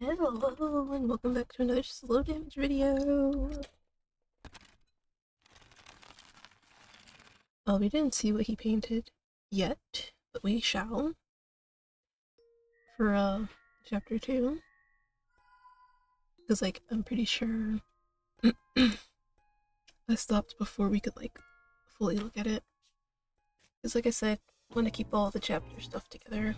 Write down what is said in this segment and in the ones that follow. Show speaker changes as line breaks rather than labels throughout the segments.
Hello and welcome back to another slow damage video. We didn't see what he painted yet, but we shall for chapter 2. Because I'm pretty sure I stopped before we could fully look at it. Because I said, I want to keep all the chapter stuff together.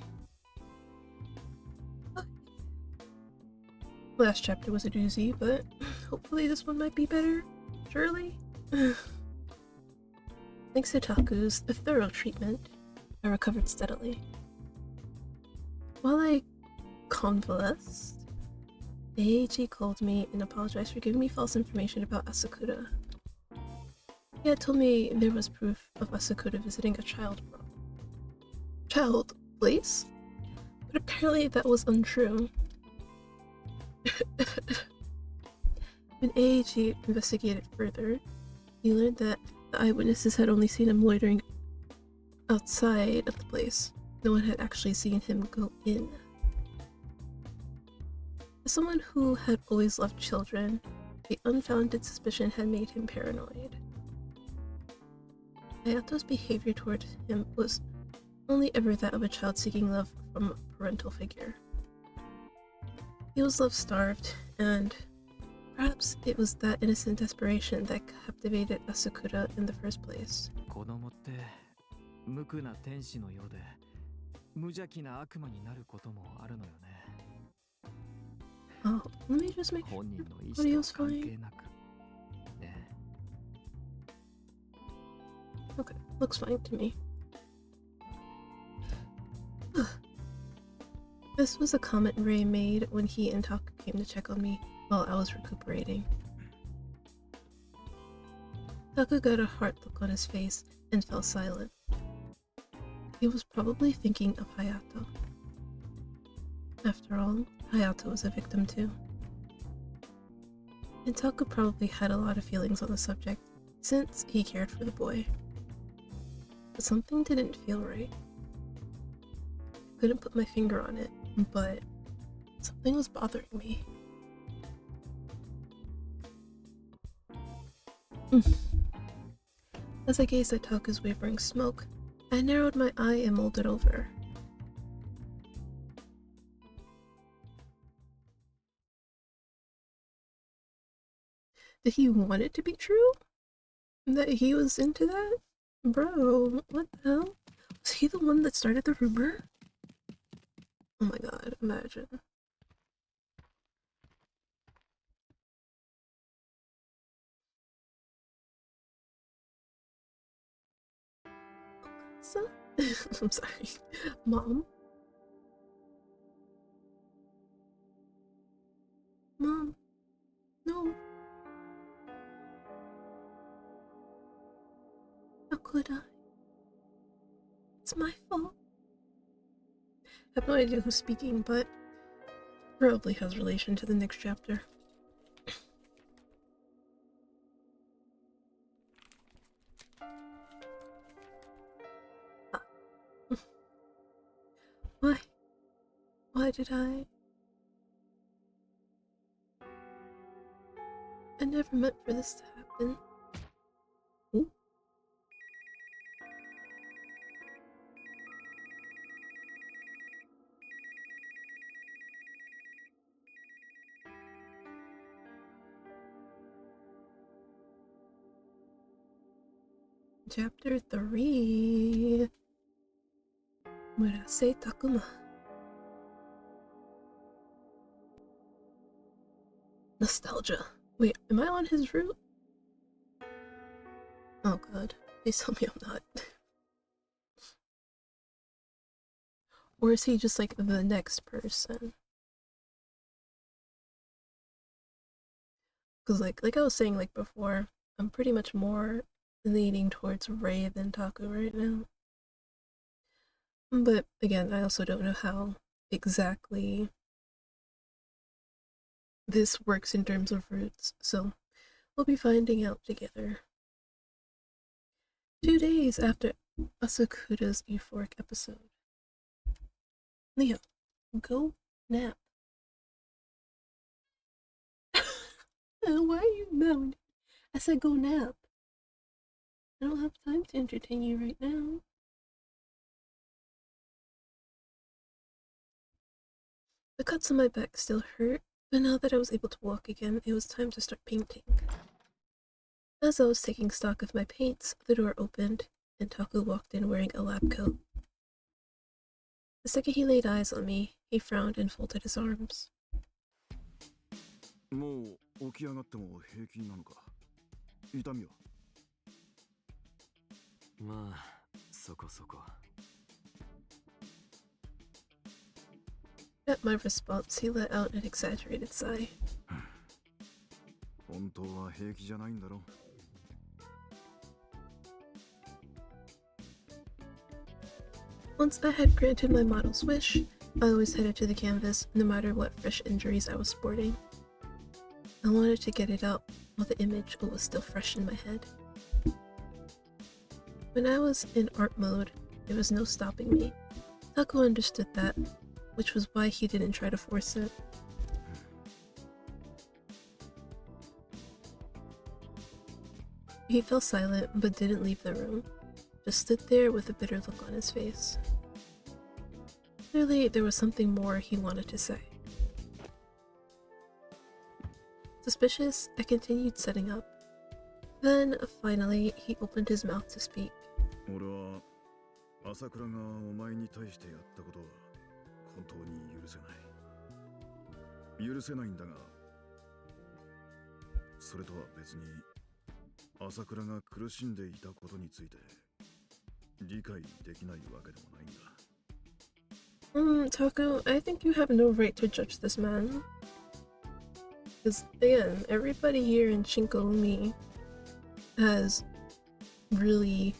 Last chapter was a doozy, but hopefully this one might be better. Surely. Thanks to Taku's thorough treatment, I recovered steadily. While I convalesced, Eiji called me and apologized for giving me false information about Asakura. He had told me there was proof of Asakura visiting a child place, but apparently that was untrue. When Eiji investigated further, he learned that the eyewitnesses had only seen him loitering outside of the place. No one had actually seen him go in. As someone who had always loved children, the unfounded suspicion had made him paranoid. Hayato's behavior toward him was only ever that of a child seeking love from a parental figure. He was love-starved, and perhaps it was that innocent desperation that captivated Asakura in the first place. Oh, let me just make sure the audio's fine. Okay, looks fine to me. This was a comment Ray made when he and Taku came to check on me while I was recuperating. Taku got a hard look on his face and fell silent. He was probably thinking of Hayato. After all, Hayato was a victim too. And Taku probably had a lot of feelings on the subject, since he cared for the boy. But something didn't feel right. I couldn't put my finger on it, but something was bothering me. As I gazed at Taku's wavering smoke, I narrowed my eye and mulled it over. Did he want it to be true? That he was into that? Bro, what the hell? Was he the one that started the rumor? Oh my god, imagine. So, I'm sorry. Mom? Mom? No. How could I? It's my fault. I have no idea who's speaking, but probably has relation to the next chapter. Why? Why did I? I never meant for this to happen. Ooh. Chapter 3. Murase Takuma. Nostalgia. Wait, am I on his route? Oh god, please tell me I'm not. Or is he just the next person? Because like I was saying before, I'm pretty much more leaning towards Ray than Taku right now. But again, I also don't know how exactly this works in terms of roots, so we'll be finding out together. 2 days after Asakura's euphoric episode. Leo, go nap. Why are you moaning? I said go nap. I don't have time to entertain you right now. The cuts on my back still hurt, but now that I was able to walk again, it was time to start painting. As I was taking stock of my paints, the door opened, and Taku walked in wearing a lab coat. The second he laid eyes on me, he frowned and folded his arms.
もう起き上がっても平気なのか。痛みは。
まあ、そこそこ。
At my response, he let out an exaggerated sigh.
本当は平気じゃないんだろ。
Once I had granted my model's wish, I always headed to the canvas, no matter what fresh injuries I was sporting. I wanted to get it out while the image was still fresh in my head. When I was in art mode, there was no stopping me. Taku understood that, which was why he didn't try to force it. He fell silent but didn't leave the room, just stood there with a bitter look on his face. Clearly, there was something more he wanted to say. Suspicious, I continued setting up. Then, finally, he opened his mouth to speak.
俺は朝倉がお前に対してやったことは本当に許せない。許せないんだが、それとは別に朝倉が苦しんでいたことについて理解できないわけでもないんだ。
Taku, I think you have no right to judge this man. Because, again, everybody here in Shinkoumi has really...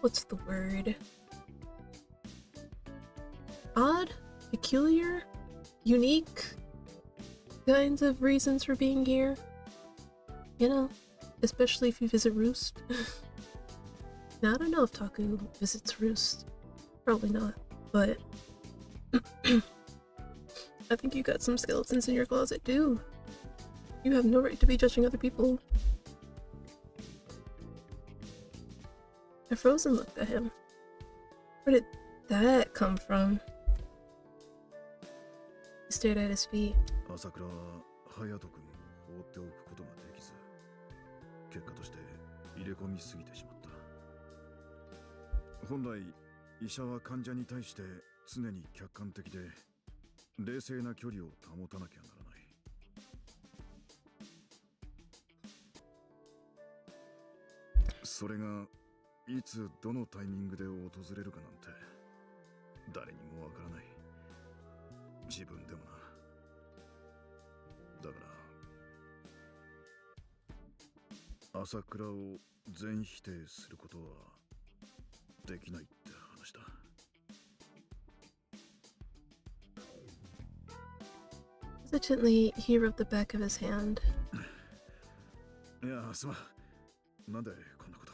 what's the word? Odd? Peculiar? Unique? Kinds of reasons for being here. You know, especially if you visit Roost. Now, I don't know if Taku visits Roost. Probably not, but I think you got some skeletons in your closet too. You have no right to be judging other people. I froze and looked at him. Where did that come from? He stared at his feet.
朝倉は隼人君を放っておくことができず、結果として入れ込みすぎてしまった。本来、医者は患者に対して常に客観的で冷静な距離を保たなきゃならない。それがいつどのタイミングで訪れるかなんて誰にもわからない。自分でもな。だから朝倉を全否定することはできないって話だ。
Hesitantly, he rubbed the back of his hand.
いや、すまん。なんでこんなこと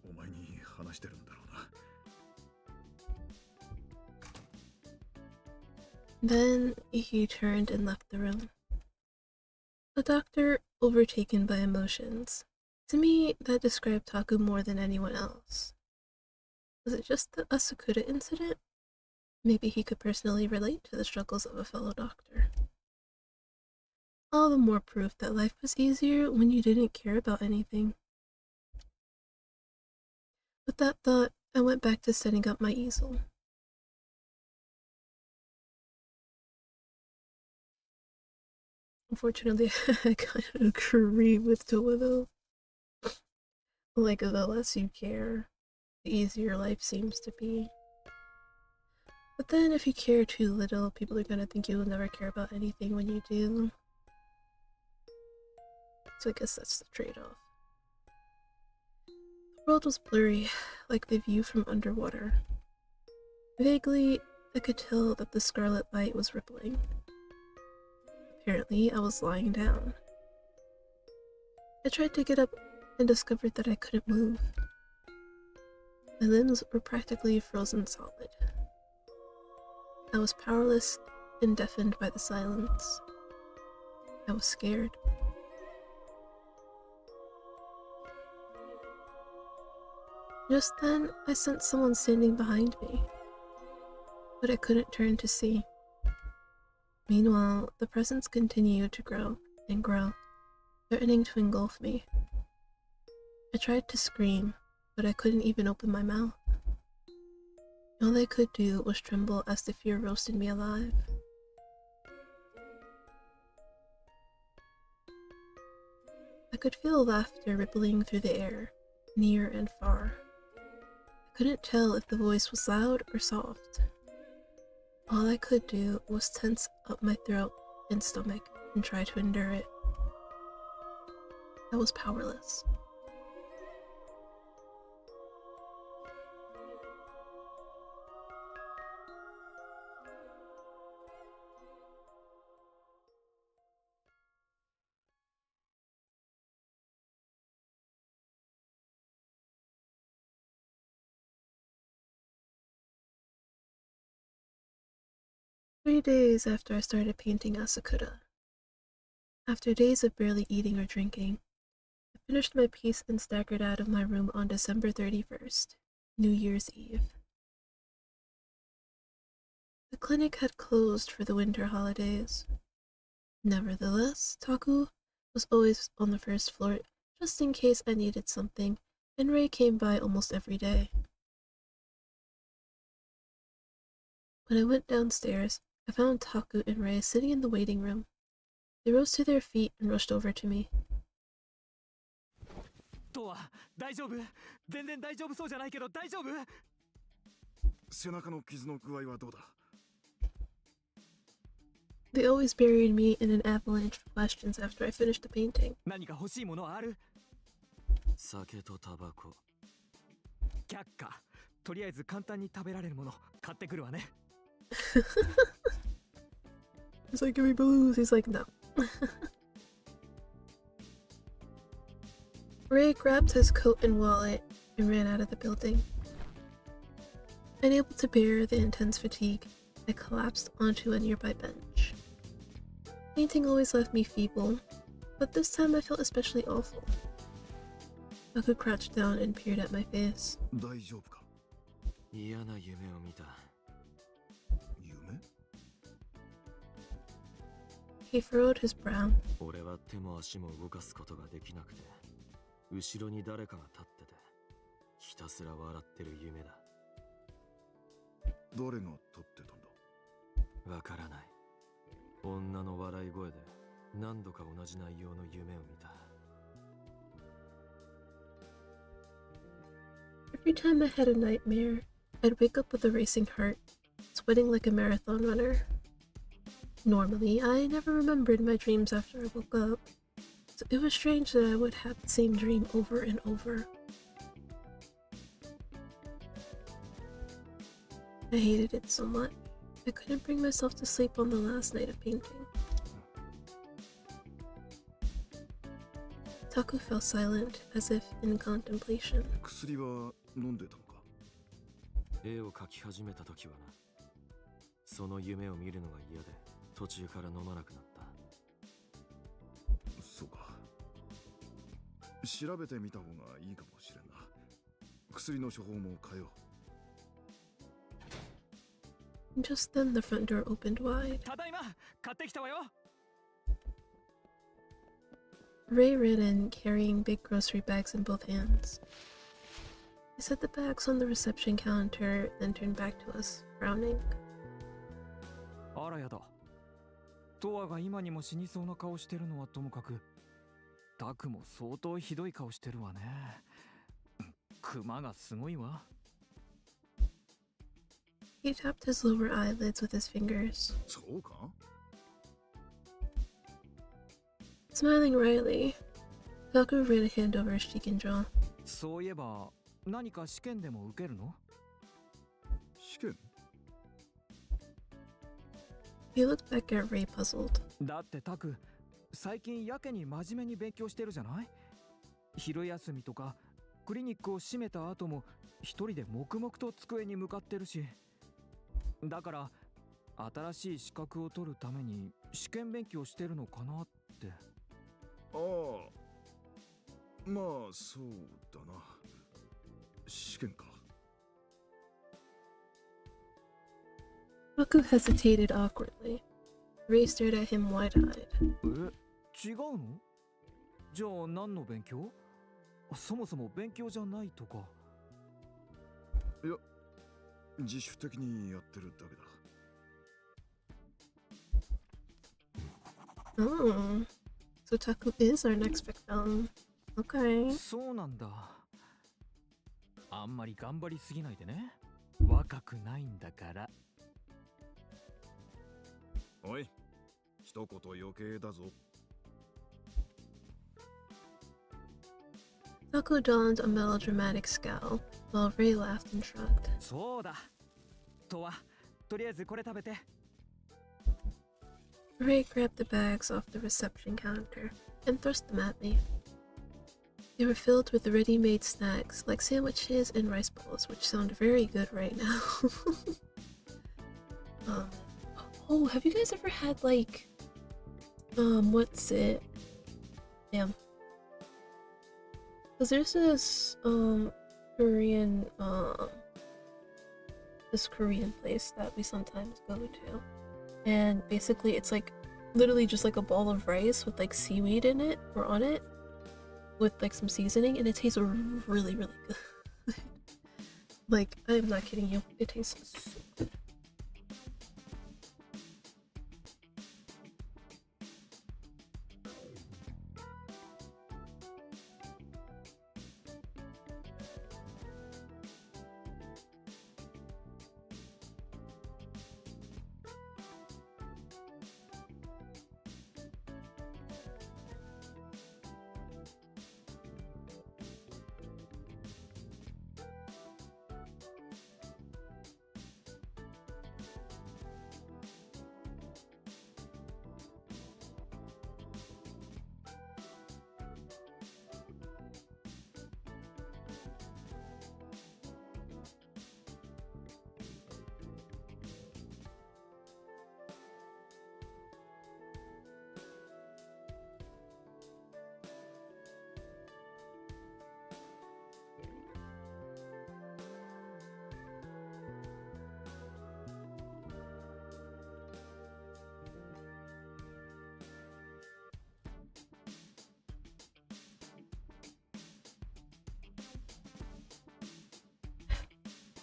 お前に話してるんだろうな。
Then he turned and left the room. A doctor overtaken by emotions. To me, that described Taku more than anyone else. Was it just the Asakura incident? Maybe he could personally relate to the struggles of a fellow doctor. All the more proof that life was easier when you didn't care about anything. With that thought, I went back to setting up my easel. Unfortunately, I kind of agree with Toa though. Like, the less you care, the easier life seems to be. But then if you care too little, people are gonna think you will never care about anything when you do. So I guess that's the trade-off. The world was blurry, like the view from underwater. Vaguely, I could tell that the scarlet light was rippling. Apparently, I was lying down. I tried to get up and discovered that I couldn't move. My limbs were practically frozen solid. I was powerless and deafened by the silence. I was scared. Just then, I sensed someone standing behind me, but I couldn't turn to see. Meanwhile, the presence continued to grow and grow, threatening to engulf me. I tried to scream, but I couldn't even open my mouth. All I could do was tremble as the fear roasted me alive. I could feel laughter rippling through the air, near and far. I couldn't tell if the voice was loud or soft. All I could do was tense up my throat and stomach and try to endure it. I was powerless. 3 days after I started painting Asakura. After days of barely eating or drinking, I finished my piece and staggered out of my room on December 31st, New Year's Eve. The clinic had closed for the winter holidays. Nevertheless, Taku was always on the first floor just in case I needed something, and Ray came by almost every day. When I went downstairs, I found Taku and Ray sitting in the waiting room. They rose to their feet and rushed over to me.
とは大丈夫？全然大丈夫そうじゃないけど大丈夫？
背中の傷の具合はどうだ？
They always buried me in an avalanche of questions after I finished the painting.
何か欲しいものはある？酒とタバコ。却下。とりあえず簡単に食べられるもの買ってくるわね。
He's like, give me booze. He's like, no. Ray grabbed his coat and wallet and ran out of the building. Unable to bear the intense fatigue, I collapsed onto a nearby bench. Painting always left me feeble, but this time I felt especially awful. Taku crouched down and peered at my face.
大丈夫か？
嫌な夢を見た。
夢？
He furrowed his brow.
俺は手も足も動かすことができなくて、後ろに誰かが立ってて、ひたすら笑ってる夢だ。
誰が撮ってたんだ？
わからない。女の笑い声で何度か同じ内容の夢を見た。
Every time I had a nightmare, I'd wake up with a racing heart, sweating like a marathon runner. Normally, I never remembered my dreams after I woke up, so it was strange that I would have the same dream over and over. I hated it so much. I couldn't bring myself to sleep on the last night of painting. Taku fell silent, as if in contemplation.
薬は飲んでたのか？
絵を描き始めた時はな。その夢を見るのが嫌で途中から飲まなくなった。
そうか。調べてみた方がいいかもしれんな。薬の処方も変えよう。
Just then, the front door opened wide.
ただいま、買ってきたわよ。
Ray ran in, carrying big grocery bags in both hands. He set the bags on the reception counter, then turned back to us, frowning.
あらやだ。トアが今にも死にそうな顔してるのはともかく、タクも相当ひどい顔してるわね。クマがすごいわ。
He tapped his lower eyelids with his fingers.
そうか？
Smiling wryly, Taku ran a hand over his cheek and jaw.
そういえば、何か試験でも受けるの？
試験？
He looked back at Ray, puzzled.
だってタク、最近やけに真面目に勉強してるじゃない？昼休みとか、クリニックを閉めた後も一人で黙々と机に向かってるし。だから、新しい資格を取るために試験勉強してるのかなって。。
ああ、まあそうだな。試験か。
Taku hesitated awkwardly. Ray stared at him wide-eyed.
違うの？じゃあ何の勉強？そもそも勉強じゃないとか。
いや、自主的にやってるだけだ。
Oh, so Taku is our next victim. Okay.
そうなんだ。あんまり頑張りすぎないでね。若くないんだから。
おい、一言余計だぞ。
Taku donned a melodramatic scowl, while Ray laughed and shrugged.
そうだ。とは、とりあえずこれ食べて。
Ray grabbed the bags off the reception counter and thrust them at me. They were filled with ready-made snacks like sandwiches and rice balls, which sound very good right now. Oh, have you guys ever had like, what's it? Damn. Cause there's this Korean this Korean place that we sometimes go to, and basically it's like literally just like a ball of rice with like seaweed in it or on it with like some seasoning, and it tastes really good. Like, I am not kidding you, it tastes so good.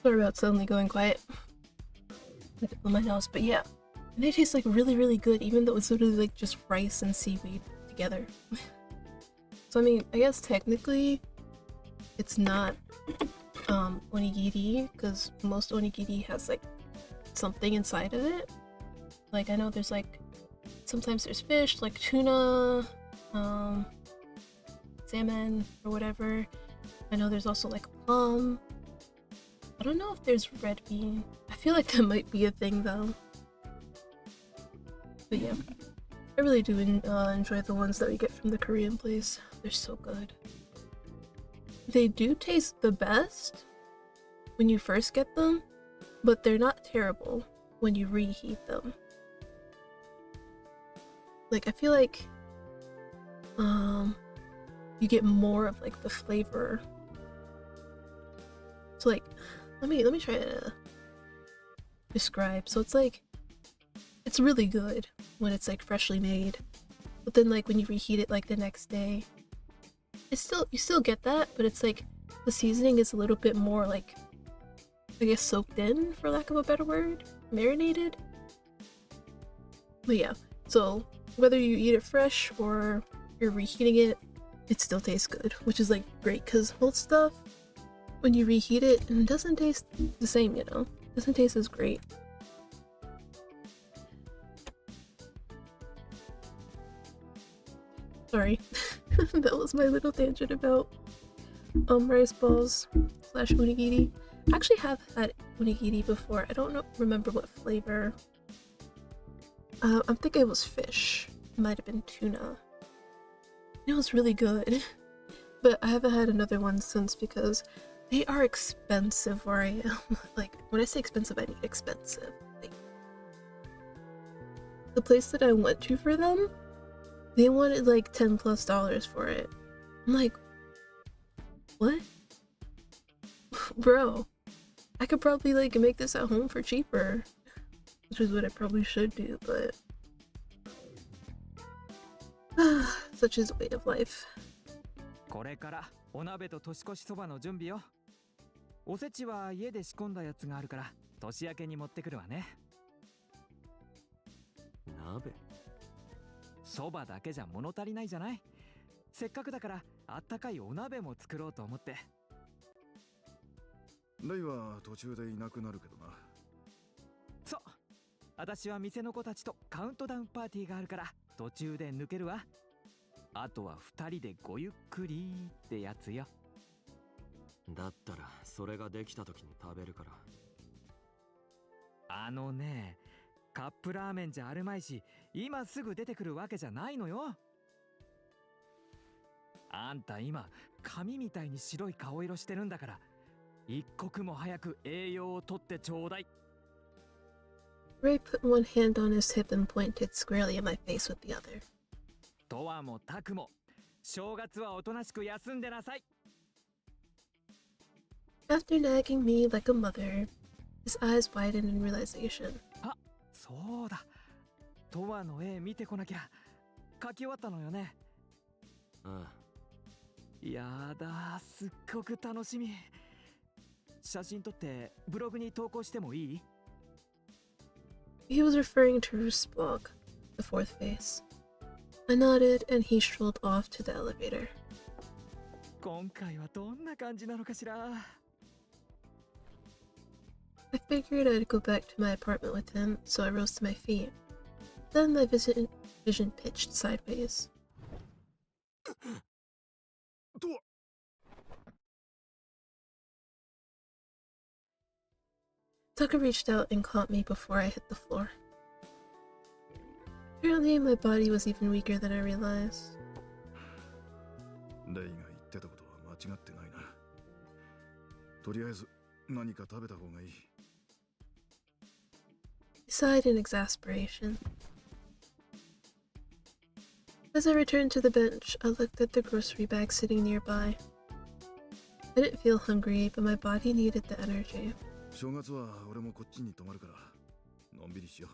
Sorry about suddenly going quiet. I had to blow my nose, but yeah. And they taste like really good, even though it's literally like just rice and seaweed together. So I mean, I guess technically it's not onigiri, because most onigiri has like something inside of it. Like I know there's like sometimes there's fish, like tuna, salmon or whatever. I know there's also like plum. I don't know if there's red bean. I feel like that might be a thing though. But yeah, I really do enjoy the ones that we get from the Korean place. They're so good. They do taste the best when you first get them, but they're not terrible when you reheat them. Like I feel like you get more of like the flavor. So like let me try to describe. So it's like it's really good when it's like freshly made, but then like when you reheat it like the next day, it's still you still get that, but it's like the seasoning is a little bit more like I guess soaked in, for lack of a better word, marinated. But yeah, so whether you eat it fresh or you're reheating it, it still tastes good, which is like great because most stuff when you reheat it, and it doesn't taste the same, you know? It doesn't taste as great. Sorry. That was my little tangent about rice balls / onigiri. I actually have had onigiri before. I don't remember what flavor. I'm thinking it was fish. It might have been tuna. It was really good. But I haven't had another one since because they are expensive where I am. Like, when I say expensive, I mean expensive. Like, the place that I went to for them They wanted like $10+ for it. I'm like, what? Bro, I could probably like make this at home for cheaper, which is what I probably should do, but such is the way of life.
これからお鍋と年越しそばの準備よ。おせちは家で仕込んだやつがあるから年明けに持ってくるわね。
鍋？
そばだけじゃ物足りないじゃない。せっかくだからあったかいお鍋も作ろうと思って。
レイは途中でいなくなるけどな。
そう、私は店の子たちとカウントダウンパーティーがあるから途中で抜けるわ。あとは2人でごゆっくりってやつよ。
だったらそれができた時に食べるから。
あのね、カップラーメンじゃあるまいし今すぐ出てくるわけじゃないのよ。あんた今髪みたいに白い顔色してるんだから一刻も早く栄養をとってちょうだい。
Ray put one hand on his hip and pointed squarely at my face with the other.
とわもたくも正月はおとなしく休んでなさい。
After nagging me like a mother, his eyes widened in realization.
あ、そうだ。とわの絵見てこなきゃ。描き終わったのよね。
ああ。
やだ、すっごく楽しみ。写真撮ってブログに投稿してもいい？
He was referring to Roost's blog, the fourth face. I nodded and he strolled off to the elevator.
今回はどんな感じなのかしら。
I figured I'd go back to my apartment with him, so I rose to my feet. Then my vision pitched sideways. Taku reached out and caught me before I hit the floor. Apparently, my body was even weaker than I realized.
レイが言ってたことは間違ってないな。とりあえず何か食べた方がいい。
I sighed in exasperation. As I returned to the bench, I looked at the grocery bag sitting nearby. I didn't feel hungry, but my body needed the energy.
正月は俺もこっちに泊まるからのんびりしよう。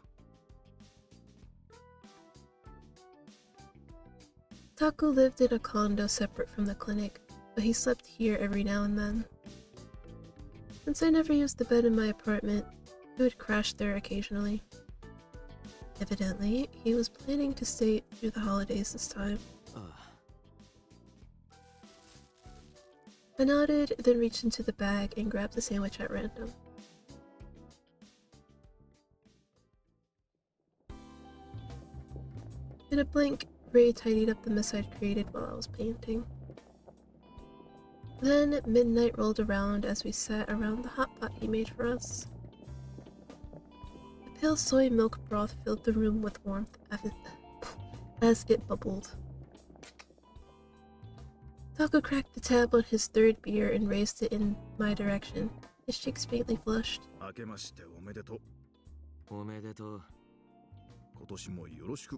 Taku lived in a condo separate from the clinic, but he slept here every now and then. Since I never used the bed in my apartment, he would crash there occasionally. Evidently, he was planning to stay through the holidays this time. I nodded, then reached into the bag and grabbed a sandwich at random. In a blink, Ray tidied up the mess I'd created while I was painting. Then midnight rolled around as we sat around the hot pot he made for us. The pale soy milk broth filled the room with warmth as it bubbled. Taku cracked the tab on his third beer and raised it in my direction. His cheeks faintly flushed.
明けましておめでとう。
おめでとう。
今年もよろしく。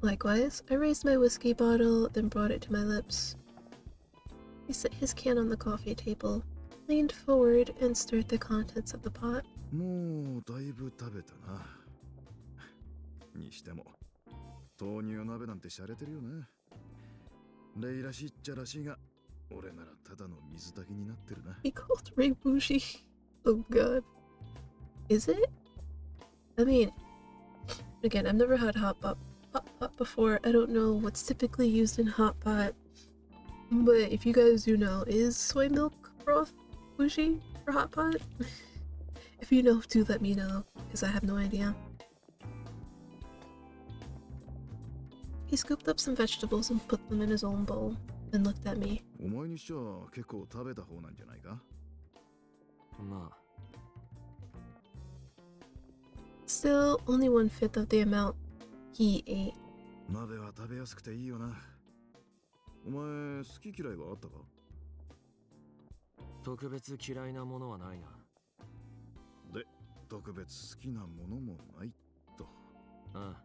Likewise, I raised my whiskey bottle, then brought it to my lips. He set his can on the coffee table, leaned forward, and stirred the contents of the pot.
もうだいぶ食べたな。にしても、豆乳鍋なんて洒落てるよな。レイらしいっちゃらしいが、俺ならただの水炊きになってるな。
He called Ray bougie. Oh god. Is it? I mean, again, I've never had hot pot before. I don't know what's typically used in hot pot. But if you guys do know, is soy milk broth bougie for hot pot? If you know, do let me know, because I have no idea. He scooped up some vegetables and put them in his own bowl, then looked at me.
お前にしちゃ結構食べた方なんじゃないか?
まあ。
Still, only 1/5 of the amount he ate.
鍋は食べやすくていいよな。お前好き嫌いはあったか?
特別嫌いなものはないな。
で、特別好きなものもないと。
あ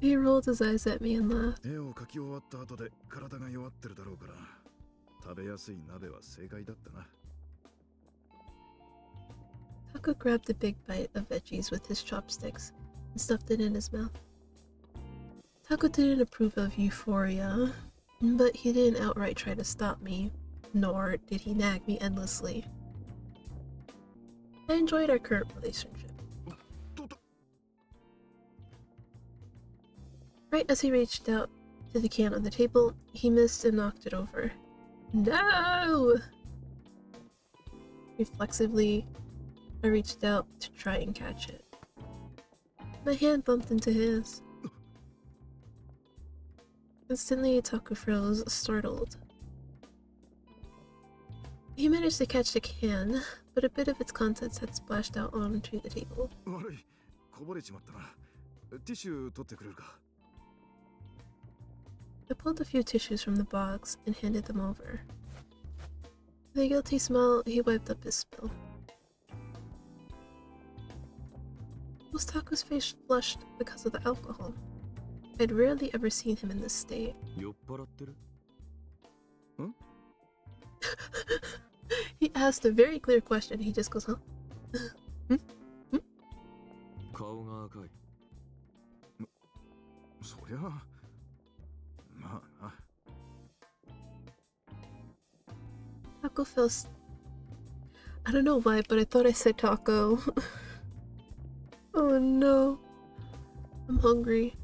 He rolled his eyes at me and laughed.
絵を描き終わった後で体が弱ってるだろうから、食べやすい鍋は正解だったな。
Taku grabbed a big bite of veggies with his chopsticks and stuffed it in his mouth. Taku didn't approve of euphoria, but he didn't outright try to stop me, nor did he nag me endlessly. I enjoyed our current relationship. Right as he reached out to the can on the table, he missed and knocked it over. No! Reflexively, I reached out to try and catch it. My hand bumped into his. Instantly, Taku froze, startled. He managed to catch the can, but a bit of its contents had splashed out onto the table.
悪い、こぼれちまったな。ティッシュ取ってくれるか。
I pulled a few tissues from the box and handed them over. With a guilty smile, he wiped up his spill. Was Taku's face flushed because of the alcohol? I'd rarely ever seen him in this state.
酔っ払ってる
He asked a very clear question. He just goes, huh?
顔が赤い
そりゃあ、まあな。
Taco fell. I don't know why, but I thought I said taco. Oh no. I'm hungry.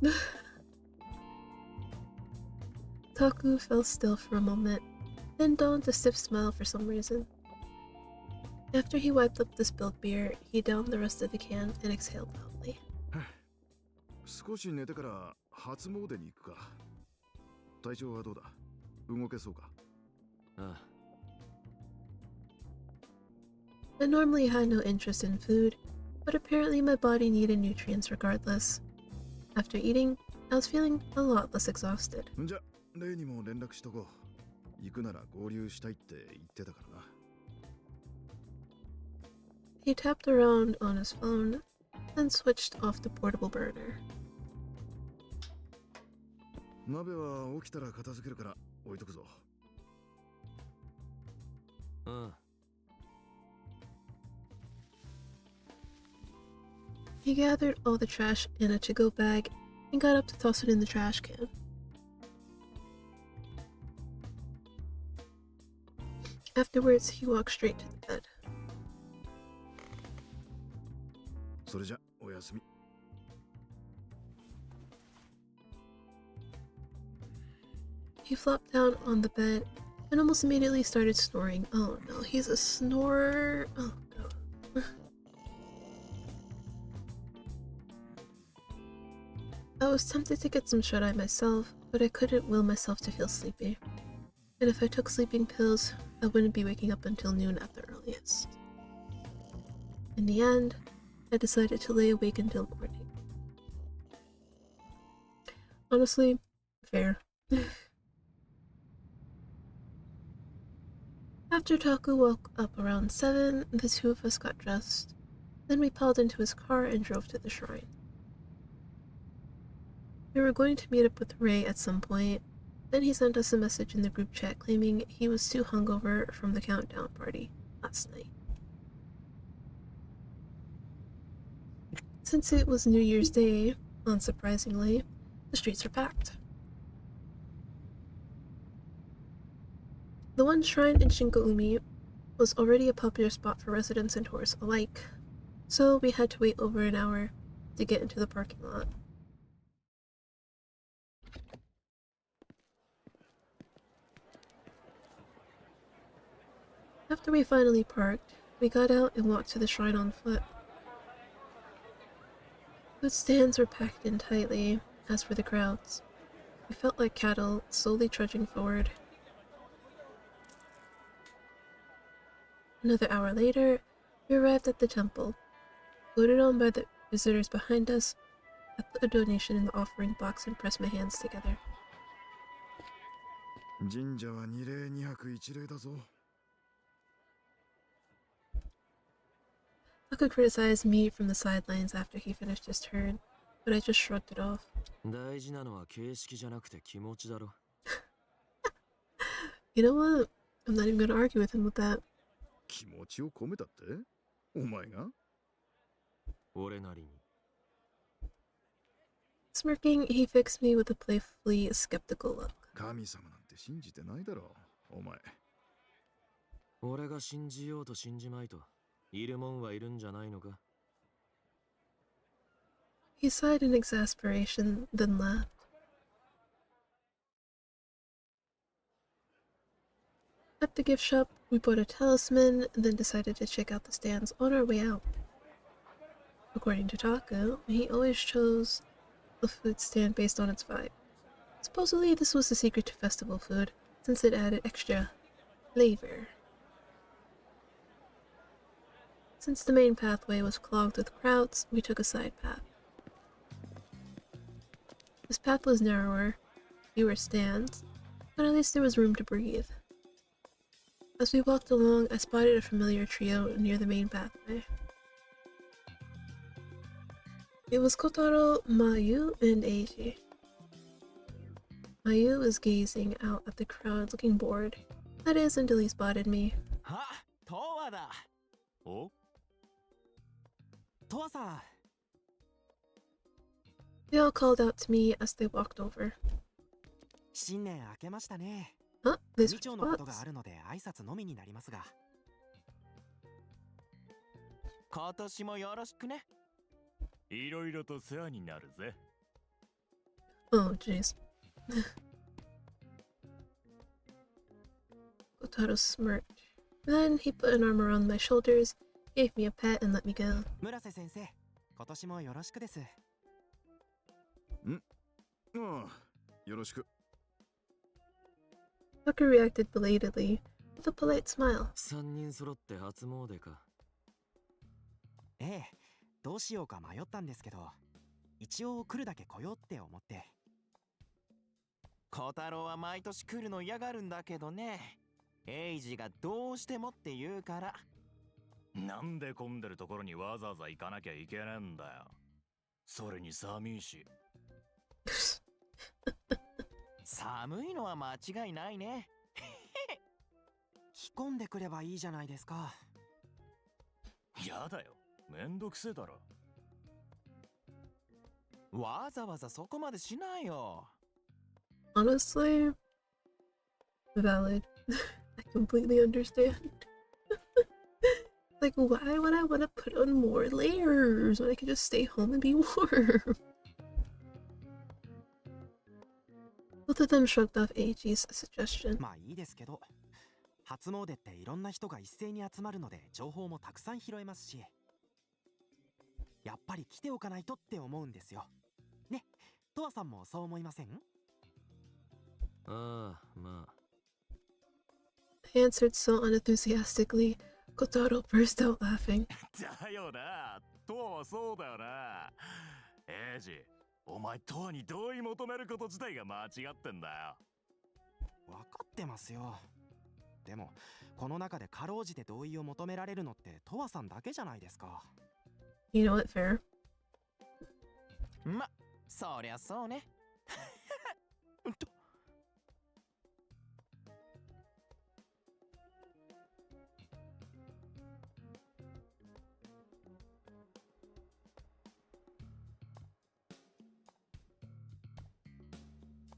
Taku fell still for a moment, then donned a stiff smile for some reason. After he wiped up the spilled beer, he downed the rest of the can and exhaled loudly.
少し寝てから初詣に行くか。体調はどうだ？動けそうか？
ああ
I normally had no interest in food, but apparently my body needed nutrients regardless. After eating, I was feeling a lot less exhausted.
じゃ、レイにも連絡しとこう。行くなら合流したいって言ってたからな。
He tapped around on his phone, then switched off the portable burner.
鍋は起きたら片付けるから置いとくぞ。
ああ
He gathered all the trash in a to-go bag and got up to toss it in the trash can. Afterwards, he walked straight to the bed.
それじゃ、おやすみ。
He flopped down on the bed and almost immediately started snoring. Oh no, he's a snorer. Oh no. I was tempted to get some shut-eye myself, but I couldn't will myself to feel sleepy. And if I took sleeping pills, I wouldn't be waking up until noon at the earliest. In the end, I decided to lay awake until morning. Honestly, fair. After Taku woke up around 7, the two of us got dressed. Then we piled into his car and drove to the shrine. We were going to meet up with Ray at some point. Then he sent us a message in the group chat claiming he was too hungover from the countdown party last night. Since it was New Year's Day, unsurprisingly, the streets were packed. The one shrine in Shinkoumi was already a popular spot for residents and tourists alike, so we had to wait over an hour to get into the parking lot. After we finally parked, we got out and walked to the shrine on foot. Food stands were packed in tightly, as for the crowds. We felt like cattle, slowly trudging forward. Another hour later, we arrived at the temple. Voted on by the visitors behind us, I put a donation in the offering box and pressed my hands together.
神社は二礼二泊一礼だぞ。
Taku Taku criticized me from the sidelines after he finished his turn, but I just shrugged it off.
大事なのは形式じゃなくて気持ちだろ。
You know what? I'm not even gonna argue with him with that.
気持ちを込めたってお前が
俺なりに。
Smirking, he fixed me with a playfully skeptical look.
神様なんて信じてないだろお前。
俺が信じようと信じまいと、いるもんはいるんじゃないのか。
He sighed in exasperation, then laughed. At the gift shop, we bought a talisman, then decided to check out the stands on our way out. According to Taku, he always chose the food stand based on its vibe. Supposedly, this was the secret to festival food, since it added extra flavor. Since the main pathway was clogged with crowds, we took a side path. This path was narrower, fewer stands, but at least there was room to breathe. As we walked along, I spotted a familiar trio near the main pathway. It was Kotaro, Mayu, and Eiji. Mayu was gazing out at the crowd, looking bored. That is, until he spotted me.
あ、トワだ。お？トワさん。
They all called out to me as they walked over.
新年明けましたね。
Huh? They
組
switched
長のことが
spots?
あるので挨拶のみになりますが。
今年もよろしくね。いろいろと世話になるぜ。
Oh, jeez. Kotaro smirked. Then he put an arm around my shoulders, gave me a pat, and let me go.
村瀬先生、今年もよろしくです。
ああよろしく
Taku reacted belatedly, with a polite smile.
三人揃って初詣か。
ええ、どうしようか迷ったんですけど、一応来るだけ来ようって思って。
小太郎は毎年来るの嫌がるんだけどね。エイジがどうしてもって言うから。
なんで混んでるところにわざわざ行かなきゃいけねえんだよ。それに寒いし。
寒いのは間違いないね。
着込んでくればいいじゃないですか。
やだよ。めんどくせえだろ。
わざわざそこまでしないよ。
Honestly, valid. I completely understand. Like, why would I want to put on more layers when I could just stay home and be warm? Both of them shrugged off Eiji's suggestion.
まあいいですけど、初詣っていろんな人が一斉に集まるので情報もたくさん拾えますし、やっぱり来ておかないとって思うんですよ。ね、トワさんもそう思いません？
ああ、まあ。
I answered so unenthusiastically, Kotaro burst out laughing.
だよな。トアはそうだよな。エイジ、お前トアに同意求めること自体が間違ってんだよ。
わかってますよ。でも、この中でかろうじて同意を求められるのってトワさんだけじゃないですか。
You know what, fair?
ま、そりゃそうね。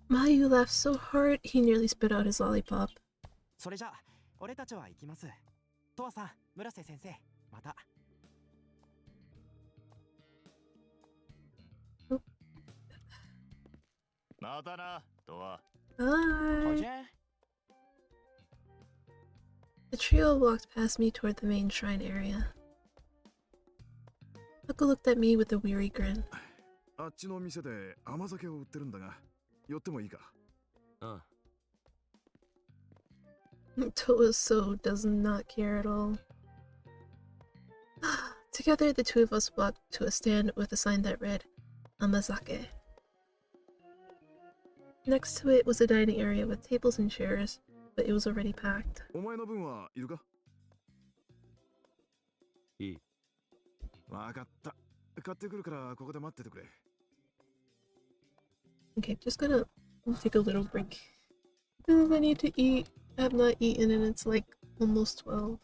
Mayu laughed so hard he nearly spit out his lollipop.
それじゃあ、俺たちは行きます。トワさん、村瀬先生、また。
またな、トア。
ほ
Bye!
じゃ。
The trio walked past me toward the main shrine area. Taku looked at me with a weary grin.
あっちの店で甘酒を売ってるんだが寄ってもいいか
ああ。
Toaso does not care at all. Together, the two of us walked to a stand with a sign that read, Amazake. Next to it was a dining area with tables and chairs, but it was already packed.
お前の分はいるか
いい。
わかった。買ってくるからここで待っててくれ。
Okay, just gonna take a little break. Because I need to eat. I have not eaten and it's like almost 12.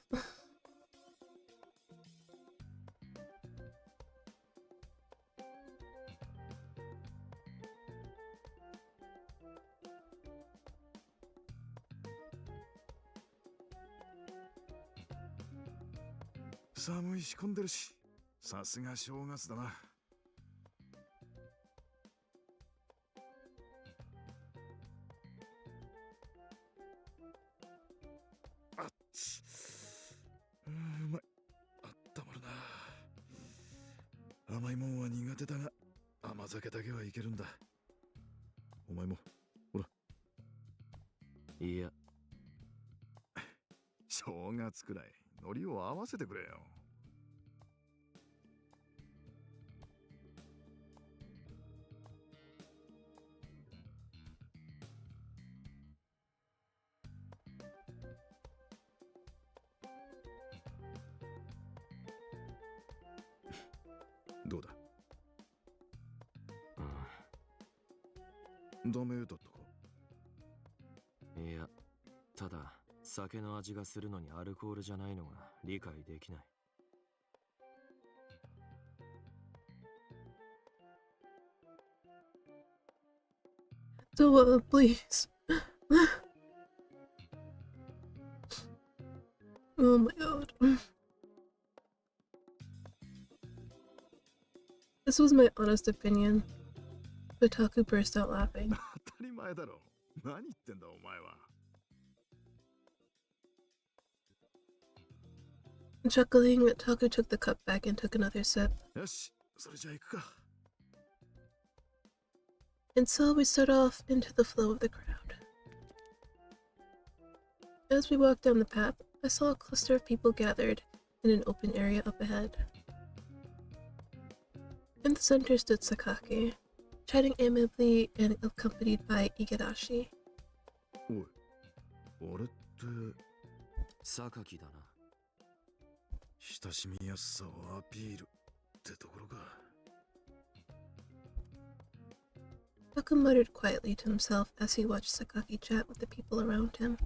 寒いし混んでるし、さすが正月だな。あっち、うまい。あったまるな。甘いもんは苦手だが、甘酒だけはいけるんだ。お前もほら。
いや、
正月くらい海苔を合わせてくれよ。どうだ。ダメだったか。
いや、ただ酒の味がするのにアルコールじゃないのが理解できない。
So, please. Oh my god. This was my honest opinion. But Taku burst out laughing.
当たり前だろ。何言ってんだお前は。
Chuckling, Taku took the cup back and took another sip.
よし、それじゃ行くか。
And so we set off into the flow of the crowd. As we walked down the path, I saw a cluster of people gathered in an open area up ahead. In the center stood Sakaki, chatting amiably and accompanied by Igarashi.
おい、あれって
榊だな。
親しみやすさをアピールってところか。
Taku muttered quietly to himself as he watched Sakaki chat with the people around him.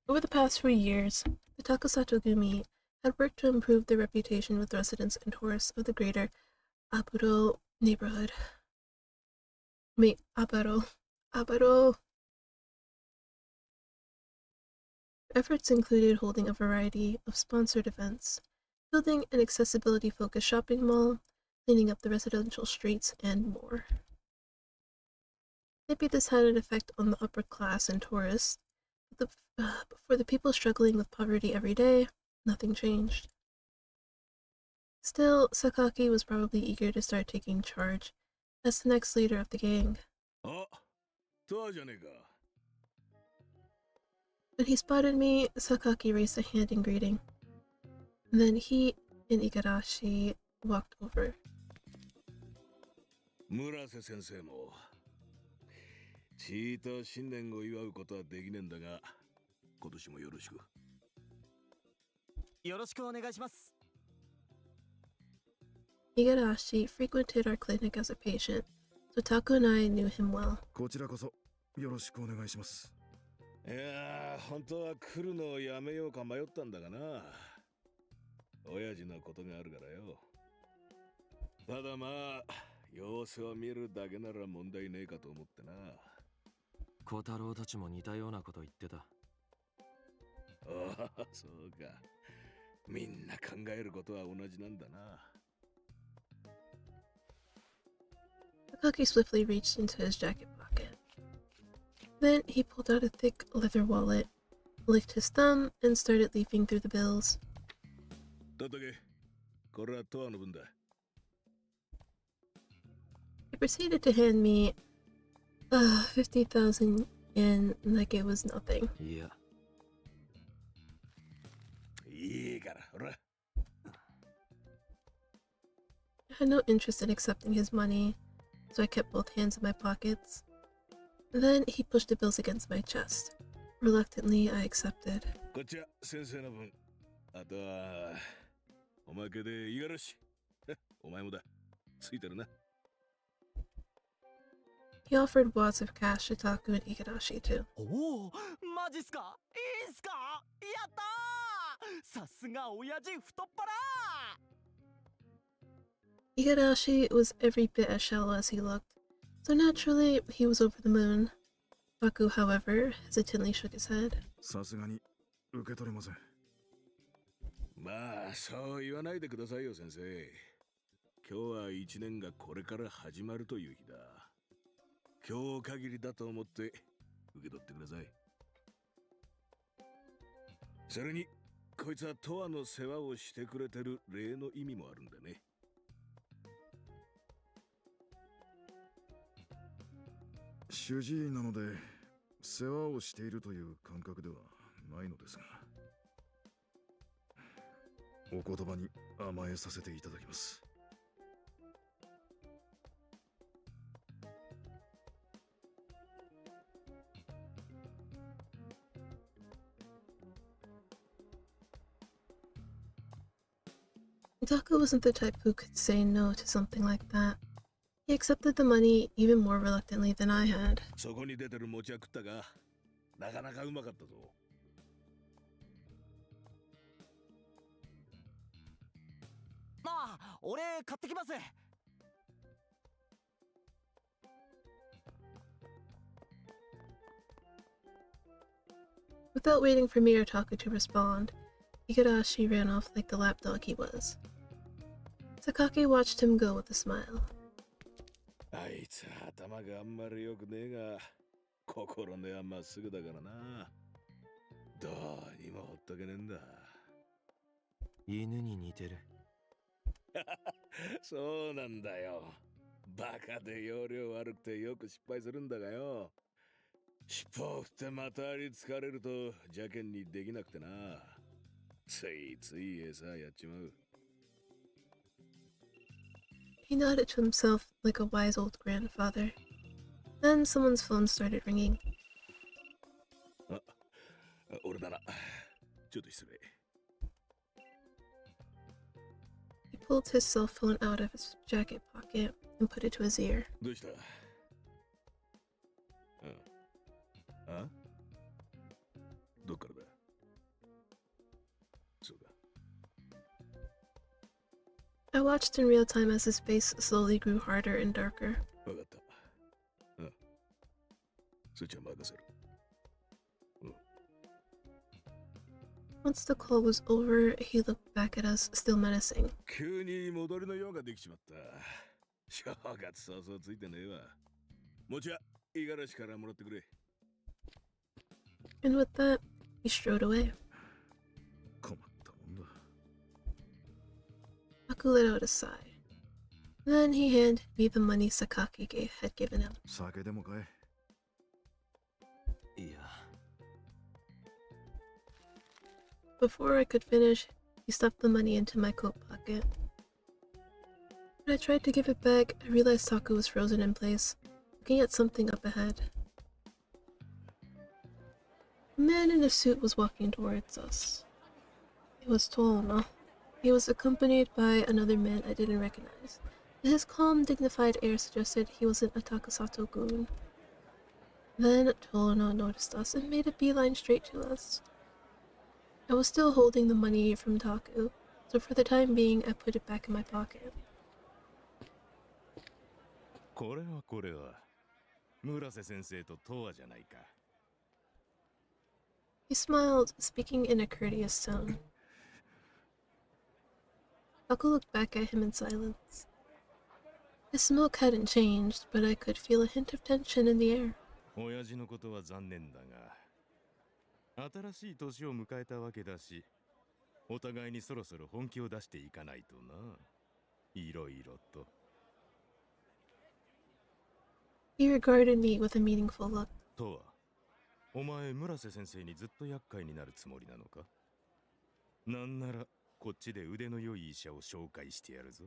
Over the past 3 years, the Takusato Gumi had worked to improve their reputation with residents and tourists of the greater Aburo neighborhood. Aburo. Efforts included holding a variety of sponsored events, building an accessibility-focused shopping mall, cleaning up the residential streets, and more. Maybe this had an effect on the upper class and tourists, but for the people struggling with poverty every day, nothing changed. Still, Sakaki was probably eager to start taking charge as the next leader of the gang. When he spotted me, Sakaki raised a hand in greeting. Then he and Igarashi walked over.
村瀬先生もチーター新年を祝うことはできねえんだが、今年もよろしく。
よろしくお願いします。
Igarashi frequented our clinic as a patient, so Taku and I knew him well.
こちらこそよろしくお願いします。
いやー、本当は来るのをやめようか迷ったんだがな。親父のことがあるからよ。ただまあ、様子を見るだけなら問題ねえかと思ってな。
小太郎たちも似たようなこと言ってた。
ああ、そうか。みんな考えることは同じなんだな。
Sakaki swiftly reached into his jacket pocket. Then he pulled out a thick leather wallet, licked his thumb, and started leafing through the bills.
たとけ、これはトアの分だ。
He proceeded to hand me 50,000 yen like it was nothing.
いや。
いいから、ほら。
I had no interest in accepting his money, so I kept both hands in my pockets. Then he pushed the bills against my chest. Reluctantly, I accepted.
こっちは先生の分。あとはおまけで五十嵐。お前もだ。ついてるな。
He offered wads of cash to Taku and Igarashi too.
おお、マジっすか？いいっすか？やったー！さすが親父太っ腹
Igarashi was every bit as shallow as he looked, so naturally he was over the moon. Taku, however, hesitantly shook his head.
さすがに受け取れません。
まあ、そう言わないでくださいよ、先生。今日は一年がこれから始まるという日だ。今日限りだと思って受け取ってください。それに、こいつはトアの世話をしてくれてる礼の意味もあるんだね。
主治医なので世話をしているという感覚ではないのですが、お言葉に甘えさせていただきます。
Taku wasn't the type who could say no to something like that. He accepted the money even more reluctantly than I had.
そこに出てる餅は食ったが、なかなかうまかったぞ。
ああ、俺買ってきます。
Without waiting for me or Taku to respond, Igarashi ran off like the lapdog he was. Sakaki watched him go with a smile.
あいつ頭があんまり良くねえが、心根はまっすぐだからな。どうにもほっとけねえんだ。
犬に似てる。
そうなんだよ。バカで容量悪くてよく失敗するんだがよ。尻尾を振ってまたり疲れると邪険にできなくてな。ついつい餌やっちまう。
He nodded to himself like a wise old grandfather. Then someone's phone started ringing.
俺だな。ちょっと失礼。
He pulled his cell phone out of his jacket pocket and put it to his ear.
どうした？あ？どっからだ？そうだ。
I watched in real time as his face slowly grew harder and darker.
わかった。そっちは任せる。
Once the call was over, he looked back at us, still menacing.
急に戻りの用ができちまった。正月早々ついてねえわ。餅は五十嵐からもらってくれ。
And with that, he strode away.
困ったもんだ。
Taku let out a sigh. Then he handed me the money Sakaki had given him.
酒でも買え。
いや。
Before I could finish, he stuffed the money into my coat pocket. When I tried to give it back, I realized Taku was frozen in place, looking at something up ahead. A man in a suit was walking towards us. He was tall enough. He was accompanied by another man I didn't recognize, and his calm, dignified air suggested he wasn't a Takasato goon. Then Tolono noticed us and made a beeline straight to us. I was still holding the money from Taku, so for the time being I put it back in my pocket.
これは村瀬先生とトアじゃないか。
He smiled, speaking in a courteous tone. Taku looked back at him in silence. His smoke hadn't changed, but I could feel a hint of tension in the air.
親父のことは残念だが、新しい年を迎えたわけだし、お互いにそろそろ本気を出していかないとな。いろいろと。
He regarded me with a meaningful look.
トア、お前村瀬先生にずっと厄介になるつもりなのか？なんならこっちで腕の良い医者を紹介してやるぞ。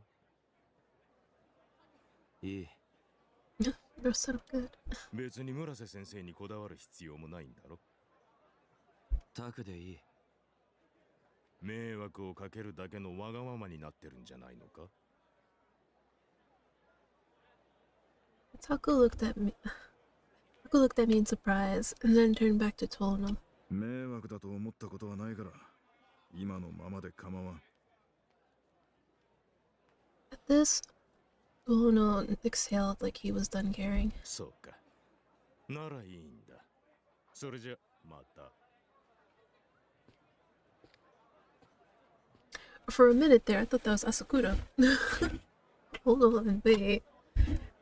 いい。
You're so good.
別に村瀬先生にこだわる必要もないんだろ。
タクでいい。
迷惑をかけるだけのわがままになってるんじゃないのか？
Taku looked at me. Taku looked at me in surprise and then turned back to Tono.
迷惑だと思ったことはないから、今のままで構わん。
At this, Tono exhaled like he was done caring.
そうか。ならいいんだ。それじゃ、また。
For a minute there, I thought that was Asakura. Hold on, wait.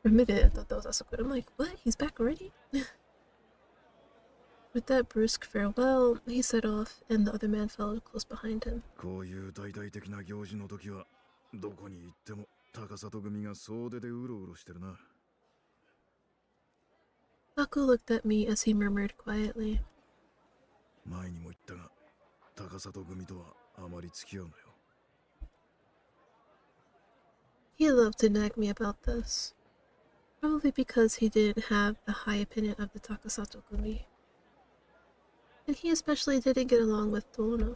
For a minute, I thought that was Asakura. I'm like, what? He's back already? With that brusque farewell, he set off, and the other man followed close behind him.
こういう大々的な行事の時は、どこに行っても高里組が総出でうろうろしてるな。
Taku looked at me as he murmured quietly.
前にも言ったが、高里組とはあまり付き合うなよ。
He loved to nag me about this. Probably because he didn't have a high opinion of the Takasato Gumi. And he especially didn't get along with Tono.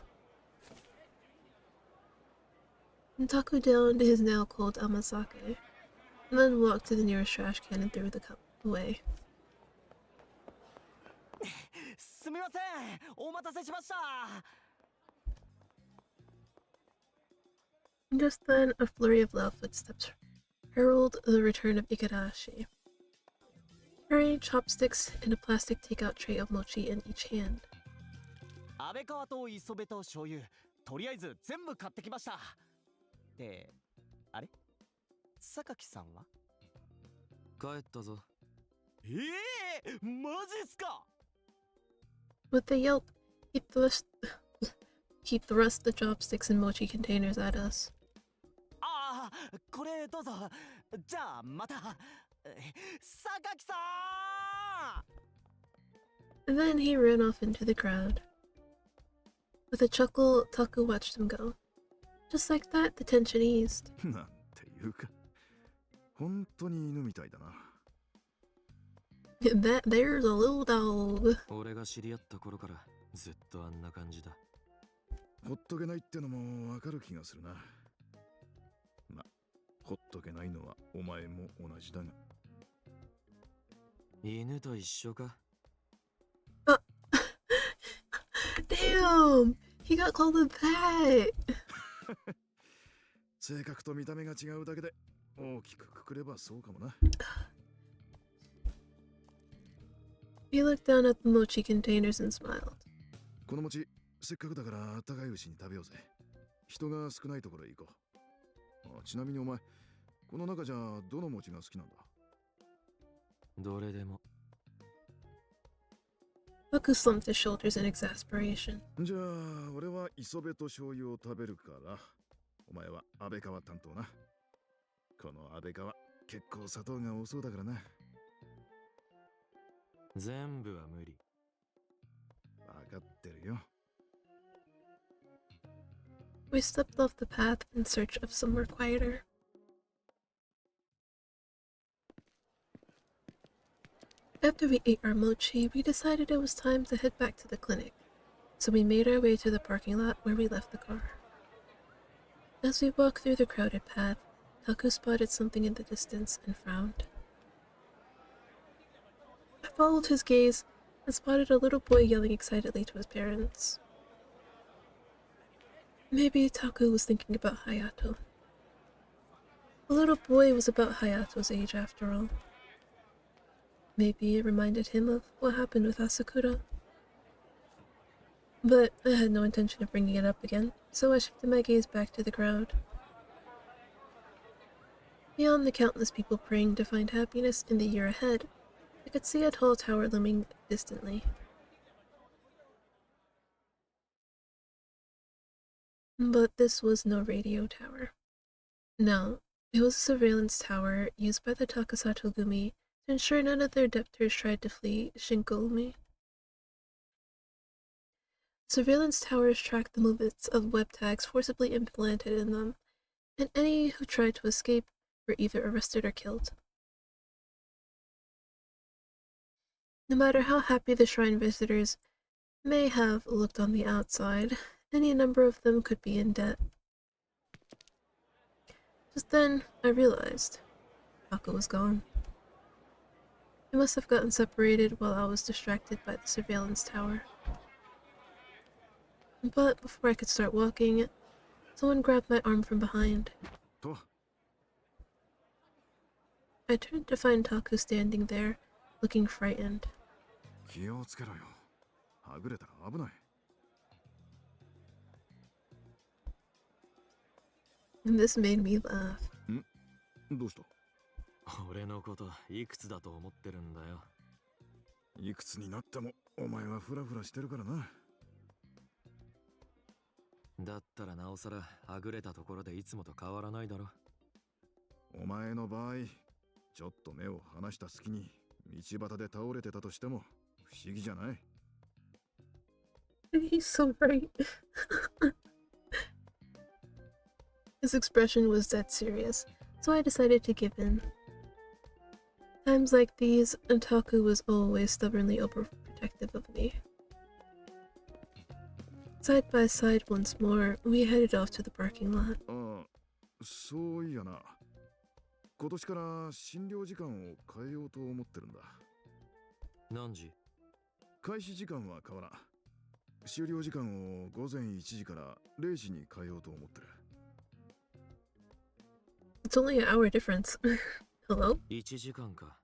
And Taku downed his now cold amazake, and then walked to the nearest trash can and threw the cup away.
すみません、お待たせしました。
And just then, a flurry of loud footsteps heralded the return of Igarashi, carrying chopsticks and a plastic takeout tray of mochi in each hand.
安倍川と磯辺と醤油、とりあえず全部買ってきました。で、あれ？榊さんは？
帰ったぞ。
マジっすか？
With a yelp, he thrust the chopsticks and mochi containers at us.
ああ、これどうぞ。じゃあまた。榊さん！
And then he ran off into the crowd. With a chuckle, Taku watched him go. Just like that, the tension eased.
なんていうか、本当に犬みたいだな。
That there's a little dog.
俺が知り合った頃からずっとあんな感じだ。
ほっとけないってのもわかる気がするな。ま、ほっとけないのはお前も同じだが。
犬と一緒か。
Damn! He got called a pet!
性格と見た目が違うだけで大きくくくればそうかもな。
He looked down at the mochi containers and smiled.
この餅、せっかくだからあったかいうちに食べようぜ。人が少ないところへ行こう。ちなみにお前、この中じゃどの餅が好きなんだ？
どれでも。
Taku slumped his shoulders in exasperation.
じゃあ、俺は磯辺と醤油を食べるから、お前は安倍川担当な。この安倍川、結構砂糖が多そうだからな。
全部は無理。
わかってるよ。
We stepped off the path in search of somewhere quieter. After we ate our mochi, we decided it was time to head back to the clinic, so we made our way to the parking lot where we left the car. As we walked through the crowded path, Taku spotted something in the distance and frowned. I followed his gaze and spotted a little boy yelling excitedly to his parents. Maybe Taku was thinking about Hayato. The little boy was about Hayato's age after all. Maybe it reminded him of what happened with Asakura. But I had no intention of bringing it up again, so I shifted my gaze back to the crowd. Beyond the countless people praying to find happiness in the year ahead, I could see a tall tower looming distantly. But this was no radio tower. No, it was a surveillance tower used by the Takasato Gumi to ensure none of their debtors tried to flee Shinkoumi. Surveillance towers tracked the movements of web tags forcibly implanted in them, and any who tried to escape were either arrested or killed. No matter how happy the shrine visitors may have looked on the outside, Any number of them could be in debt. Just then, I realized Taku was gone. We must have gotten separated while I was distracted by the surveillance tower. But before I could start walking, someone grabbed my arm from behind.
と、
I turned to find Taku standing there, looking frightened.
気をつけろよ。はぐれたら危ない。
And this made me laugh.
どうした？
俺のこといくつだと思ってるんだよ。
いくつになってもお前はフラフラしてるからな。
だったらなおさらはぐれたところでいつもと変わらないだろ。
お前の場合、ちょっと目を離した隙に道端で倒れてたとしても不思議じゃない。
He's so right. His expression was dead serious, so I decided to give in. Times like these, Taku was always stubbornly overprotective of me. Side by side once more, we headed off to the parking lot.
ああ、そういやな。今年から診療時間を変えようと思ってるんだ。
何時？
開始時間は変わらん。終了時間を午前1時から0時に変えようと思ってる。
It's only an hour difference. Hello?
1時間か。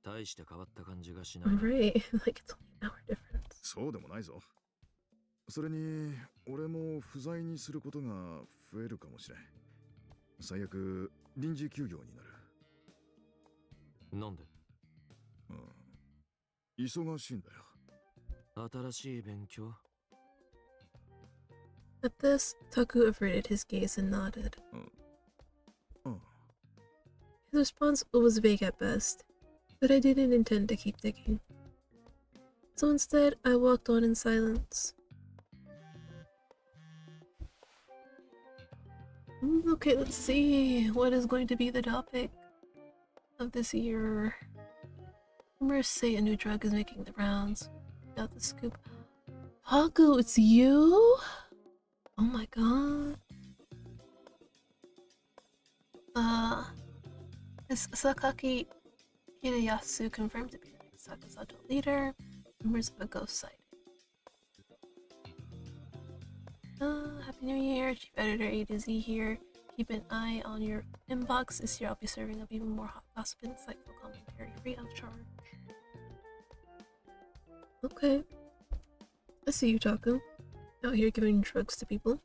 大して変わった感じがしない。
Right, like it's only an hour difference.
そうでもないぞ。それに、俺も不在にすることが増えるかもしれん。最悪、臨時休業になる。
なんで？
忙しいんだよ。
新しい勉強？
At this, Taku averted his gaze and nodded. His response was vague at best, but I didn't intend to keep digging. So instead, I walked on in silence. Okay, let's see. What is going to be the topic of this year? Rumors say a new drug is making the rounds. Got the scoop. Taku, it's you? Oh my god. Is Sakaki Hideyasu confirmed to be the next Sakasato leader? Rumors of a ghost sighting. Happy New Year, Chief Editor A to Z here. Keep an eye on your inbox. This year I'll be serving up even more hot gossip and insightful commentary free of charge. Okay. I see you, Taku. Out here giving drugs to people.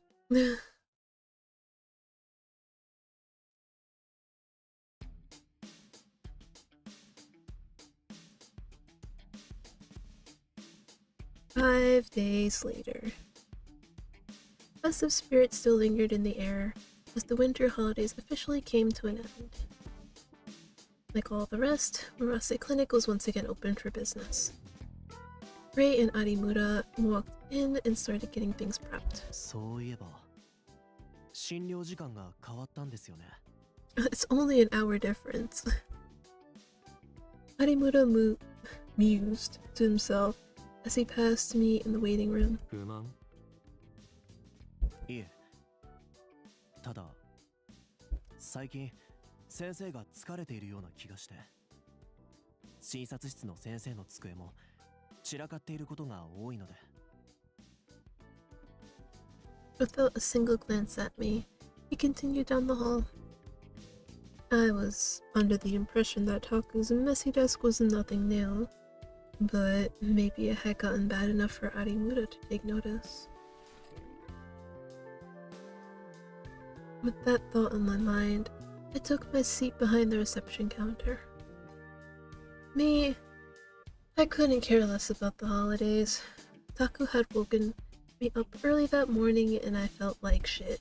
5 days later. Festive spirit still lingered in the air as the winter holidays officially came to an end. Like all the rest, Murase Clinic was once again open for business. Rei and Arimura walked in and started getting things prepped.
そういえば、診療時間が変わったんですよね。
It's only an hour difference. Arimura mused to himself as he passed me in the waiting room.
不満？
いえ。ただ、最近先生が疲れているような気がして、診察室の先生の机も散らかっていることが多いので。
Without a single glance at me, he continued down the hall. I was under the impression that Taku's messy desk was nothing new, but maybe it had gotten bad enough for Arimura to take notice. With that thought on my mind, I took my seat behind the reception counter. Me, I couldn't care less about the holidays. Taku had woken me up early that morning and I felt like shit.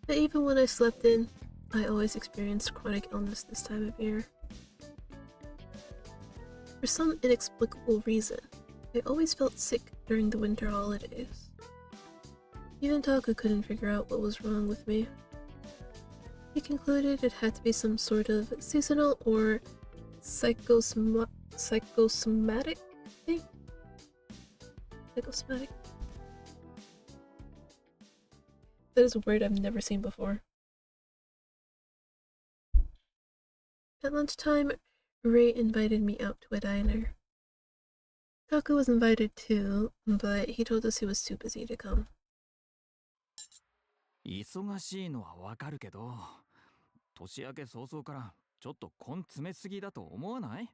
But even when I slept in, I always experienced chronic illness this time of year. For some inexplicable reason, I always felt sick during the winter holidays. Even Taku couldn't figure out what was wrong with me. He concluded it had to be some sort of seasonal or psychosomatic thing? Psychosomatic? That is a word I've never seen before. At lunchtime, Ray invited me out to a diner. Taku was invited too, but he told us he was too busy to come.
忙しいのはわかるけど、年明け早々からちょっと根詰めすぎだと思わない？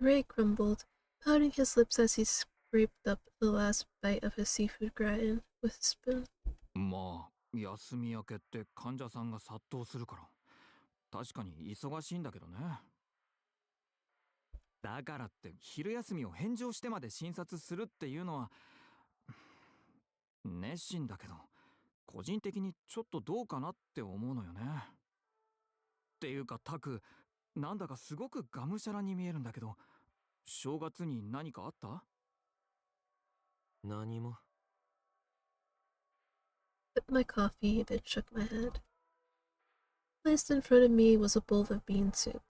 Ray grumbled, pouting his lips as he scraped up the last bite of his seafood gratin with a spoon.
まあ、休み明けって患者さんが殺到するから、確かに忙しいんだけどね。だからって昼休みを返上してまで診察するっていうのは熱心だけど、個人的にちょっとどうかなって思うのよね。っていうかタク、なんだかすごくがむしゃらに見えるんだけど、正月に何かあった？
何も。
Sipped my coffee, then shook my head. Placed in front of me was a bowl of bean soup.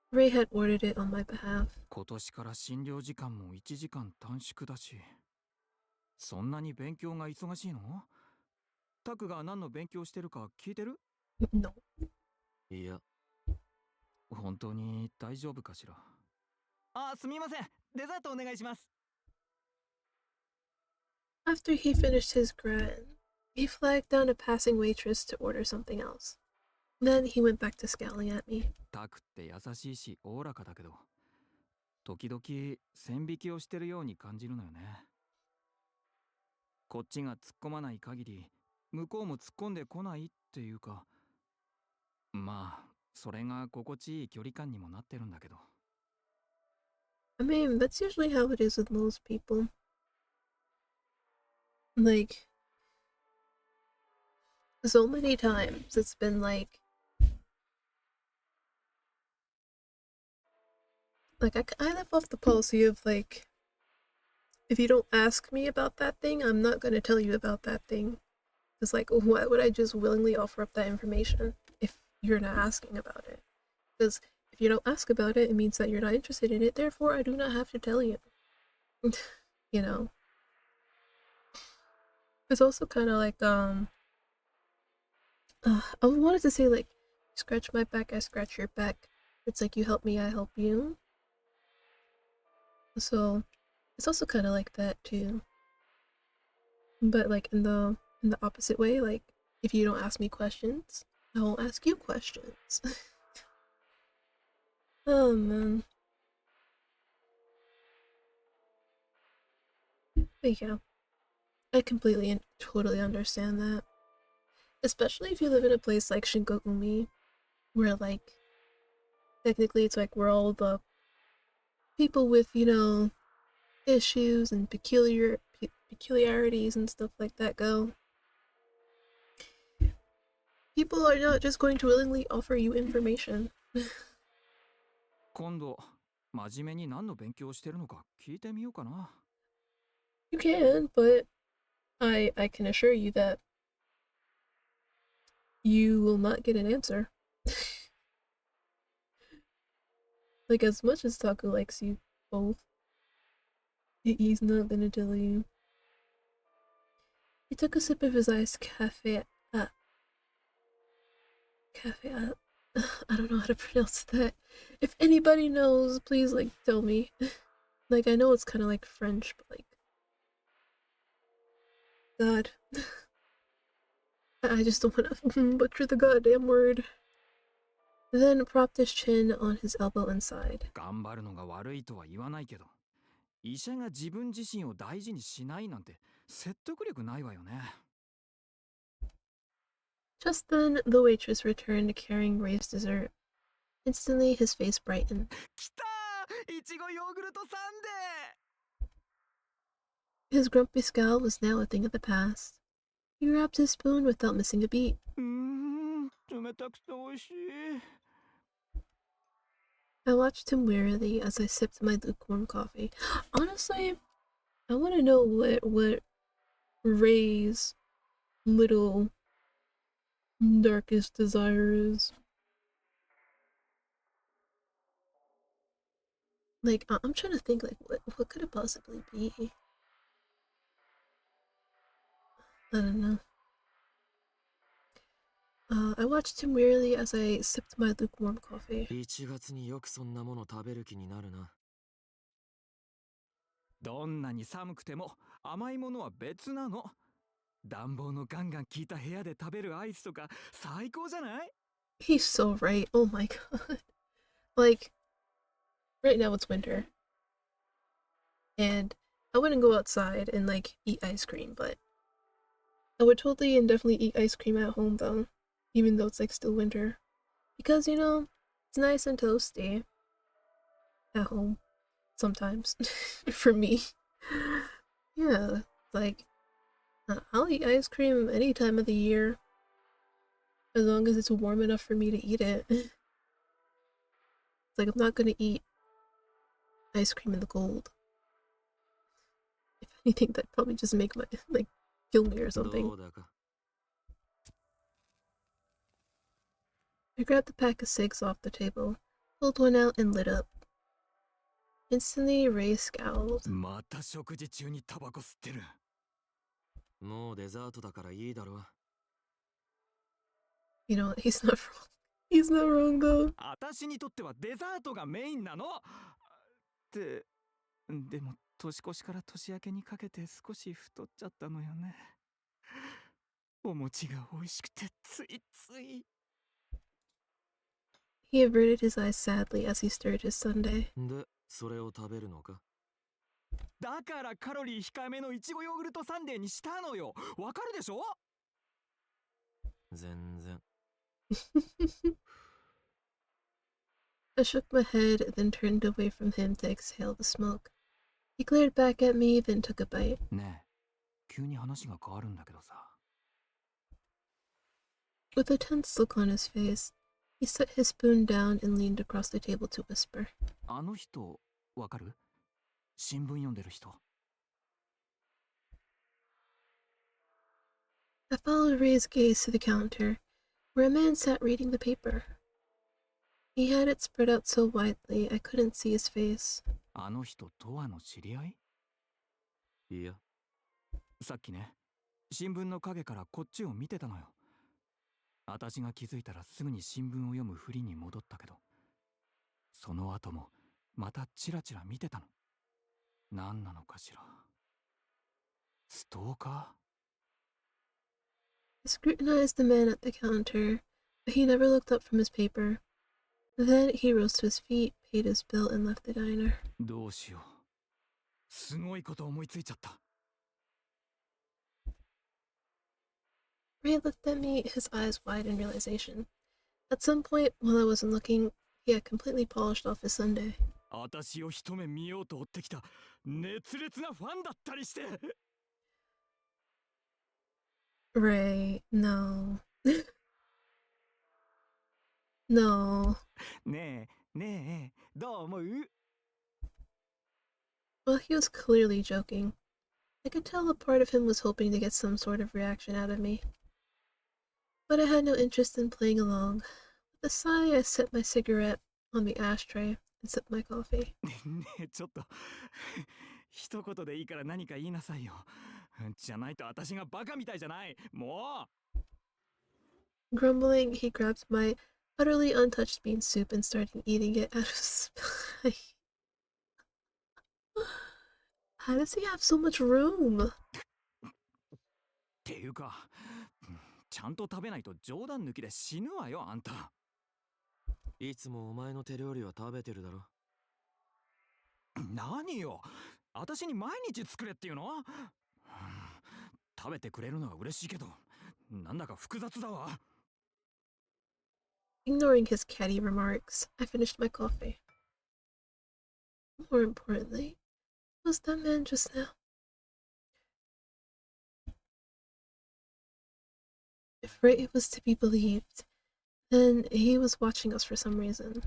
Ray had ordered it on my behalf.
今年から診療時間も1時間短縮だし、そんなに勉強が忙しいの？タクが何の勉強してるか聞いてる？
No.
いや。
本当に大丈夫かしら？
あ、すみません。デザートお願いします。
After he finished his gratin, he flagged down a passing waitress to order something else. Then he went back to scowling at me.
タクって優しいしおおらかだけど、時々線引きをしてるように感じるのよね。こっちが突っ込まない限り、向こうも突っ込んでこないっていうか、まあ、それが心地いい距離感にもなってるんだけど。
I mean, that's usually how it is with most people. Like, so many times it's been like I live off the policy of like, if you don't ask me about that thing, I'm not gonna tell you about that thing. It's like, why would I just willingly offer up that information if you're not asking about it? Because if you don't ask about it, it means that you're not interested in it. Therefore, I do not have to tell you. You know. It's also kind of like I wanted to say like, scratch my back, I scratch your back. It's like you help me, I help you. So it's also kind of like that too. But like in the opposite way, like if you don't ask me questions, I won't ask you questions. Oh man. But yeah, I completely and totally understand that. Especially if you live in a place like Shinkokumi, where like technically it's like where all the people with, you know, issues and peculiarities and stuff like that go. People are not just going to willingly offer you information.
今度、真面目に何の勉強をしてるのか聞いてみようかな。
You can, but I can assure you that you will not get an answer. Like, as much as Taku likes you both, he's not gonna tell you. He took a sip of his iced cafe. I don't know how to pronounce that. If anybody knows, please, like, tell me. Like, I know it's kind of like French, but, like... God. I just don't want to butcher the goddamn word. Then propped his chin on his elbow and sighed.
頑張るのが悪いとは言わないけど、医者が自分自身を大事にしないなんて説得力ないわよね。
Just then, the waitress returned carrying Ray's dessert. Instantly, his face brightened.
来たー！いちごヨーグルトサンデー！
His grumpy scowl was now a thing of the past. He grabbed his spoon without missing a beat.
冷たくて美味しい。
I watched him wearily as I sipped my lukewarm coffee. Honestly, I want to know what Ray's little darkest desire is. Like, I'm trying to think, like, what could it possibly be? I don't know. I watched him wearily as I sipped my lukewarm coffee.
1月によくそんなもの食べる気になるな。
どんなに寒くても甘いものは別なの。暖房のガンガン効いた部屋で食べるアイスとか最高じゃない？
He's so right. Oh my god. Like, right now it's winter. And I wouldn't go outside and like eat ice cream, but I would totally and definitely eat ice cream at home though, even though it's like still winter. Because, you know, it's nice and toasty at home sometimes for me. Yeah, like I'll eat ice cream any time of the year as long as it's warm enough for me to eat it. It's like I'm not gonna eat ice cream in the cold. If anything, that'd probably just make my like kill me or something.
どうだか。
I grabbed the pack of cigs off the table, pulled one out, and lit up. Instantly, Ray scowled.
また食事中にタバコ吸ってる。
もうデザートだからいいだろ。
You know what? He's not wrong. He's not wrong though.
私にとってはデザートがメインなの。ってでも年越しから年明けにかけて少し太っちゃったのよね。お餅が美味しくてついつい。
He averted his eyes sadly as he stirred his sundae.
で、それを食べるのか？
だからカロリー控えめのいちごヨーグルトサンデーにしたのよ。わかるでしょ？
全然。
I shook my head, then turned away from him to exhale the smoke. He glared back at me, then took a bite.
ねえ、急に話が変わるんだけどさ。
With a tense look on his face, he set his spoon down and leaned across the table to whisper.
あの人、わかる？新聞読んでる人。
I followed Ray's gaze to the counter, where a man sat reading the paper. He had it spread out so widely I couldn't see his face.
あの人とはの知り合い？
いや。
さっきね、新聞の影からこっちを見てたのよ。私が気づいたらすぐに新聞を読むふりに戻ったけど、その後もまたチラチラ見てたの。何なのかしら。ストーカー？
I scrutinized the man at the counter, but he never looked up from his paper. Then he rose to his feet, paid his bill, and left the diner.
どうしよう。すごいこと思いついちゃった。
Ray looked at me, his eyes wide in realization. At some point, while I wasn't looking, he had completely polished off his sundae.
私を一目見ようと追ってきた熱烈なファンだったりして。
Ray, no. No.
ねえ、ねえ、どう思う？
Well, he was clearly joking. I could tell a part of him was hoping to get some sort of reaction out of me. But I had no interest in playing along. With a sigh, I set my cigarette on the ashtray and sipped my coffee.
ねえ、ちょっと一言でいいから何か言いなさいよ。じゃないと私がバカみたいじゃない。もう。
Grumbling, he grabbed my utterly untouched bean soup and started eating it out of spite. How does he have so much room?
っていうか、ちゃんと食べないと冗談抜きで死ぬわよ、あんた。
いつもお前の手料理は食べてるだろ。
何よ、私に毎日作れっていうの？食べてくれるのは嬉しいけど、なんだか複雑だわ。
Ignoring his catty remarks, I finished my coffee. More importantly, was that man just now? If Ray was to be believed, then he was watching us for some reason.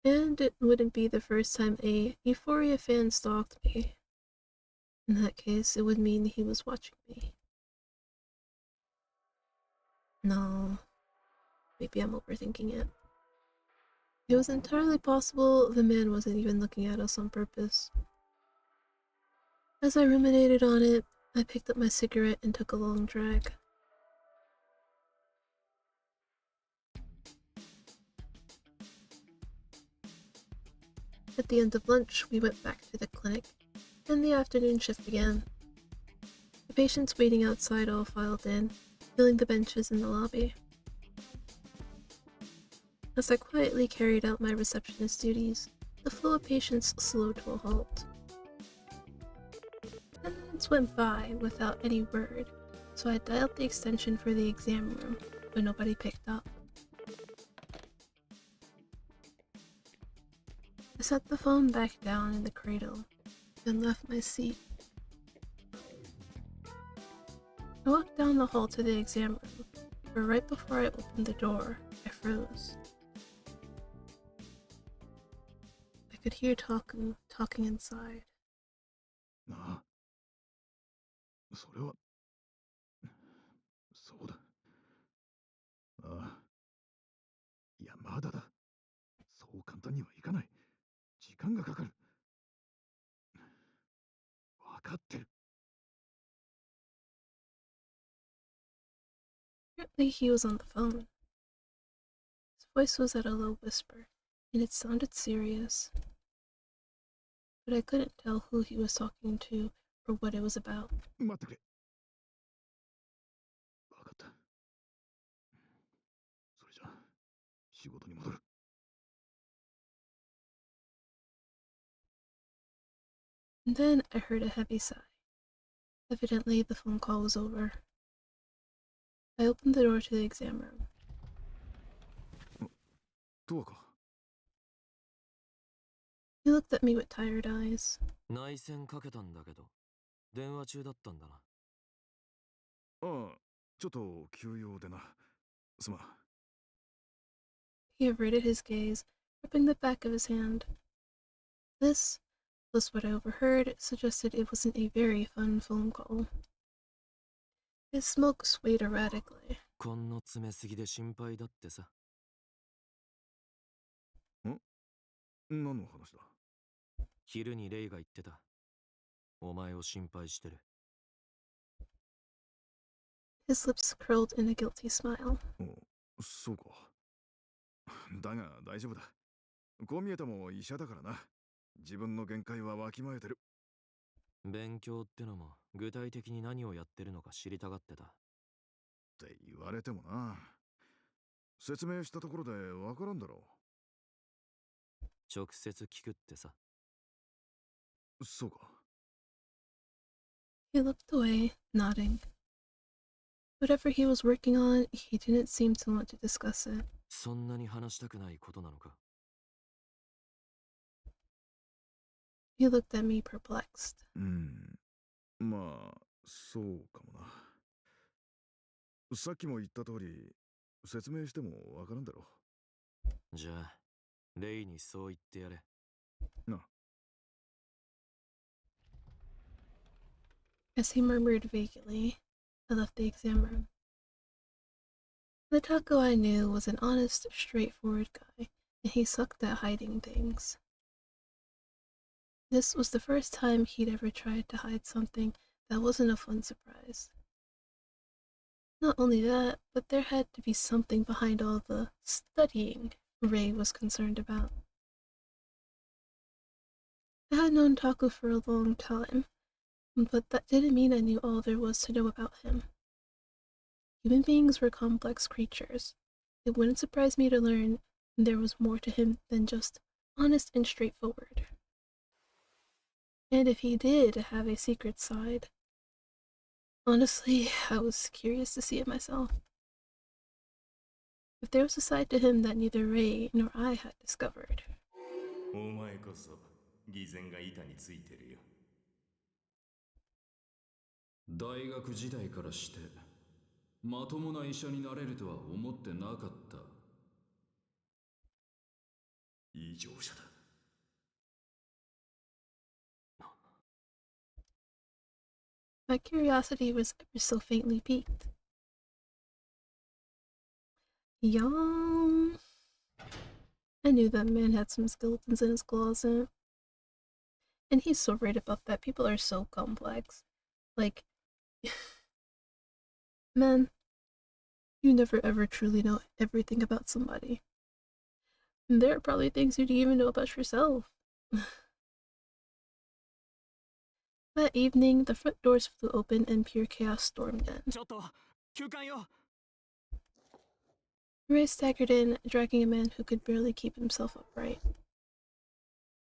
And it wouldn't be the first time a Euphoria fan stalked me. In that case, it would mean he was watching me. No. Maybe I'm overthinking it. It was entirely possible the man wasn't even looking at us on purpose. As I ruminated on it, I picked up my cigarette and took a long drag. At the end of lunch, we went back to the clinic, and the afternoon shift began. The patients waiting outside all filed in, filling the benches in the lobby. As I quietly carried out my receptionist duties, the flow of patients slowed to a halt. 10 minutes went by without any word, so I dialed the extension for the exam room, but nobody picked up. I set the phone back down in the cradle, then left my seat. I walked down the hall to the exam room, but right before I opened the door, I froze. I could hear Taku talking inside.
なあ、それは、そうだ。ああ、いや、まだだ。そう簡単にはいかない。時間がかかる。わかってる。
Apparently he was on the phone. His voice was at a low whisper, and it sounded serious. But I couldn't tell who he was talking to or what it was about.
待ってくれ。わかった。それじゃ、仕事に戻る。
And then I heard a heavy sigh. Evidently, the phone call was over. I opened the door to the exam room.
どうか。
He looked at me with tired eyes.
内線かけたんだけど、電話中だったんだな。
ああ、ちょっと急用でな。すまん。
He averted his gaze, rubbing the back of his hand. This, plus what I overheard, suggested it wasn't a very fun phone call. His smoke swayed erratically.
こんの詰めすぎで心配だってさ。
何の話だ。
昼にレイが言ってた。お前を心配してる。
His lips curled in a guilty smile.
そうか。だが大丈夫だ。こう見えても医者だからな。自分の限界はわきまえてる。
勉強ってのも具体的に何をやってるのか知りたがってた。
って言われてもな。説明したところでわからんだろう。
直接聞くってさ。
そうか。
He looked away, nodding. Whatever he was working on, he didn't seem to want to discuss it.
そんなに話したくないことなのか。
He looked at me perplexed.
まあ、そうかもな。さっきも言った通り、説明してもわからんだろ
う。じゃあ、レイにそう言ってやれ。
な。
As he murmured vaguely, I left the exam room. The Taku I knew was an honest, straightforward guy, and he sucked at hiding things. This was the first time he'd ever tried to hide something that wasn't a fun surprise. Not only that, but there had to be something behind all the studying Ray was concerned about. I had known Taku for a long time, but that didn't mean I knew all there was to know about him. Human beings were complex creatures. It wouldn't surprise me to learn there was more to him than just honest and straightforward. And if he did have a secret side, honestly, I was curious to see it myself. If there was a side to him that neither Ray nor I had discovered.
お前こそ偽善が板についてるよ。
大学時代からしてまともな医者になれるとは思ってなかった。異常者だ。
My curiosity was ever so faintly piqued. Yum. I knew that man had some skeletons in his closet. And he's so right about that. People are so complex. Like, Man, you never ever truly know everything about somebody. And there are probably things you didn't even know about yourself. That evening, the front doors flew open and pure chaos stormed in.
ちょっと休館よ。
Ray staggered in, dragging a man who could barely keep himself upright.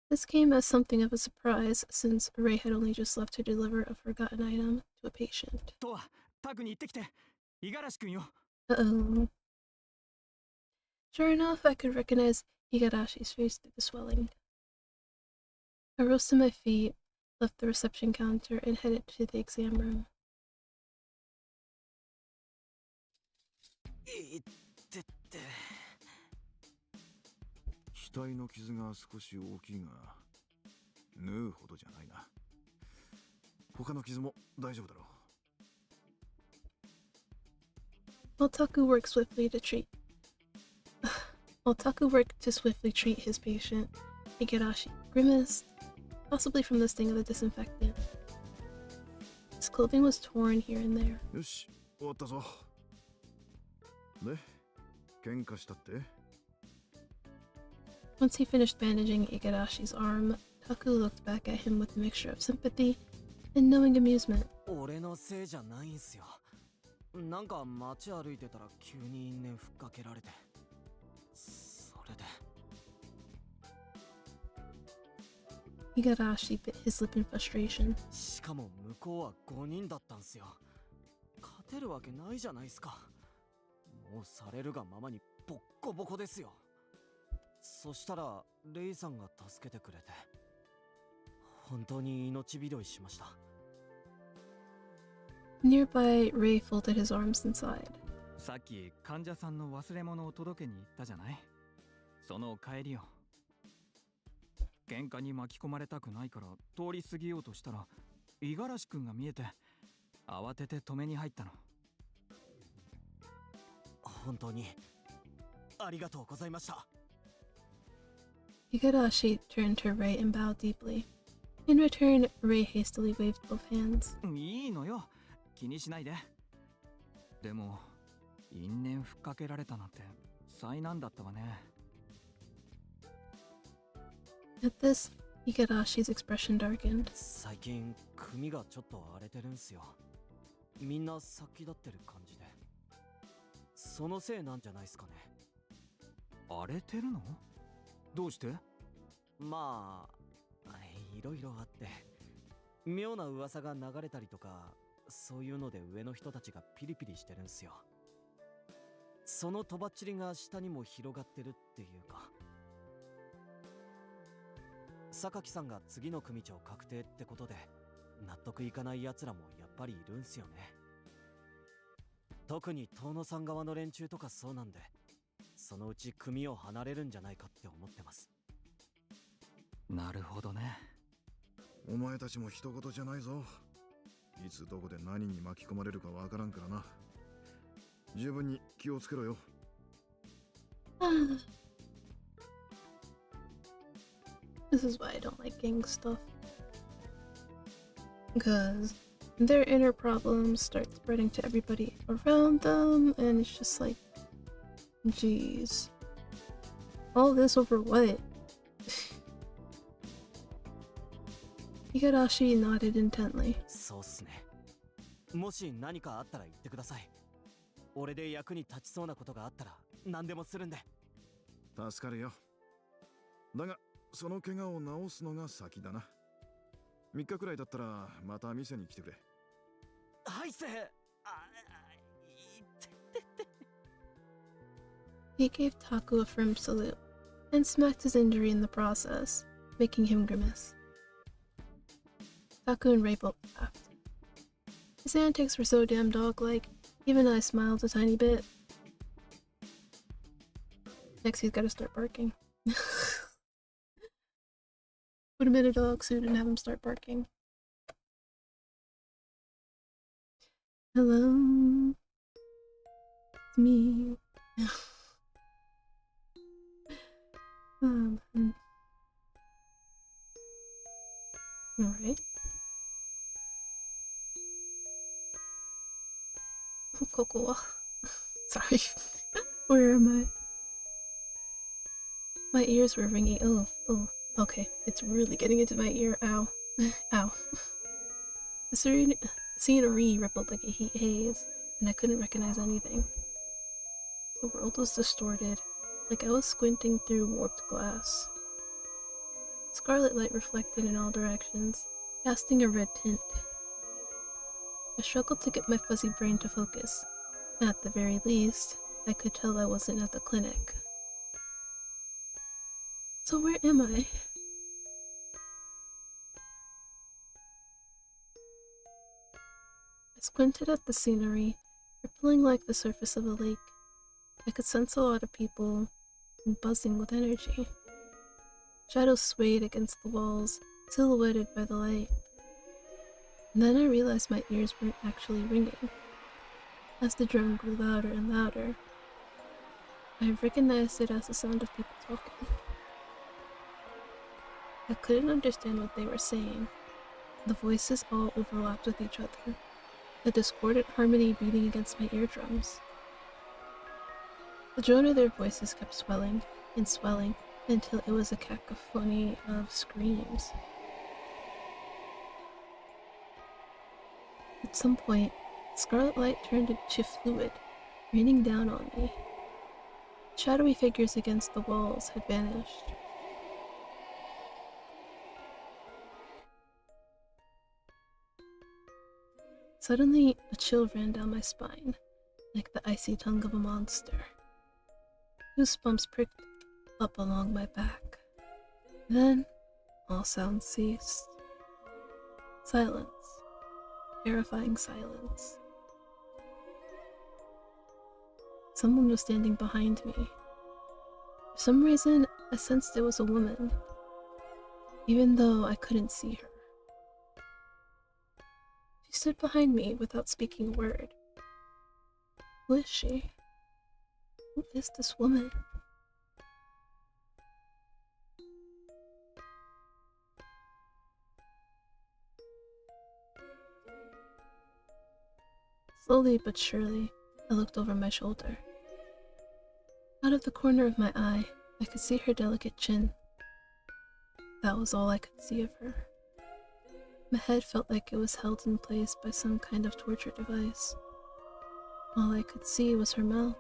This came as something of a surprise, since Ray had only just left to deliver a forgotten item to a patient.
とはタクに行ってきて。五十嵐君よ。
Uh-oh. Sure enough, I could recognize Igarashi's face through the swelling. I rose to my feet, left the reception counter, and headed to the exam room.
いってって。
額の傷が少し大きいが、縫うほどじゃないな。他の傷も大丈夫だろう。
While Taku worked to swiftly treat his patient, Igarashi grimaced, possibly from the sting of the disinfectant. His clothing was torn here and there.
よし、終わったぞ。で、喧嘩したって？
Once he finished bandaging Igarashi's arm, Taku looked back at him with a mixture of sympathy and knowing amusement.
俺のせいじゃないんすよ。なんか街歩いてたら急に因縁ふっかけられて。それで。
Igarashi bit his lip in frustration.
しかも向こうは5人だったんすよ。勝てるわけないじゃないっすか。もうされるがままにボッコボコですよ。そしたらレイさんが助けてくれて、本当に命拾いしました。
Nearby, Ray folded his arms inside.
さっき患者さんの忘れ物を届けに行ったじゃない。その帰りよ。喧嘩に巻き込まれたくないから通り過ぎようとしたら五十嵐君が見えて慌てて止めに入ったの。
本当にありがとうございました。
Igarashi turned to Ray and bowed deeply. In return, Ray hastily waved both hands.
いいのよ、気にしないで。でも因縁ふっかけられたなんて災難だったわね。
At this, Igarashi's expression darkened.
最近組がちょっと荒れてるんすよ。みんな殺気立ってる感じで。そのせいなんじゃないっすかね。
荒れてるの？どうして？
まあ、いろいろあって、妙な噂が流れたりとか、そういうので上の人たちがピリピリしてるんすよ。そのとばっちりが下にも広がってるっていうか。榊さんが次の組長確定ってことで、納得いかない奴らもやっぱりいるんすよね。特に遠野さん側の連中とかそうなんで、そのうち組を離れるんじゃないかって思ってます。
なるほどね。
お前たちも一言じゃないぞ。いつどこで何に巻き込まれるかわからんからな。十分に気をつけろよ。
This is why I don't like gang stuff. Because their inner problems start spreading to everybody around them, and it's just like, jeez. All this over what? Igarashi nodded intently.
そうっすね。もし何かあったら言ってください。俺で役に立ちそうなことがあったら何でもするんで。
助かるよ。だが、その怪我を治すのが先だな。3日くらいだったらまた店に来てくれ。
はいっす。
He gave Taku a firm salute, and smacked his injury in the process, making him grimace. Taku and Ray both laughed. His antics were so damn dog-like, even I smiled a tiny bit. Next he's gotta start barking. Put him in a dog suit and have him start barking. Hello. It's me. Alright. Cocoa. Sorry. Where am I? My ears were ringing. Oh, okay. It's really getting into my ear. Ow. Ow. The scenery rippled like a heat haze, and I couldn't recognize anything. The world was distorted, like I was squinting through warped glass. Scarlet light reflected in all directions, casting a red tint. I struggled to get my fuzzy brain to focus. At the very least, I could tell I wasn't at the clinic. So where am I? I squinted at the scenery, rippling like the surface of a lake. I could sense a lot of people buzzing with energy. Shadows swayed against the walls, silhouetted by the light. And then I realized my ears weren't actually ringing. As the drum grew louder and louder, I recognized it as the sound of people talking. I couldn't understand what they were saying. The voices all overlapped with each other, a discordant harmony beating against my eardrums. The drone of their voices kept swelling and swelling until it was a cacophony of screams. At some point, scarlet light turned into fluid, raining down on me. Shadowy figures against the walls had vanished. Suddenly, a chill ran down my spine, like the icy tongue of a monster. Goosebumps pricked up along my back. Then, all sounds ceased. Silence. Terrifying silence. Someone was standing behind me. For some reason, I sensed it was a woman, even though I couldn't see her. She stood behind me without speaking a word. Who is she? Who is this woman? Slowly but surely, I looked over my shoulder. Out of the corner of my eye, I could see her delicate chin. That was all I could see of her. My head felt like it was held in place by some kind of torture device. All I could see was her mouth.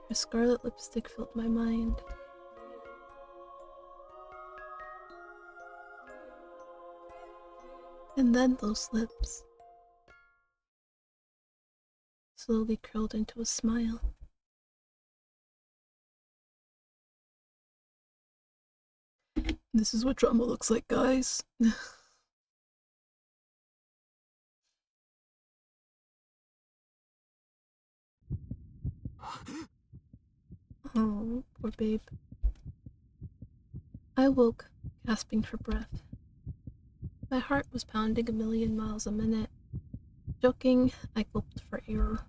Her scarlet lipstick filled my mind. And then those lips slowly curled into a smile. This is what drama looks like, guys. Oh, poor babe. I woke, gasping for breath. My heart was pounding a million miles a minute. Joking, I gulped for air.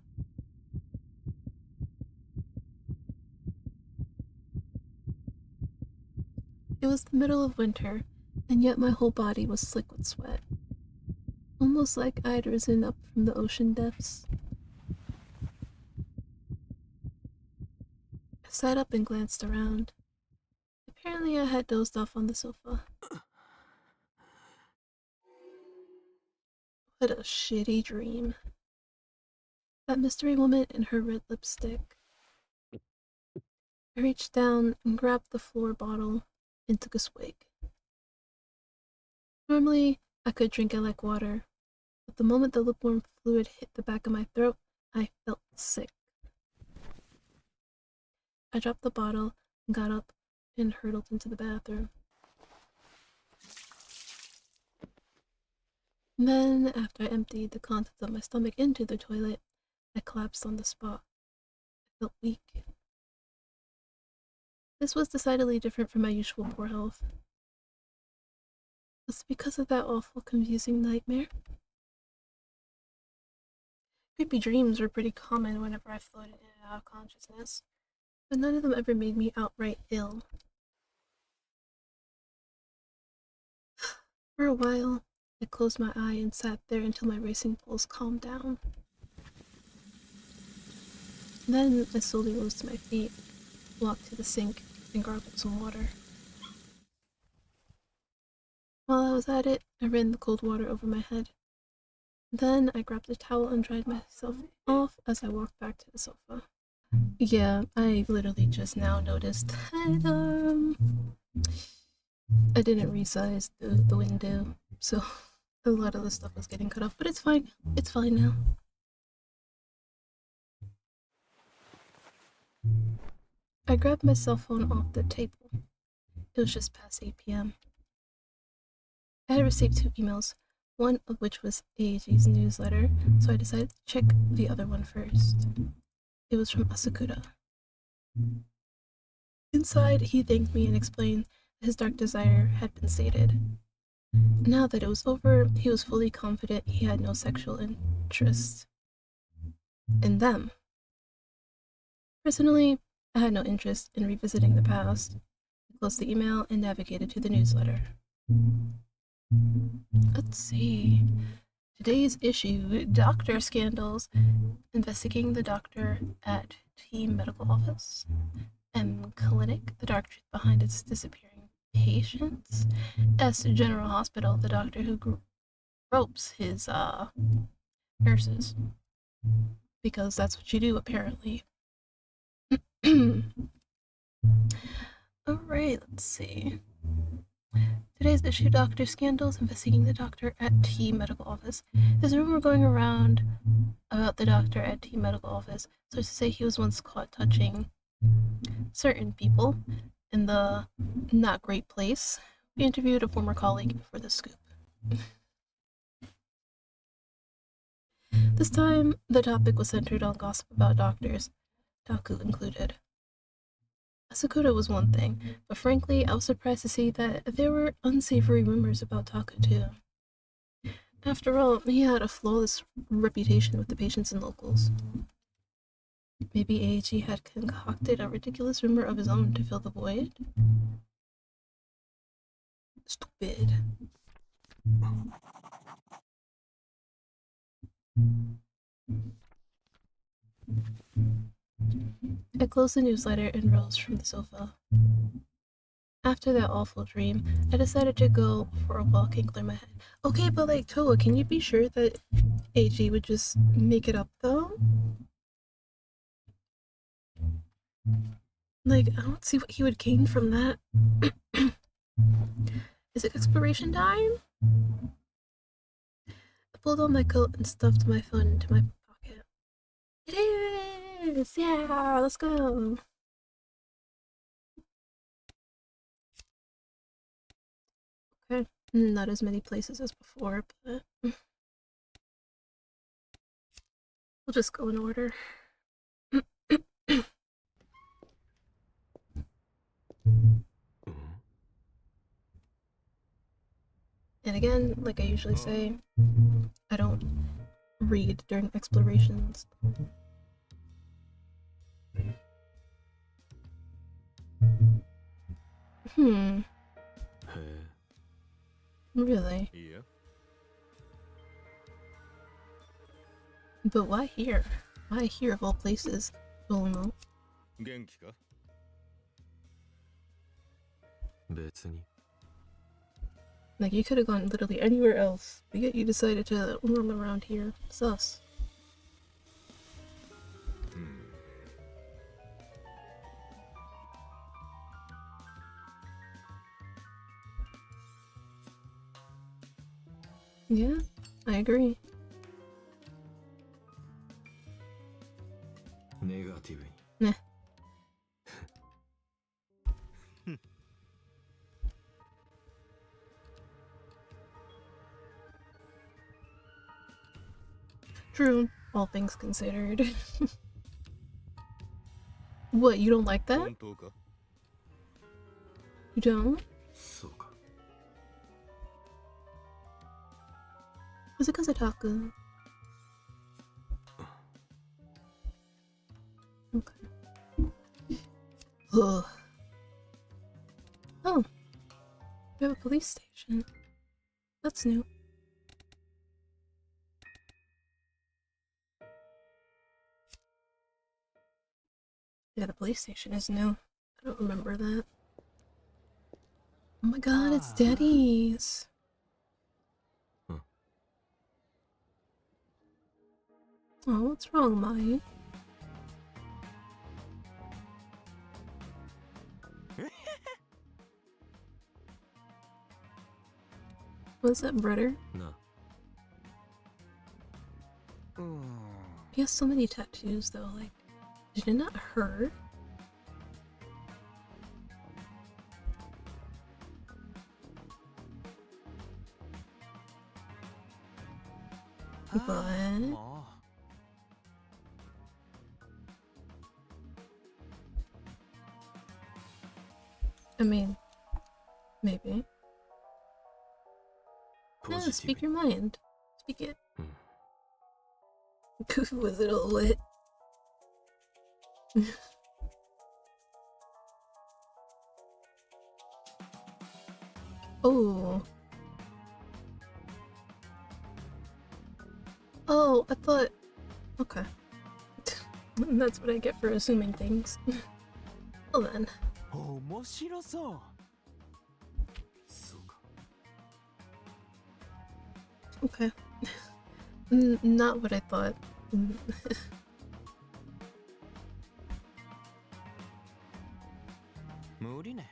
It was the middle of winter, and yet my whole body was slick with sweat. Almost like I'd risen up from the ocean depths. I sat up and glanced around. Apparently I had dozed off on the sofa. What a shitty dream. That mystery woman and her red lipstick. I reached down and grabbed the floor bottle and took a swig. Normally, I could drink it like water, but the moment the lukewarm fluid hit the back of my throat, I felt sick. I dropped the bottle and got up and hurtled into the bathroom. And then, after I emptied the contents of my stomach into the toilet, I collapsed on the spot. I felt weak. This was decidedly different from my usual poor health. Was it because of that awful, confusing nightmare? Creepy dreams were pretty common whenever I floated in and out of consciousness, but none of them ever made me outright ill. For a while, I closed my eye and sat there until my racing pulse calmed down. Then I slowly rose to my feet, walked to the sink, and gargled some water. While I was at it, I ran the cold water over my head. Then I grabbed a towel and dried myself off as I walked back to the sofa. Yeah, I literally just now noticed that, I didn't resize the window, so a lot of the stuff was getting cut off, but it's fine. It's fine now. I grabbed my cell phone off the table. It was just past 8 p.m. I had received 2 emails, one of which was AAG's newsletter, so I decided to check the other one first. It was from Asakura. Inside, he thanked me and explained that his dark desire had been sated. Now that it was over, he was fully confident he had no sexual interest in them. Personally, I had no interest in revisiting the past. I closed the email and navigated to the newsletter. Let's see. Today's issue, doctor scandals, investigating the doctor at T Medical Office, M Clinic, the dark truth behind its disappearing patients, S General Hospital, the doctor who gropes his nurses, because that's what you do apparently. Alright, let's see. Today's issue, Doctor Scandals, investigating the doctor at T Medical Office. There's a rumor going around about the doctor at T Medical Office. So to say he was once caught touching certain people in the not great place. We interviewed a former colleague for the scoop. This time, the topic was centered on gossip about doctors, Taku included. Asakura was one thing, but frankly, I was surprised to see that there were unsavory rumors about Taku too. After all, he had a flawless reputation with the patients and locals. Maybe AG had concocted a ridiculous rumor of his own to fill the void? Stupid. I closed the newsletter and rose from the sofa. After that awful dream, I decided to go for a walk and clear my head. Okay, but like, Toa, can you be sure that AG would just make it up though? Like, I don't see what he would gain from that. Is it expiration time? I pulled on my coat and stuffed my phone into my pocket. It is! Yeah, let's go! Okay, not as many places as before, but we'll just go in order. And again, like I usually say, I don't read during explorations. Really?
Yeah.
But why here? Why here of all places, Olmo?
元気か
別に
Like, you could have gone literally anywhere else, but yet you decided to roam around here. Sus. Yeah, I agree.
ネガティブに
Nah. True, all things considered. What, you don't like that?
本当か
You don't?
そうか
Was it because of Taku? Okay. Ugh. Oh. We have a police station. That's new. Yeah, the police station is new. I don't remember that. Oh my god, it's Daddy's. Oh, what's wrong, Mai? What's that, brother?
No.
He has so many tattoos, though. Like, did it not hurt? But I mean, maybe. Yeah, speak your mind. Speak it. Was it all lit? Oh. Oh, I thought... Okay. That's what I get for assuming things. Well then.
面白そう。
そうか。
Okay. Not what I thought.
無理ね。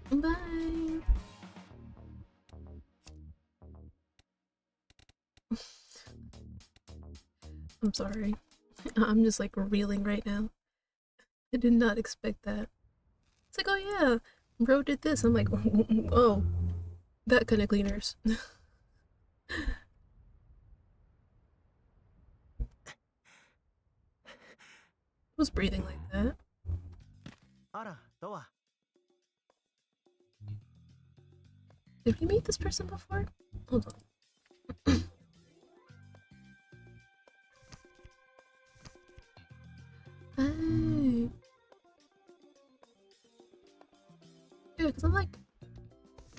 Bye! I'm sorry. I'm just like reeling right now. I did not expect that. It's like, oh yeah, bro did this. I'm like, oh, that kind of cleaners. Who's breathing like that?
あら、とは。
Did we meet this person before? Hold on. Hey. Yeah, because I'm like,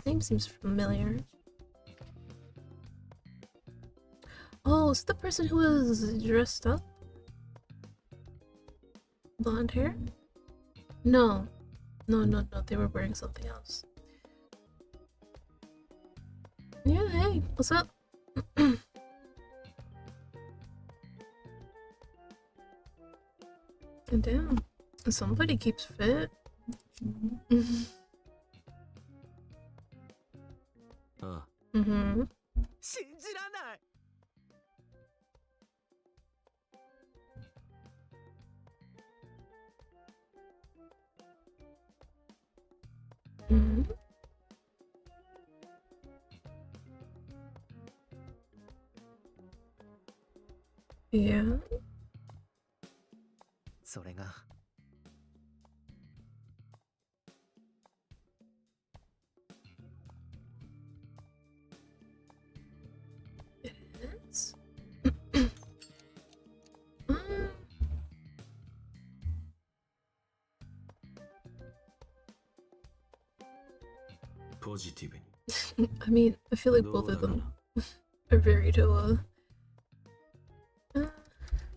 name seems familiar. Oh, is it the person who was dressed up? Blonde hair? No. No, they were wearing something else. Yeah, hey, what's up? And damn, somebody keeps fit.
ああ。
Mm-hmm.
信じらない。
Mm-hmm. Yeah.
それが。
It's...
positive.
I mean, I feel like both of them are very Toa.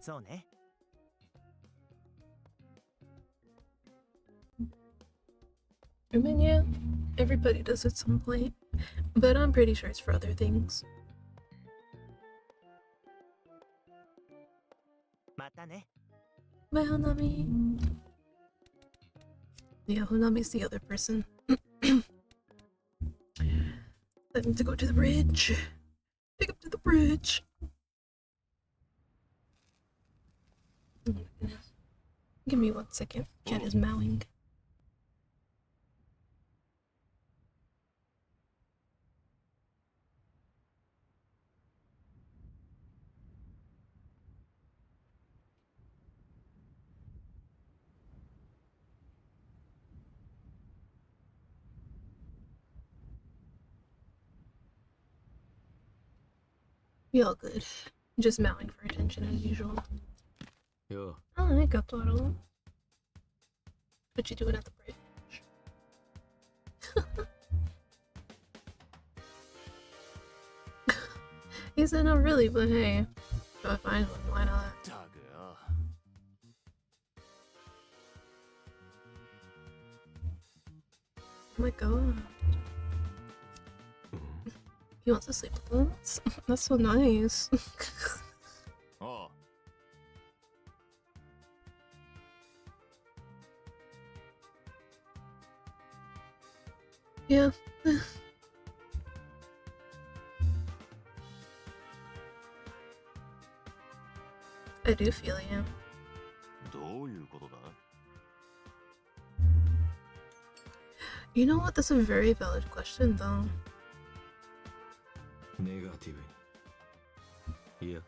そうね。
I mean, yeah, everybody does at some point, but I'm pretty sure it's for other things.
またね。
Bye, Hanami. Yeah, Hanami's the other person. I need to go to the bridge. Pick up to the bridge. Oh my goodness. Give me 1 second. Cat is mowing. Be all good. Just mowing for attention as usual.
Yo.
Oh, I got Toro. What you doing at the bridge? He said, not really, but hey. I'll find one. Why not?
ったくよ。
Oh my god. He wants to sleep with us? That's so nice.
おう。
Yeah. I do feel you.
どういうことだ？
You know what? That's a very valid question, though.
ネガティブに。いや、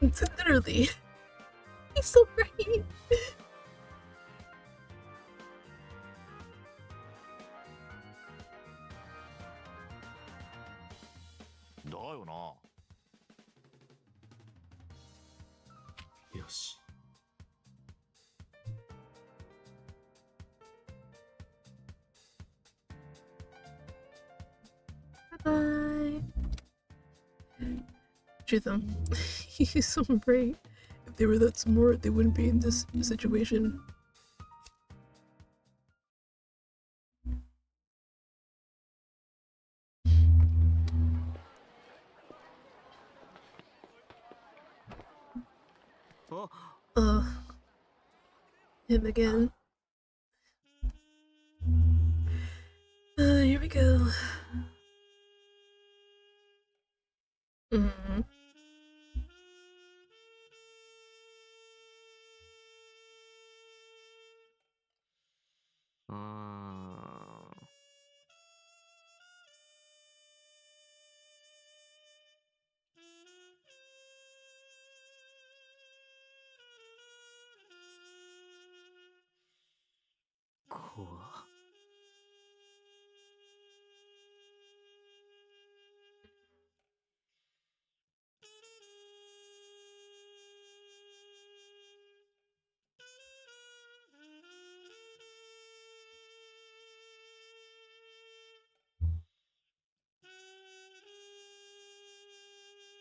It's literally. He's so right.
だよな。
よし。
Bye. Truth them. He's so right. If they were that smart, they wouldn't be in this situation. Uh, him again. Here we go. Mm-hmm.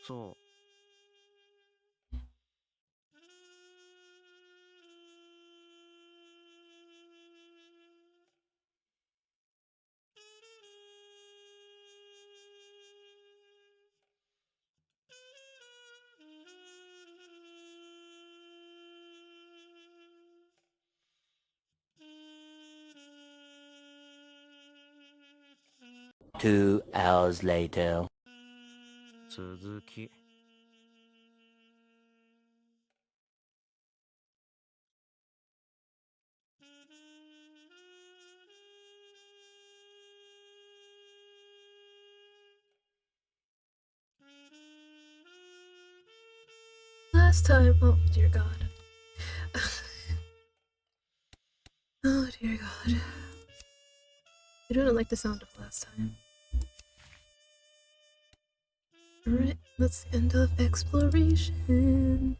So.
Two hours later.
続き。
Last time. Oh, dear God. Oh, dear God. I don't like the sound of last time. Alright, that's the end of exploration.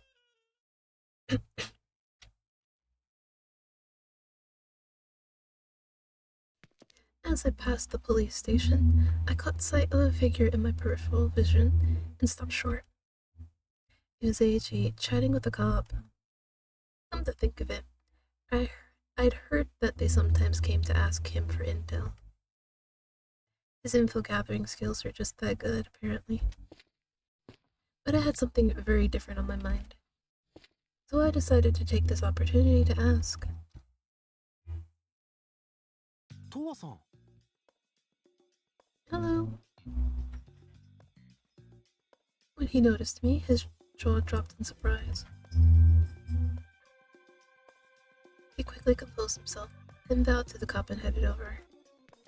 As I passed the police station, I caught sight of a figure in my peripheral vision and stopped short. It was Eiji chatting with a cop. Come to think of it, I'd heard that they sometimes came to ask him for intel. His info gathering skills are just that good, apparently. But I had something very different on my mind. So I decided to take this opportunity to ask.
父さん。
Hello. When he noticed me, his jaw dropped in surprise. He quickly composed himself, then bowed to the cop and headed over.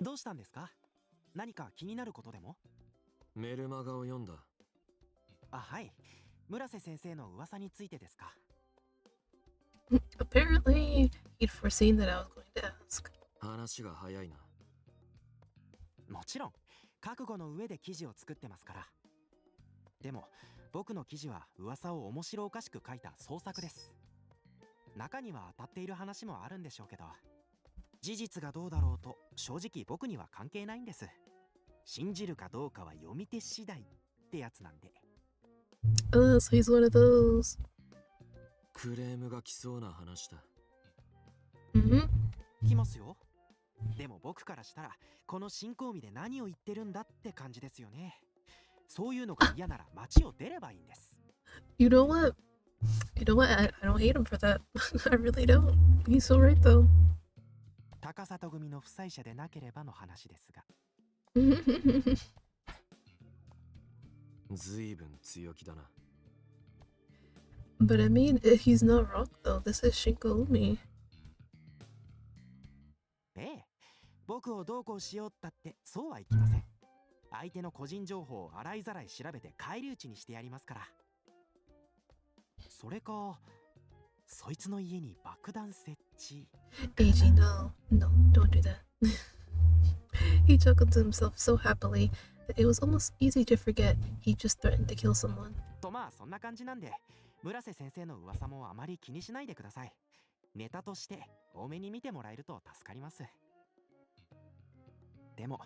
どうしたんですか？何か気になることでも？
メルマガを読んだ。
あ、はい。村瀬先生の噂についてですか。
Apparently, he'd foreseen that I was going to ask.
話が早いな。
もちろん、覚悟の上で記事を作ってますから。でも、僕の記事は噂を面白おかしく書いた創作です。中には当たっている話もあるんでしょうけど、事実がどうだろうと正直僕には関係ないんです。信じるかどうかは読み手次第ってやつなんで。
Oh, so he's one of those.
クレームが来そうな話だ。
Mm-hmm.
来ますよ。でも僕からしたらこの新興味で何を言ってるんだって感じですよね。そういうのが嫌なら街を出ればいいんです。
You know what? You know what? I don't hate him for that. I really don't. He's so right though.
高里組の負債者でなければの話ですが。
ずいぶん強気だな。
But I mean, he's not wrong though. This is Shinkoumi.
ええ、僕をどうこうしようったってそうはいきません。相手の個人情報を洗いざらい調べて返り討ちにしてやりますから。それか、そいつの家に爆弾設置。
AG, no. No, don't do that. He chuckled to himself so happily that it was almost easy to forget he just threatened to kill someone.
とまあそんな感じなんで、村瀬先生の噂もあまり気にしないでください。ネタとして多めに見てもらえると助かります。でも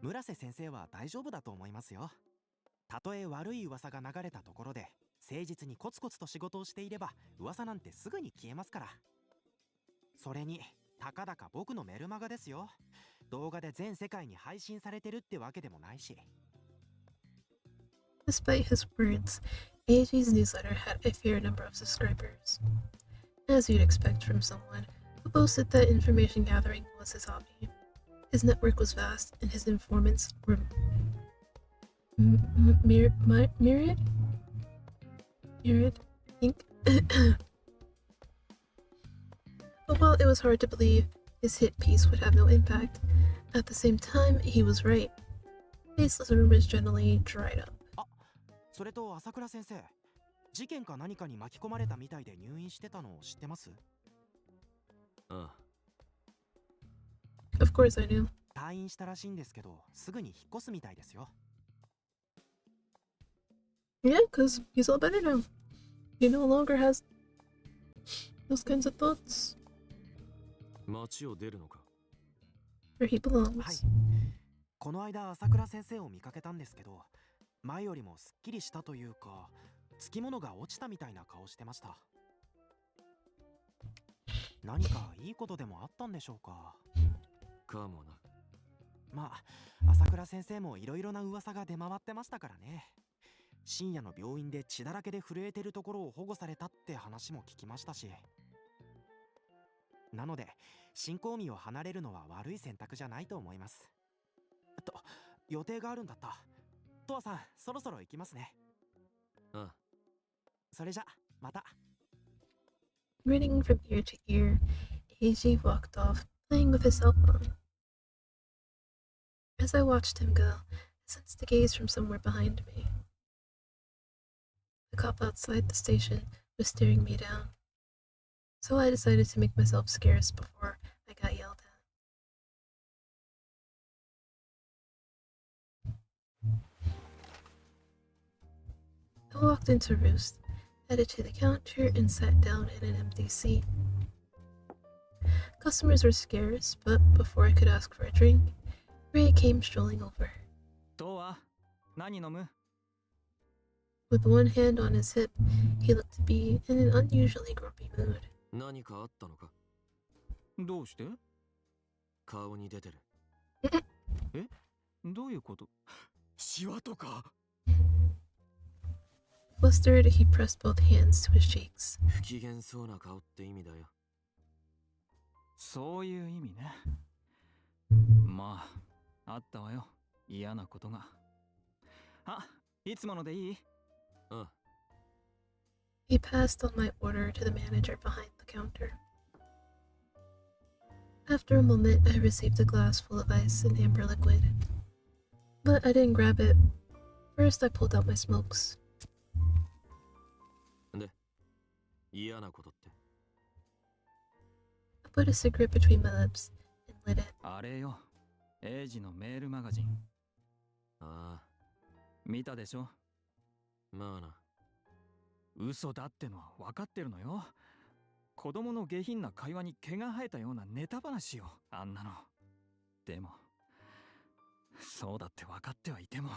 村瀬先生は大丈夫だと思いますよ。たとえ悪い噂が流れたところで誠実にコツコツと仕事をしていれば噂なんてすぐに消えますから。それにたかだか僕のメルマガですよ。動画で全世界に配信されてるってわけでもないし。
Despite his words, AG's newsletter had a fair number of subscribers. As you'd expect from someone who boasted that information gathering was his hobby. His network was vast, and his informants were myriad, I think. But while it was hard to believe his hit piece would have no impact, at the same time, he was right. Baseless rumors generally dried up.
あ、それと朝倉先生、事件か何かに巻き込まれたみたいで入院してたのを知ってます？
ああ、
Of course I knew.
退院したらしいんですけど、すぐに引っ越すみたいですよ。
Yeah, because he's all better now. He no longer has those kinds of thoughts.
街を出るのか。
Where he belongs.
はい。この間朝倉先生を見かけたんですけど、前よりもすっきりしたというか、つきものが落ちたみたいな顔してました。何かいいことでもあったんでしょうか。
かもな。
まあ朝倉先生もいろいろな噂が出回ってましたからね。深夜の病院で血だらけで震えてるところを保護されたって話も聞きましたし。なので新興味を離れるのは悪い選択じゃないと思います。と、予定があるんだった。トアさん、そろそろ行きますね。
ああ。
それじゃ、また。
Grinning from ear to ear, AG walked off, playing with his cell phone. As I watched him go, I sensed a gaze from somewhere behind me. The cop outside the station was staring me down, so I decided to make myself scarce before I got yelled at. I walked into Roost, headed to the counter, and sat down in an empty seat. Customers were scarce, but before I could ask for a drink, Ray came strolling over.
とは何飲む？
With one hand on his hip, he looked to be in an unusually grumpy mood.
何かあったのか？
どうして？
顔に出てる。
え？どういうこと？
シワとか。
Flustered, he pressed both hands to his cheeks.
不機嫌そうな顔って意味だよ。
そういう意味ね。まあ、あったわよ。嫌なことが。あ、いつものでいい？
ああ。
He passed on my order to the manager behind the counter. After a moment, I received a glass full of ice and amber liquid. But I didn't grab it. First, I pulled out my smokes.
で、嫌なことって？
I put a cigarette between my lips and lit it.
あれよ。エイジのメールマガジン。
ああ。
見たでしょ？
まあな。
嘘だってのは分かってるのよ。子供の下品な会話に毛が生えたようなネタ話よ、あんなの。でも、そうだって分かってはいても、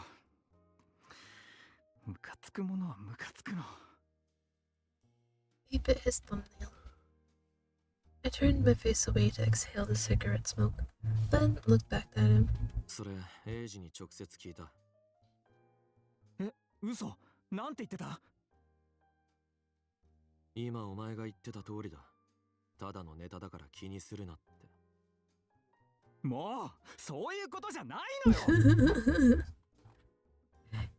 ムカつくものはムカつくの。
He bit his thumbnail. I turned my face away to exhale the cigarette smoke, then looked back at him.
それエイジに直接聞いた。
嘘、なんて言ってた？
今お前が言ってた通りだ。ただのネタだから気にするなって。
もうそういうことじゃないのよ。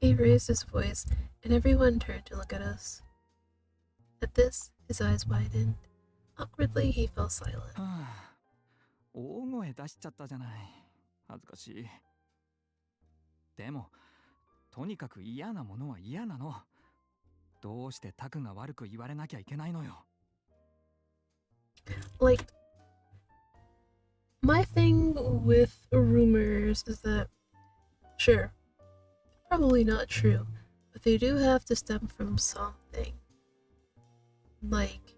He raised his voice, and everyone turned to look at us. At this, his eyes widened. Awkwardly, he fell silent.
はあ、大声出しちゃったじゃない。恥ずかしい。でもとにかく嫌なものは嫌なの。どうしてタクが悪く言われなきゃいけないのよ。
Like, my thing with rumors is that, sure, probably not true, but they do have to stem from something. Like,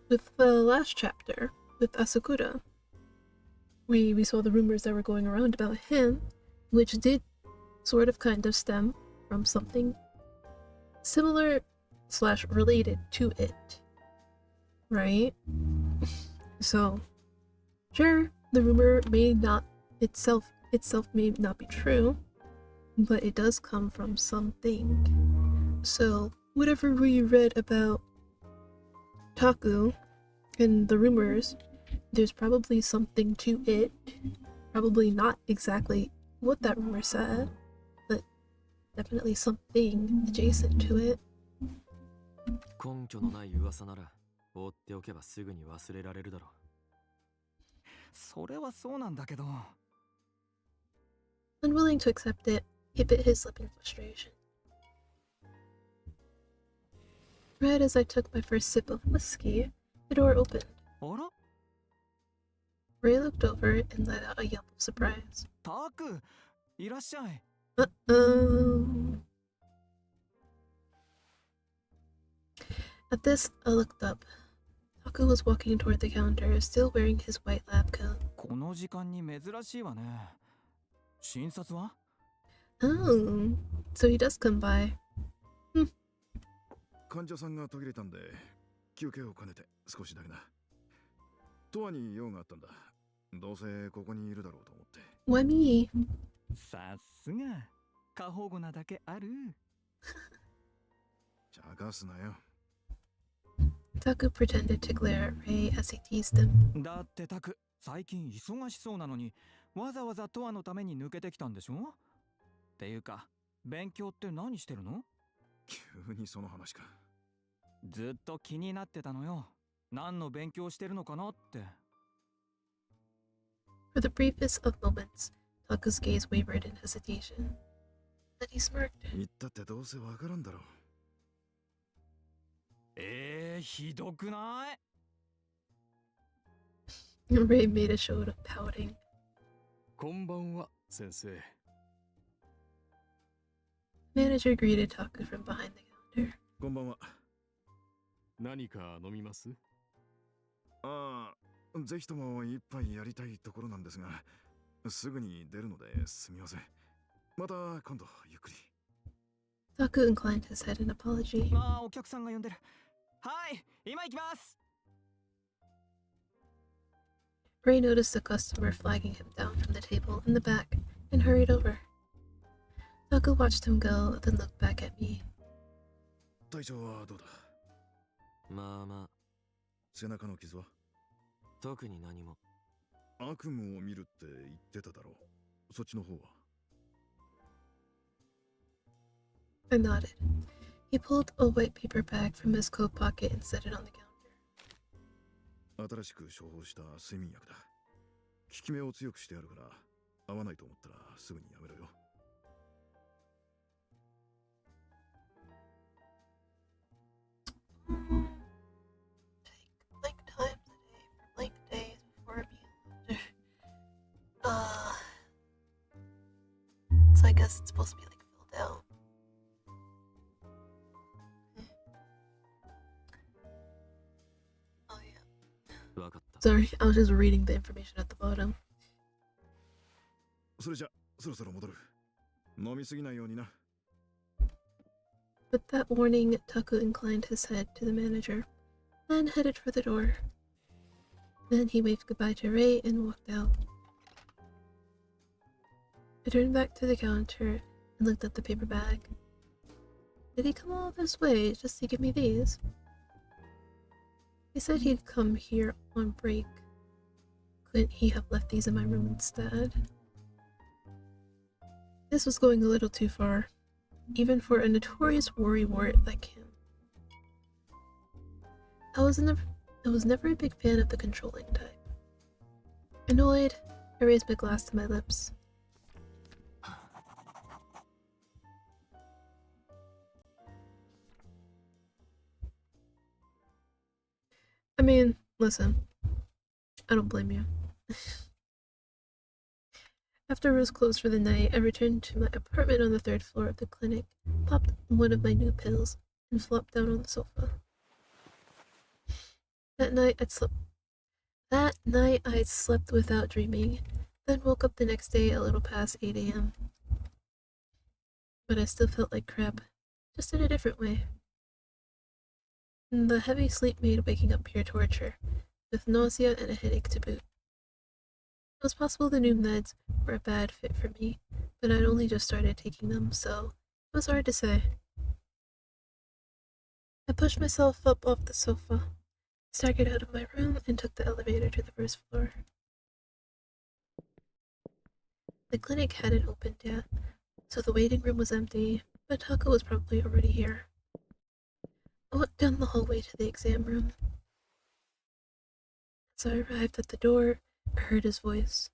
with the last chapter, with Asakura, we saw the rumors that were going around about him, which did sort of kind of stem from something similar / related to it. Right? So, sure, the rumor may not itself may not be true, but it does come from something. So, whatever we read about Taku and the rumors, there's probably something to it. Probably not exactly what that rumor said, but definitely something adjacent to it.
根拠のない噂なら放っておけばすぐに忘れられるだろう。
それはそうなんだけど。
Unwilling to accept it, he bit his lip in frustration. Right as I took my first sip of whiskey, the door opened.
あら？
Ray looked over and let out a yelp of surprise.
タク、いらっしゃい。
Uh-oh. At this, I looked up. Taku was walking toward the counter, still wearing his white lab coat.
この時間に珍しいわね。診察は？
Oh, so he does come by.
患者さんが途切れたんで休憩を兼ねて少しだけな。とわに用があったんだ。どうせここにいるだろうと思って。
Why me?
さすが過保護なだけある。
茶化すなよ。
Taku pretended to glare at Ray as he teased him.
だってタク、最近忙しそうなのにわざわざトアのために抜けてきたんでしょ？っていうか、勉強って何してるの？
急にその話か。
ずっと気になってたのよ。何の勉強してるのかなって。
For the briefest of moments, Taku's gaze wavered in hesitation. Then he smirked.
言ったってどうせわからんだろう。
ひどくない？
Ray made a show of pouting.
こんばんは、先生。
Manager greeted Taku from behind the counter.
こんばんは。
何か飲みます？
ああ、ぜひとも一杯やりたいところなんですが、すぐに出るのですみません。また今度ゆっくり。
Taku inclined his head in apology.
ああ、お客さんが呼んでる。はい、今行きます。
Ray noticed the customer flagging him down from the table in the back and hurried over. Taku watched him go, then looked back at me.
体調はどうだ？
まあまあ、
背中の傷は？
特に何も。
悪夢を見るって言ってただろう。そっちの方は？
I nodded. He pulled a white paper bag from his coat pocket and set it on the counter.
新しく処方した睡眠薬だ。効き目を強くしてあるから合わないと思ったらすぐにやめろよ。
Take blank times a day for blank days before a meal. So I guess it's supposed to be like filled out. Oh yeah.
わかった。
Sorry, I was just reading the information at the bottom.
それじゃそろそろ戻る。飲みすぎないようにな。
With that warning, Taku inclined his head to the manager, then headed for the door. Then he waved goodbye to Ray and walked out. I turned back to the counter and looked at the paper bag. Did he come all this way just to give me these? He said he'd come here on break. Couldn't he have left these in my room instead? This was going a little too far, even for a notorious worrywart like him. I was never a big fan of the controlling type. Annoyed, I raised my glass to my lips. I mean, listen, I don't blame you. After Rose closed for the night, I returned to my apartment on the 3rd floor of the clinic, popped one of my new pills, and flopped down on the sofa. That night I'd slept without dreaming, then woke up the next day a little past 8 a.m. But I still felt like crap, just in a different way. The heavy sleep made waking up pure torture, with nausea and a headache to boot. It was possible the new meds were a bad fit for me, but I'd only just started taking them, so it was hard to say. I pushed myself up off the sofa, staggered out of my room, and took the elevator to the 1st floor. The clinic hadn't opened yet, so the waiting room was empty, but Taku was probably already here. I walked down the hallway to the exam room. As I arrived at the door, I heard his voice.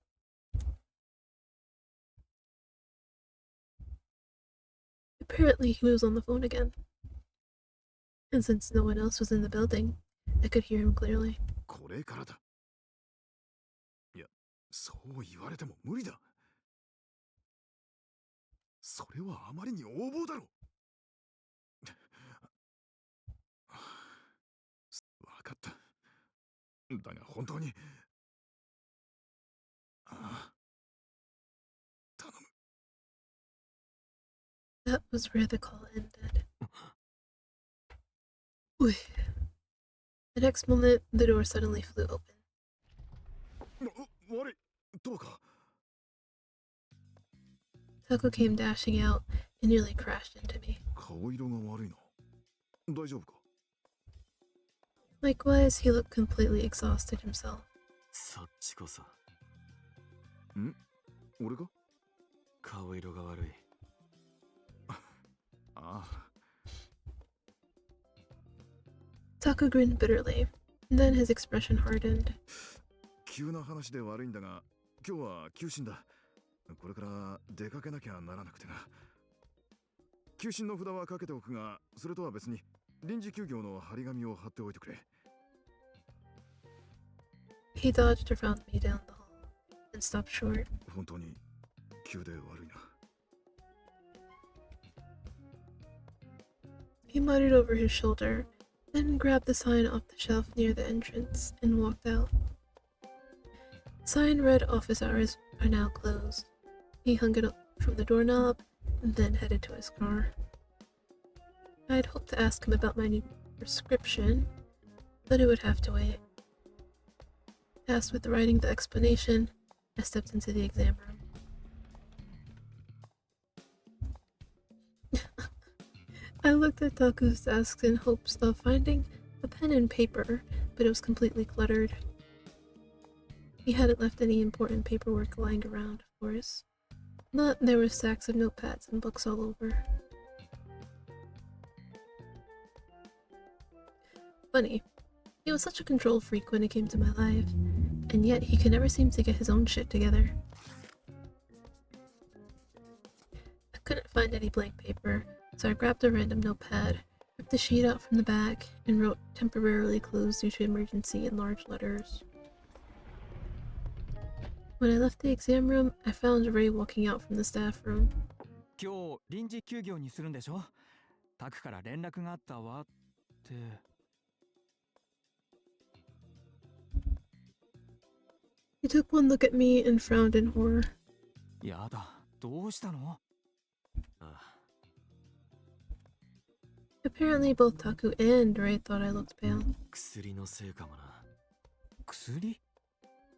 Apparently, he was on the phone again. And since no one else was in the building, I could hear him clearly.
これからだ。いや、そう言われても無理だ。それはあまりに横暴だろ。わかった。だが本当に。ああ。頼む。
That was where the call ended. Ooh. The next moment, the door suddenly flew open.
悪い。どうか。
Taku came dashing out and nearly crashed into me.
顔色が悪いな。大丈夫か。
Likewise, he looked completely exhausted himself.
そっちこそ。
ん？俺か？
顔色が悪い。
ああ。
Taku grinned bitterly, and then his expression hardened.
急な話で悪いんだが、今日は休診だ。これから出かけなきゃならなくてな。休診の札はかけておくが、それとは別に臨時休業の張り紙を貼っておいてくれ。
He dodged around me down the hall and stopped short.
本当に急で悪いな。
He muttered over his shoulder, then grabbed the sign off the shelf near the entrance and walked out. The sign read office hours are now closed. He hung it up from the doorknob and then headed to his car. I'd hoped to ask him about my new prescription, but it would have to wait. Tasked with writing the explanation, I stepped into the exam room. I looked at Taku's desk in hopes of finding a pen and paper, but it was completely cluttered. He hadn't left any important paperwork lying around, of course. But there were stacks of notepads and books all over. Funny, he was such a control freak when it came to my life, and yet he could never seem to get his own shit together. I couldn't find any blank paper, so I grabbed a random notepad, ripped the sheet out from the back, and wrote "temporarily closed due to emergency" in large letters. When I left the exam room, I found Ray walking out from the staff room.
今日臨時休業にするんでしょ？タクから連絡があったわって。
He took one look at me and frowned in horror.
やだ、どうしたの？
あ
Apparently, both Taku and Ray thought I looked pale.
薬のせいかもな。
薬？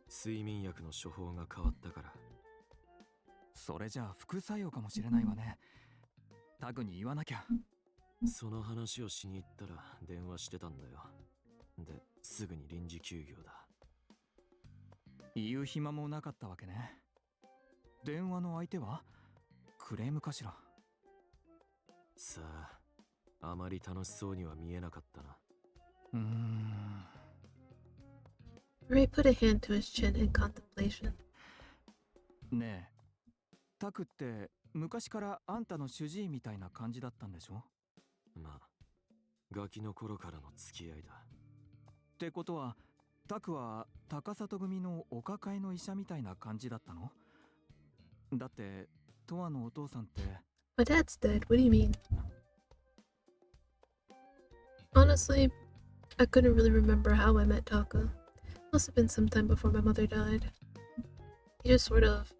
睡眠薬の処方が変わったから。
それじゃあ副作用かもしれないわね。タグに言わなきゃ。
その話をしに行ったら電話してたんだよ。で、すぐに臨時休業だ。
言う暇もなかったわけね。電話の相手はクレームかしら。
さあ、あまり楽しそうには見えなかったな。
Ray put a hand to his chin in contemplation.
ねえ、タクって昔からあんたの主治医みたいな感じだったんでしょ？
まあ、ガキの頃からの付き合いだ。
ってことは、タクは高里組のお抱えの医者みたいな感じだったの？だって、トアのお父さんって。
My dad's dead. What do you mean? Honestly, I couldn't really remember how I met Taku. Must have been some time before my mother died. He just sort of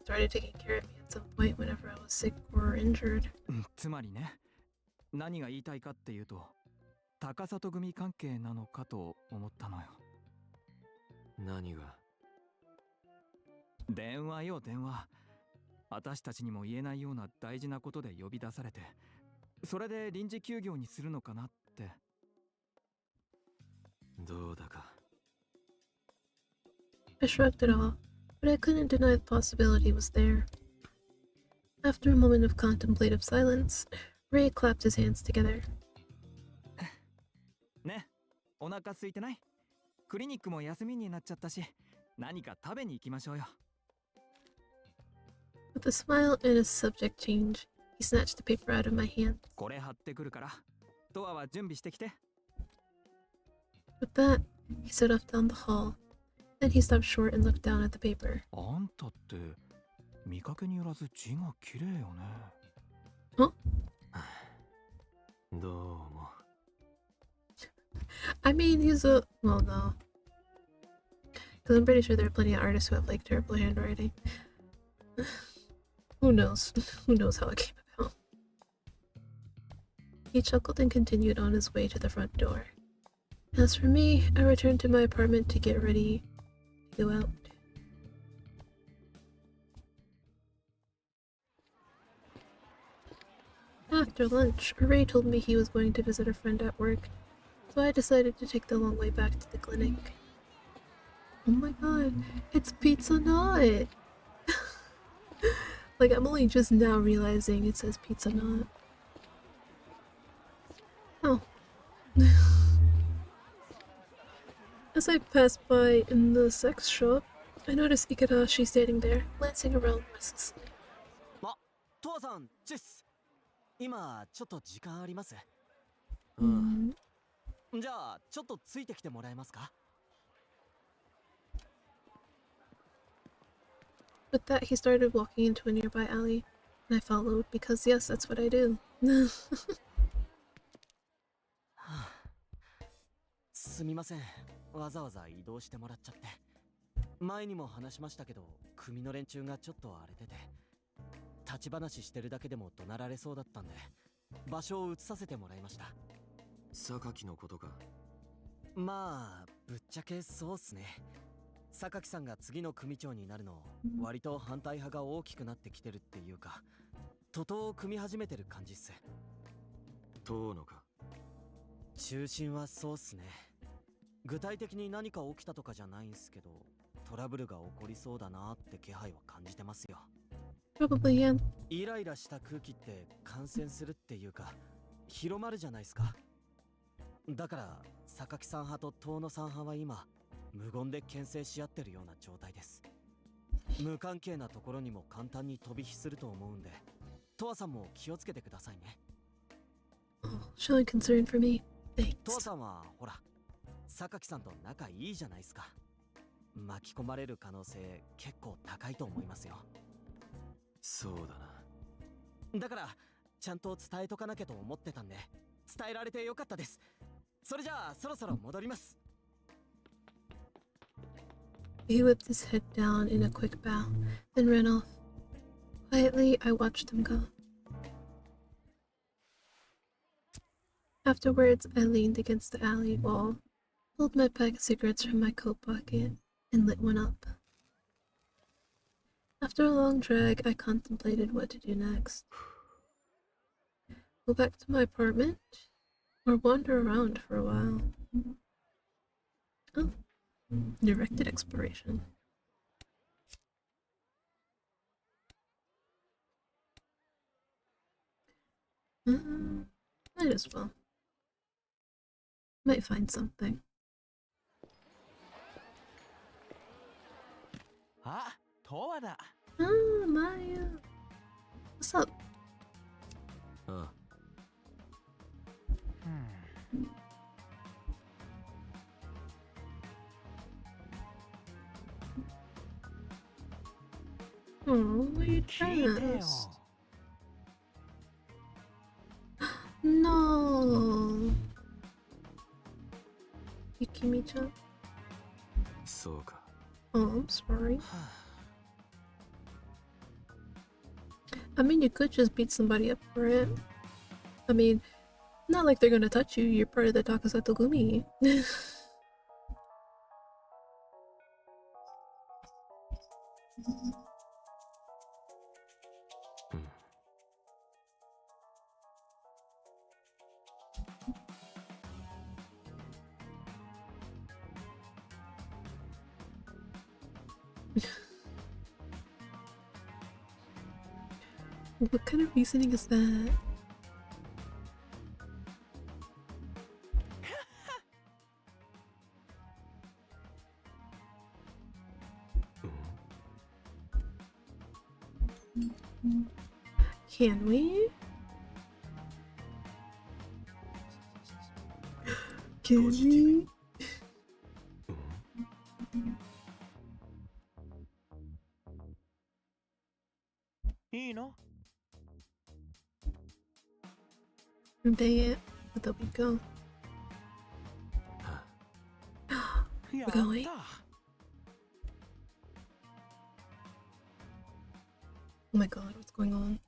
started taking care of me at some point whenever I was sick or injured.
つまりね、何が言いたいかっていうと、高里組関係なのかと思ったのよ。
何が？
電話よ、電話。私たちにも言えないような大事なことで呼び出されて、それで臨時休業にするのかなって。
どうだか。
I shrugged it off, but I couldn't deny the possibility was there. After a moment of contemplative silence, Ray clapped his hands together.
ね、お腹空いてない？クリニックも休みになっちゃったし、何か食べに行きましょうよ。
With a smile and a subject change, he snatched the paper out of my hand.
これ貼ってくるから、ドアは準備してきて。
With that, he set off down the hall. Then he stopped short and looked down at the paper.
あんたって見かけによらず字が綺麗よね。
Huh?
どうも。
I mean, he's a... well, no. Because I'm pretty sure there are plenty of artists who have, like, terrible handwriting. Who knows? Who knows how it came about? He chuckled and continued on his way to the front door. As for me, I returned to my apartment to get ready to go out. After lunch, Ray told me he was going to visit a friend at work, so I decided to take the long way back to the clinic. Oh my god, it's Pizza Nut! Like, I'm only just now realizing it says Pizza Nut. Oh. As I passed by in the sex shop, I noticed Ikarashi standing there, glancing around restlessly.
あ、トアさん、チェス。今、ちょっと時間あります？じゃあ、ちょっとついてきてもらえますか？
With that, he started walking into a nearby alley, and I followed because, yes, that's what I do.
すみません。わざわざ移動してもらっちゃって。前にも話しましたけど、組の連中がちょっと荒れてて、立ち話してるだけでも怒鳴られそうだったんで、場所を移させてもらいました。榊のことか。まあ、ぶっちゃけそうっすね。榊さんが次の組長になるの、割と反対派が大きくなってきてるっていうか、徒党を組み始めてる感じっす。党のか。中心はそうっすね。具体的に何か起きたとかじゃないんすけど、トラブルが起こりそうだなって気配は感じてますよ。
Probably, yeah.
イライラした空気って感染するっていうか、広まるじゃないですか。だから榊さん派と遠野さん派は今無言で牽制し合ってるような状態です。無関係なところにも簡単に飛び火すると思うんで、トアさんも気をつけてくださいね。
Oh, showing concern for me.
トア
Thanks.
さんはほら、榊さんと仲いいじゃないですか。巻き込まれる可能性結構高いと思いますよ。そうだな。だからちゃんと伝えとかなきゃと思ってたんで、伝えられてよかったです。それじゃあそろそろ戻ります。
He whipped his head down in a quick bow, then ran off. Quietly, I watched him go. Afterwards, I leaned against the alley wall, pulled my pack of cigarettes from my coat pocket, and lit one up. After a long drag, I contemplated what to do next. Go back to my apartment, or wander around for a while. Oh, directed exploration. Might as well. Might find something.
あ、トワだ。
Ah, Maya. What's up?
ああ
Oh, why are you
聞いてよ。
dressed? No. Yukimi-chan?
そうか
Oh, I'm sorry. I mean, you could just beat somebody up for it. I mean, not like they're gonna touch you. You're part of the Takasato Gumi. What kind of reasoning is that? Can we? Can we?
いいの？
Dang it. But there we go.
や
We're going.
った。
Oh my god, what's going on?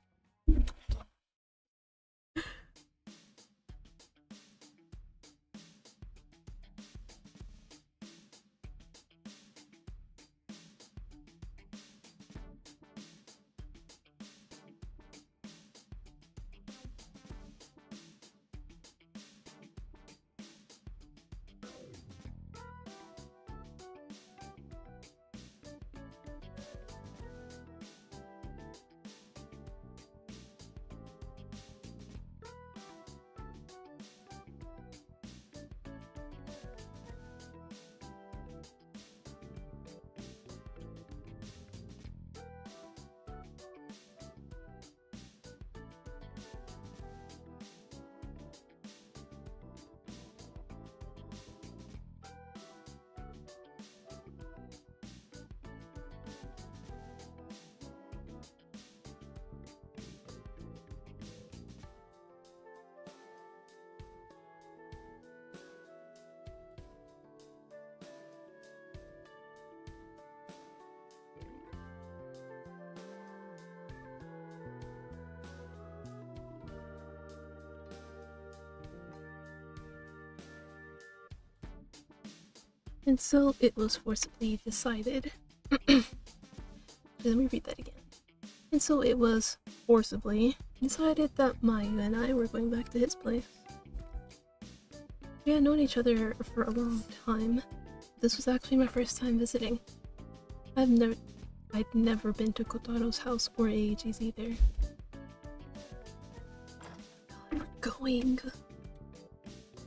And so it was forcibly decided. Let me read that again. And so it was forcibly decided that Mayu and I were going back to his place. We had known each other for a long time. This was actually my first time visiting. I'd never been to Kotaro's house or Eiichi's either. God, we're going.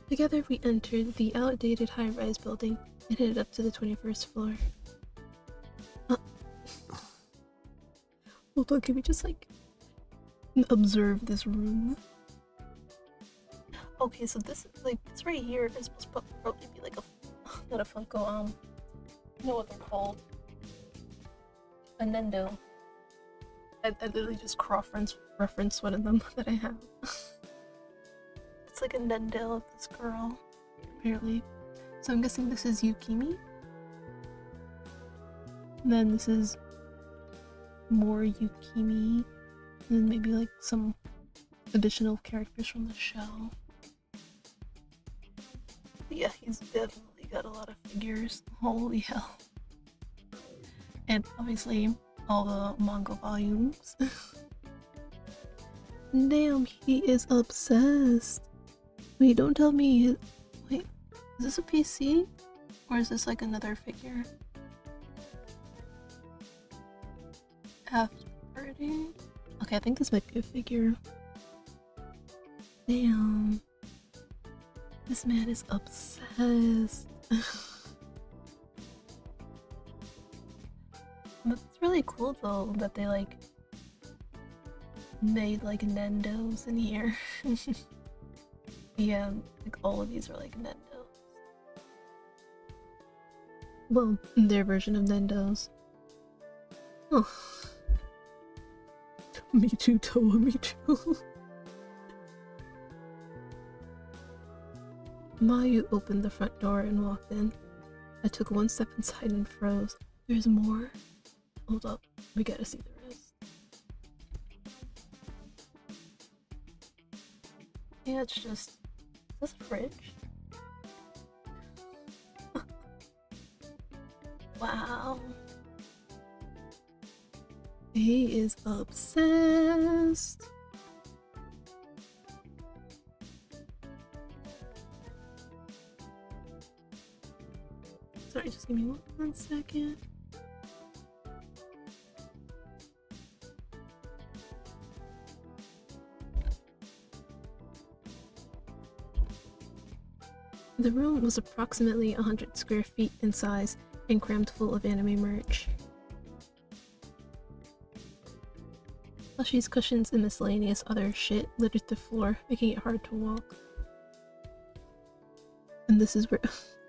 Together we entered the outdated high-rise building and headed up to the 21st floor. Hold on, can we just like observe this room? Okay, so this is like, this right here is supposed to probably be like a, not a Funko, you know what they're called? A Nendo. I literally just cross-reference one of them that I have. It's like a Nendo of this girl, apparently. So I'm guessing this is Yukimi? And then this is more Yukimi. And then maybe like some additional characters from the show. But yeah, he's definitely got a lot of figures. Holy hell. And obviously all the manga volumes. Damn, he is obsessed. Wait, don't tell me. Wait, is this a PC? Or is this like another figure? After party? Okay, I think this might be a figure. Damn. This man is obsessed. But it's really cool though that they like made like Nendos in here. Yeah, like all of these are like Nendos. Well, their version of Nendos. Oh. Me too, Toa, me too. Mayu opened the front door and walked in. I took one step inside and froze. There's more? Hold up, we gotta see the rest. Yeah, it's just... Is this a fridge? Wow. He is obsessed. Sorry, just give me one second. The room was approximately 100 square feet in size and crammed full of anime merch. Plushies, cushions, and miscellaneous other shit littered the floor, making it hard to walk. And this is where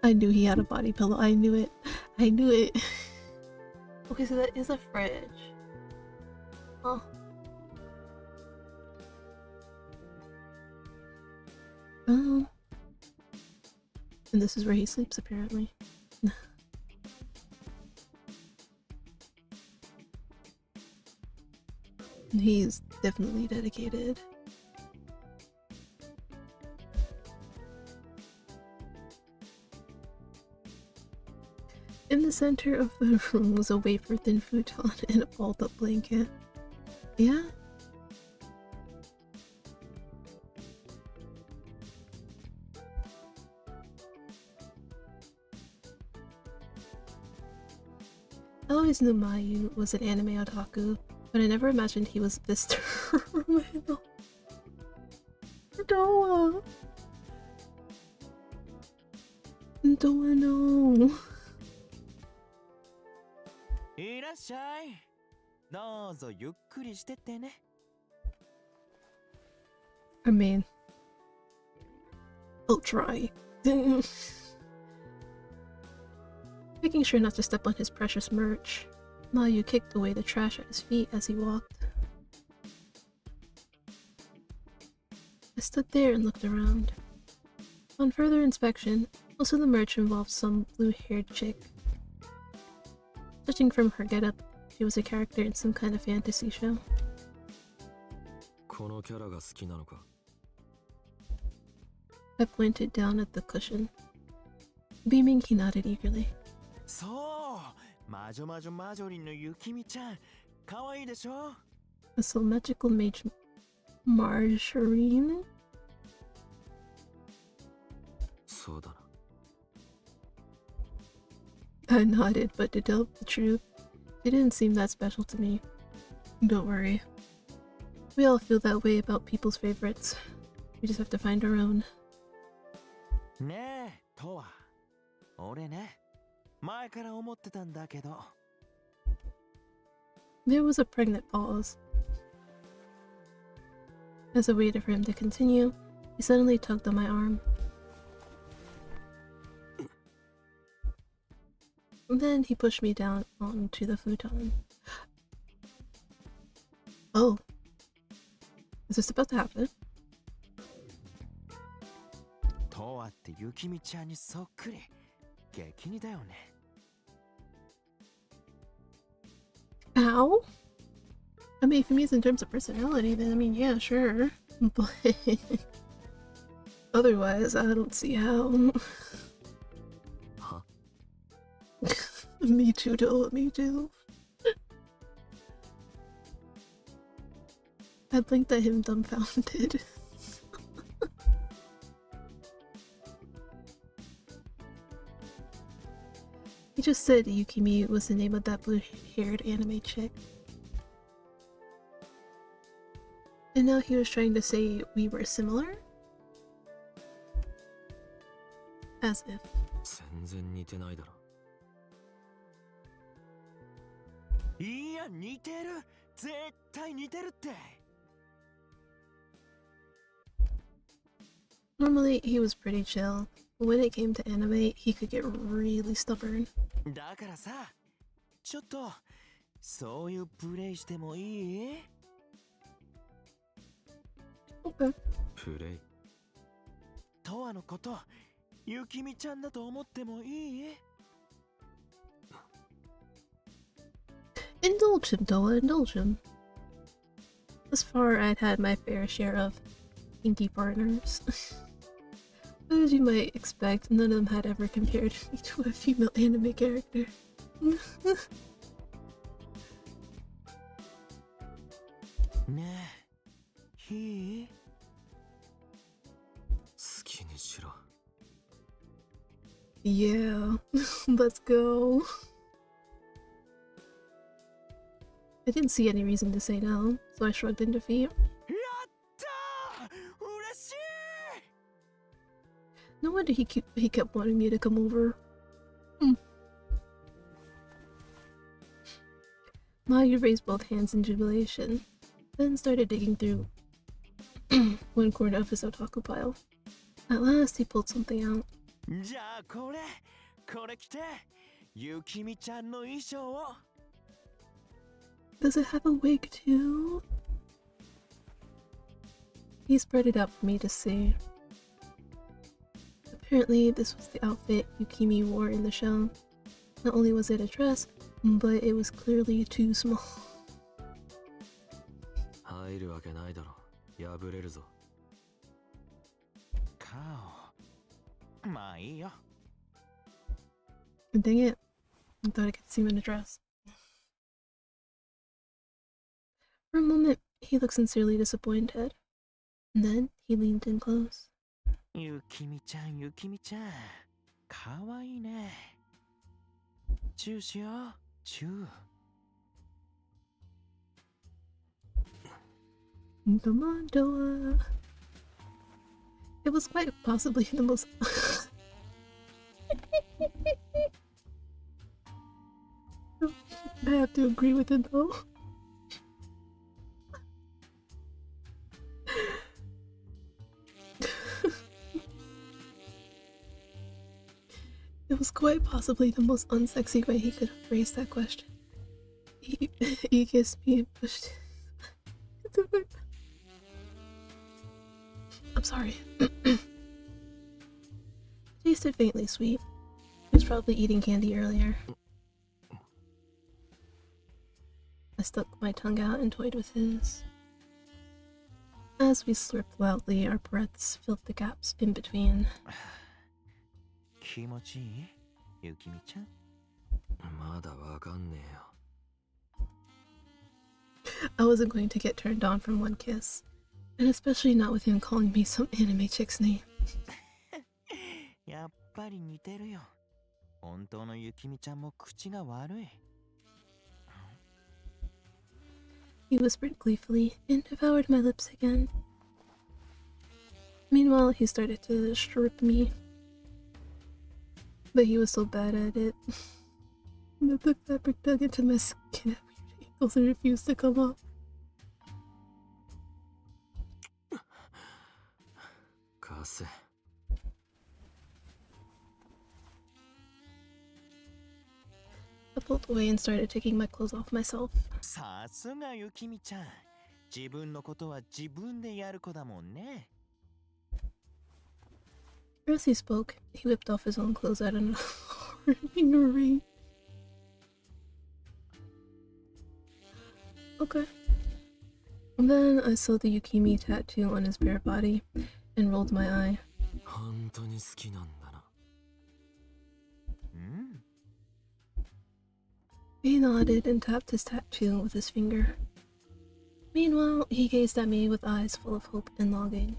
I knew he had a body pillow. I knew it. I knew it. Okay, so that is a fridge. Oh. And this is where he sleeps, apparently. He's definitely dedicated. In the center of the room was a wafer-thin futon and a balled-up blanket. Yeah? I always knew Mayu was an anime otaku, but I never imagined he was this terminal. Doa! Doa, no!
いらっしゃい。どうぞゆっくりしてってね。
I mean, I'll try. Making sure not to step on his precious merch, Mayu kicked away the trash at his feet as he walked. I stood there and looked around. On further inspection, most of the merch involved some blue-haired chick. Judging from her getup, she was a character in some kind of fantasy show.
このキャラが好きなのか?
I pointed down at the cushion. Beaming, he nodded eagerly.
そう、魔女魔女マジョリンのゆきみちゃん、可愛いでしょ?
A symmetrical mage Margarine?
そうだな。
I nodded, but to tell the truth, it didn't seem that special to me. Don't worry. We all feel that way about people's favorites. We just have to find our own.
ねえ、とは。俺ね、前から思ってたんだけど。
There was a pregnant pause. As I waited for him to continue, he suddenly tugged on my arm. And then he pushed me down onto the futon. Oh. Is this about to happen?
とわってゆきみちゃんにそっくり。激似だよね。
Ow? I mean, if he means in terms of personality, then I mean, yeah, sure. But otherwise, I don't see how.
Huh?
Me too, though. Me too. I blinked at him dumbfounded. He just said Yukimi was the name of that blue-haired anime chick. And now he was trying to say we were similar? As if.
全然似てないだろ。
いや似てる、絶対似てるって。
Normally, he was pretty chill, but when it came to anime, he could get really stubborn.
だからさ、ちょっとそういうプレイしてもいい？
Okay.
プレイ。
トワのこと、ゆきみちゃんだと思ってもいい？
Indulge him, Doa, indulge him. Thus far, I'd had my fair share of inky partners. But as you might expect, none of them had ever compared me to a female anime character.
ねえ、いい？
好きにしろ。
Yeah, let's go. I didn't see any reason to say no, so I shrugged in defeat.
やったー！嬉しい！
No wonder he kept wanting me to come over. Mayu raised both hands in jubilation, then started digging through one corner of his otaku pile. At last, he pulled something out.
じゃあこれ着て、ゆきみちゃんの衣装を。
Does it have a wig too? He spread it out for me to see. Apparently, this was the outfit Yukimi wore in the show. Not only was it a dress, but it was clearly too small.
入るわけないだろ。破れるぞ。
顔。まあいいよ。
Dang it. I thought I could see him in a dress. For a moment, he looked sincerely disappointed. And then, he leaned in close.
ゆきみちゃん、ゆきみちゃん。かわいいね。チューしよう。チュー。
Come on, Doa. It was quite possibly the most... I have to agree with him though. It was quite possibly the most unsexy way he could have phrased that question. He kissed me and pushed into my... I'm sorry. It tasted faintly sweet. He was probably eating candy earlier. I stuck my tongue out and toyed with his. As we slurped loudly, our breaths filled the gaps in between.
気持ちいい？ゆきみちゃん。
まだわかんねえよ。
I wasn't going to get turned on from one kiss, and especially not with him calling me some anime chick's name.
やっぱり似てるよ。本当のゆきみちゃんも口が悪い。
He whispered gleefully and devoured my lips again. Meanwhile, he started to strip me. But he was so bad at it that the fabric dug into my skin at weird angles and refused to come off.
貸せ。
I pulled away and started taking my clothes off myself.
さすがゆきみちゃん。自分のことは自分でやる子だもんね。
As he spoke, he whipped off his own clothes at an alarming rate. Okay. And then I saw the Yukimi tattoo on his bare body and rolled my eye.
本当に好きなんだな。
He nodded and tapped his tattoo with his finger. Meanwhile, he gazed at me with eyes full of hope and longing.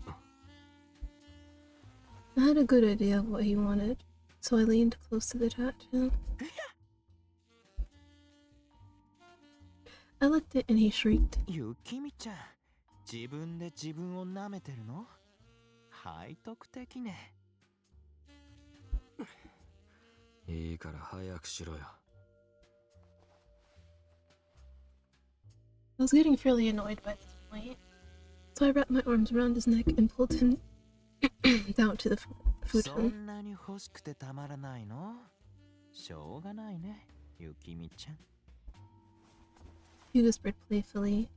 I had a good idea of what he wanted, so I leaned close to the tattoo. I licked it and he shrieked.
ゆきみちゃん、自分で自分を舐めてるの？背徳的ね。
いいから早くしろよ。
I was getting fairly annoyed by this point, so I wrapped my arms around his neck and pulled him down to the
そ
futon.
んなに欲しくてたまらないの？しょうがないね、ゆきみちゃん。
He whispered playfully,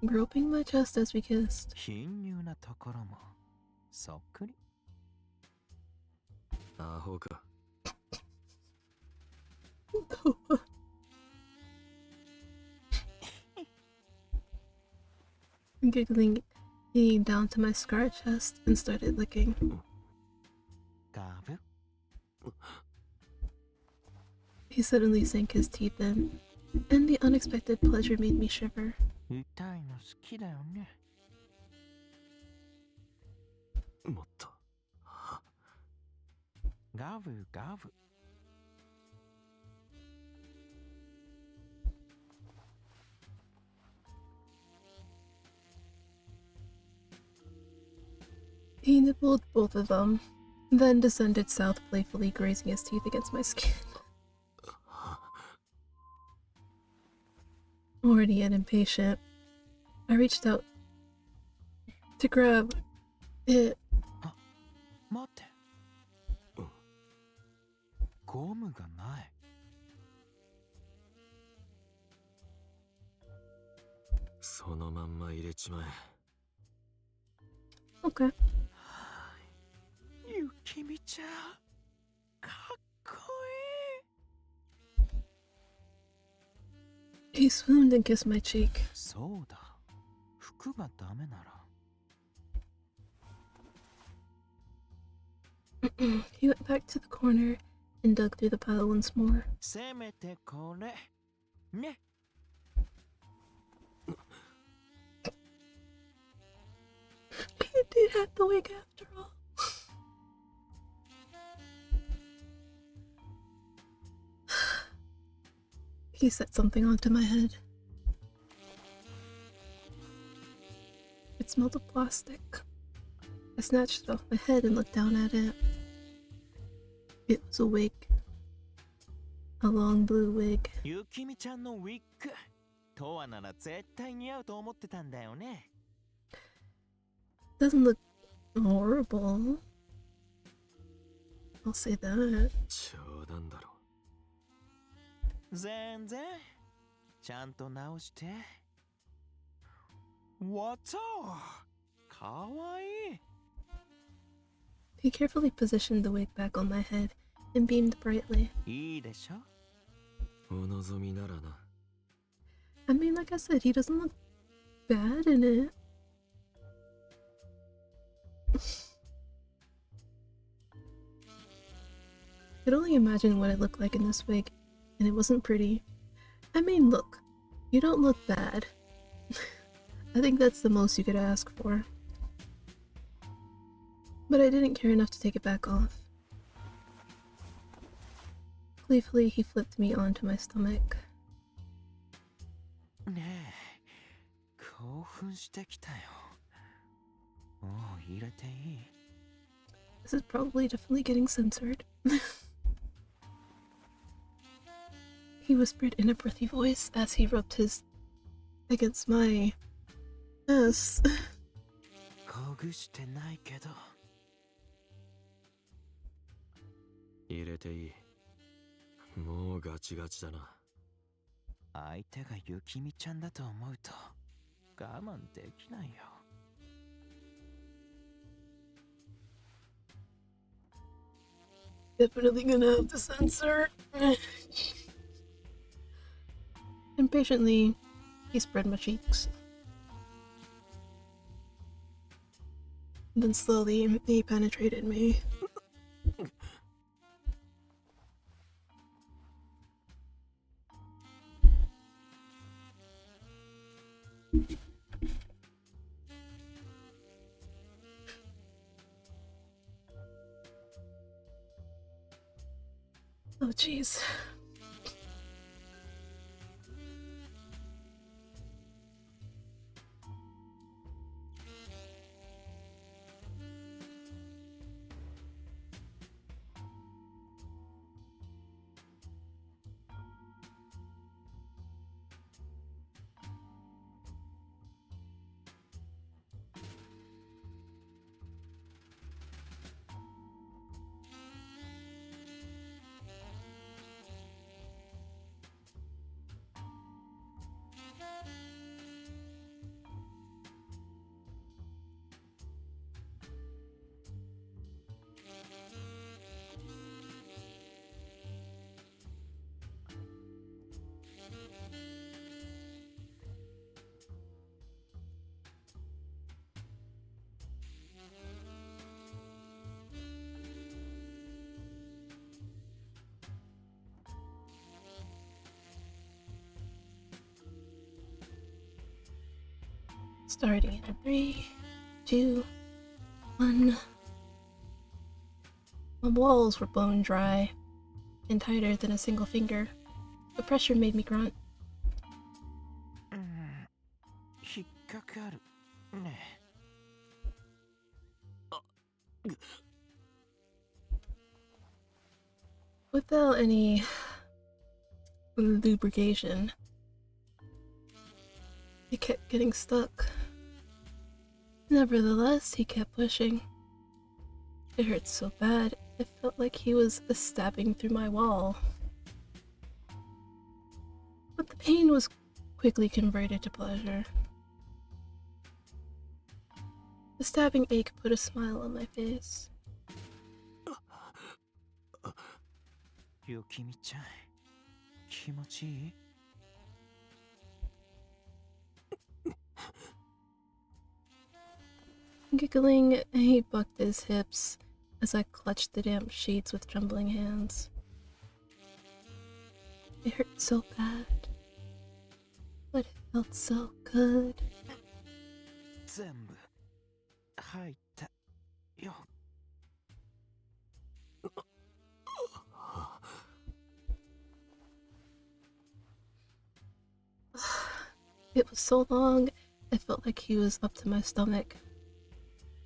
groping my chest as we kissed.
貧乳なところもそっくり。
アホか。
Giggling, he leaned down to my scarred chest and started licking.
ガブ。
He suddenly sank his teeth in, and the unexpected pleasure made me shiver.
痛いの好きだよね。
もっと。
ガブガブ。
He nibbled both of them, then descended south playfully, grazing his teeth against my skin. Already and impatient, I reached out to grab it.
待って。ゴムがない。
そのまんま入れちまえ。
Okay.
ゆきみちゃん、かっこいい。
He swooned and kissed my cheek.
そうだ。服がダメなら。
He went back to the corner and dug through the pile once more.
せめてこれ。ね。
He did have the wig after all. He set something onto my head. It smelled of plastic. I snatched it off my head and looked down at it. It was a wig. A long blue wig.
ゆきみちゃんのウィッグ。トアなら絶対似合うと思ってたんだよね。
Doesn't look horrible. I'll say that.
冗談だろ。
全然。ちゃんと直して。What's up? かわいい。
He carefully positioned the wig back on my head and beamed brightly.
いいでしょ？
お望みならな。
I mean, like I said, he doesn't look bad in it. I could only imagine what it looked like in this wig, and it wasn't pretty. I mean, look, you don't look bad. I think that's the most you could ask for. But I didn't care enough to take it back off. Gleefully, he flipped me onto my stomach.
ねえ、興奮してきたよ。もう入れていい？
This is probably definitely getting censored. He whispered in a breathy voice as he rubbed his against my ass.
ほぐしてないけど。
入れていい。もうガチガチだな。
相手がゆきみちゃんだと思うと我慢できないよ。
Definitely gonna have to censor. Impatiently, He spread my cheeks. Then slowly he penetrated me. Oh jeez. Starting in 3, 2, 1. My walls were bone dry and tighter than a single finger. The pressure made me grunt.
引っかかるね。
Without any lubrication, it kept getting stuck. Nevertheless, he kept pushing. It hurt so bad, it felt like he was stabbing through my wall. But the pain was quickly converted to pleasure. The stabbing ache put a smile on my face.
ゆきみちゃん、気持ちいい?
Giggling, he bucked his hips as I clutched the damp sheets with trembling hands. It hurt so bad, but it felt so good.
全部入ったよ。
It was so long, it felt like he was up to my stomach.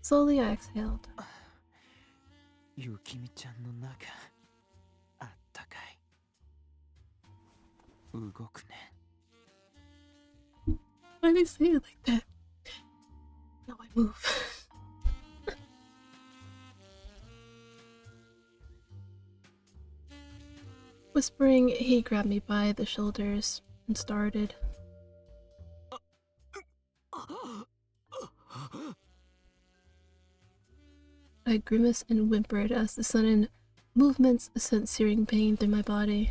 Slowly I exhaled.
ゆきみちゃんの中、あったかい。動くね。
Why do you say it like that? Now I move. Whispering, he grabbed me by the shoulders and started. I grimaced and whimpered as the sudden movements sent searing pain through my body.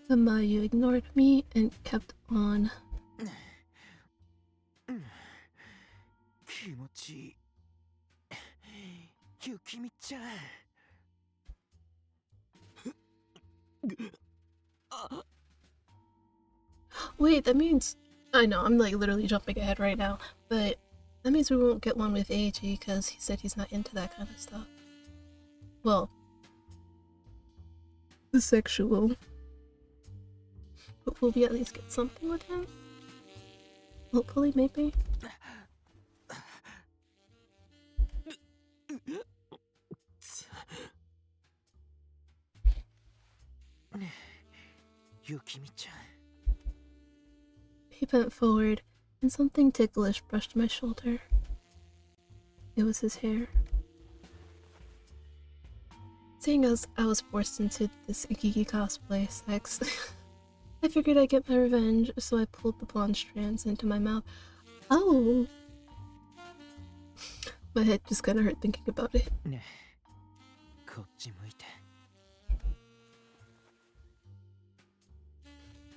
The Mayu ignored me and kept on.
気持ちいい。ゆきみちゃん。
Wait, that means... I know, I'm like literally jumping ahead right now, but that means we won't get one with Eiji because he said he's not into that kind of stuff. Well, the sexual. But will we at least get something with him? Hopefully, maybe?
Yukimi-chan.
He bent forward, and something ticklish brushed my shoulder. It was his hair. Seeing as I was forced into this Ikiki cosplay sex, I figured I'd get my revenge, so I pulled the blonde strands into my mouth. Oh! My head just kinda hurt thinking about it.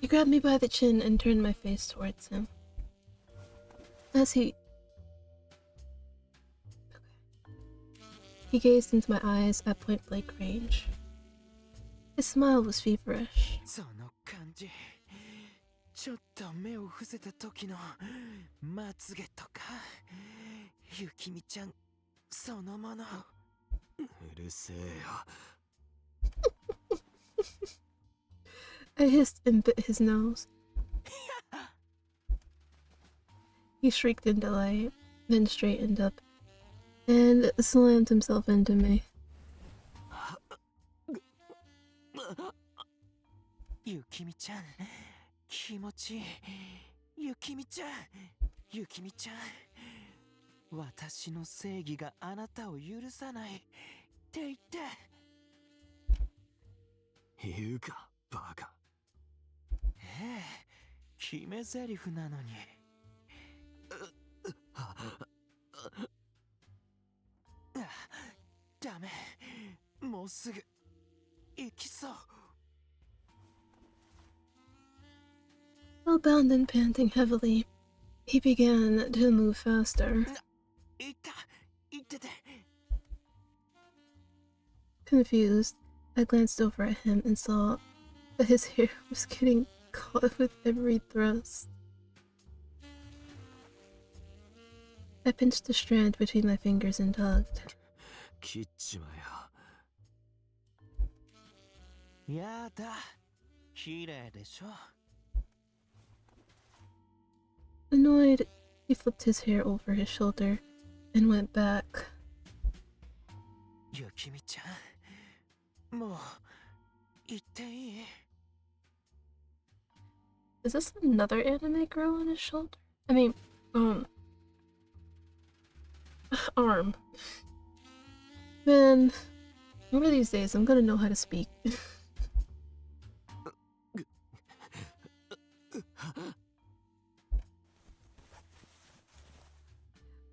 He grabbed me by the chin and turned my face towards him. As he gazed into my eyes at point-blank range. His smile was feverish.
その感じ、ちょっと目を伏せた時のまつげとか、ゆきみちゃんそのもの。うるせえよ。
I hissed and bit his nose. He shrieked in delight, then straightened up and slammed himself into me.
ゆきみちゃん、気持ちいい。ゆきみちゃん、ゆきみちゃん。私の正義があなたを許さないって言って。
言うか、バカ。
ええ、決め台詞なのに。ダメ、もうすぐ行きそう。
Spellbound and panting heavily, he began to move faster.
行った行ってて。
Confused, I glanced over at him and saw that his hair was getting caught with every thrust. I pinched the strand between my fingers and tugged.
切っちま
えよ。やだ、綺麗でしょ。
Annoyed, he flipped his hair over his shoulder and went back.
ゆきみちゃん、もう行っていい？
Is this another anime girl on his shoulder? I mean, arm. Man, one of these days I'm gonna know how to speak.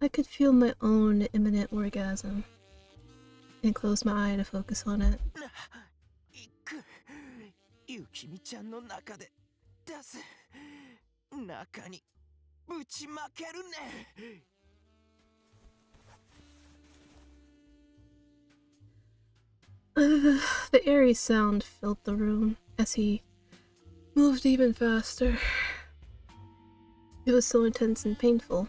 I could feel my own imminent orgasm and closed my eye to focus on it.
行く。ゆきみちゃんの中で出す。中にぶちまけるね。
The eerie sound filled the room as he moved even faster. It was so intense and painful.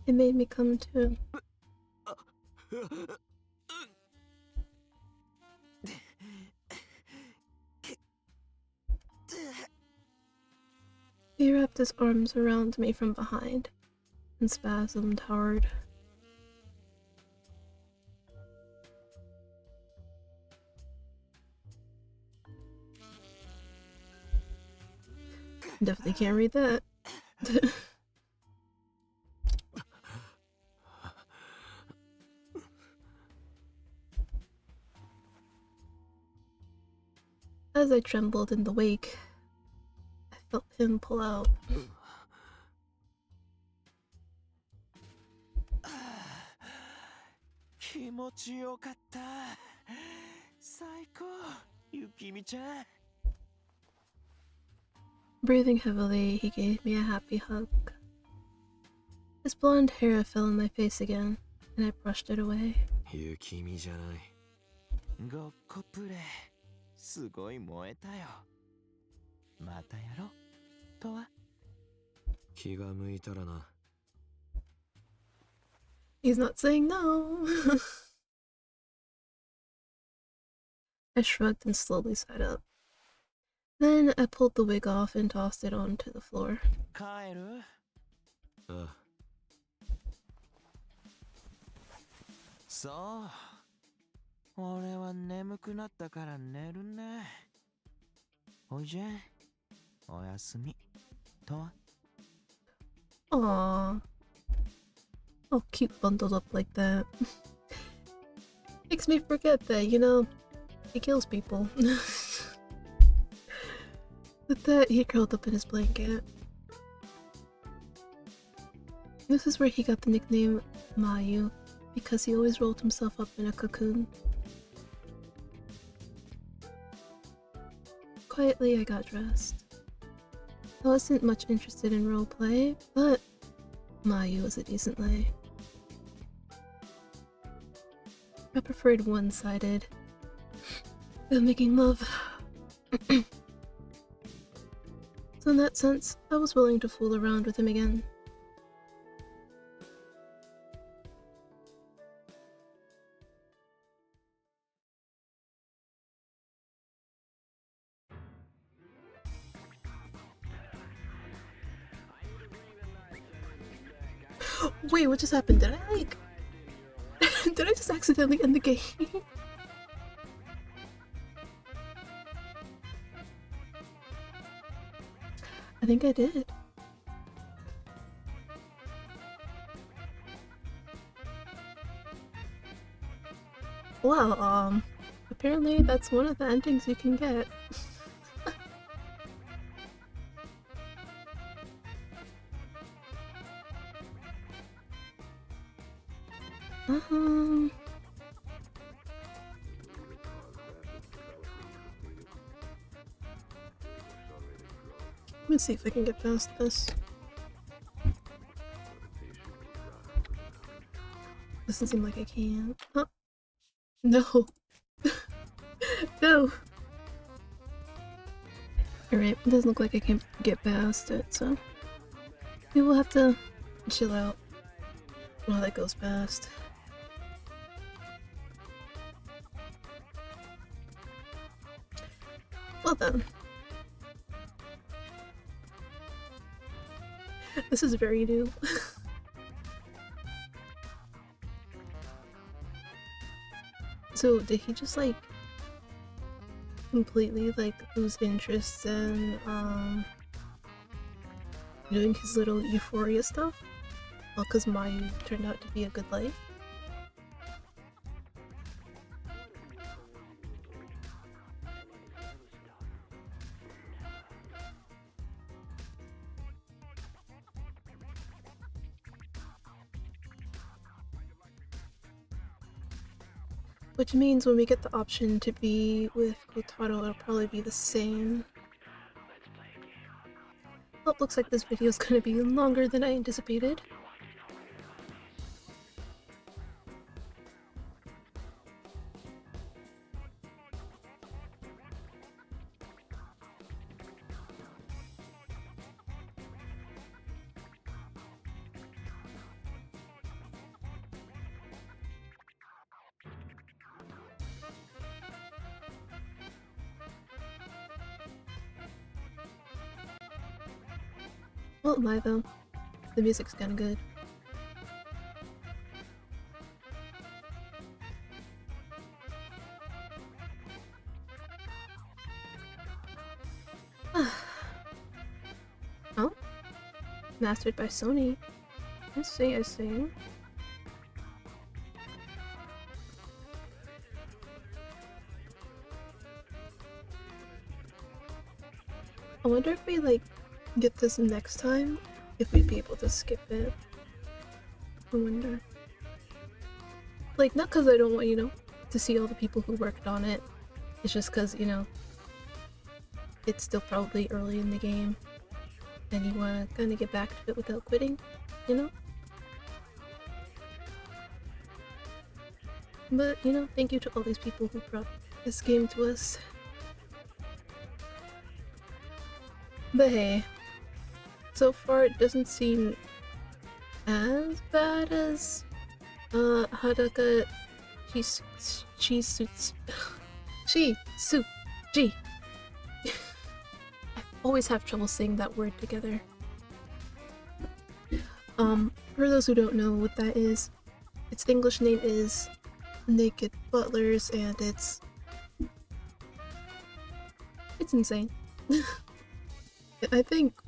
It made me come to. He wrapped his arms around me from behind and spasmed hard. Definitely can't read that. As I trembled in the wake, I felt him pull out.
気持ちよかった。最高、ゆきみちゃん。
Breathing heavily, he gave me a happy hug. His blonde hair fell on my face again, and I brushed it away.
ゆきみじゃない。
ごっこプレイ、すごい燃えたよ。またやろうとは。
気が向いたらな。
He's not saying no. I shrugged and slowly sat up. Then I pulled the wig off and tossed it onto the floor.
帰る？
ああ。
そう。俺は眠くなったから寝るね。おいじゃん、おやすみとは。
Aww. All cute bundled up like that. Makes me forget that, you know, he kills people. With that, he curled up in his blanket. This is where he got the nickname Mayu, because he always rolled himself up in a cocoon. Quietly, I got dressed. I wasn't much interested in roleplay, but Mayu was a decent lay. I preferred one-sided. Making love. So in that sense, I was willing to fool around with him again. Wait, what just happened? Did I like... Did I just accidentally end the game? I think I did. Well, apparently that's one of the endings you can get. Let me see if I can get past this. Doesn't seem like I can. Huh? No. No. Alright, it doesn't look like I can get past it, so we will have to chill out while that goes past. Well then. This is very new. So did he just like completely like lose interest in doing his little euphoria stuff? Well, cause Mayu turned out to be a good life. Which means when we get the option to be with Kotaro, it'll probably be the same. Well, looks like this video is gonna be longer than I anticipated. Won't lie though, the music's kinda good. Oh? Mastered by Sony. I see, I see. I wonder if we like get this next time, if we'd be able to skip it. I wonder. Like, not because I don't want, you know, to see all the people who worked on it. It's just because, you know, it's still probably early in the game. And you want to kind of get back to it without quitting, you know? But, you know, thank you to all these people who brought this game to us. But hey, so far it doesn't seem as bad as Hadaka Chi I always have trouble saying that word together. For those who don't know what that is, its English name is Naked Butlers, and it's insane. I think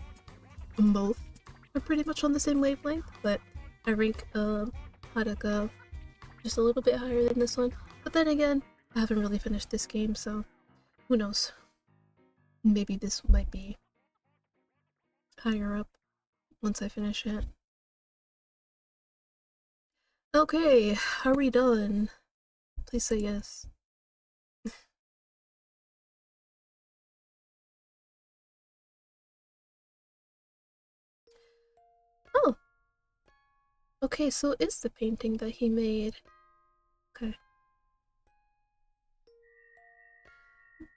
both are pretty much on the same wavelength, but I rank Hadaka just a little bit higher than this one. But then again, I haven't really finished this game, so who knows? Maybe this might be higher up once I finish it. Okay, are we done? Please say yes. Oh! Okay, so it is the painting that he made. Okay.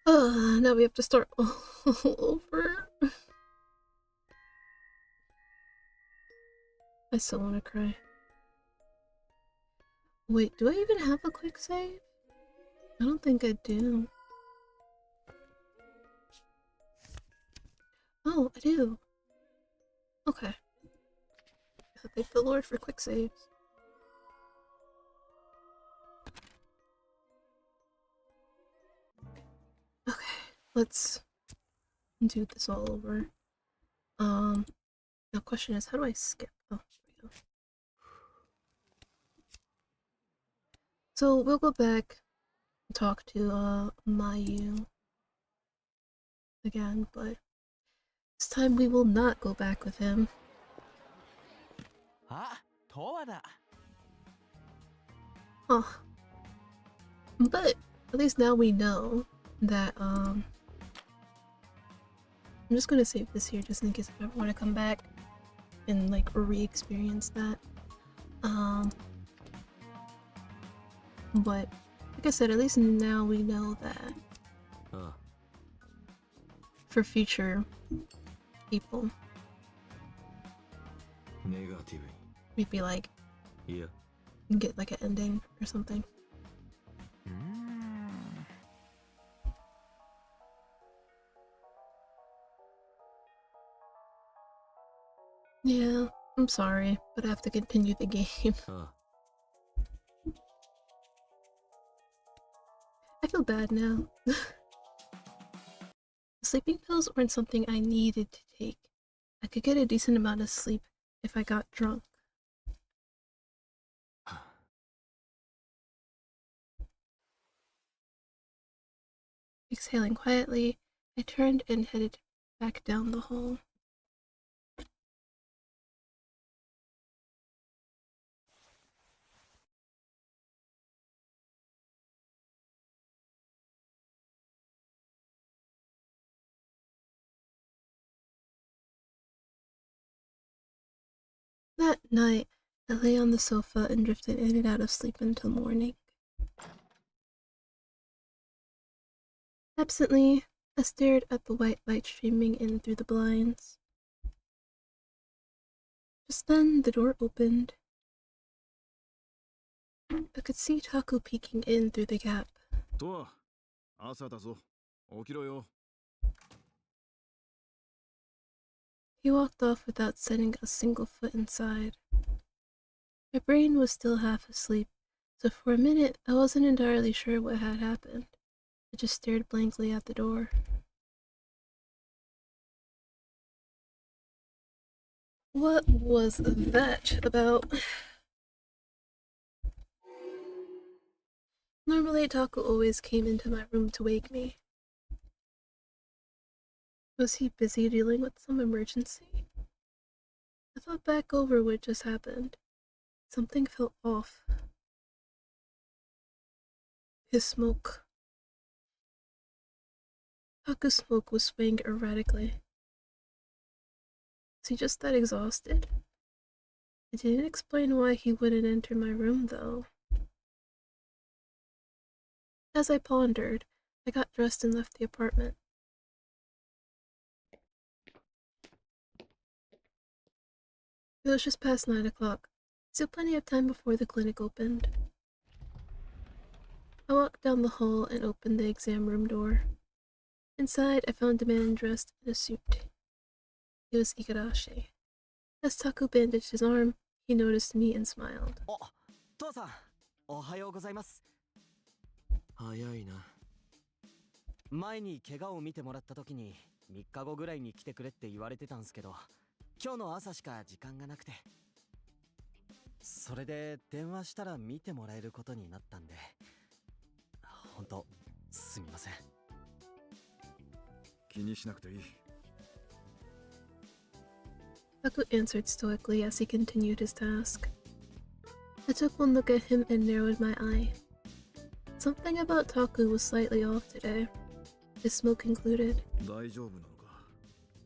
Now we have to start all over. I still want to cry. Wait, do I even have a quick save? I don't think I do. Oh, I do. Okay. Thank the Lord for quick saves. Okay, let's do this all over. Now question is, how do I skip? Oh, there we go. So we'll go back and talk to Mayu again, but this time we will not go back with him.
あ、トワだ。
Huh. But at least now we know that I'm just gonna save this here just in case if I ever want to come back and like re-experience that. But like I said, at least now we know that for future people, we'd be like,
Yeah.
get like an ending or something. Yeah, I'm sorry, but I have to continue the game. I feel bad now. Sleeping pills weren't something I needed to take. I could get a decent amount of sleep if I got drunk. Exhaling quietly, I turned and headed back down the hall. That night, I lay on the sofa and drifted in and out of sleep until morning. Absently, I stared at the white light streaming in through the blinds. Just then, the door opened. I could see Taku peeking in through the gap.
とわ、朝だぞ。起きろよ。
He walked off without setting a single foot inside. My brain was still half asleep, so for a minute I wasn't entirely sure what had happened. I just stared blankly at the door. What was that about? Normally, Taku always came into my room to wake me. Was he busy dealing with some emergency? I thought back over what just happened. Something felt off. His smoke. Taku's smoke was swaying erratically. Was he just that exhausted? It didn't explain why he wouldn't enter my room, though. As I pondered, I got dressed and left the apartment. It was just past 9 o'clock, still plenty of time before the clinic opened. I walked down the hall and opened the exam room door. Inside, I found a man dressed in a suit. It was Igarashi. As Taku bandaged his arm, he noticed me and smiled.
お、父さん、おはようございます。
早いな。
前に怪我を見てもらった時に3日後ぐらいに来てくれって言われてたんすけど、今日の朝しか時間がなくて、それで電話したら見てもらえることになったんで、本当すみません。
気にしなくていい。
Taku answered stoically as he continued his task. I took one look at him and narrowed my eye. Something about Taku was slightly off today, his smoke included.
大丈夫なのか、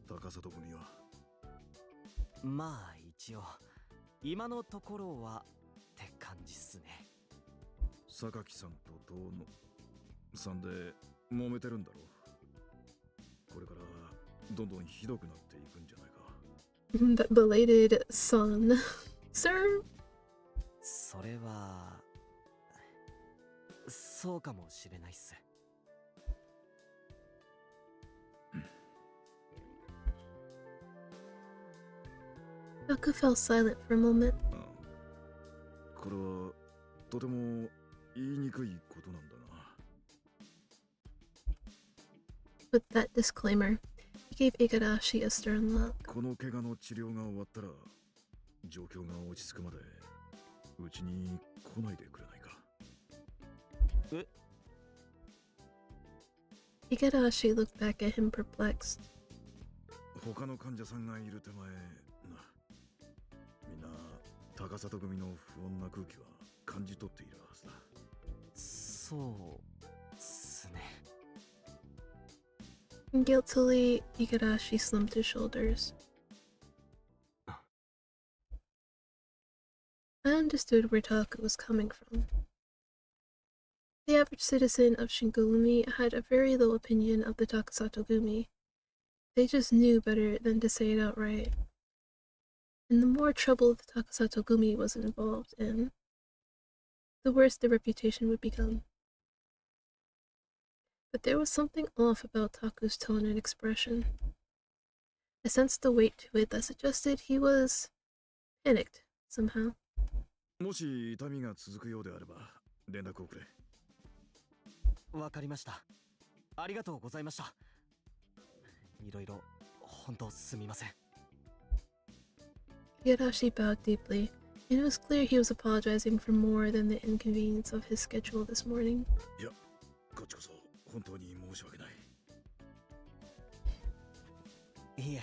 高里組は。
まあ一応今のところはって感じっすね。
榊さんと遠野さんで揉めてるんだろう。これからどんどんひどくなっていくんじゃないか。
That belated son. Sir?
それはそうかもしれないっす。
Taku fell silent for a moment.
これはとても言いにくいことなんだな。
With that disclaimer, he gave Igarashi a stern look.
この怪我の治療が終わったら状況が落ち着くまでうちに来ないでくれないか。
え？
Igarashi looked back at him perplexed.
他の患者さんがいる手前な、みんな高里組の不穏な空気は感じ取っているはずだ。
そうっすね。
Guiltily, Igarashi slumped his shoulders. I understood where Taku was coming from. The average citizen of Shingugumi had a very low opinion of the Takasato Gumi. They just knew better than to say it outright. And the more trouble the Takasato Gumi was involved in, the worse their reputation would become. But there was something off about Taku's tone and expression. I sensed a weight to it that suggested he was panicked somehow.
もし痛みが続くようであれば連絡をくれ。
わかりました。ありがとうございました。いろいろ本当すみません。
Igarashi bowed deeply, and it was clear he was apologizing for more than the inconvenience of his schedule this morning.
いや、こっちこそ本当に申し訳ない。
いえ、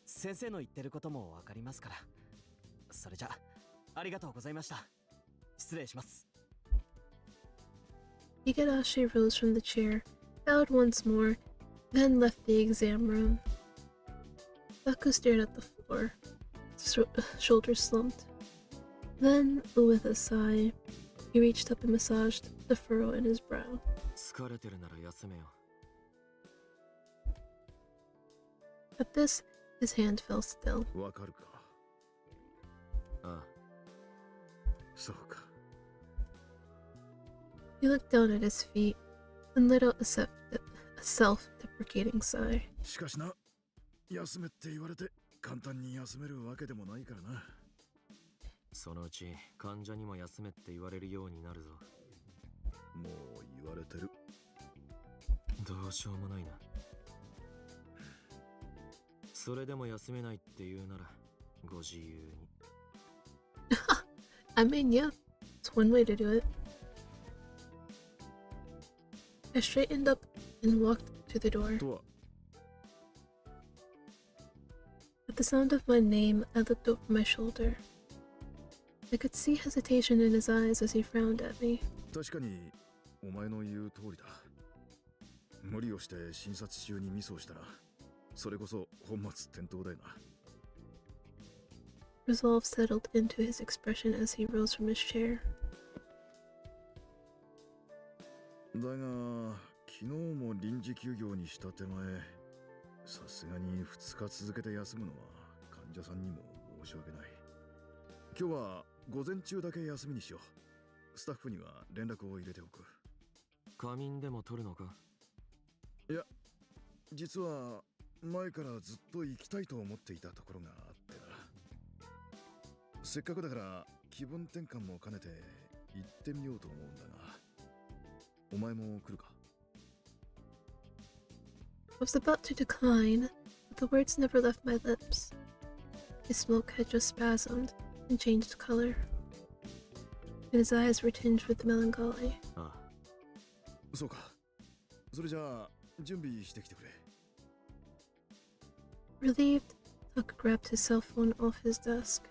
先生の言ってることもわかりますから。それじゃ、ありがとうございました。失礼します。
Igarashi rose from the chair, bowed once more, then left the exam room. Taku stared at the floor, shoulders slumped. Then, with a sigh, he reached up and massaged the furrow in his brow.
疲れてるなら休めよ。
At this, his hand fell still.
わかるか。
ああ。
そうか。
He looked down at his feet, and let out a self-deprecating sigh.
しかしな、休めって言われて簡単に休めるわけでもないからな。
そのうち患者にも休めって言われるようになるぞ。
もう言われてる。
どうしようもないな。それでも休めないって言うならご自由に。
I mean, yeah, it's one way to do it. I straightened up and walked to the door. At the sound of my name, I looked over my shoulder. I could see hesitation in his eyes as he frowned at me.
確かにお前の言う通りだ。無理をして診察中にミスをしたら、それこそ本末転倒だよな。
Resolve settled into his expression as he rose from his chair.
だが、昨日も臨時休業にした手前、さすがに2日続けて休むのは患者さんにも申し訳ない。今日は午前中だけ休みにしよう。スタッフには連絡を入れておく。
仮眠でも取るのか？
いや、実は前からずっと行きたいと思っていたところがあってな。せっかくだから気分転換も兼ねて行ってみようと思うんだが、お前も来るか？
I was about to decline, but the words never left my lips. His smoke had just spasmed and changed color, and his eyes were tinged with melancholy.
ああ。
そうか。それじゃあ準備してきてくれ。
Relieved, Tuck grabbed his cell phone off his desk,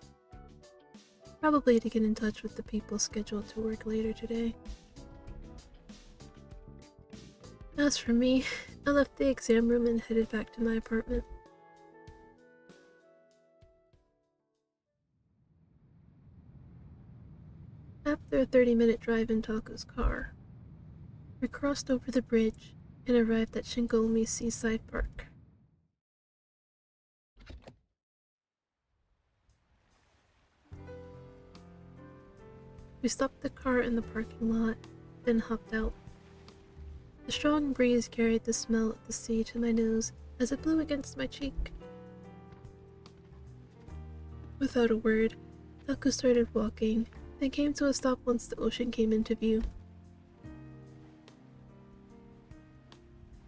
probably to get in touch with the people scheduled to work later today. As for me, I left the exam room and headed back to my apartment. After a 30-minute drive in Taku's car, we crossed over the bridge and arrived at Shinkomi Seaside Park. We stopped the car in the parking lot, then hopped out. The strong breeze carried the smell of the sea to my nose as it blew against my cheek. Without a word, Taku started walking, then came to a stop once the ocean came into view.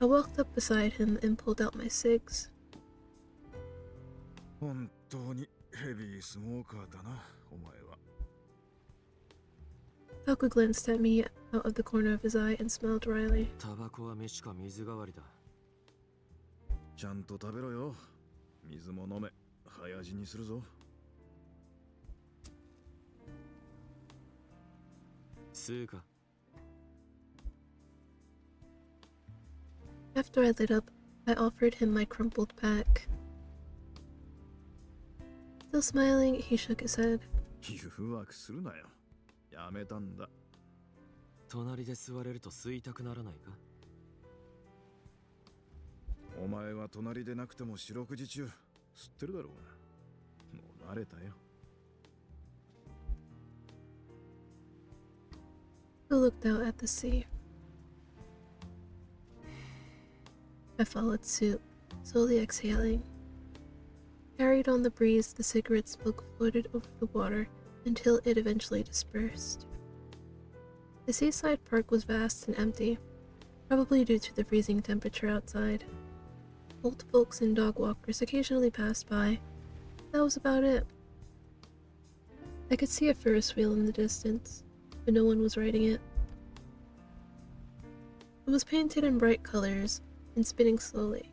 I walked up beside him and pulled out my cigs.
本当にヘビースモーカーだな、お前は。
Taku glanced at me out of the corner of his eye and smiled dryly.
タバコは飯か水代わりだ。
ちゃんと食べろよ。水も飲め。早死にするぞ。
吸うか。
After I lit up, I offered him my crumpled pack. Still smiling, he shook his head.
誘惑するなよ。やめたんだ。
隣で座れると吸いたくならないか。
お前は隣でなくても四六時中吸ってるだろうが。もう慣れたよ。
I looked out at the sea. I followed suit, slowly exhaling. Carried on the breeze, the cigarette smoke floated over the water until it eventually dispersed. The seaside park was vast and empty, probably due to the freezing temperature outside. Old folks and dog walkers occasionally passed by. That was about it. I could see a Ferris wheel in the distance, but no one was riding it. It was painted in bright colors and spinning slowly,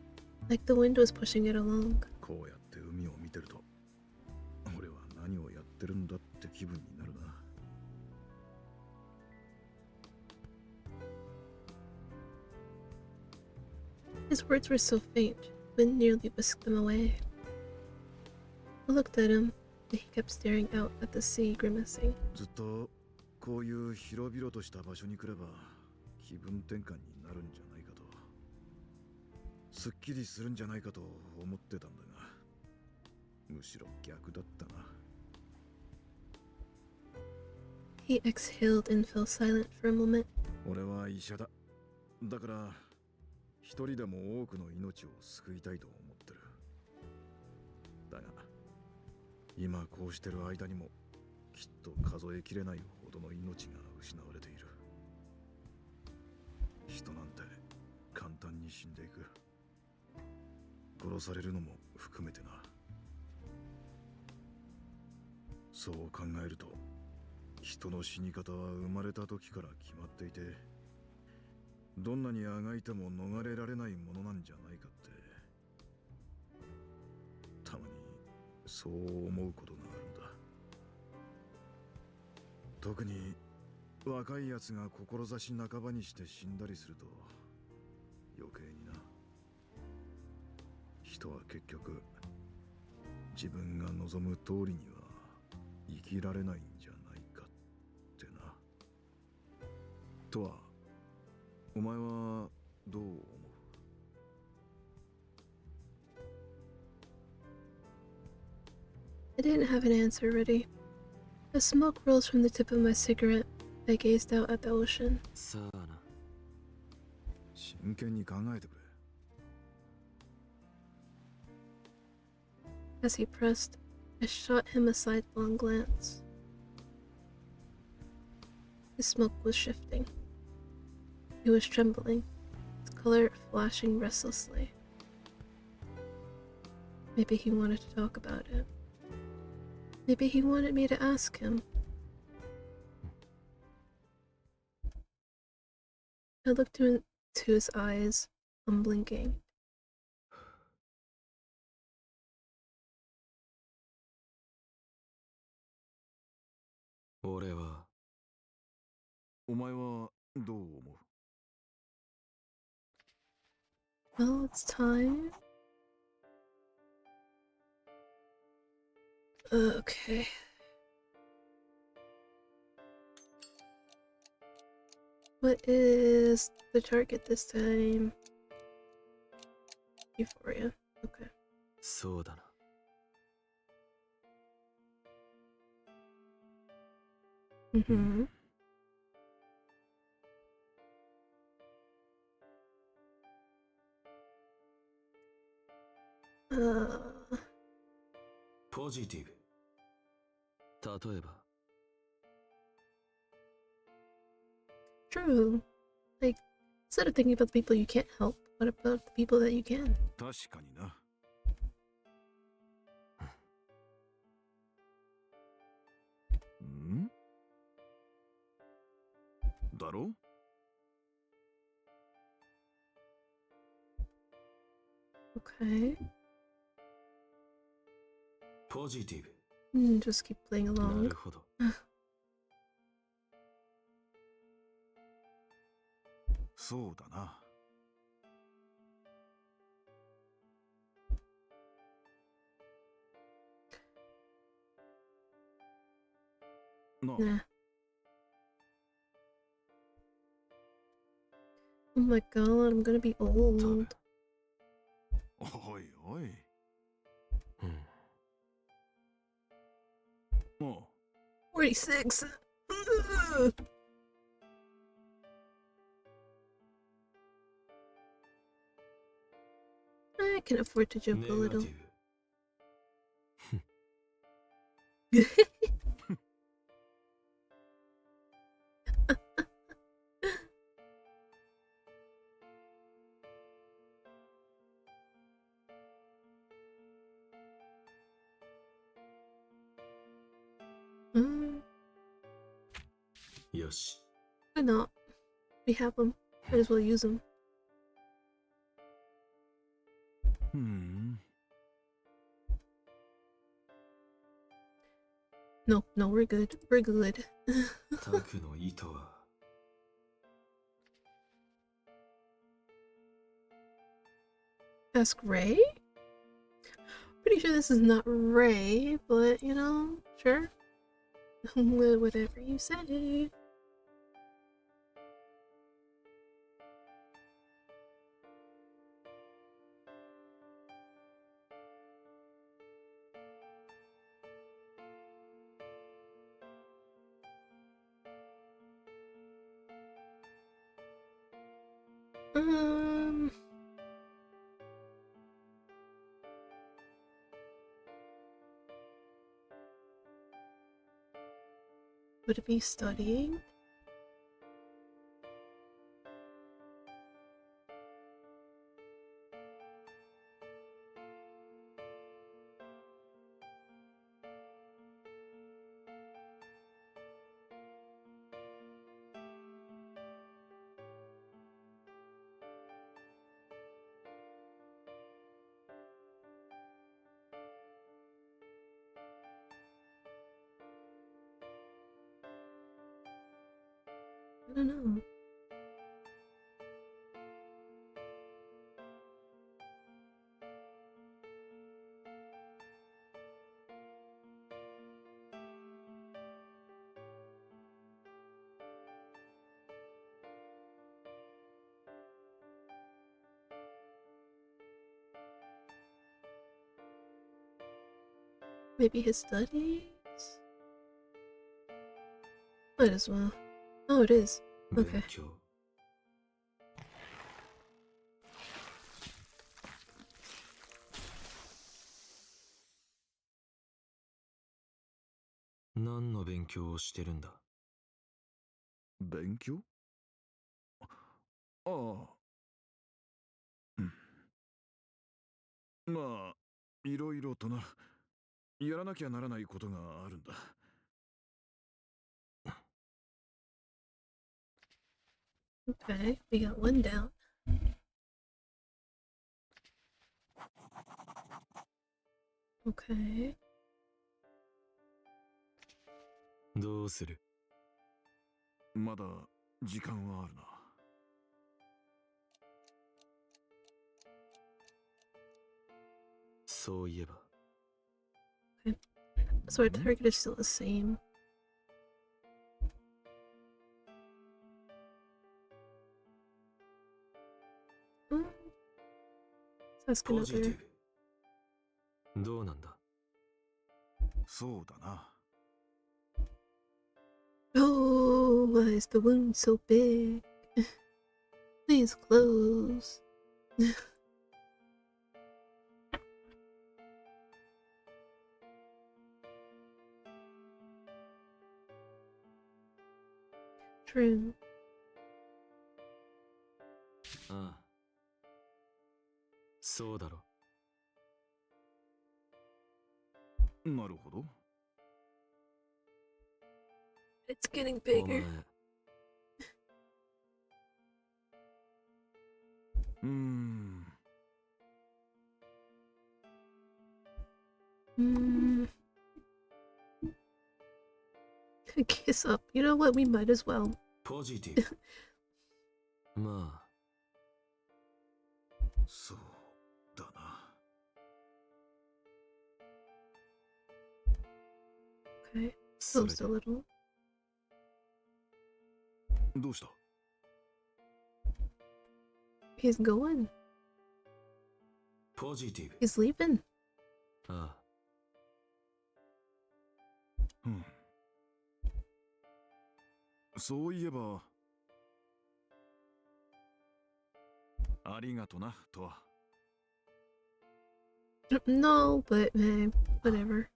like the wind was pushing it along.
こうやって海を見てると、俺は何をやってるんだって気分になるな。
His words were so faint, wind nearly whisked them away. I looked at him, but he kept staring out at the sea, grimacing.
ずっとこういう広々とした場所に来れば気分転換になるんじゃないかと、すっきりするんじゃないかと思ってたんだが、むしろ逆だったな。
He exhaled and fell silent for a moment.
俺は医者だ。だから一人でも多くの命を救いたいと思ってる。だが今こうしてる間にもきっと数えきれないほどの命が失われている。人なんて簡単に死んでいく。殺されるのも含めてな。そう考えると人の死に方は生まれた時から決まっていて、どんなにあがいても逃れられないものなんじゃないかって、たまにそう思うことがあるんだ。特に若いやつが志半ばにして死んだりすると余計にな。人は結局自分が望む通りには生きられないんじゃないかってな。とはお前はどう思う？
I didn't have an answer ready. As smoke rose from the tip of my cigarette, I gazed out at the ocean.
さあな。
真剣に考えてくれ。
As he pressed, I shot him a sidelong glance. His smoke was shifting. He was trembling, his color flashing restlessly. Maybe he wanted to talk about it. Maybe he wanted me to ask him. I looked into his eyes, unblinking.
俺は。
お前はどう思う？
Well, it's time. Okay. What is the target this time? Euphoria. Okay.
そうだな。
Mm-hmm.
Positive. ポジティブ。例えば
True. Like, instead of thinking about the people you can't help, what about the people that you can?
確かにな。んだろ
Okay.
ポジティブ。
Just keep playing
な
along.
るほど。
そうだな。
Nah. Oh my god, I'm gonna be old.
おいおい。も
46! I can afford to joke a
ネガ
little.
ティブ。 よし。
Why not? We have them. Might as well use them.
う。
No, no, we're good. We're good.
タクの意図は
Ask Ray? Pretty sure this is not Ray, but you know, sure. Whatever you say. Would it be studying? I don't know. Maybe his studies? Might as well. Oh, it is.
勉
Okay.
強。 何の勉強をしてるんだ？
勉強ああ。まあ、いろいろとな。やらなきゃならないことがあるんだ。
Okay, we got one down. Okay.
どうする？
まだ時間はあるな。
そういえば。
So our target is still the same. Ask
ポジティ
another.
ブ。どうなんだ？
そうだな。
Oh, why is the wound so big? Please close. True.
ああ。そうだろ。
なるほど。
It's getting
お前
bigger. Mm. Kiss up. You know what? We might as well.
ポジティブ。まあ、
そうだな。
Okay.
それ
Close
で
a little.
どうした？
He's going.
ポジティブ。
He's leaving.
ああ。
うん。そういえば、ありがとな、とは。
No, but whatever.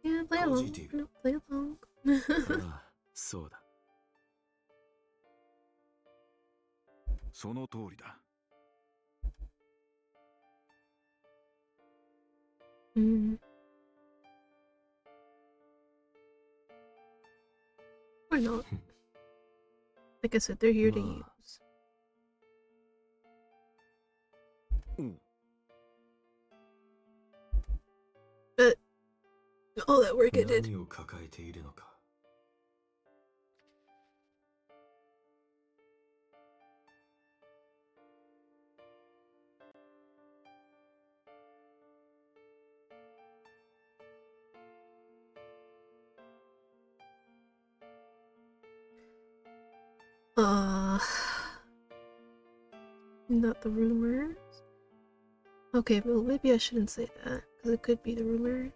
Yeah, play along.
Positive.
No, play along.
ああ、そうだ。
その通りだ。
Mm. Or not. Like I said, they're here to use.
うん。
But all that work I did.
何を抱えているのか。
Not the rumors. Okay, well maybe I shouldn't say that because it could be the rumors.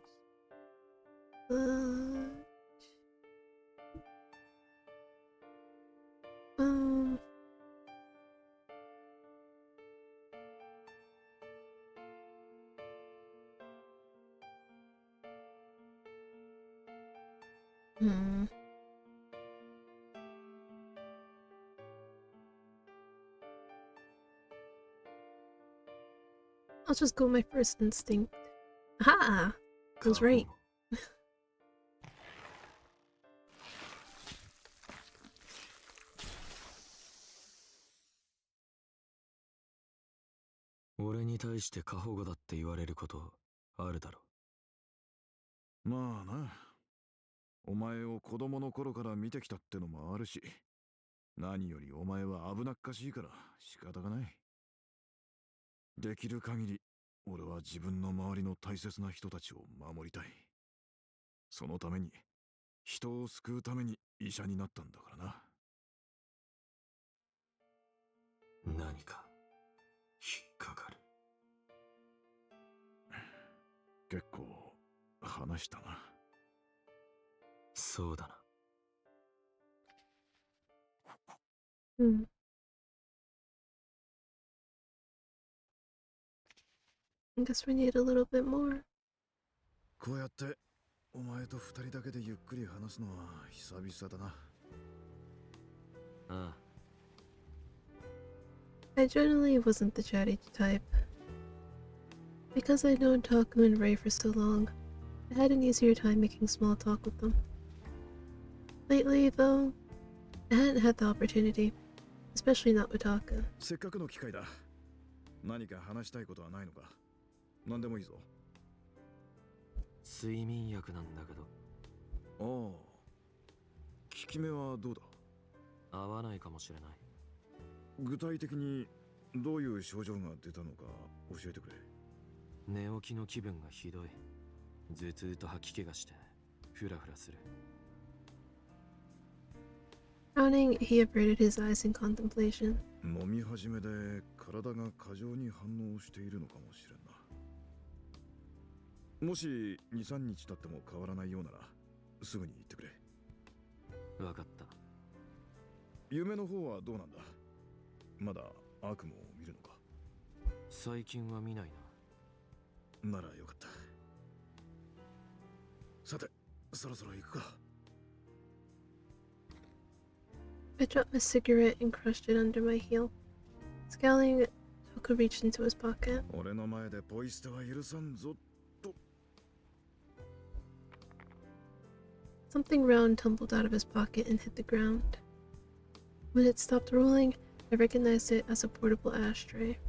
Um. Hmm. I'll just go with my first instinct. Aha! I was right.
俺に対して過保護だって言われることあるだろ。
まあな。お前を子供の頃から見てきたってのもあるし、何よりお前は危なっかしいから仕方がない。できる限り俺は自分の周りの大切な人たちを守りたい。そのために人を救うために医者になったんだからな。
何か引っかかる。
結構話したな。
そうだな。
Hmm. I guess we need a little bit more.
こうやってお前と二人だけでゆっくり話すのは久々だな。
ああ。
I generally wasn't the chatty type. Because I'd known Taku and Ray for so long, I had an easier time making small talk with them. Lately, though, I hadn't had the opportunity, especially not with Taku.
せっかくの機会だ。何か話したいことはないのか？何でもいいぞ。
睡眠薬なんだけど。
ああ。効き目はどうだ？
合わないかもしれない。
具体的にどういう症状が出たのか教えてくれ。
寝起きの気分がひどい。頭痛と吐き気がしてフラフラする。
Frowning, he averted his eyes in contemplation.
飲み始めで体が過剰に反応しているのかもしれんな。もし2、3日経っても変わらないようならすぐに言ってくれ。
わかった。
夢の方はどうなんだ？まだ悪夢を見るのか？
最近は見ない
な。ならよかった。さて、そろそろ行くか。
I dropped my cigarette and crushed it under my heel. Scowling, Taku reached into his pocket.
俺の前でポイ捨ては許さんぞと。
Something round tumbled out of his pocket and hit the ground. When it stopped rolling, I recognized it as a portable ashtray.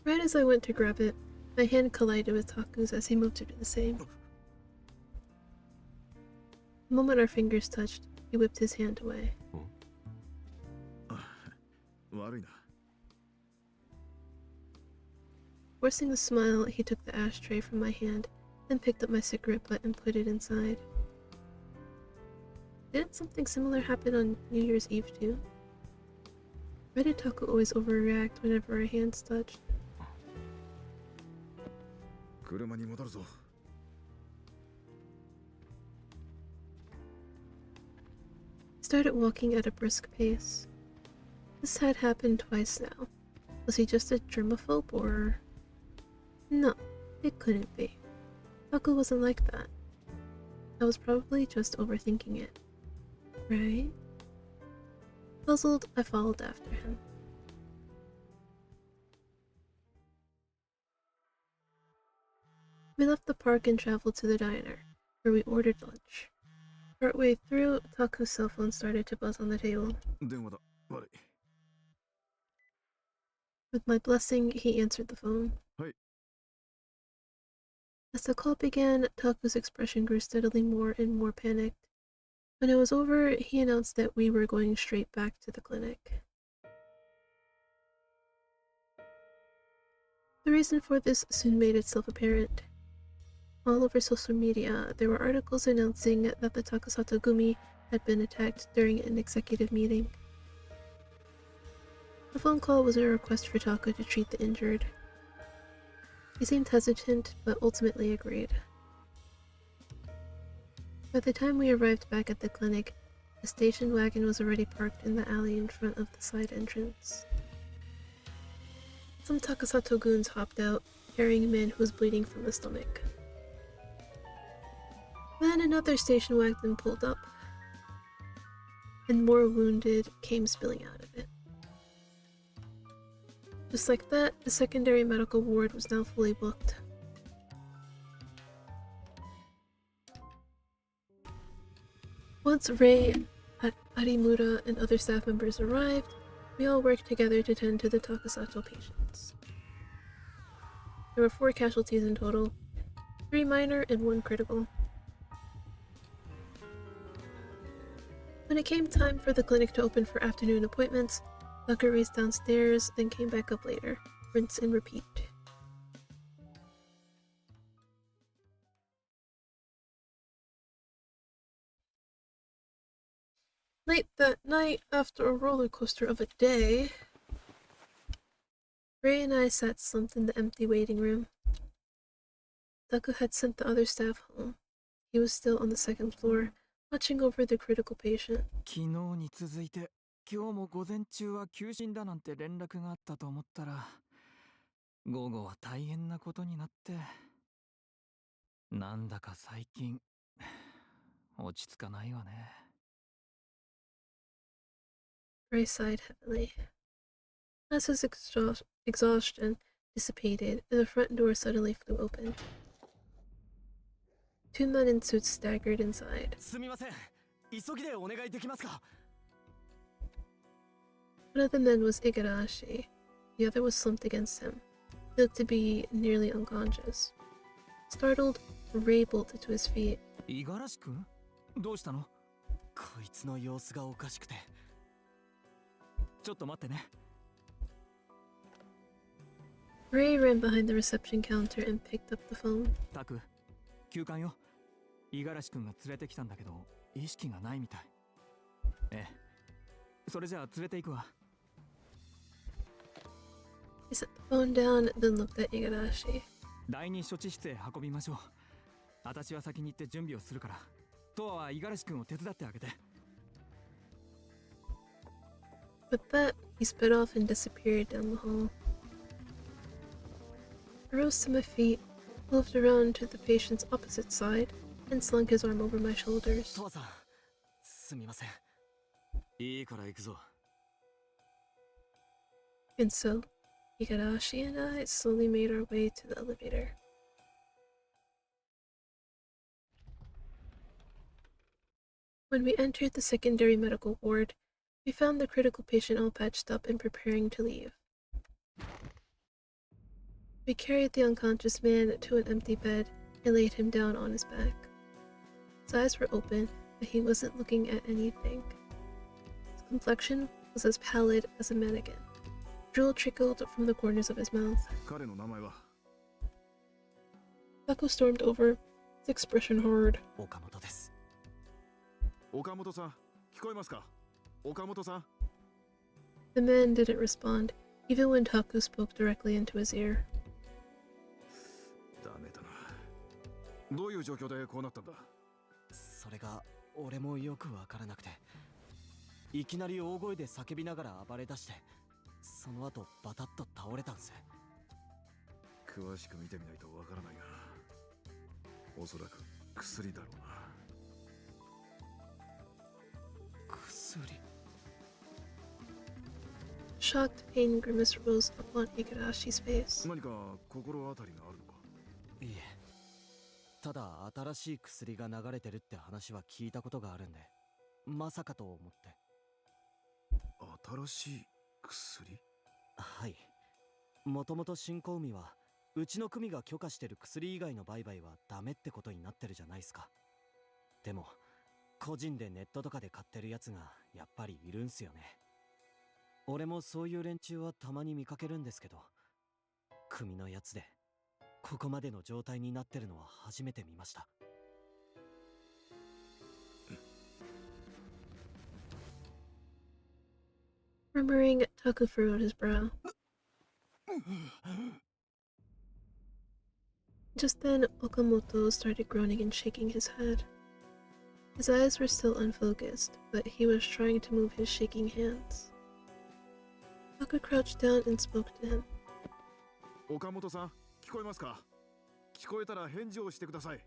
Right as I went to grab it, my hand collided with Taku's as he moved to do the same. The moment our fingers touched, he whipped his hand away.
悪いな。
Forcing a smile, he took the ashtray from my hand, then picked up my cigarette butt and put it inside. Didn't something similar happen on New Year's Eve too? Why did Taku always overreact whenever our hands touched?
車に戻るぞ。
Started walking at a brisk pace. This had happened twice now. Was he just a germaphobe or... No, it couldn't be. Taku wasn't like that. I was probably just overthinking it. Right? Puzzled, I followed after him. We left the park and traveled to the diner, where we ordered lunch. Partway through, Taku's cell phone started to buzz on the table.
電話だ。悪い。
With my blessing, he answered the phone.
はい。
As the call began, Taku's expression grew steadily more and more panicked. When it was over, he announced that we were going straight back to the clinic. The reason for this soon made itself apparent. All over social media, there were articles announcing that the Takasato Gumi had been attacked during an executive meeting. The phone call was a request for Taku to treat the injured. He seemed hesitant, but ultimately agreed. By the time we arrived back at the clinic, the station wagon was already parked in the alley in front of the side entrance. Some Takasato goons hopped out, carrying a man who was bleeding from the stomach. Then another station wagon pulled up, and more wounded came spilling out of it. Just like that, the secondary medical ward was now fully booked. Once Rei, Arimura, and other staff members arrived, we all worked together to tend to the Takasato patients. There were 4 casualties in total, 3 minor and 1 critical. When it came time for the clinic to open for afternoon appointments, Taku raced downstairs, then came back up later. Rinse and repeat. Late that night, after a roller coaster of a day, Ray and I sat slumped in the empty waiting room. Taku had sent the other staff home. He was still on the 2nd floor, watching over the critical patient.
昨日に続いて今日も午前中は休診だなんて連絡があったと思ったら午後は大変なことになってなんだか最近落ち着かないわね。
Ray sighed heavily. As his exhaustion dissipated, the front door suddenly flew open. 2 men in suits staggered inside.
すみません。急ぎでお願いできますか?
One of the men was Igarashi. The other was slumped against him. He looked to be nearly unconscious. Startled, Ray bolted to his feet.
五十嵐君どうしたの?
こいつの様子がおかしくて。
ちょっと待ってね。
Ray ran behind the reception counter and picked up the phone.
タク、休館よ。五十嵐君が連れてきたんだけど意識がないみたい。ええ、それじゃあ連れて行くわ。
He set the phone down, then looked at Igarashi.
第二処置室へ運びましょう。私は先に行って準備をするから、トアは五十嵐君を手伝ってあげて。
With that, he sped off and disappeared down the hall. I rose to my feet, moved around to the patient's opposite side, and slung his arm over my shoulders.
トアさん、すみません。いいから行くぞ。
And so, Igarashi and I slowly made our way to the elevator. When we entered the secondary medical ward, we found the critical patient all patched up and preparing to leave. We carried the unconscious man to an empty bed and laid him down on his back. His eyes were open, but he wasn't looking at anything. His complexion was as pallid as a mannequin. Drool trickled from the corners of his mouth.
彼の名前は
Taku stormed over, his expression hard.
岡本です。
岡本さん、聞こえますか？岡本さん。
The man didn't respond, even when Taku spoke directly into his ear.
ダメだな。どういう状況でこうなったんだ？
それが俺もよくわからなくて、いきなり大声で叫びながら暴れ出して、その後バタッと倒れたんす。
詳しく見てみないとわからないが、おそらく薬だろうな。
薬。
Shocked pain grimace rose up on Igarashi's face.
何か心当たりがあるのか？
いえ、ただ新しい薬が流れてるって話は聞いたことがあるんで、まさかと思って。
新しい薬？
はい。もともと新興組はうちの組が許可してる薬以外の売買はダメってことになってるじゃないですか。でも個人でネットとかで買ってるやつがやっぱりいるんすよね。俺もそういう連中はたまに見かけるんですけど、組のやつでここまでの状態になってるのは初めて見ました。
Murmuring, Taku furrowed his brow. Just then, Okamoto started groaning and shaking his head. His eyes were still unfocused, but he was trying to move his shaking hands. Taku crouched down and spoke to him.
岡本さん、聞こえますか？聞こえたら返事をしてください。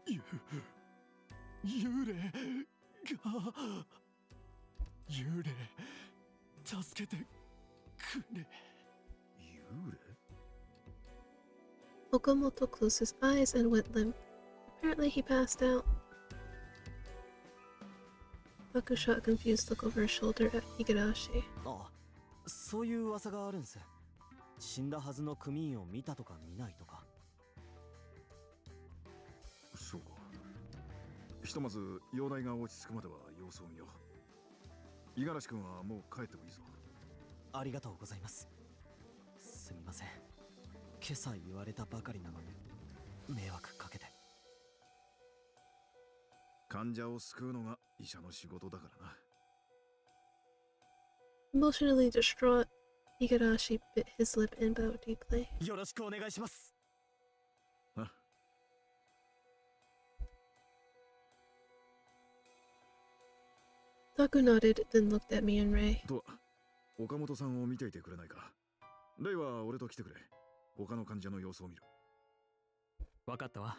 幽霊が、幽霊、助けてくれ。
幽霊？
Okamoto closed his eyes and went limp. Apparently he passed out. Taku shot a confused look over his shoulder at Igarashi.
あ、そういう噂があるんす。死んだはずの組員を見たとか見ないとか。
そうか。ひとまず容体が落ち着くまでは様子を見よう。五十嵐君はもう帰ってもいいぞ。
ありがとうございます。すみません。今朝言われたばかりなのに迷惑かけて。
患者を救うのが医者の仕事だからな。
Emotionally distraught, Igarashi bit his lip and bowed deeply.
よろしくお願いします。
あ、
Taku nodded, then looked at me and Ray.
と、岡本さんを見ていてくれないか。レイは俺と来てくれ。他の患者の様子を見る。
わかったわ。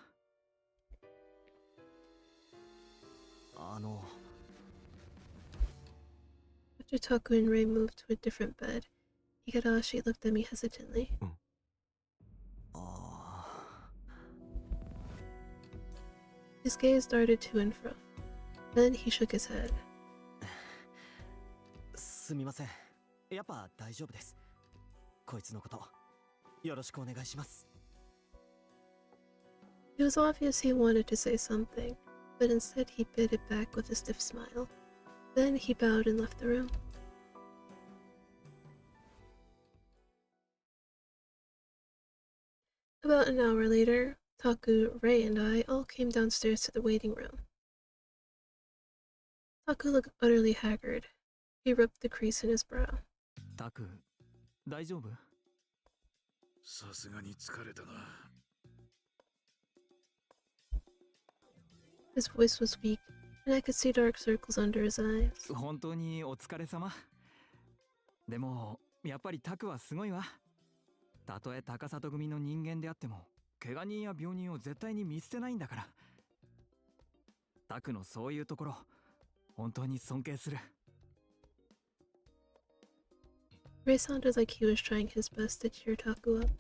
After Taku and Ray moved to a different bed, Igarashi looked at me hesitantly. His gaze darted to and fro. Then he shook his head.
すみません。やっぱ大丈夫です。こいつのことよろしくお願いします。
It was obvious he wanted to say something, but instead he bit it back with a stiff smile. Then he bowed and left the room. About an hour later, Taku, Ray, and I all came downstairs to the waiting room. Taku looked utterly haggard. He rubbed the crease in his brow.
タク、大丈夫？
さすがに疲れたな。
His voice was weak, and I could see dark circles under his eyes.
本当にお疲れ様。でも、やっぱりタクはすごいわ。たとえ高里組の人間であっても、怪我人や病人を絶対に見捨てないんだから。タクのそういうところ、本当に尊敬する。
Ray sounded like he was trying his best to cheer Taku up.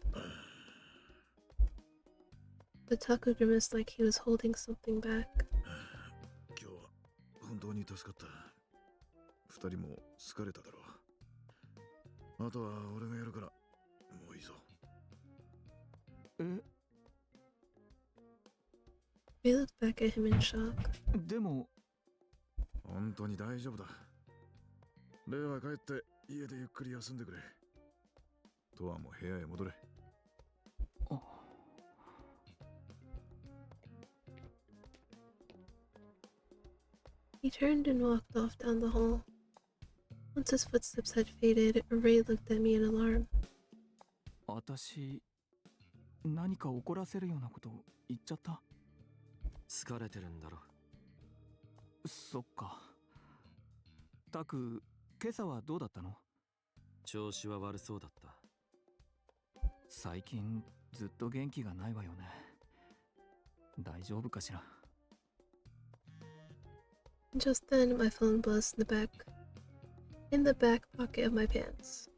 But Taku grimaced like he was holding something back.
今日は本当に助かった。二人も疲れただろう。あとは俺がやるから、もういいぞ。
え？
Ray looked back at him in shock.
でも、
本当に大丈夫だ。レイは帰って家でゆっくり休んでくれ。トアも部屋へ戻れ。
He turned and walked off down the hall. Once his footsteps had faded, Ray looked at me in alarm.
私、何か怒らせるようなこと言っちゃった？
疲れてるんだろ。
そっか。タク、今朝はどうだったの？
調子は悪そうだった。
最近ずっと元気がないわよね。大丈夫かしら。
Just then, my phone buzzed in the back pocket of my pants.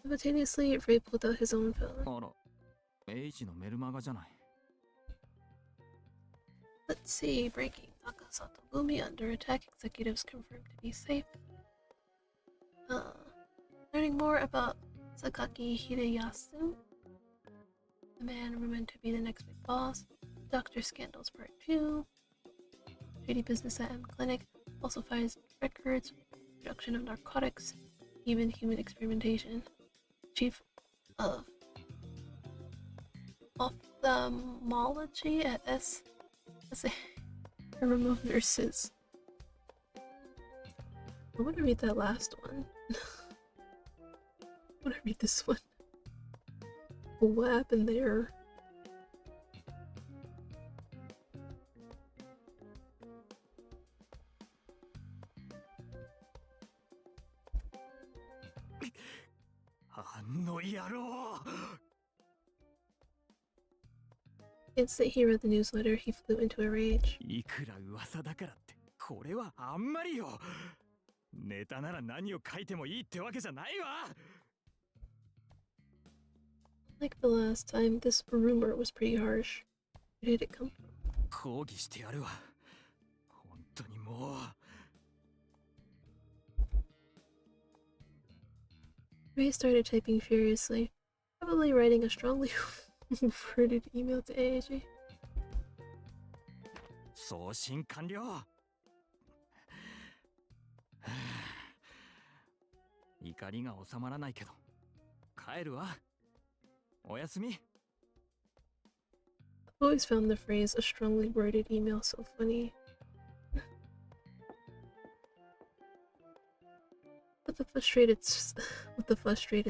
Simultaneously, Ray pulled out his own phone.
あら、H のメルマガじゃない。
Let's see, breaking. Takasato Gumi under attack, executives confirmed to be safe. Learning more about Sakaki Hideyasu, the man rumored to be the next big boss. Doctor Scandals Part 2. Shady business at M Clinic. Falsifies records. Production of narcotics. Even human experimentation. Chief of Ophthalmology at a room of nurses. I want to read that last one. I want to read this one. What happened there? Instant he read the newsletter, he flew into a rage.
いくら噂だからって、これはあんまりよ。ネタなら何を書いてもいいってわけじゃないわ。
Like the last time, this rumor was pretty harsh. Where did it come from?
抗議してやるわ。本当にもう。
Ray started typing furiously, probably writing a strongly worded email to AAG.
送信完了。怒りが収まらないけど、帰るわ。おやすみ。
I've always found the phrase a strongly worded email so funny. With a frustrated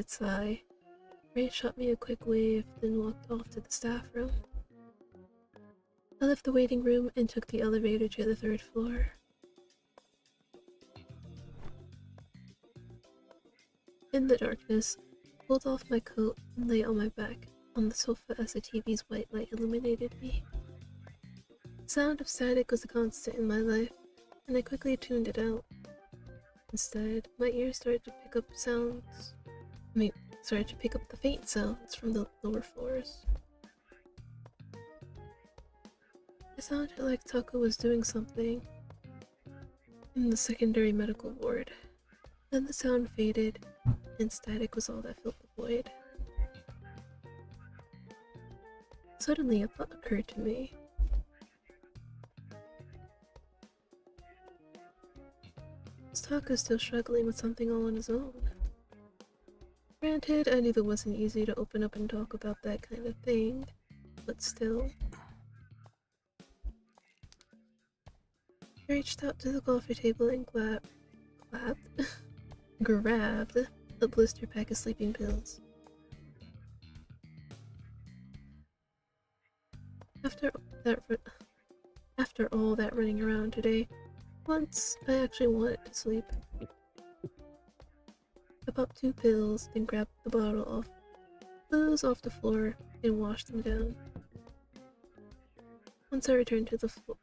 sigh, Ray shot me a quick wave, then walked off to the staff room. I left the waiting room and took the elevator to the 3rd floor. In the darkness, I pulled off my coat and lay on my back on the sofa as the TV's white light illuminated me. The sound of static was a constant in my life, and I quickly tuned it out. Instead, my ears started to pick up the faint sounds from the lower floors. It sounded like Taku was doing something in the secondary medical ward. Then the sound faded, and static was all that filled the void. Suddenly, a thought occurred to me. Was Taku still struggling with something all on his own? Granted, I knew it wasn't easy to open up and talk about that kind of thing, but still. I reached out to the coffee table and grabbed a blister pack of sleeping pills. After all that running around today, once I actually wanted to sleep. I popped 2 pills, then grabbed the bottle off those off the floor and washed them down. Once I returned to the floor.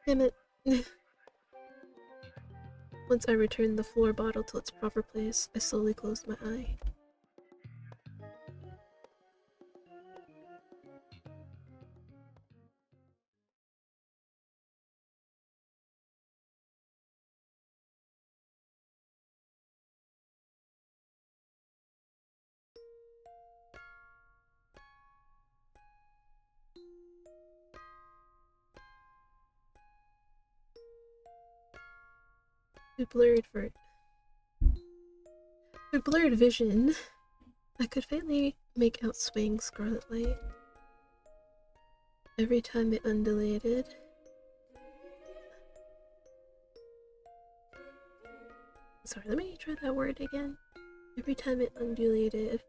Damn it. Once I returned the floor bottle to its proper place, I slowly closed my eye. With blurred vision, I could faintly make out swaying scarlet light. Every time it undulated, sorry, let me try that word again. Every time it undulated,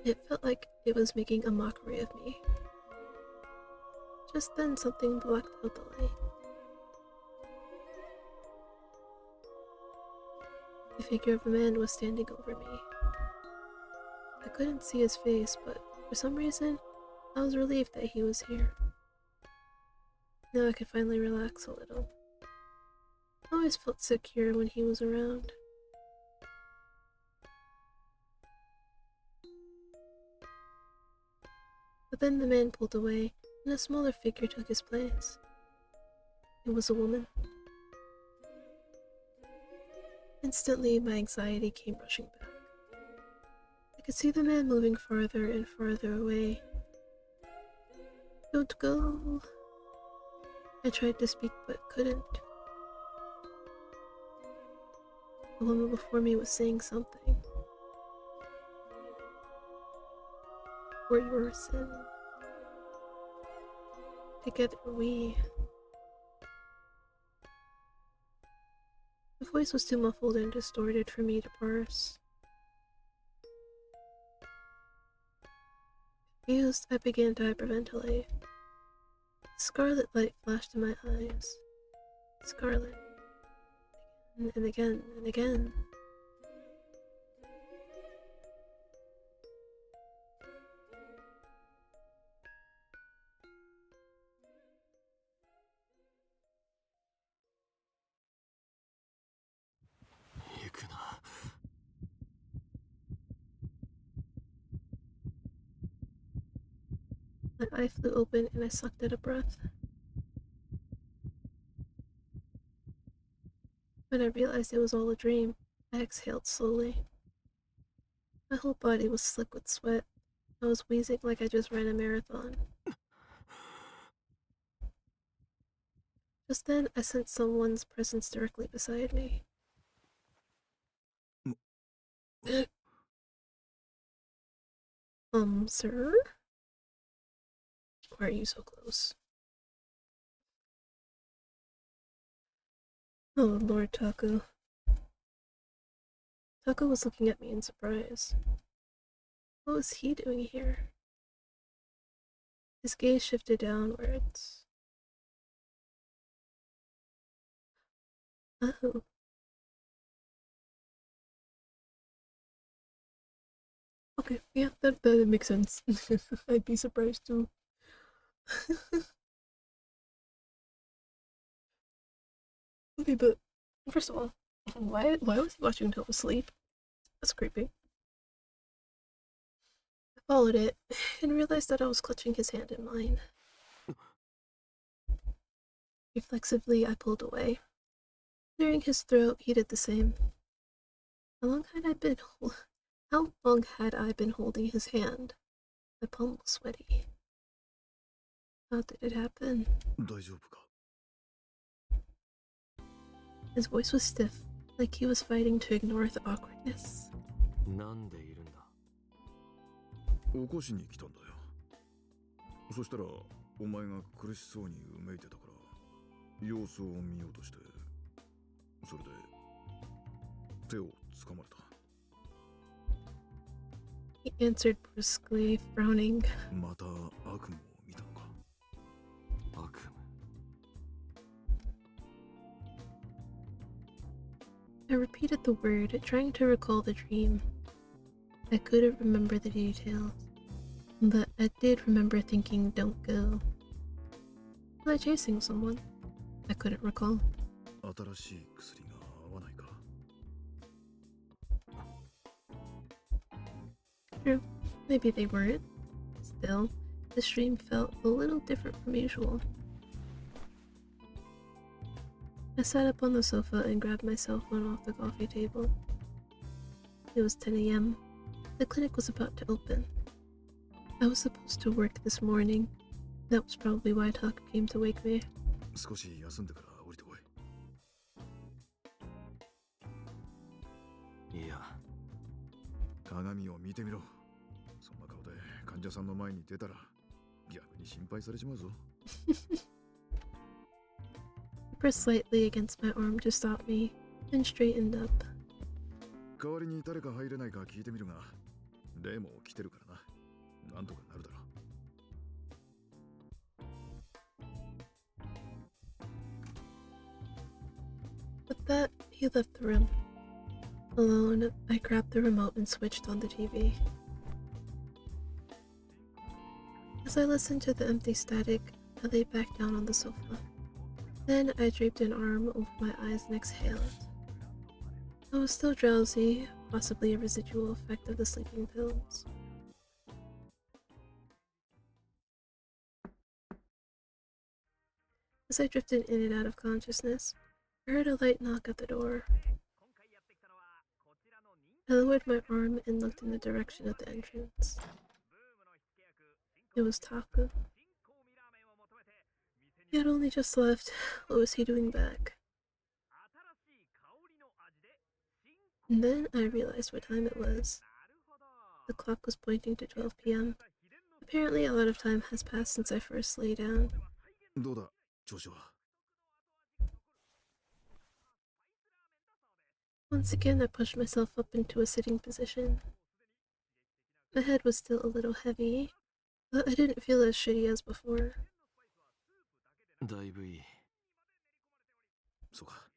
it felt like it was making a mockery of me. Just then, something blocked out the light. The figure of a man was standing over me. I couldn't see his face, but for some reason, I was relieved that he was here. Now I could finally relax a little. I always felt secure when he was around. But then the man pulled away, and a smaller figure took his place. It was a woman. Instantly, my anxiety came rushing back. I could see the man moving farther and farther away. Don't go. I tried to speak but couldn't. The woman before me was saying something. For your sin. Together we. The voice was too muffled and distorted for me to parse. Confused, I began to hyperventilate. Scarlet light flashed in my eyes. Scarlet. And again and again. My eye flew open and I sucked at a breath. When I realized it was all a dream, I exhaled slowly. My whole body was slick with sweat. I was wheezing like I just ran a marathon. Just then, I sensed someone's presence directly beside me. Sir? Why are you so close? Oh, Lord Taku. Taku was looking at me in surprise. What was he doing here? His gaze shifted downwards. Oh. Okay, yeah, that makes sense. I'd be surprised too. Okay, but first of all, why was he watching until asleep? That's creepy. I followed it and realized that I was clutching his hand in mine. Reflexively, I pulled away. Clearing his throat, he did the same. How long had I been holding his hand? My palm was sweaty. How did it happen? His voice was stiff, like he was fighting to ignore the awkwardness.
なんでいるんだ。
起こしに来たんだよ。そしたらお前が苦しそうにうめいてたから様子を見ようとして、それで手をつかまれた。
He answered brusquely, frowning.
また悪夢を見たのか。
悪夢。
I repeated the word, trying to recall the dream. I couldn't remember the details, but I did remember thinking, "Don't go." Was I chasing someone? I couldn't recall.
新しい薬が合わないか。
True, maybe they weren't. Still, this dream felt a little different from usual. I sat up on the sofa and grabbed my cell phone off the coffee table. It was 10 a.m. The clinic was about to open. I was supposed to work this morning. That was probably why Taku came to wake me.
少し休んでから降りてこい。
いや、
鏡を見てみろ。そんな顔で患者さんの前に出たら逆に心配されちまうぞ。
I pressed slightly against my arm to stop me, then straightened up.
代わりに誰か入れないか聞いてみるが、例も来てるからな。なんとかなるだろう。
With that, he left the room. Alone, I grabbed the remote and switched on the TV. As I listened to the empty static, I lay back down on the sofa. Then I draped an arm over my eyes and exhaled. I was still drowsy, possibly a residual effect of the sleeping pills. As I drifted in and out of consciousness, I heard a light knock at the door. I lowered my arm and looked in the direction of the entrance. It was Taku. He had only just left. What was he doing back? And then I realized what time it was. The clock was pointing to 12 p.m. Apparently, a lot of time has passed since I first lay down.
どうだ、調子は。
Once again, I pushed myself up into a sitting position. My head was still a little heavy, but I didn't feel as shitty as before.
だいぶいい。
そうか。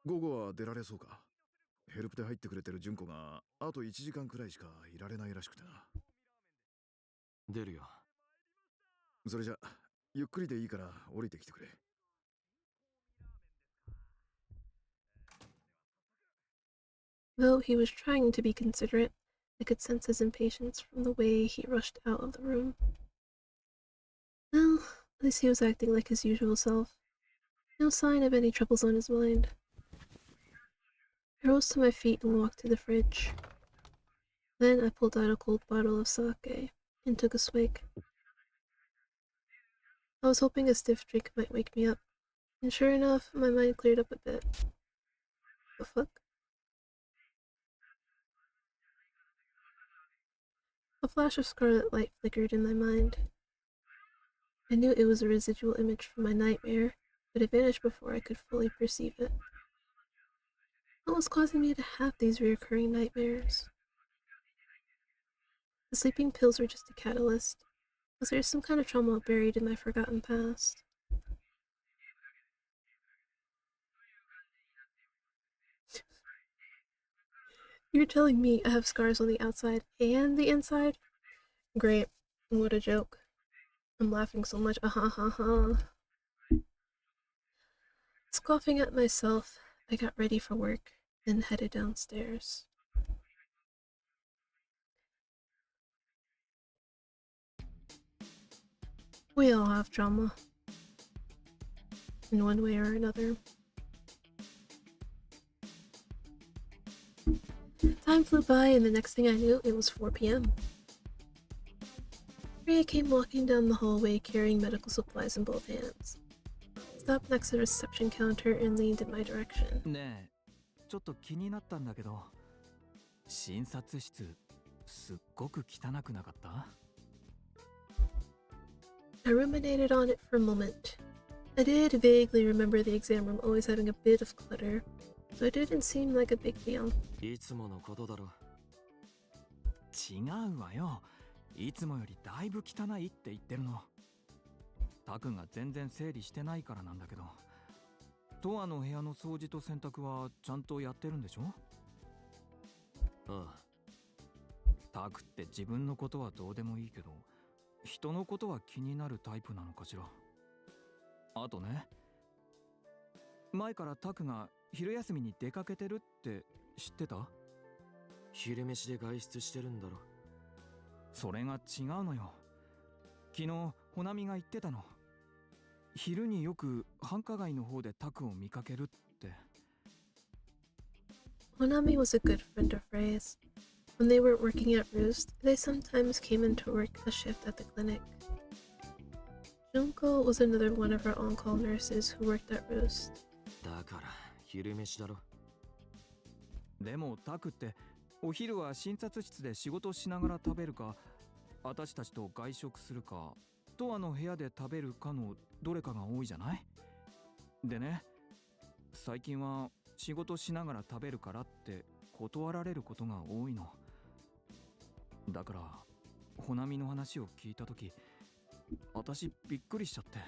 午後は出られそうか。ヘルプで入ってくれてる純子があと1時間くらいしかいられないらしくてな。
出るよ。
それじゃゆっくりでいいから降りてきてくれ。
Though he was trying to be considerate, I could sense his impatience from the way he rushed out of the room. Well, at least he was acting like his usual self. No sign of any troubles on his mind. I rose to my feet and walked to the fridge. Then I pulled out a cold bottle of sake and took a swig. I was hoping a stiff drink might wake me up, and sure enough, my mind cleared up a bit. The fuck? A flash of scarlet light flickered in my mind. I knew it was a residual image from my nightmare, but it vanished before I could fully perceive it. What was causing me to have these reoccurring nightmares? The sleeping pills were just a catalyst. Was there some kind of trauma buried in my forgotten past? You're telling me I have scars on the outside and the inside? Great. What a joke. I'm laughing so much. Ha ha ha. Scoffing at myself, I got ready for work, then headed downstairs. We all have trauma. In one way or another. Time flew by, and the next thing I knew, it was 4 p.m. Rhea came walking down the hallway carrying medical supplies in both hands. Stopped next to the reception counter and leaned in my direction.
ねえ、ちょっと気になったんだけど、診察室すっごく汚くなかった？
I ruminated on it for a moment. I did vaguely remember the exam room always having a bit of clutter, so it didn't seem like a big deal.
いつものことだろ。
違うわよ。いつもよりだいぶ汚いって言ってるの。タクが全然整理してないからなんだけど。トアの部屋の掃除と洗濯はちゃんとやってるんでしょ？
ああ。
タクって自分のことはどうでもいいけど、人のことは気になるタイプなのかしら。あとね、前からタクが昼休みに出かけてるって知ってた？
昼飯で外出してるんだろ。
それが違うのよ。昨日ほなみが言ってたの。昼によく繁華街の方でタクを見かけるって。
Honami was a good friend of Ray's. When they weren't working at Roost, they sometimes came in to work a shift at the clinic. Junko was another one of our on-call nurses who worked at Roost.
だから昼飯だろ。
でもタクってお昼は診察室で仕事しながら食べるか、私たちと外食するか、トアの部屋で食べるかのどれかが多いじゃない？でね、最近は仕事しながら食べるからって断られることが多いの。だからほなみの話を聞いたとき、私びっくりしちゃって。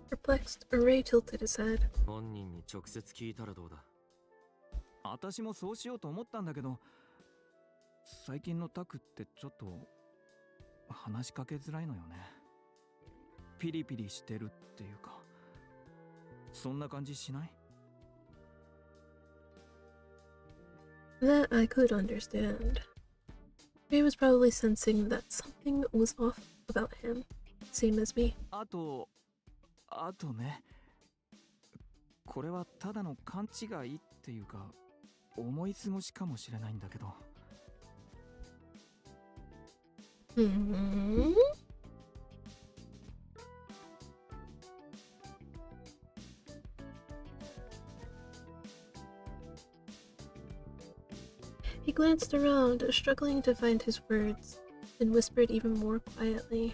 Perplexed, Ray tilted his head.
本人に直接聞いたらどうだ？
私もそうしようと思ったんだけど、最近のタクってちょっと話しかけづらいのよね。ピリピリしてるっていうか、そんな感じしない？
That I could understand. Ray was probably sensing that something was off about him, same as me.
あとね、これはただの勘違いっていうか、思い過ごしかもしれないんだけど。
Hmm? He glanced around, struggling to find his words, then whispered even more quietly.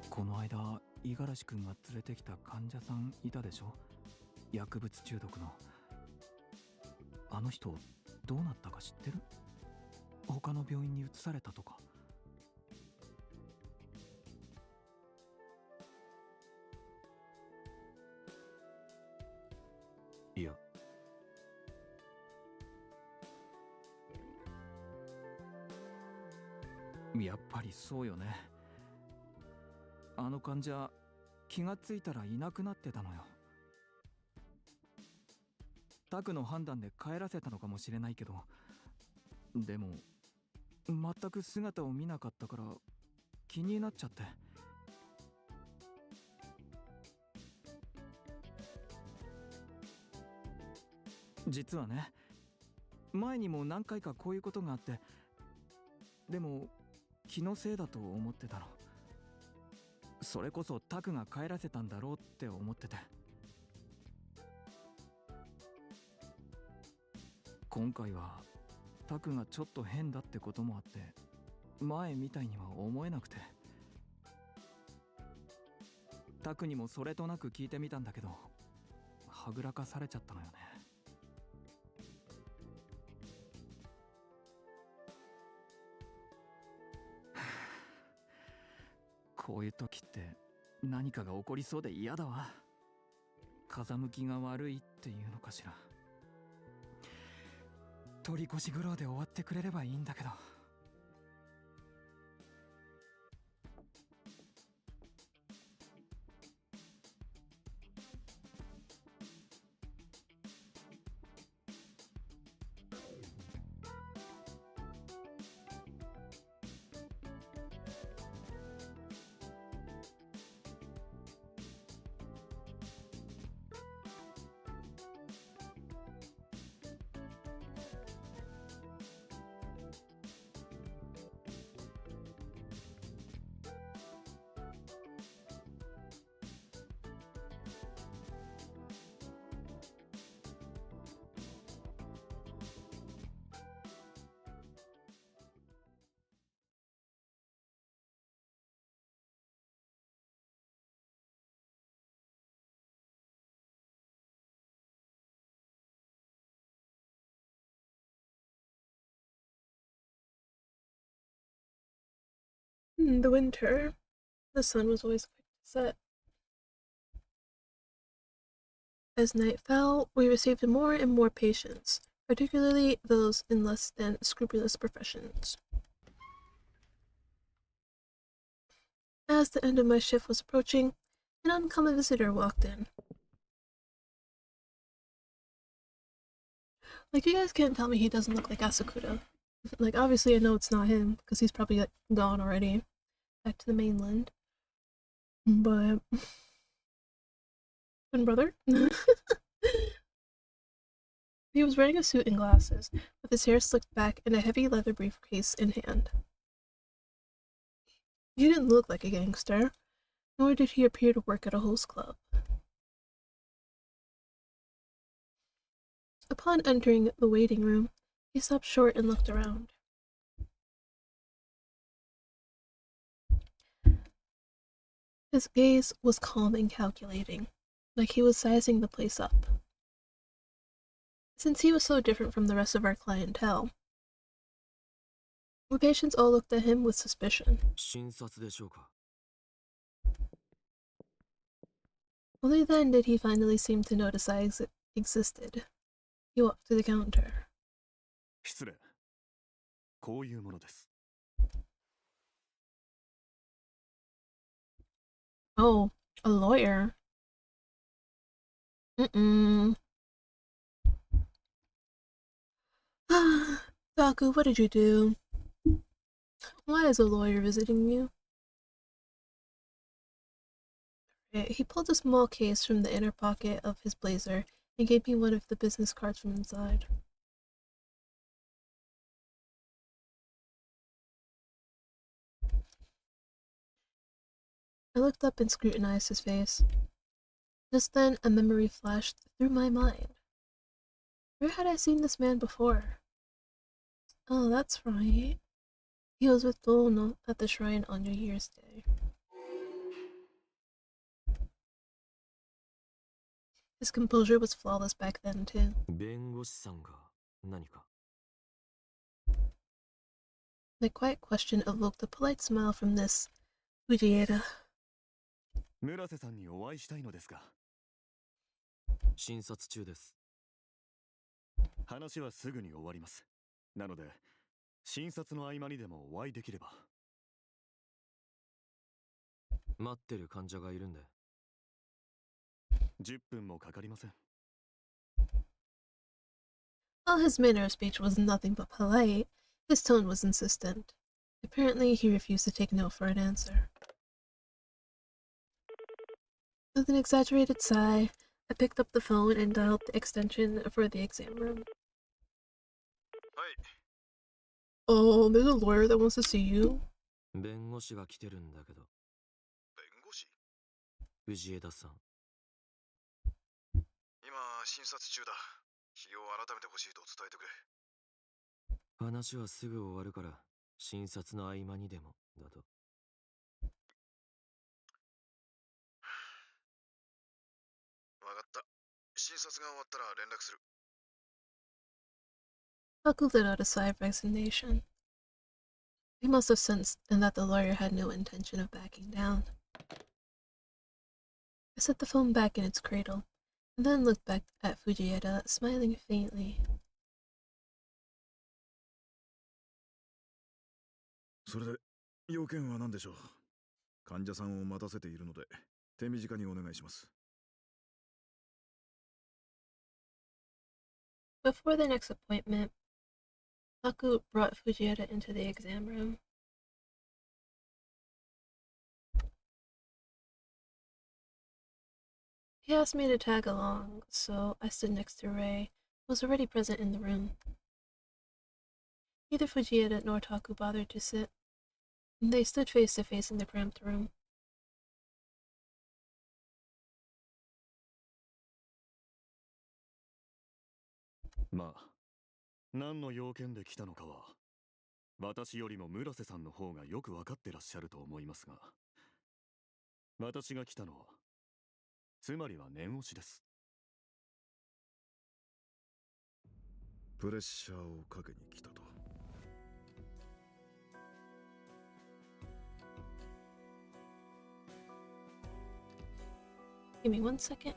この間、五十嵐くんが連れてきた患者さんいたでしょ？薬物中毒の。あの人、どうなったか知ってる？他の病院に移されたとか。
いや。
やっぱりそうよね。あの患者、気がついたらいなくなってたのよ。タクの判断で帰らせたのかもしれないけど、でも全く姿を見なかったから気になっちゃって。実はね、前にも何回かこういうことがあって、でも気のせいだと思ってたの。それこそタクが帰らせたんだろうって思ってて。今回はタクがちょっと変だってこともあって、前みたいには思えなくて。タクにもそれとなく聞いてみたんだけど、はぐらかされちゃったのよね。こういう時って何かが起こりそうで嫌だわ。風向きが悪いっていうのかしら。取り越し苦労で終わってくれればいいんだけど。
In the winter, the sun was always quick to set. As night fell, we received more and more patients, particularly those in less than scrupulous professions. As the end of my shift was approaching, an uncommon visitor walked in. Like, you guys can't tell me he doesn't look like Asakura. Like, obviously I know it's not him, because he's probably like, gone already, back to the mainland. But... twin brother? He was wearing a suit and glasses, with his hair slicked back and a heavy leather briefcase in hand. He didn't look like a gangster, nor did he appear to work at a host club. Upon entering the waiting room, he stopped short and looked around. His gaze was calm and calculating, like he was sizing the place up. Since he was so different from the rest of our clientele, the patients all looked at him with suspicion.
診察でしょうか。
Only then did he finally seem to notice I existed. He walked to the counter.
失礼。こういうものです。
Oh, a lawyer. Taku, what did you do? Why is a lawyer visiting you? He pulled a small case from the inner pocket of his blazer and gave me one of the business cards from inside. I looked up and scrutinized his face. Just then, a memory flashed through my mind. Where had I seen this man before? Oh, that's right. He was with Dono at the shrine on New Year's Day. His composure was flawless back then, too.
弁護士さんが何か。
My quiet question evoked a polite smile from this Fujieda.
村瀬さんにお会いしたいのですが。
診察中です。
話はすぐに終わります。なので、診察の合間にでもお会いできれば。
待ってる患者がいるんで。
10分もかかりません。
While his manner of speech was nothing but polite, his tone was insistent. Apparently, he refused to take no for an answer. With an exaggerated sigh, I picked up the phone and dialed the extension for the exam room. Oh, there's a lawyer that wants to see you.
弁護士が来てるんだけど。
弁護士？
藤枝さん。
今、診察中だ。日を改めてほしいと伝えてくれ。
話はすぐ終わるから、診察の合間にでも、だと。
わかった。診察が終わったら連絡する。
Taku let out a sigh of resignation. He must have sensed that the lawyer had no intention of backing down. I set the phone back in its cradle, and then looked back at Fujieda, smiling faintly.
それで、要件は何でしょう。患者さんを待たせているので、手短にお願いします。
Before the next appointment, Taku brought Fujieda into the exam room. He asked me to tag along, so I stood next to Rei, who was already present in the room. Neither Fujieda nor Taku bothered to sit. They stood face to face in the cramped room.
まあ、何の要件で来たのかは、私よりも村瀬さんの方がよくわかってらっしゃると思いますが、私が来たのは、つまりは念押しです。プレッシャーをかけに来たと。
Give me 1 second.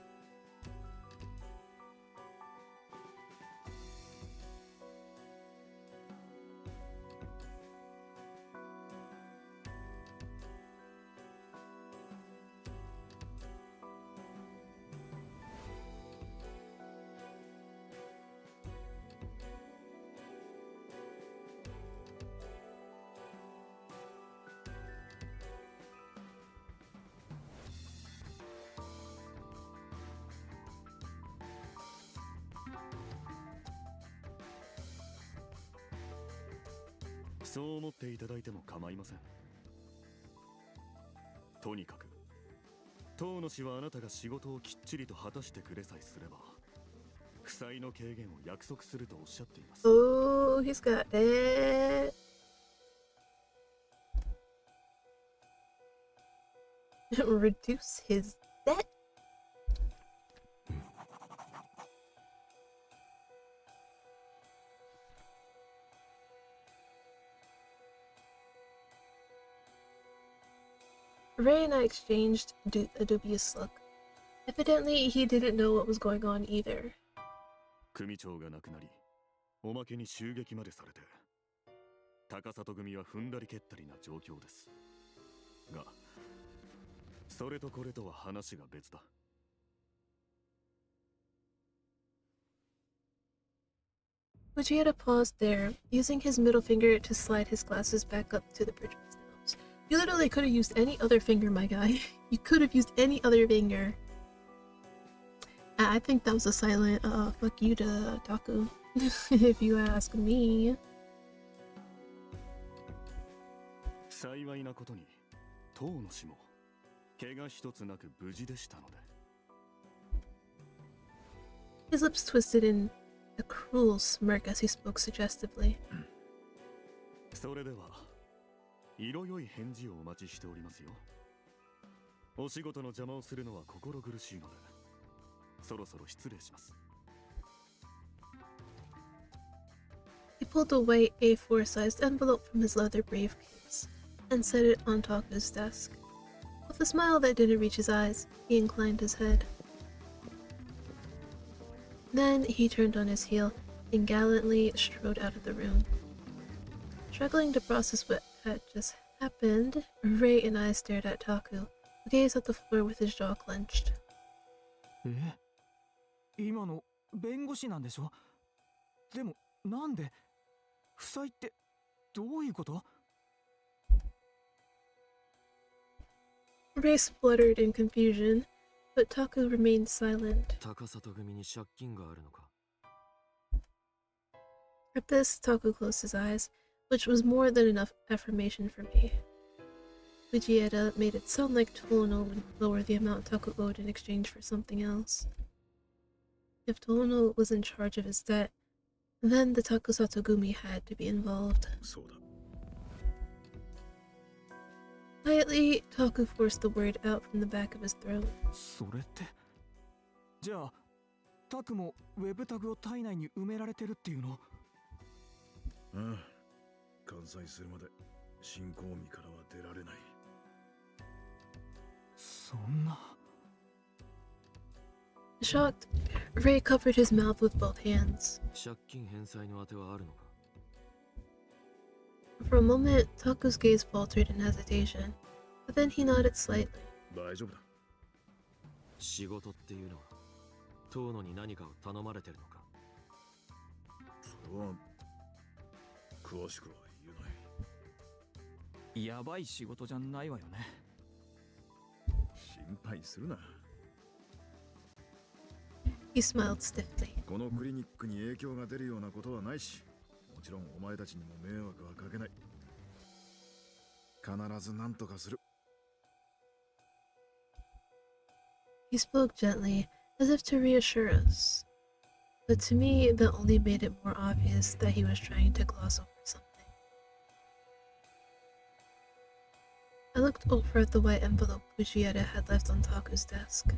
そう思っていただいても構いません。とにかく当の氏はあなたが仕事をきっちりと果たしてくれさえすれば負債の軽減を約束するとおっしゃっています。
Oh, he's got it. Reduce his debt? Ray and I exchanged a dubious look. Evidently, he didn't know what was going on either.
組長が亡くなりおまけに襲撃までされて高里組は踏んだり蹴ったりな状況ですが、それとこれとは話が別だ。
Fujita paused there, using his middle finger to slide his glasses back up to the bridge of his nose. You literally could have used any other finger, my guy. You could have used any other finger. I think that was a silent fuck you to Taku, if you ask me.
幸いなことに当の氏も怪我一つなく無事でしたので。
His lips twisted in a cruel smirk as he spoke suggestively.
それでは色良い返事をお待ちしておりますよ。お仕事の邪魔をするのは心苦しいのでそろそろ失礼します。
He pulled a white A4-sized envelope from his leather briefcase and set it on Taku's desk. With a smile that didn't reach his eyes, he inclined his head. Then he turned on his heel and gallantly strode out of the room. Struggling to process what had just happened, Ray and I stared at Taku, who gazed at the floor with his jaw clenched.
今の弁護士なんでしょ？でもなんで負債ってどういうこと？
Ray spluttered in confusion, but Taku remained silent.
高里組に借金があるのか？
At this, Taku closed his eyes, which was more than enough affirmation for me. Fujieda made it sound like Tono would lower the amount Taku owed in exchange for something else. If Tono was in charge of his debt, then the Takusatogumi had to be involved.
そうだ。
Quietly, Taku forced the word out from the back of his throat.
それってじゃあタクもウェブタグを体内に埋められてるっていうの？
ああ、完済するまで新興味からは出られない。
そんな。
Shocked, Ray covered his mouth with both hands.
借金返済の当てはあるのか？
For a moment, Taku's gaze faltered in hesitation, but then he nodded slightly.
大丈夫だ。
仕事っていうのは遠野に何かを頼まれてるのか？
それは詳しくは言えない。
やばい仕事じゃないわよね。
心配するな。
He smiled stiffly.
このクリニックに影響が出るようなことはないし、もちろんお前たちにも迷惑はかけない。必ず何とかする。
He spoke gently, as if to reassure us. But to me, that only made it more obvious that he was trying to gloss over something. I looked over at the white envelope Fujieda had left on Taku's desk.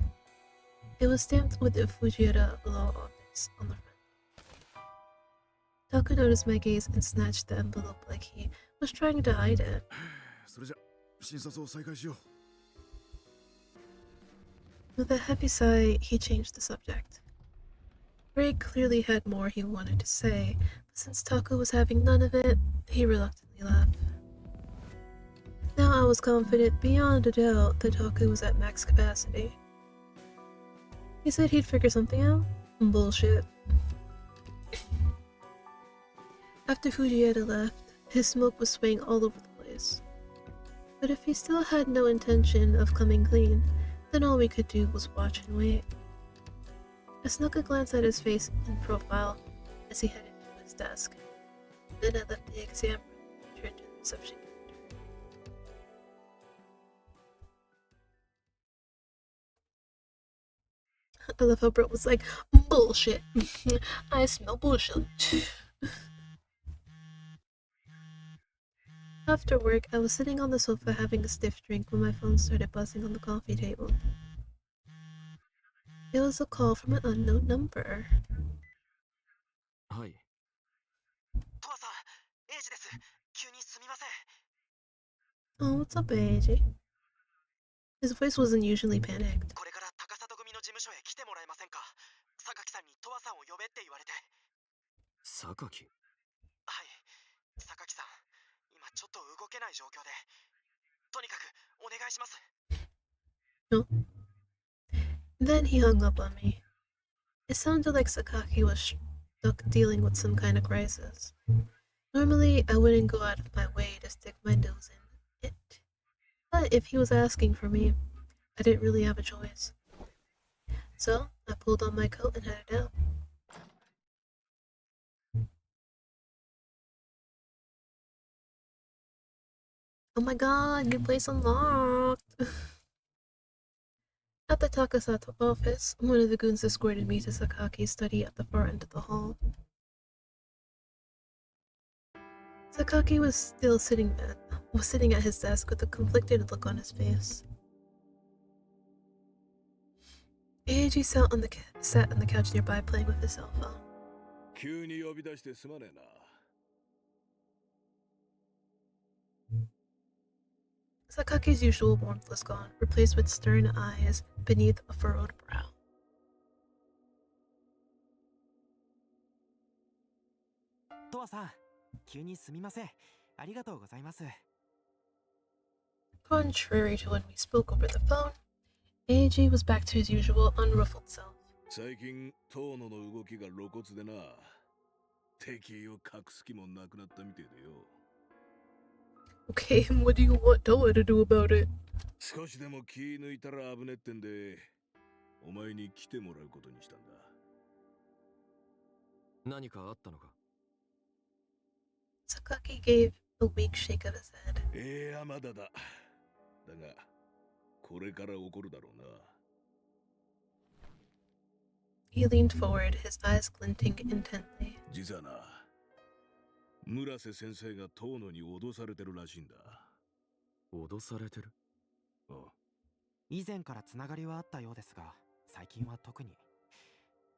It was stamped with the Fujieda Law Office on the front. Taku noticed my gaze and snatched the envelope like he was trying to hide it.
それじゃ診察を再開しよう。
With a heavy sigh, he changed the subject. Ray clearly had more he wanted to say, but since Taku was having none of it, he reluctantly left. Now I was confident beyond a doubt that Taku was at max capacity. He said he'd figure something out. Bullshit. After Fujieda left, his smoke was swaying all over the place. But if he still had no intention of coming clean, then all we could do was watch and wait. I snuck a glance at his face in profile as he headed to his desk. Then I left the exam room and turned to the reception counter. I love how Brett was like, bullshit. I smell bullshit. After work, I was sitting on the sofa having a stiff drink when my phone started buzzing on the coffee table. It was a call from an unknown number.
はい。
トアさん、エイジです。急にすみません。
Oh, what's up, AJ? His voice wasn't usually panicked.
これから高里組の事務所へ来てもらえませんか。榊さんにトアさんを呼べって言われて。
榊。
はい。榊さん、今ちょっと動けない状況で。とにかくお願いします。
No. Then he hung up on me. It sounded like Sakaki was stuck dealing with some kind of crisis. Normally, I wouldn't go out of my way to stick my nose in it. But if he was asking for me, I didn't really have a choice. So, I pulled on my coat and headed out. Oh my god, new place unlocked! At the Takasato office, one of the goons escorted me to Sakaki's study at the far end of the hall. Sakaki was still sitting at his desk with a conflicted look on his face. Eiji sat on the couch nearby playing with his cell phone.
急に呼び出してすまねえな。
Sakaki's usual warmth was gone, replaced with stern eyes beneath a furrowed brow.
Toa-san, 急にすみません。ありがとうございます。
Contrary to when we spoke over the phone, Eiji was back to his usual unruffled self.
最近、遠野の動きが露骨でな。敵意を隠す気もなくなったみてえでよ。
Okay, what do you want Toa to do about it?
少しでも気抜いたら危ねってんで、お前に来てもらうことにしたんだ。
何かあったのか。
Sakaki gave a weak shake of his head.
いや、まだだ。だが、これから起こるだろうな。
He leaned forward, his eyes glinting intently.
実はな、村瀬先生が遠野に脅されてるらしいんだ。
脅されてる？
ああ。
以前からつながりはあったようですが、最近は特に。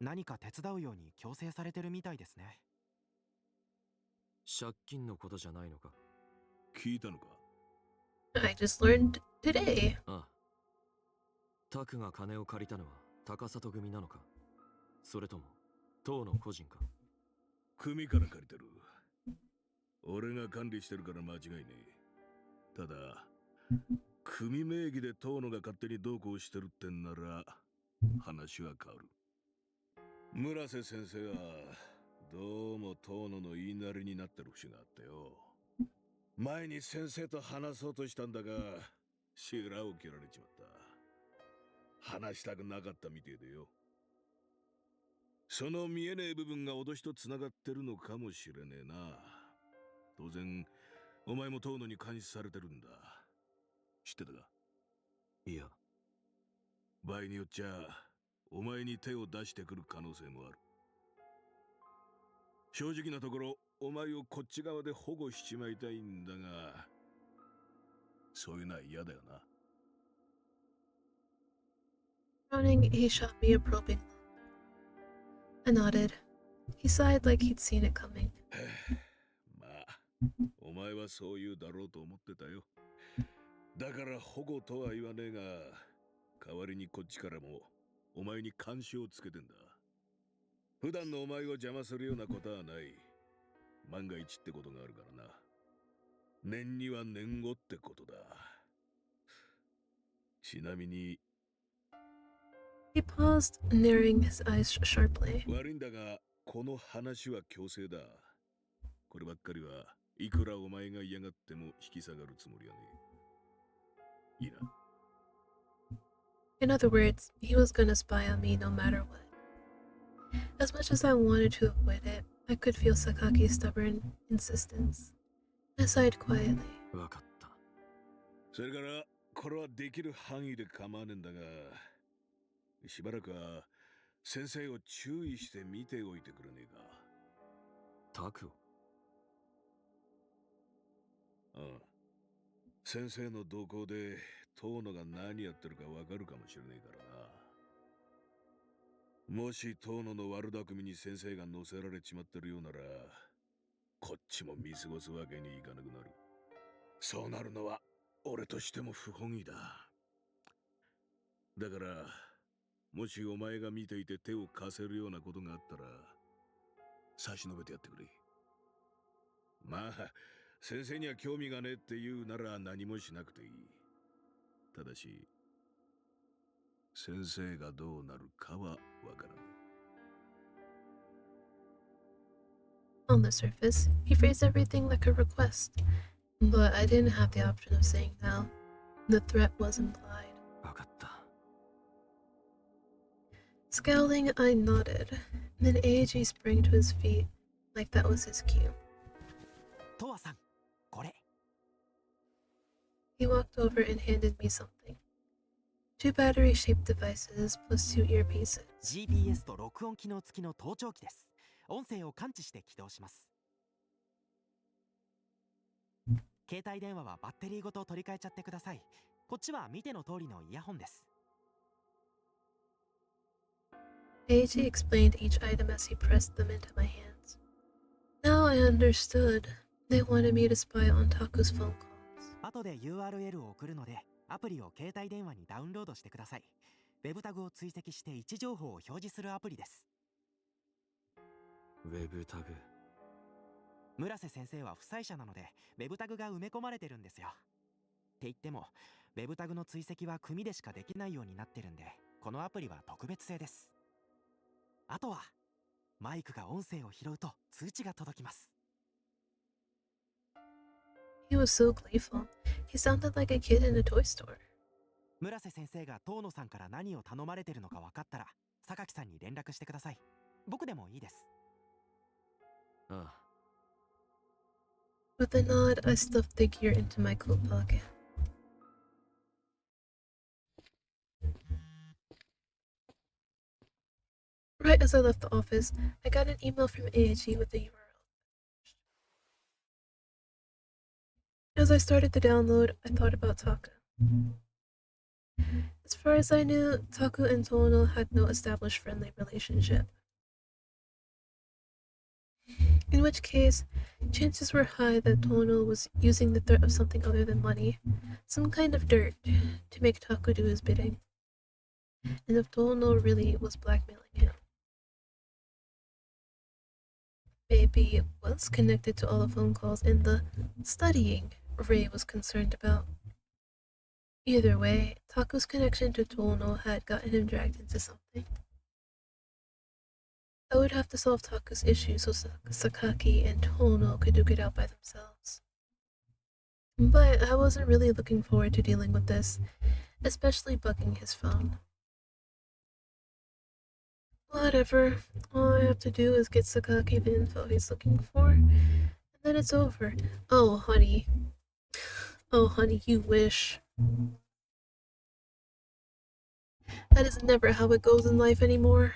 何か手伝うように強制されてるみたいですね。
借金のことじゃないのか？
聞いたのか？
I just learned today.
ああ。タクが金を借りたのは高里組なのか？それとも当の個人か？
組から借りてる。俺が管理してるから間違いねえ。ただ、組名義で遠野が勝手にどうこうしてるってんなら話は変わる。村瀬先生はどうも遠野の言いなりになってる節があってよ。前に先生と話そうとしたんだが、しらを切られちまった。話したくなかったみてえでよ。その見えねえ部分が脅しとつながってるのかもしれねえな。当然、お前も遠野に監視されてるんだ。知ってたか？
いや。
場合によっちゃ、お前に手を出してくる可能性もある。正直なところ、お前をこっち側で保護しちまいたいんだが、そういうのは嫌だよな。
Frowning, he shot me a probing look. I nodded. He sighed like he'd seen it coming.
まあ、お前はそう言うだろうと思ってたよ。だから保護とは言わねえが、代わりにこっちからもお前に監視をつけてんだ。普段のお前を邪魔するようなことはない。万が一ってことがあるからな。念には念をってことだ。ちなみに
He paused, narrowing his eyes sharply.
悪いんだが、この話は強制だ。こればっかりはいくらお前が嫌がっても引き下がるつもりはねえ。いいな。
In other words, he was gonna spy on me no matter what. As much as I wanted to avoid it, I could feel Sakaki's stubborn insistence. I sighed quietly.
わかった。
それから、これはできる範囲で構わねえんだが、しばらくは先生を注意して見ておいてくれねえか。
タクを？
ああ。先生の動向で、遠野が何やってるかわかるかもしれねえからな。もし遠野の悪巧みに先生が乗せられちまってるようなら、こっちも見過ごすわけにいかなくなる。そうなるのは俺としても不本意だ。だからもしお前が見ていて手を貸せるようなことがあったら差し伸べてやってくれ。まあ先生には興味がねえって言うなら何もしなくていい。ただし先生がどうなるかはわからない。
On the surface, he phrased everything like a request, but I didn't have the option of saying no. The threat was implied.
わかった。
Scowling, I nodded. Then AG sprang to his feet, like that was his cue.
トワさん、これ。
He walked over and handed me something. 2 battery-shaped devices plus 2 earpieces.
GPS と録音機能付きの盗聴器です。音声を感知して起動します。携帯電話はバッテリーごと取り替えちゃってください。こっちは見ての通りのイヤホンです。
AG explained each item as he pressed them into my hands. Now I understood. They wanted me to spy on Taku's phone calls.
後で URL を送るので、アプリを携帯電話にダウンロードしてください。ウェブタグを追跡して位置情報を表示するアプリです。
ウェブタグ。
村瀬先生は不採者なので、ウェブタグが埋め込まれてるんですよ。って言っても、ウェブタグの追跡は組でしかできないようになってるんで、このアプリは特別製です。あとは、マイクが音声を拾うと通知が届きます。
He was so gleeful. He sounded like a kid in a toy store.
村瀬先生が遠野さんから何を頼まれてるのか分かったら、榊さんに連絡してください。僕でもいいです。
ああ。
With a nod, I stuffed the gear into my coat pocket. Right as I left the office, I got an email from AIG with the URL. As I started to download, I thought about Taku. As far as I knew, Taku and Tono had no established friendly relationship. In which case, chances were high that Tono was using the threat of something other than money, some kind of dirt, to make Taku do his bidding. And if Tono really was blackmailing him, maybe it was connected to all the phone calls and the studying Ray was concerned about. Either way, Taku's connection to Tono had gotten him dragged into something. I would have to solve Taku's issue so Sakaki and Tono could duke it out by themselves. But I wasn't really looking forward to dealing with this, especially bugging his phone. Whatever, all I have to do is get Sakaki the info he's looking for, and then it's over. Oh, honey. Oh, honey, you wish. That is never how it goes in life anymore.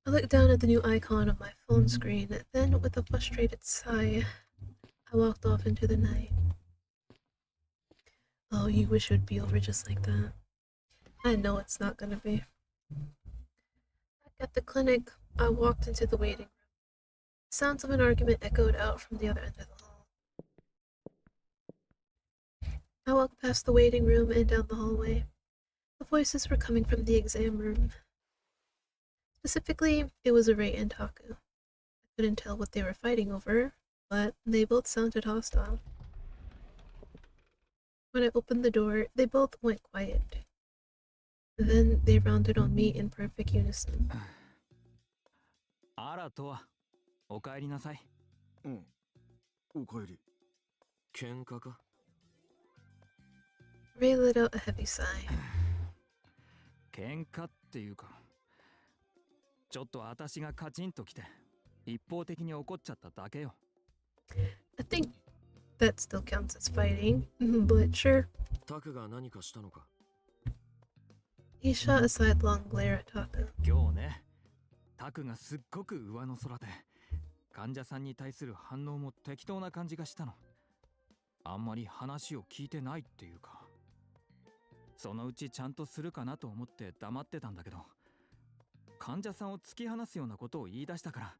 I looked down at the new icon on my phone screen, then with a frustrated sigh, I walked off into the night. Oh, you wish it would be over just like that. I know it's not gonna be. Back at the clinic, I walked into the waiting room. Sounds of an argument echoed out from the other end of the hall. I walked past the waiting room and down the hallway. The voices were coming from the exam room. Specifically, it was Ray and Taku. I couldn't tell what they were fighting over, but they both sounded hostile. When I opened the door, they both went quiet. Then they rounded on me in perfect unison.
あらとは、お帰りなさい。
うん。おかえり。
喧嘩か？
Ray let out a heavy sigh.
喧嘩っていうか、ちょっと私がカチンときて、一方的に怒っちゃっただけよ。
I think that still counts as fighting, but sure.
タクが何かしたのか？
He shot a sidelong glare at Taku.
今日ね、タクがすっごく上の空で、患者さんに対する反応も適当な感じがしたの。あんまり話を聞いてないっていうか、そのうちちゃんとするかなと思って黙ってたんだけど、患者さんを突き放すようなことを言い出したから、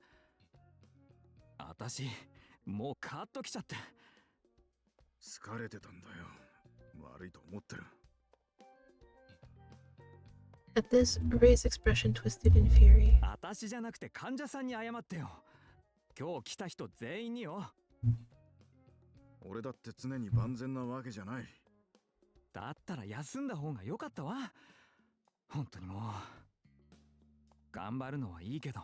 私もうカッときちゃって。
疲れてたんだよ。悪いと思ってる。
At this, Ray's expression twisted in fury.
私じゃなくて患者さんに謝ってよ。今日来た人全員によ。
俺だって常に万全なわけじゃない。
だったら休んだ方が良かったわ。本当にもう。頑張るのはいいけど、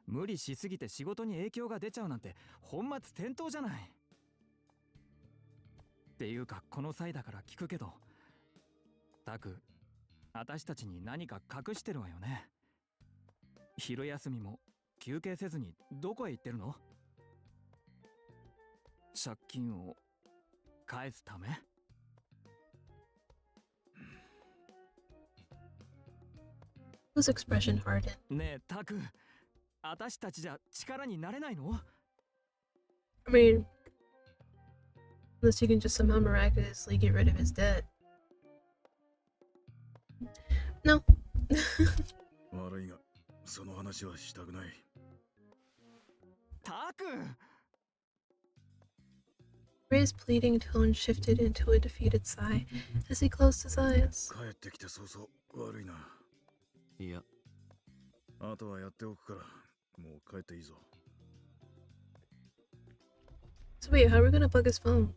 無理しすぎて仕事に影響が出ちゃうなんて本末転倒じゃない。っていうかこの際だから聞くけど、タク、私たちに何か隠してるわよね。昼休みも休憩せずにどこへ行ってるの？借金を返すため
？Whose expression hardened.
ねえ、タク、私たちじゃ力になれないの？
I mean, unless you can just somehow miraculously get rid of his debt. No.
悪いが、その話はしたくない。
タク!
Ray's pleading tone shifted into a defeated sigh as he closed his eyes.
帰ってきて早々、悪いな。
いや、
あとはやっておくから、もう帰っていいぞ。
So wait, how are we gonna plug his phone?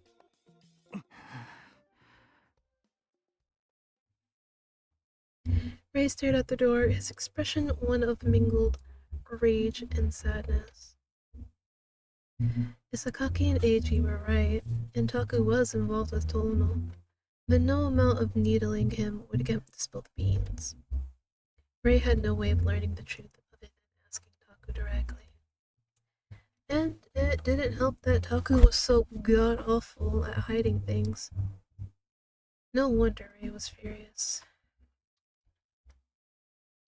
Ray stared at the door, his expression one of mingled rage and sadness. If Sakaki and Eiji were right, and Taku was involved with Tolono, then no amount of needling him would get him to spill the beans. Ray had no way of learning the truth of it and asking Taku directly. And it didn't help that Taku was so god-awful at hiding things. No wonder Ray was furious.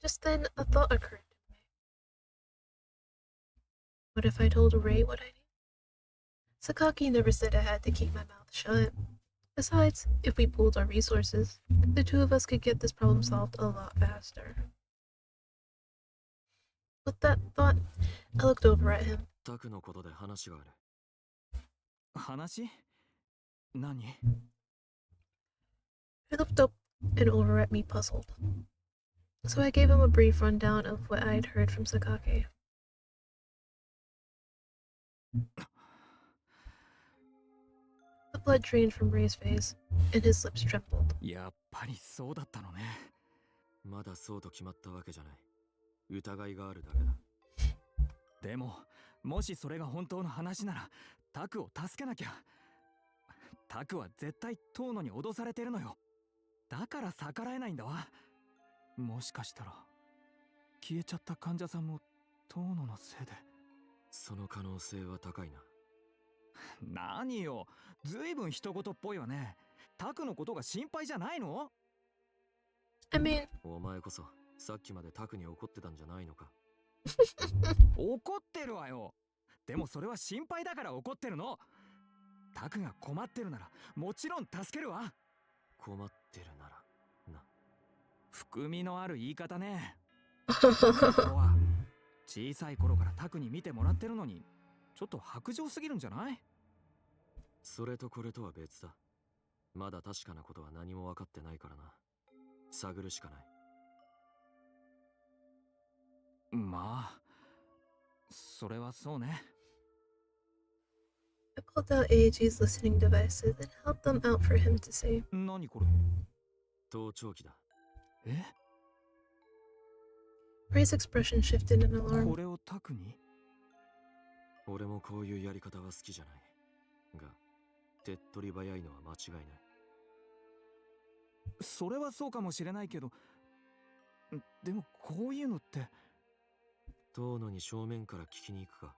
Just then, a thought occurred to me. What if I told Ray what I knew? Sakaki never said I had to keep my mouth shut. Besides, if we pooled our resources, the two of us could get this problem solved a lot faster. With that thought, I looked over at him.
タクのことで話がある。
話？何？
He looked up and over at me puzzled. So I gave him a brief rundown of what I had heard from Sakaki. The blood drained from Ray's face, and his lips trembled.
やっぱりそうだったのね。
まだそうと決まったわけじゃない。疑いがあるだけだ。
でも、もしそれが本当の話なら、タクを助けなきゃ。タクは絶対遠野に脅されてるのよ。だから逆らえないんだわ。もしかしたら、消えちゃった患者さんも遠野のせいで。
その可能性は高いな。
何よ、ずいぶん人事っぽいわね。タクのことが心配じゃないの？
I mean...
お前こそ、さっきまでタクに怒ってたんじゃないのか。
怒ってるわよ。でもそれは心配だから怒ってるの。タクが困ってるならもちろん助けるわ。
困ってるならな。
含みのある言い方ね。ここは小さい頃からタクに見てもらってるのにちょっと薄情すぎるんじゃない？
それとこれとは別だ。まだ確かなことは何も分かってないからな。探るしかない。
まあ、それはそうね。
I pulled out AG's listening devices and held them out for him to see.
何これ？
盗聴器だ。
え？
Ray's expression shifted in
こ
alarm.
れをタクに？
俺もこういうやり方は好きじゃない。が、手っ取り早いのは間違いない。
それはそうかもしれないけど、でもこういうのって。
遠野に正面から聞きに行くか。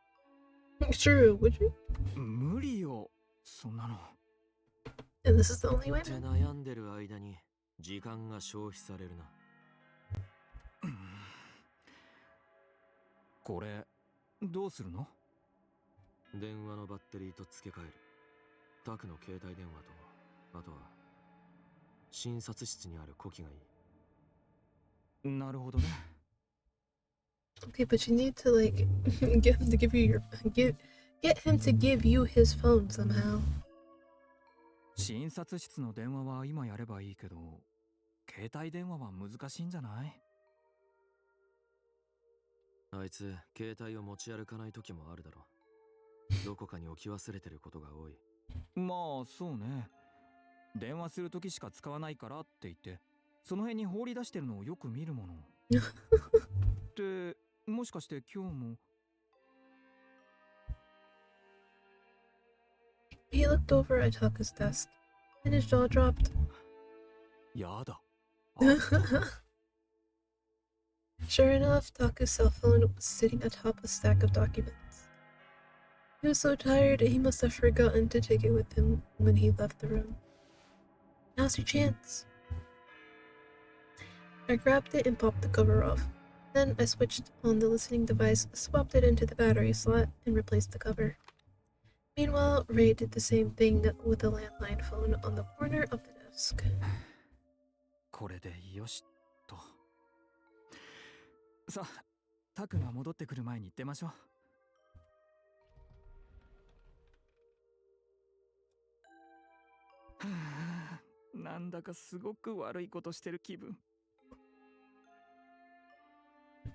Sure, would you?
無理よ、そんなの。
And this is the only way?
って悩んでる間に時間が消費されるな。
これ、どうするの？
電話のバッテリーと付け替える。タクの携帯電話と、あとは診察室にある呼気がいい。
なるほどね。
Okay, but you need to like get him to give you get him to give you his phone somehow.
診察室の電話は今やればいいけど、携帯電話は難しいんじゃない？
あいつ携帯を持ち歩かない時もあるだろう。どこかに置き忘れてることが多い。
まあそうね。電話する時しか使わないからって言ってその辺に放り出してるのをよく見るもの。ってもしかして今日も。
He looked over at Taku's desk, and his jaw dropped.
やだ。
Sure enough, Taku's cell phone was sitting atop a stack of documents. He was so tired he must have forgotten to take it with him when he left the room. Now's your chance. I grabbed it and popped the cover off. Then I switched on the listening device, swapped it into the battery slot, and replaced the cover. Meanwhile, Ray did the same thing with the landline phone on the corner of the desk.
これでよしと。さあ、タクが戻ってくる前に出ましょう。なんだかすごく悪いことしてる気分。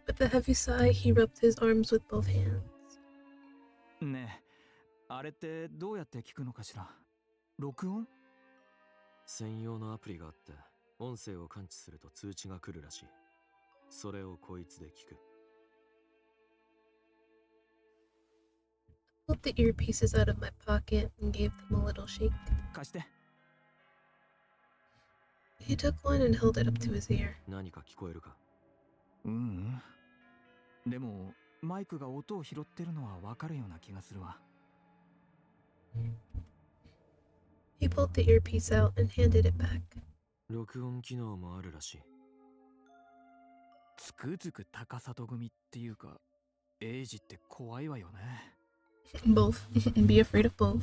With a heavy sigh, he rubbed his arms with both hands.
ねえ、あれってどうやって聞くのかしら？録音？
専用のアプリがあって、音声を感知すると通知が来るらしい。それをこいつで聞く。
I pulled the earpieces out of my pocket and gave them a little shake.
貸して。
He took one and held it up to his ear.
何か聞こえるか？
でもマイクが音を拾ってるのはわかるような気がするわ。
He pulled the earpiece out and handed it back.
録音機能もあるらしい。
つくづく高里組っていうか、エイジって怖いわよね。
Both. Be afraid of both.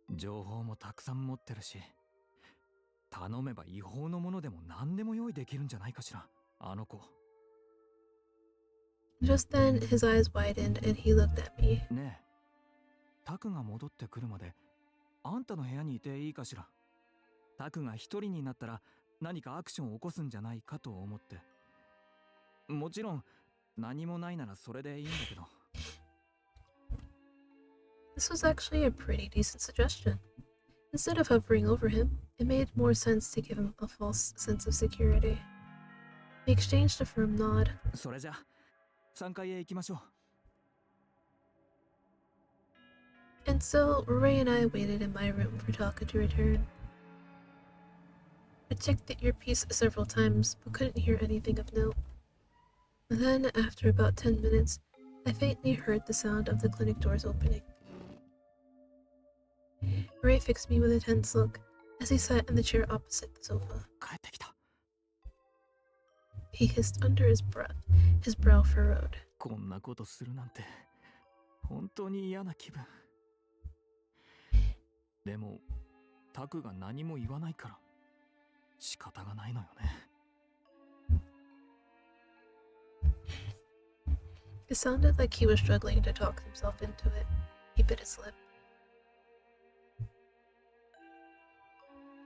情報もたくさん持ってるし、頼めば違法のものでも何でも用意できるんじゃないかしら、あの子。
Just then, his eyes widened and he looked at me.
ねえ、タクが戻ってくるまで、あんたの部屋にいていいかしら。タクが一人になったら何かアクションを起こすんじゃないかと思って。もちろん何もないならそれでいいんだけど。
This was actually a pretty decent suggestion. Instead of hovering over him, it made more sense to give him a false sense of security. We exchanged a firm nod.
それじゃ3階へ行きましょう。
And so, Ray and I waited in my room for Taku to return. I checked the earpiece several times, but couldn't hear anything of note. Then, after about 10 minutes, I faintly heard the sound of the clinic doors opening. Ray fixed me with a tense look as he sat in the chair opposite the sofa.
帰ってきた。
He hissed under his breath, his brow furrowed.
こんなことするなんて本当に嫌な気分。でもタクが何も言わないから仕方がないのよね。
It sounded like he was struggling to talk himself into it. He bit his lip.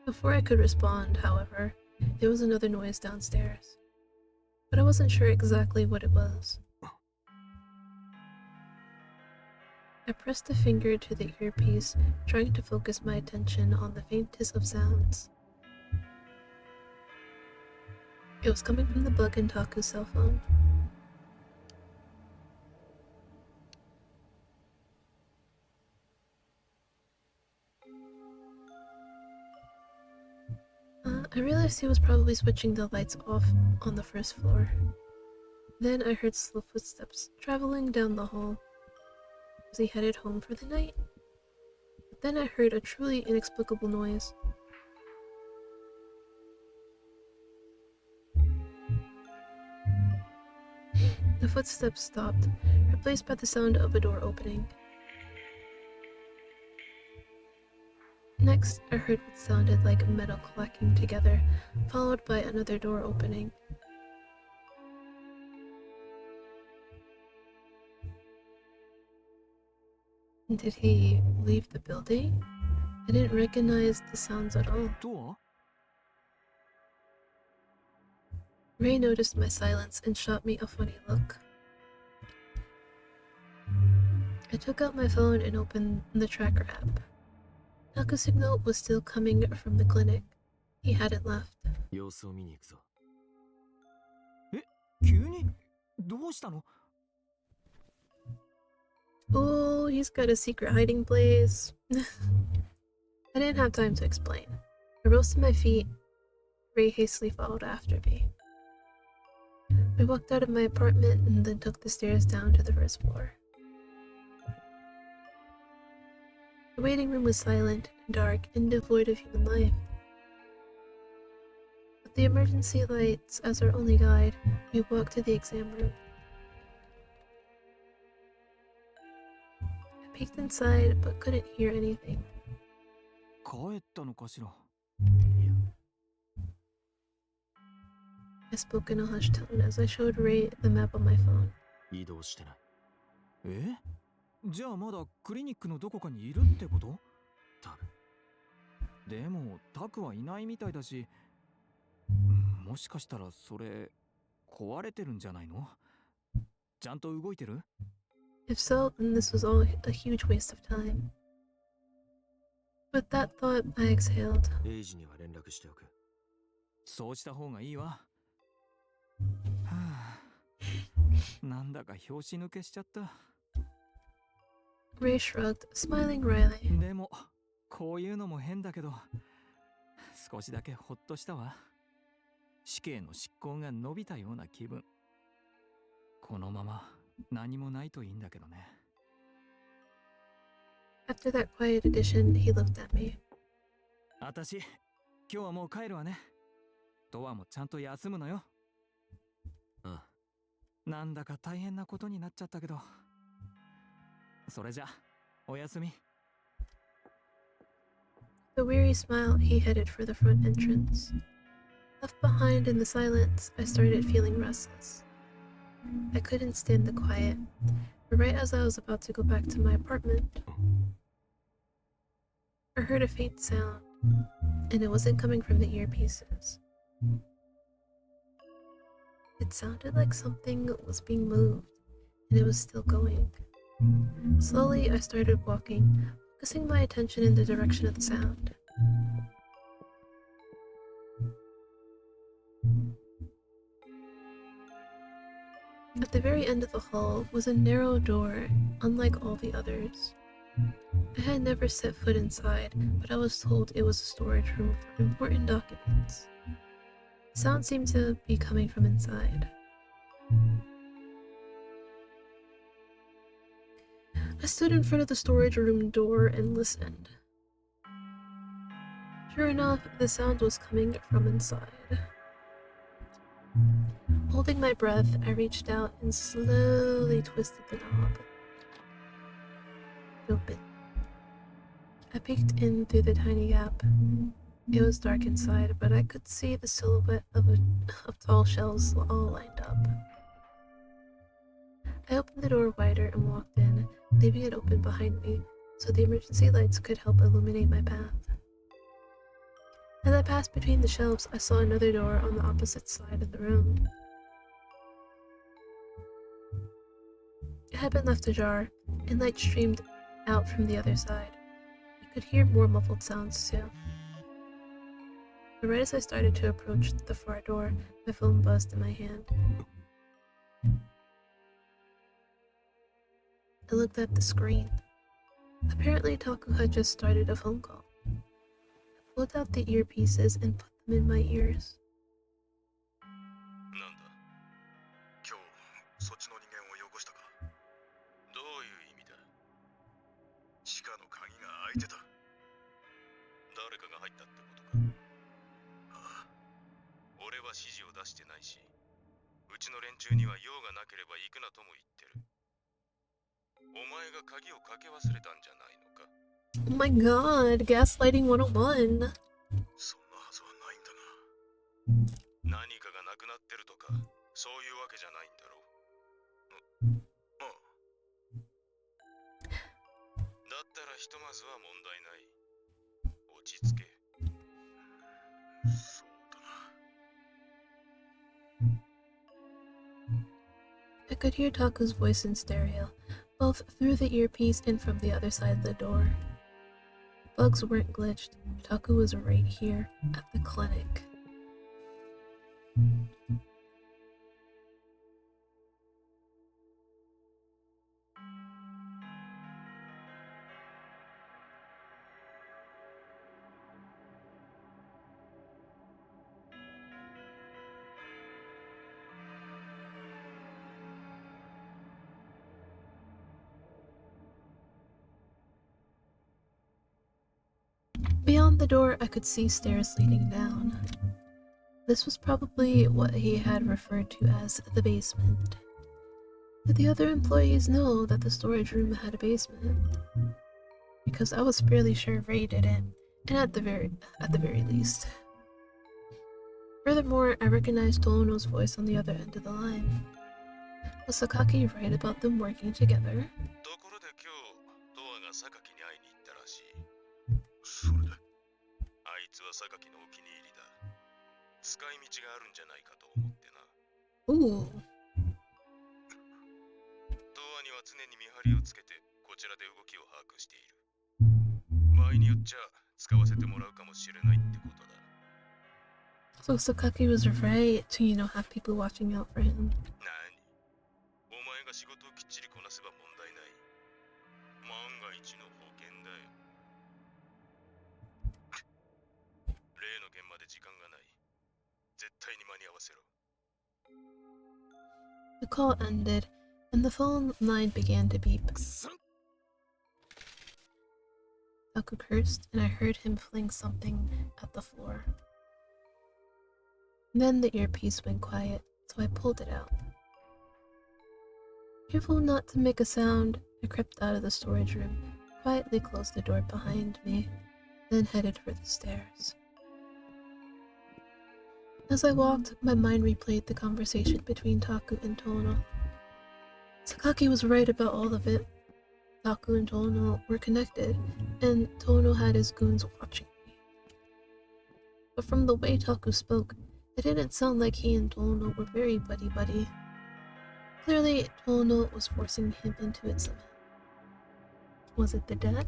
Before I could respond, however, there was another noise downstairs, but I wasn't sure exactly what it was. I pressed a finger to the earpiece, trying to focus my attention on the faintest of sounds. It was coming from the bug in Taku's cell phone. I realized he was probably switching the lights off on the first floor. Then I heard slow footsteps traveling down the hall. Was he headed home for the night? But then I heard a truly inexplicable noise. The footsteps stopped, replaced by the sound of a door opening. Next, I heard what sounded like metal clacking together, followed by another door opening. Did he leave the building? I didn't recognize the sounds at all.
Door?
Ray noticed my silence and shot me a funny look. I took out my phone and opened the tracker app. Taku's signal was still coming from the clinic. He hadn't left.
様子を見に行くぞ。
え、急に？どうしたの？
Oh, he's got a secret hiding place. I didn't have time to explain. I rose to my feet. Ray hastily followed after me. We walked out of my apartment and then took the stairs down to the first floor. The waiting room was silent and dark and devoid of human life. With the emergency lights as our only guide, we walked to the exam room. I peeked inside but couldn't hear anything.
帰ったのかしら？
I spoke in a hushed tone as I showed Ray the map on my phone.
移動してない。
え？じゃあまだクリニックのどこかにいるってこと？
多分。
でもタクはいないみたいだし、もしかしたらそれ壊れてるんじゃないの？ちゃんと動いてる？
If so, then this was all a huge waste of time. With that thought, I exhaled.
レイジには連絡しておく。
そうした方がいいわ。はあ、なんだか拍子抜けしちゃった。
Ray shrugged, smiling wryly.
でも、こういうのも変だけど、少しだけほっとしたわ。死刑の執行が伸びたような気分。このまま何もないといいんだけどね。
After that quiet addition, he looked at me.
私、今日はもう帰るわね。ドアもちゃんと休むのよ。
ああ。
なんだか大変なことになっちゃったけど。それじゃ、おやすみ。
With a weary smile, he headed for the front entrance. Left behind in the silence, I started feeling restless. I couldn't stand the quiet, but right as I was about to go back to my apartment, I heard a faint sound, and it wasn't coming from the earpieces. It sounded like something was being moved, and it was still going. Slowly, I started walking, focusing my attention in the direction of the sound. At the very end of the hall was a narrow door, unlike all the others. I had never set foot inside, but I was told it was a storage room for important documents. The sound seemed to be coming from inside. I stood in front of the storage room door and listened. Sure enough, the sound was coming from inside. Holding my breath, I reached out and slowly twisted the knob. It opened. I peeked in through the tiny gap. It was dark inside, but I could see the silhouette of tall shelves all lined up. I opened the door wider and walked in, leaving it open behind me so the emergency lights could help illuminate my path. As I passed between the shelves, I saw another door on the opposite side of the room. It had been left ajar, and light streamed out from the other side. I could hear more muffled sounds too. But right as I started to approach the far door, my phone buzzed in my hand. I looked at the screen. Apparently, Taku had just started a phone call. I pulled out the earpieces and put them in my ears.
なんだ今日そっちの人間を汚したかどういう意味だ地下の鍵が開いてた誰かが入ったってことかああ俺は指示を出してないしうちの連中には用がなければ行くなとも言ってるお前が鍵をかけ忘れたんじゃないのか
Oh my god, gaslighting 101.
そんなはずはないんだな何かがなくなってるとかそういうわけじゃないんだろうああだったらひとまずは問題ない落ち着けそうだな
I could hear Taku's voice in stereo, both through the earpiece and from the other side of the door. Bugs weren't glitched. Taku was right here, at the clinic. Beyond the door, I could see stairs leading down. This was probably what he had referred to as the basement. Did the other employees know that the storage room had a basement? Because I was fairly sure Ray didn't, and at the very least. Furthermore, I recognized Tolono's voice on the other end of the line. Was Sakaki right about them working together?
ところで今日トアが榊に会いに行ったらしいそれであいつは榊のお気に入りだ使い道があるんじゃないかと思ってな
Ooh.
トアには常に見張りをつけてこちらで動きを把握している場合によっちゃ使わせてもらうかもしれないってことだ
So Sakaki was right to, have people watching out for him.
何お前が仕事をきっちりこなせば問題ない万が一の保険だよ例の現場で時間がない絶対に間に合わせろ
The call ended, and the phone line began to beep. Taku cursed, and I heard him fling something at the floor. Then the earpiece went quiet, so I pulled it out. Careful not to make a sound, I crept out of the storage room, quietly closed the door behind me, then headed for the stairs. As I walked, my mind replayed the conversation between Taku and Tono. Sakaki was right about all of it. Taku and Tono were connected, and Tono had his goons watching me. But from the way Taku spoke, it didn't sound like he and Tono were very buddy-buddy. Clearly, Tono was forcing him into it somehow. Was it the debt?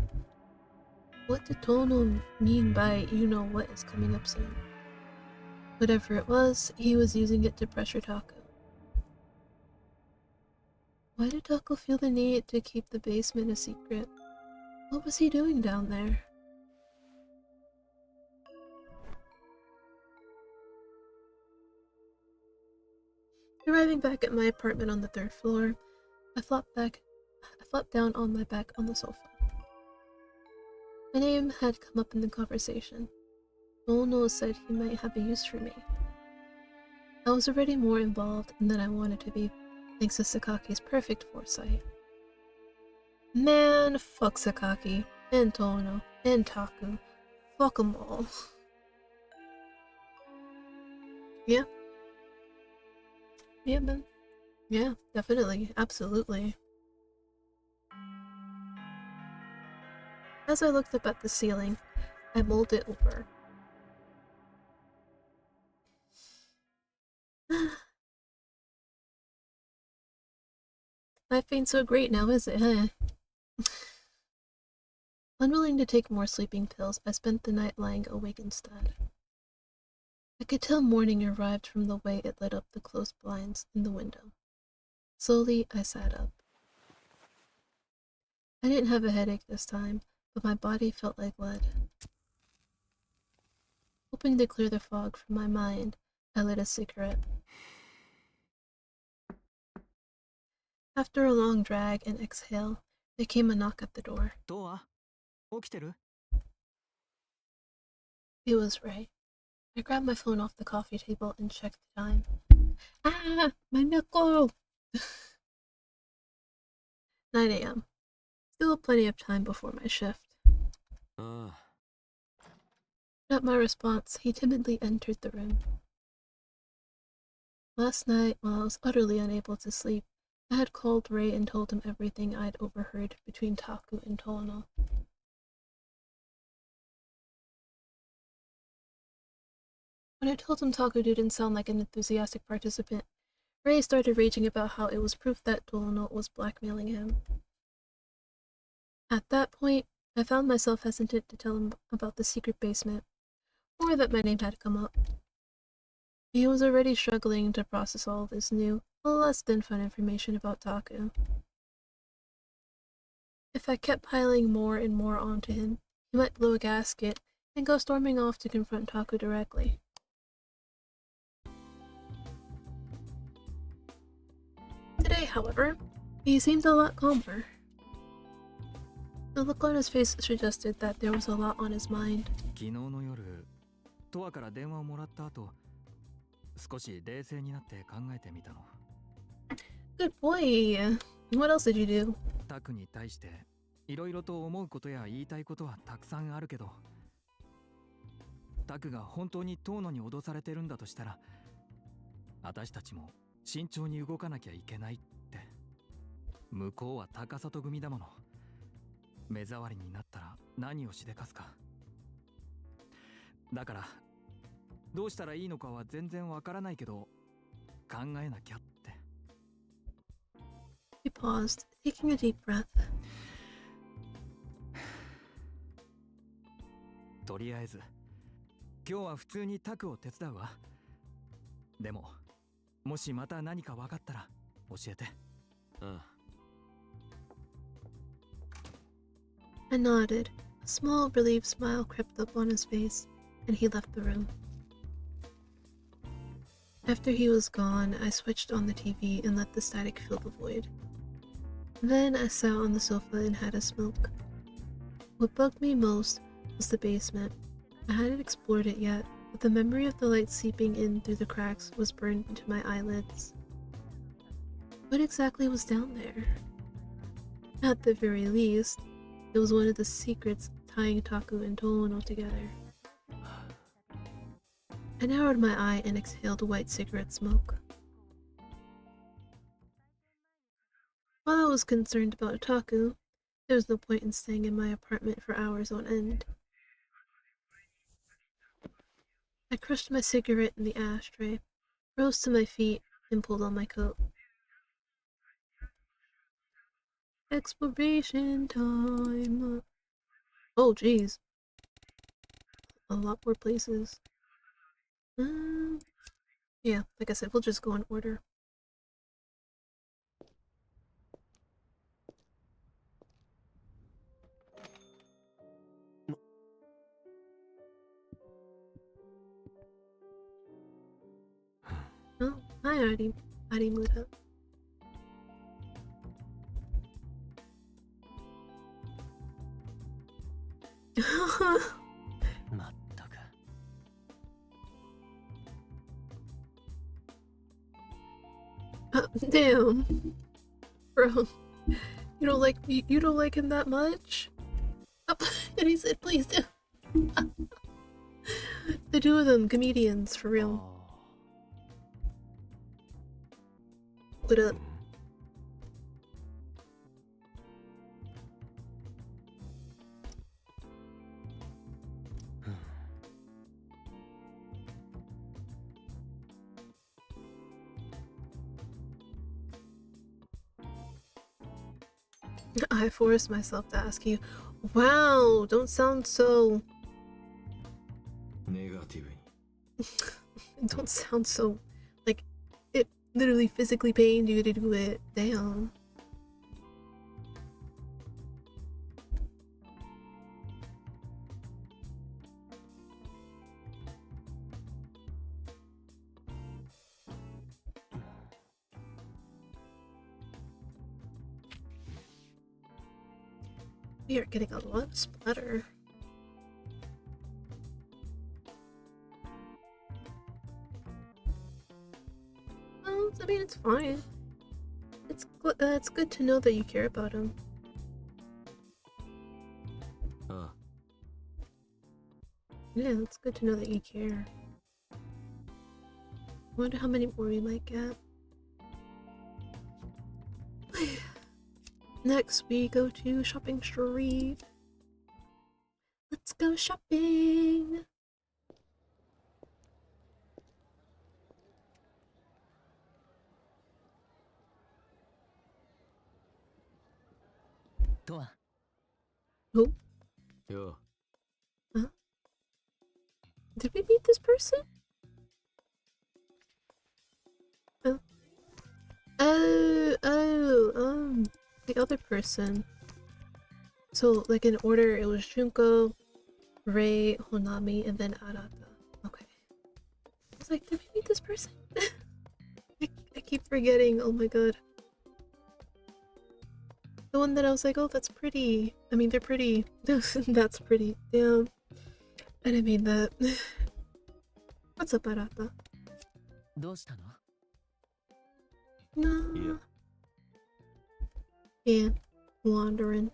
What did Tono mean by you-know-what is coming up soon? Whatever it was, he was using it to pressure Taku. Why did Taku feel the need to keep the basement a secret? What was he doing down there? Arriving back at my apartment on the 3rd floor, I flopped down on my back on the sofa. My name had come up in the conversation. Ono said he might have a use for me. I was already more involved than I wanted to be, thanks to Sakaki's perfect foresight. Man, fuck Sakaki, and Tono, and Taku. Fuck 'em all. Yeah. Yeah, man. Yeah, definitely. Absolutely. As I looked up at the ceiling, I mulled it over. Life ain't so great now, is it, huh? Unwilling to take more sleeping pills, I spent the night lying awake instead. I could tell morning arrived from the way it lit up the closed blinds in the window. Slowly, I sat up. I didn't have a headache this time, but my body felt like lead. Hoping to clear the fog from my mind, I lit a cigarette. After a long drag and exhale, there came a knock at the door.
どうは起きてる
It was Ray. I grabbed my phone off the coffee table and checked the time. Ah, my knuckle! 9 a.m. Still plenty of time before my shift.
ああ
At my response, he timidly entered the room. Last night, while I was utterly unable to sleep, I had called Ray and told him everything I'd overheard between Taku and Tono. When I told him Taku didn't sound like an enthusiastic participant, Ray started raging about how it was proof that Tono was blackmailing him. At that point, I found myself hesitant to tell him about the secret basement, or that my name had come up. He was already struggling to process all this new, less than fun information about Taku. If I kept piling more and more onto him, he might blow a gasket and go storming off to confront Taku directly. Today, however, he seemed a lot calmer. The look on his face suggested that there was a lot on his mind.
昨日の夜トアから電話をもらった後少し冷静になって考えてみたの
Good boy! What else did you do?
タクに対していろいろと思うことや言いたいことはたくさんあるけどタクが本当に遠野に脅されてるんだとしたら私たちも慎重に動かなきゃいけないって向こうは高里組だもの目障りになったら何をしでかすかだからどうしたらいいのかは全然わからないけど考えなきゃって
He paused, taking a deep breath.
とりあえず今日は普通にタクを手伝うわでももしまた何か分かったら教えて
ああ
I nodded. A small, relieved smile crept up on his face, and he left the room. After he was gone, I switched on the TV and let the static fill the void. Then I sat on the sofa and had a smoke. What bugged me most was the basement. I hadn't explored it yet, but the memory of the light seeping in through the cracks was burned into my eyelids. What exactly was down there? At the very least, it was one of the secrets tying Taku and Tolono together. I narrowed my eye and exhaled white cigarette smoke. While I was concerned about Taku, there was no point in staying in my apartment for hours on end. I crushed my cigarette in the ashtray, rose to my feet, and pulled on my coat. Exploration time! Oh, jeez. A lot more places. Yeah, like I said, we'll just go in order. Oh, hi, Adi Muda. Damn, bro, you don't like him that much? Oh, and he said, please do. The two of them, comedians, for real. What up? I forced myself to ask you. Wow, don't sound so.
ネガティブに
Don't sound so. Like, it literally physically pained you to do it. Damn. We are getting a lot of splatter. Well, I mean, it's fine. It's good to know that you care about him.
ああ
Yeah, it's good to know that you care. Wonder how many more we might get. Next, we go to Shopping Street. Let's go shopping. Who?
よ
Huh? Did we meet this person? The other person. So, like in order, it was Junko, Rei, Honami, and then Arata. Okay. I was like, did we meet this person? I keep forgetting. Oh my god. The one that I was like, oh, that's pretty. I mean, they're pretty. That's pretty. Damn. I didn't mean that. What's up, Arata?
どうしたの
No.
いや
Yeah. Wandering.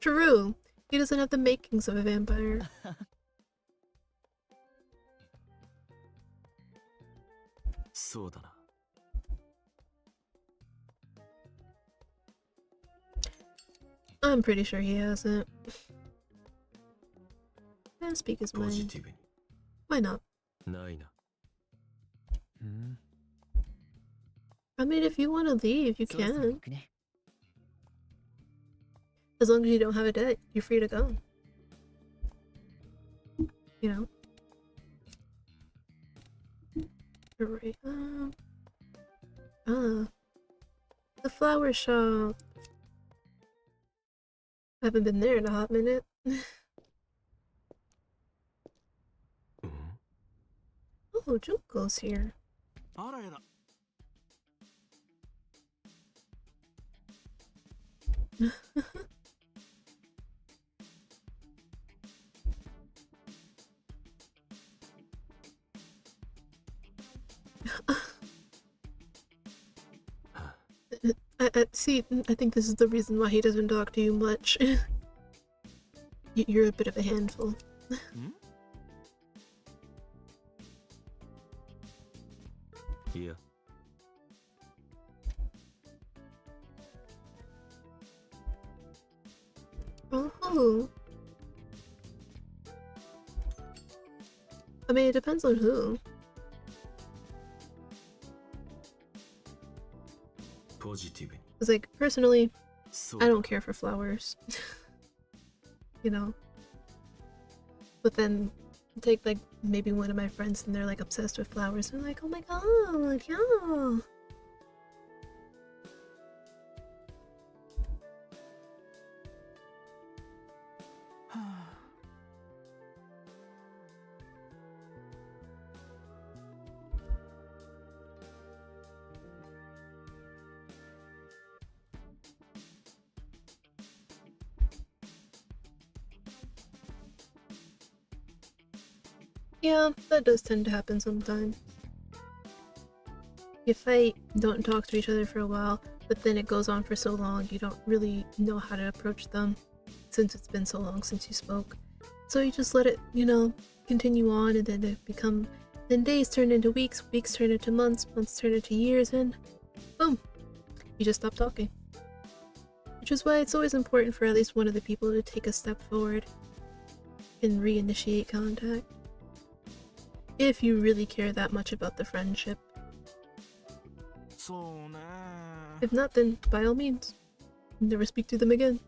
True. He doesn't have the makings of a vampire.
そうだな
I'm pretty sure he hasn't. Can't speak his
ポジ
mind.
ティブに
Why not?
ないな
I mean, if you want to leave, you
そろそろ行
can.
くね
As long as you don't have a debt, you're free to go. You know? Right. The flower shop. I haven't been there in a hot minute. Oh, Junko's here.
あらやだ
I see. I think this is the reason why he doesn't talk to you much. You're a bit of a handful.
いや
Oh. I mean, it depends on who.
ポジティブに
Because, like, personally,
そう
I
だ
don't care for flowers. You know? But then, take, like, maybe one of my friends and they're, like, obsessed with flowers. And they're like, oh my god, yeah. Yeah, that does tend to happen sometimes. You fight, don't talk to each other for a while, but then it goes on for so long you don't really know how to approach them since it's been so long since you spoke. So you just let it, you know, continue on, and then then days turn into weeks, weeks turn into months, months turn into years, and boom, you just stop talking. Which is why it's always important for at least one of the people to take a step forward and reinitiate contact. If you really care that much about the friendship.
そうね。
If not, then by all means, never speak to them again.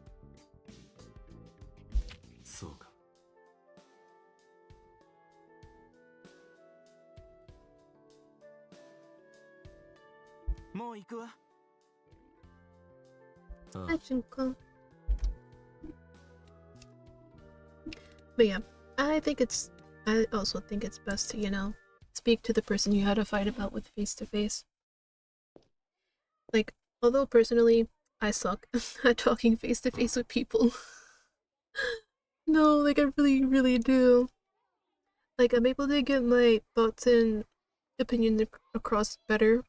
そうか。
もう行くわ。
ああ
Hi, Junko. But yeah, I also think it's best to, you know, speak to the person you had a fight about with face to face. Like, although personally, I suck at talking face to face with people. No, like I really, really do. Like, I'm able to get my thoughts and opinions across better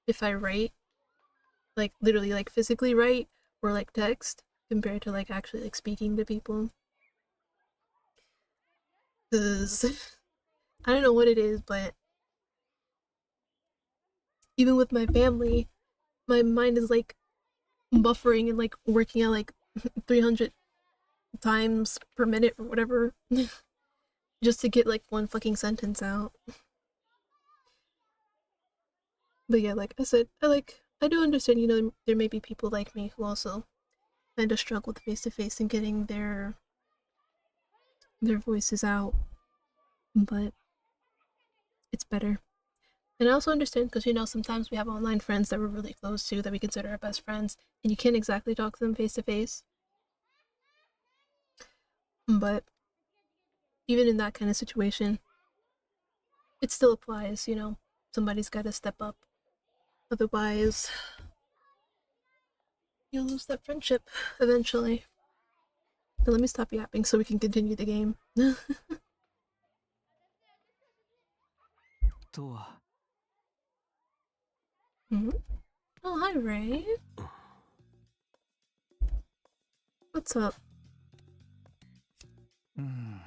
if I write. Like, literally, like, physically write or, like, text compared to, like, actually, like, speaking to people. Because I don't know what it is, but even with my family, my mind is, like, buffering and, like, working at, like, 300 times per minute or whatever. Just to get, like, one fucking sentence out. But yeah, like I said, I do understand, you know, there may be people like me who also kind of struggle with face to face and getting their voices out, but it's better. And I also understand because, you know, sometimes we have online friends that we're really close to that we consider our best friends, and you can't exactly talk to them face to face. But even in that kind of situation, it still applies, you know, somebody's got to step up. Otherwise, you'll lose that friendship eventually. But let me stop yapping so we can continue the game.
とは
Mhm. Oh, hi, Ray. What's up?
うん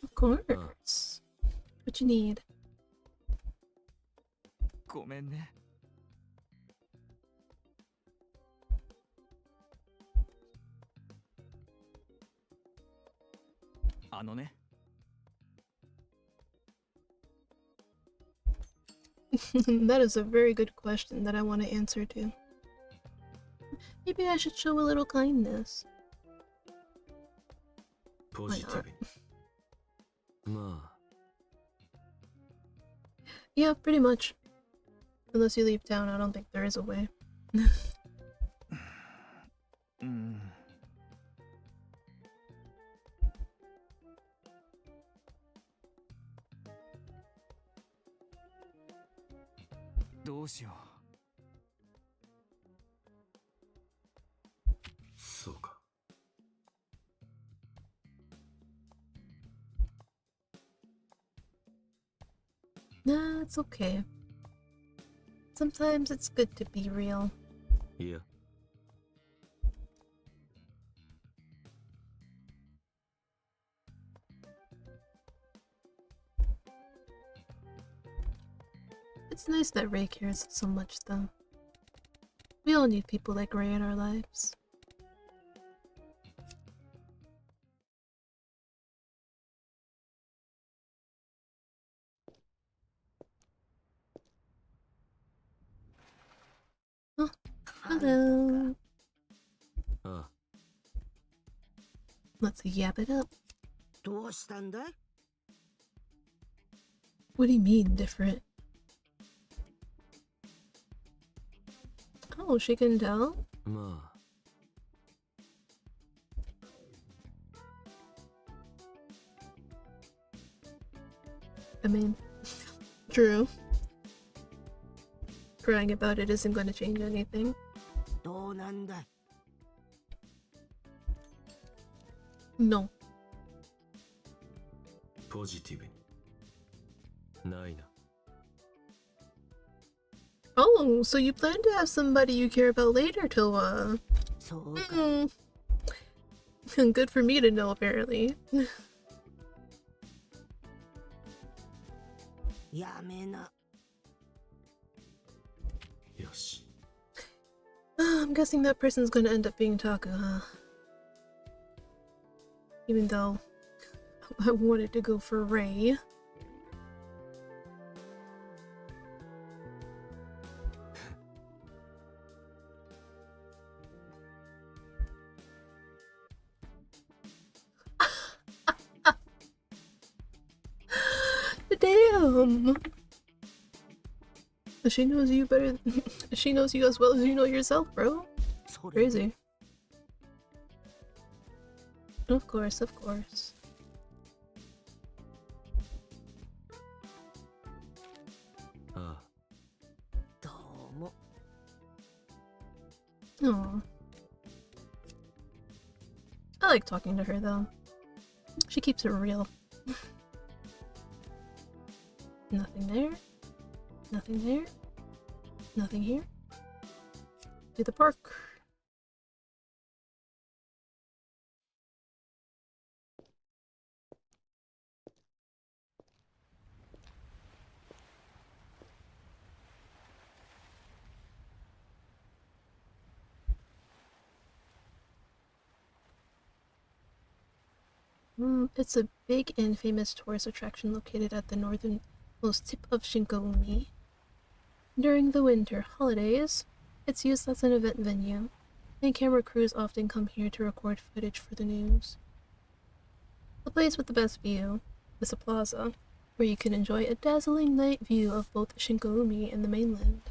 Of course. What you need?
ごめんねあのね
That is a very good question that I want to answer to. Maybe I should show a little kindness.
ポジティブに。まあ、
Yeah, pretty much. Unless you leave town, I don't think there is a way.
うんどうしよ
そうか。
Nah, it's okay. Sometimes it's good to be real.
いや、
It's nice that Ray cares so much, though. We all need people like Ray in our lives. Oh, hello.
ああ、
Let's yap it up.
どうしたんだい？
What do you mean, different? Oh, she can tell?
まあ、
I mean, true. Crying about it isn't going to change anything.
どうなんだい？
No.
ポジティブに。ないな。
Oh, so you plan to have somebody you care about later, Toa?
そうか。
Good for me to know, apparently.
やめな。
よし。
I'm guessing that person's gonna end up being Taku, huh? Even though I wanted to go for Ray. Damn! She knows you better. She knows you as well as you know yourself, bro. Crazy. Of course, of course. Aww. I like talking to her though. She keeps it real. Nothing there. Nothing there. Nothing here. To the park. It's a big and famous tourist attraction located at the northernmost tip of Shinkoumi. During the winter holidays, it's used as an event venue, and camera crews often come here to record footage for the news. The place with the best view is a plaza, where you can enjoy a dazzling night view of both Shinkoumi and the mainland.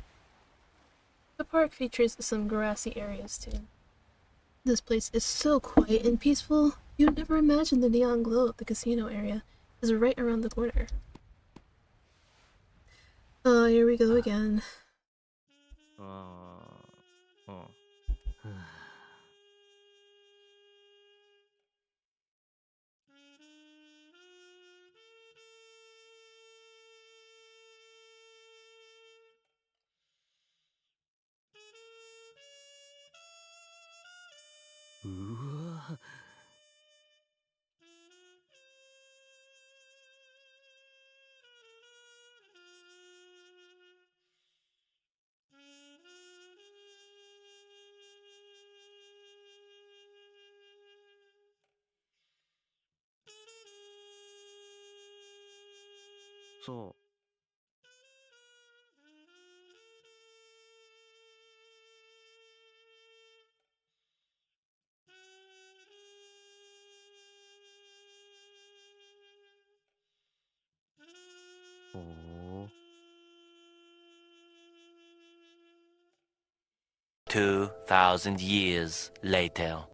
The park features some grassy areas too. This place is so quiet and peaceful, you'd never imagine the neon glow of the casino area is right around the corner. Oh, here we go again.
So. Oh.
2,000 years later.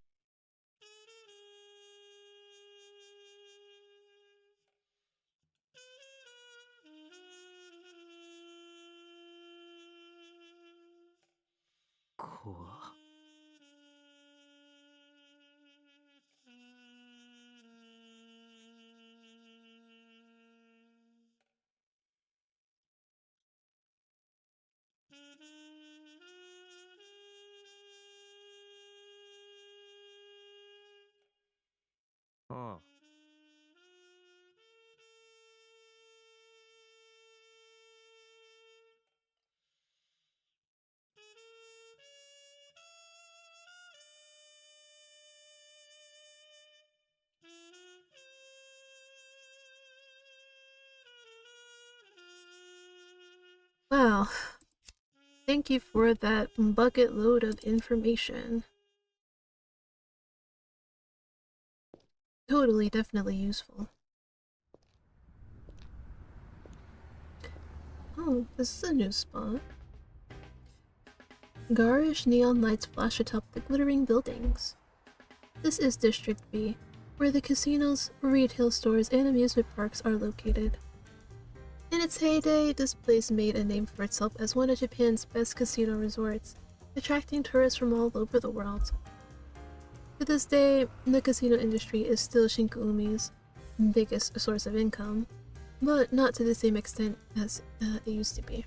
Wow. Thank you for that bucket load of information. Totally, definitely useful. Oh, this is a new spot. Garish neon lights flash atop the glittering buildings. This is District B, where the casinos, retail stores, and amusement parks are located. In its heyday, this place made a name for itself as one of Japan's best casino resorts, attracting tourists from all over the world. To this day, the casino industry is still Shinkoumi's biggest source of income, but not to the same extent as it used to be.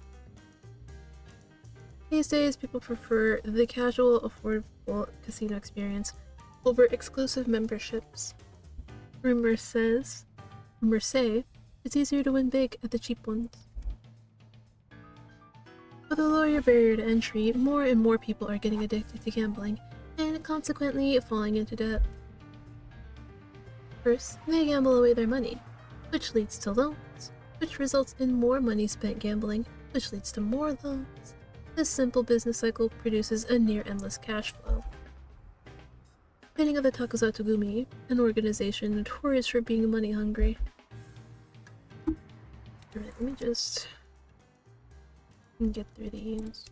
These days, people prefer the casual, affordable casino experience over exclusive memberships. Rumor say it's easier to win big at the cheap ones. With a lower barrier to entry, more and more people are getting addicted to gambling, and consequently falling into debt. First, they gamble away their money, which leads to loans, which results in more money spent gambling, which leads to more loans. This simple business cycle produces a near-endless cash flow. Meaning of the Takusatogumi, an organization notorious for being money-hungry. Alright, let me just get through these.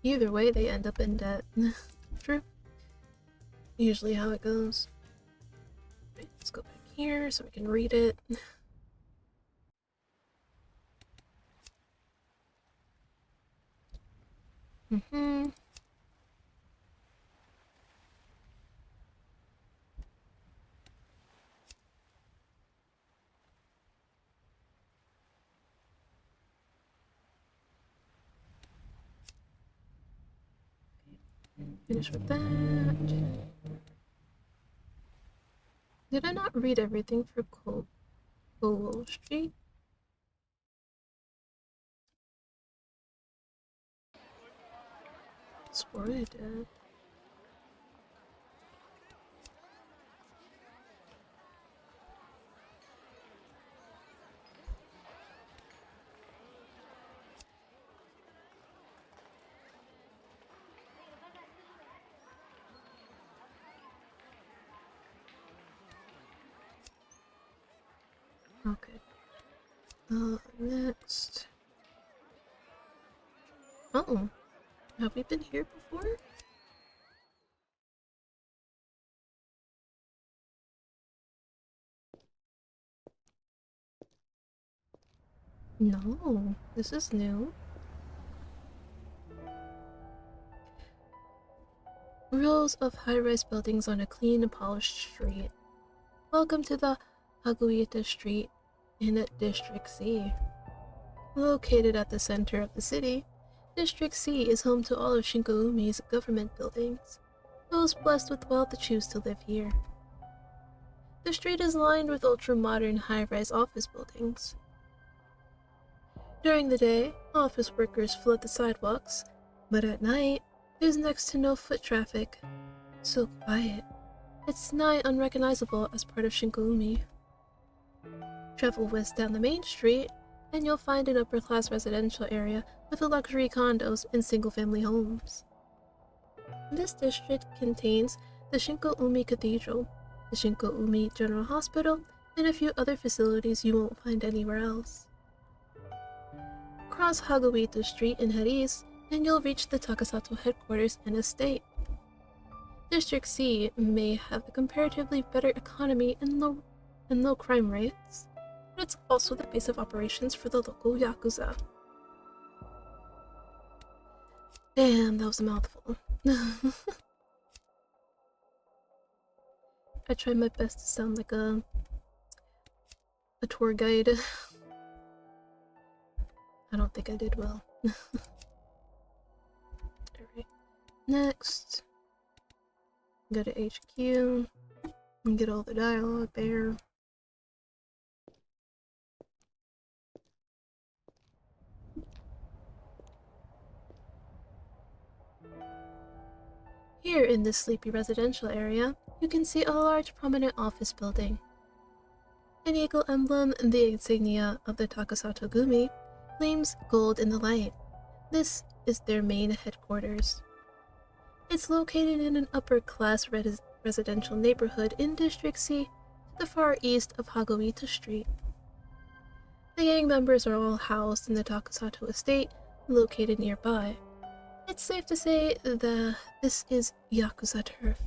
Either way, they end up in debt. True. Usually how it goes. Right, let's go back here so we can read it. Finish with that. Did I not read everything for Wall Street? Swore I did. Okay. Next. Oh, have we been here before? No, this is new. Rows of high-rise buildings on a clean and polished street. Welcome to the Haguita Street in District C. Located at the center of the city, District C is home to all of Shinkoumi's government buildings. Those blessed with wealth choose to live here. The street is lined with ultra-modern high-rise office buildings. During the day, office workers flood the sidewalks, but at night, there's next to no foot traffic. So quiet. It's nigh unrecognizable as part of Shinkoumi. Travel west down the main street, and you'll find an upper-class residential area with luxury condos and single-family homes. This district contains the Shinkoumi Cathedral, the Shinkoumi General Hospital, and a few other facilities you won't find anywhere else. Cross Haguita Street and head east, and you'll reach the Takasato headquarters and estate. District C may have a comparatively better economy and low crime rates, but it's also the base of operations for the local Yakuza. Damn, that was a mouthful. I tried my best to sound like a tour guide. I don't think I did well. Alright. Next. Go to HQ and get all the dialogue there. Here in this sleepy residential area, you can see a large prominent office building. An eagle emblem, the insignia of the Takasato Gumi, gleams gold in the light. This is their main headquarters. It's located in an upper-class residential neighborhood in District C to the far east of Haguita Street. The gang members are all housed in the Takasato estate, located nearby. It's safe to say that this is Yakuza turf.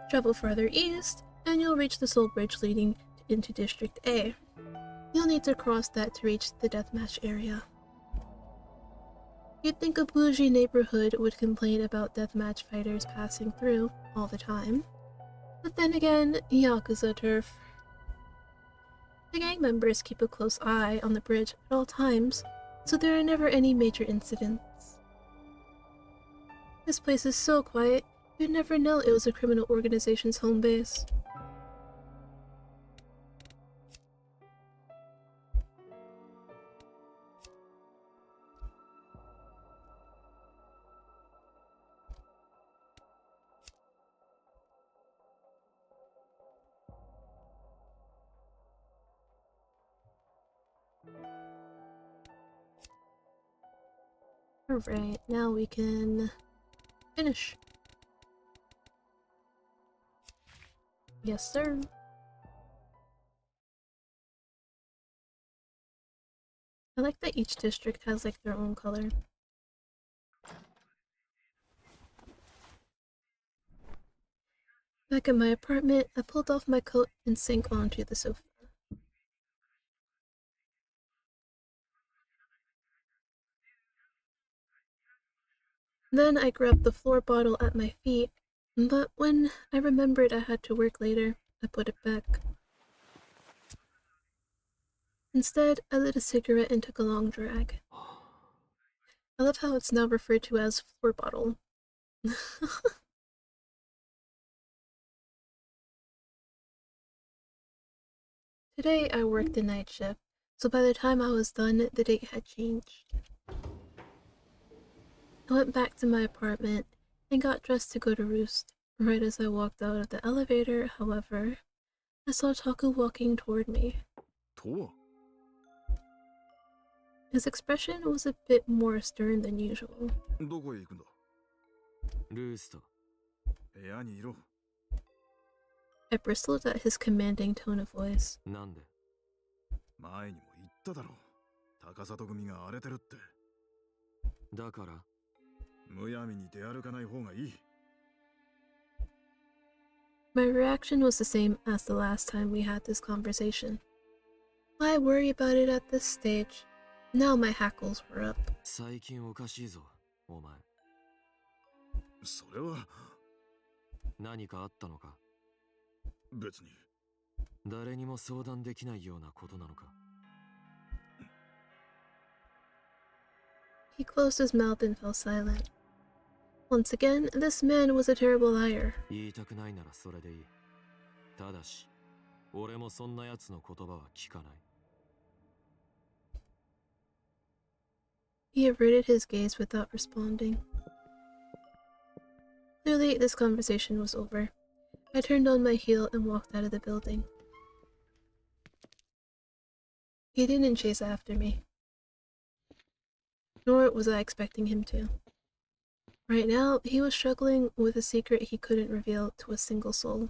Travel further east, and you'll reach the sole bridge leading into District A. You'll need to cross that to reach the deathmatch area. You'd think a bougie neighborhood would complain about deathmatch fighters passing through all the time. But then again, Yakuza turf. The gang members keep a close eye on the bridge at all times, so there are never any major incidents. This place is so quiet, you'd never know it was a criminal organization's home base. Alright, now we can finish. Yes, sir. I like that each district has like their own color. Back at my apartment, I pulled off my coat and sank onto the sofa. Then I grabbed the floor bottle at my feet, but when I remembered I had to work later, I put it back. Instead, I lit a cigarette and took a long drag. I love how it's now referred to as floor bottle. Today I worked the night shift, so by the time I was done, the date had changed. I went back to my apartment and got dressed to go to roost. Right as I walked out of the elevator, however, I saw Taku walking toward me.
To?
His expression was a bit more stern than usual.
どこへ行くんだ？
ルースト。
部屋にいろ。
I bristled at his commanding tone of voice.
なんで？
前にも言っただろ。高里組が荒れてるって。
だから？
むやみに出歩かない方がいい。
My reaction was the same as the last time we had this conversation. Why worry about it at this stage? Now my hackles were up.
最近おかしいぞ、お前。
それは。
何かあったのか？
別に。
誰にも相談できないようなことなのか？
He closed his mouth and fell silent. Once again, this man was a terrible liar.
言いたくないならそれでいい。ただし、俺もそんな奴の言葉は聞かない。
He averted his gaze without responding. Clearly, this conversation was over. I turned on my heel and walked out of the building. He didn't chase after me. Nor was I expecting him to. Right now, he was struggling with a secret he couldn't reveal to a single soul.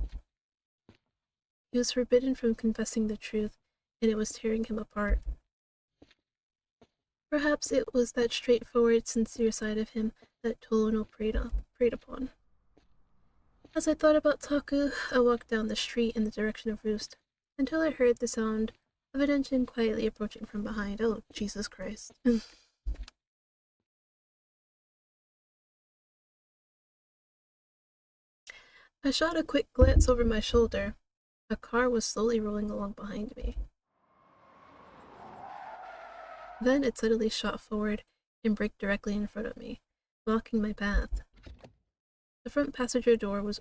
He was forbidden from confessing the truth, and it was tearing him apart. Perhaps it was that straightforward, sincere side of him that Tolono preyed upon. As I thought about Taku, I walked down the street in the direction of Roost, until I heard the sound of an engine quietly approaching from behind. Oh, Jesus Christ. I shot a quick glance over my shoulder. A car was slowly rolling along behind me. Then it suddenly shot forward and braked directly in front of me, blocking my path. The front passenger door was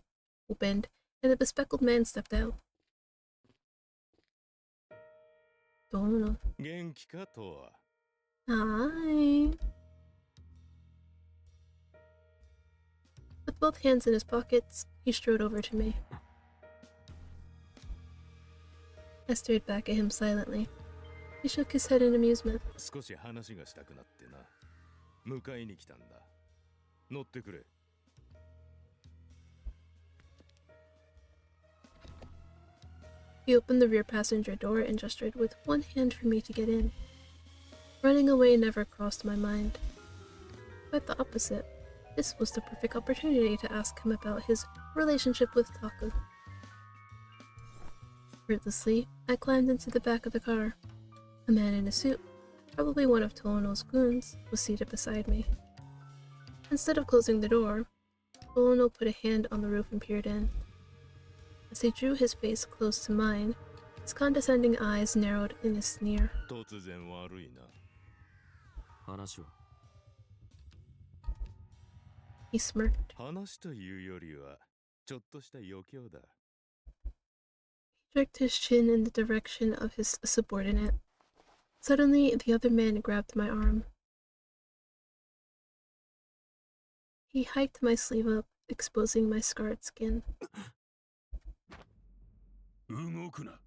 opened, and a bespectacled man stepped out. Dono.
元気かとは。
Hi. With both hands in his pockets, he strode over to me. I stared back at him silently. He shook his head in amusement.
少し話がしたくなってな。迎えに来たんだ。乗ってくれ。
He opened the rear passenger door and gestured with one hand for me to get in. Running away never crossed my mind. Quite the opposite. This was the perfect opportunity to ask him about his relationship with Taku. Wordlessly, I climbed into the back of the car. A man in a suit, probably one of Tolono's goons, was seated beside me. Instead of closing the door, Tolono put a hand on the roof and peered in. As he drew his face close to mine, his condescending eyes narrowed in a sneer.
突然悪いな。
話は？
He smirked.
話というよりはちょっとした余興だ。
He jerked his chin in the direction of his subordinate. Suddenly, the other man grabbed my arm. He hiked my sleeve up, exposing my scarred skin.
動くな。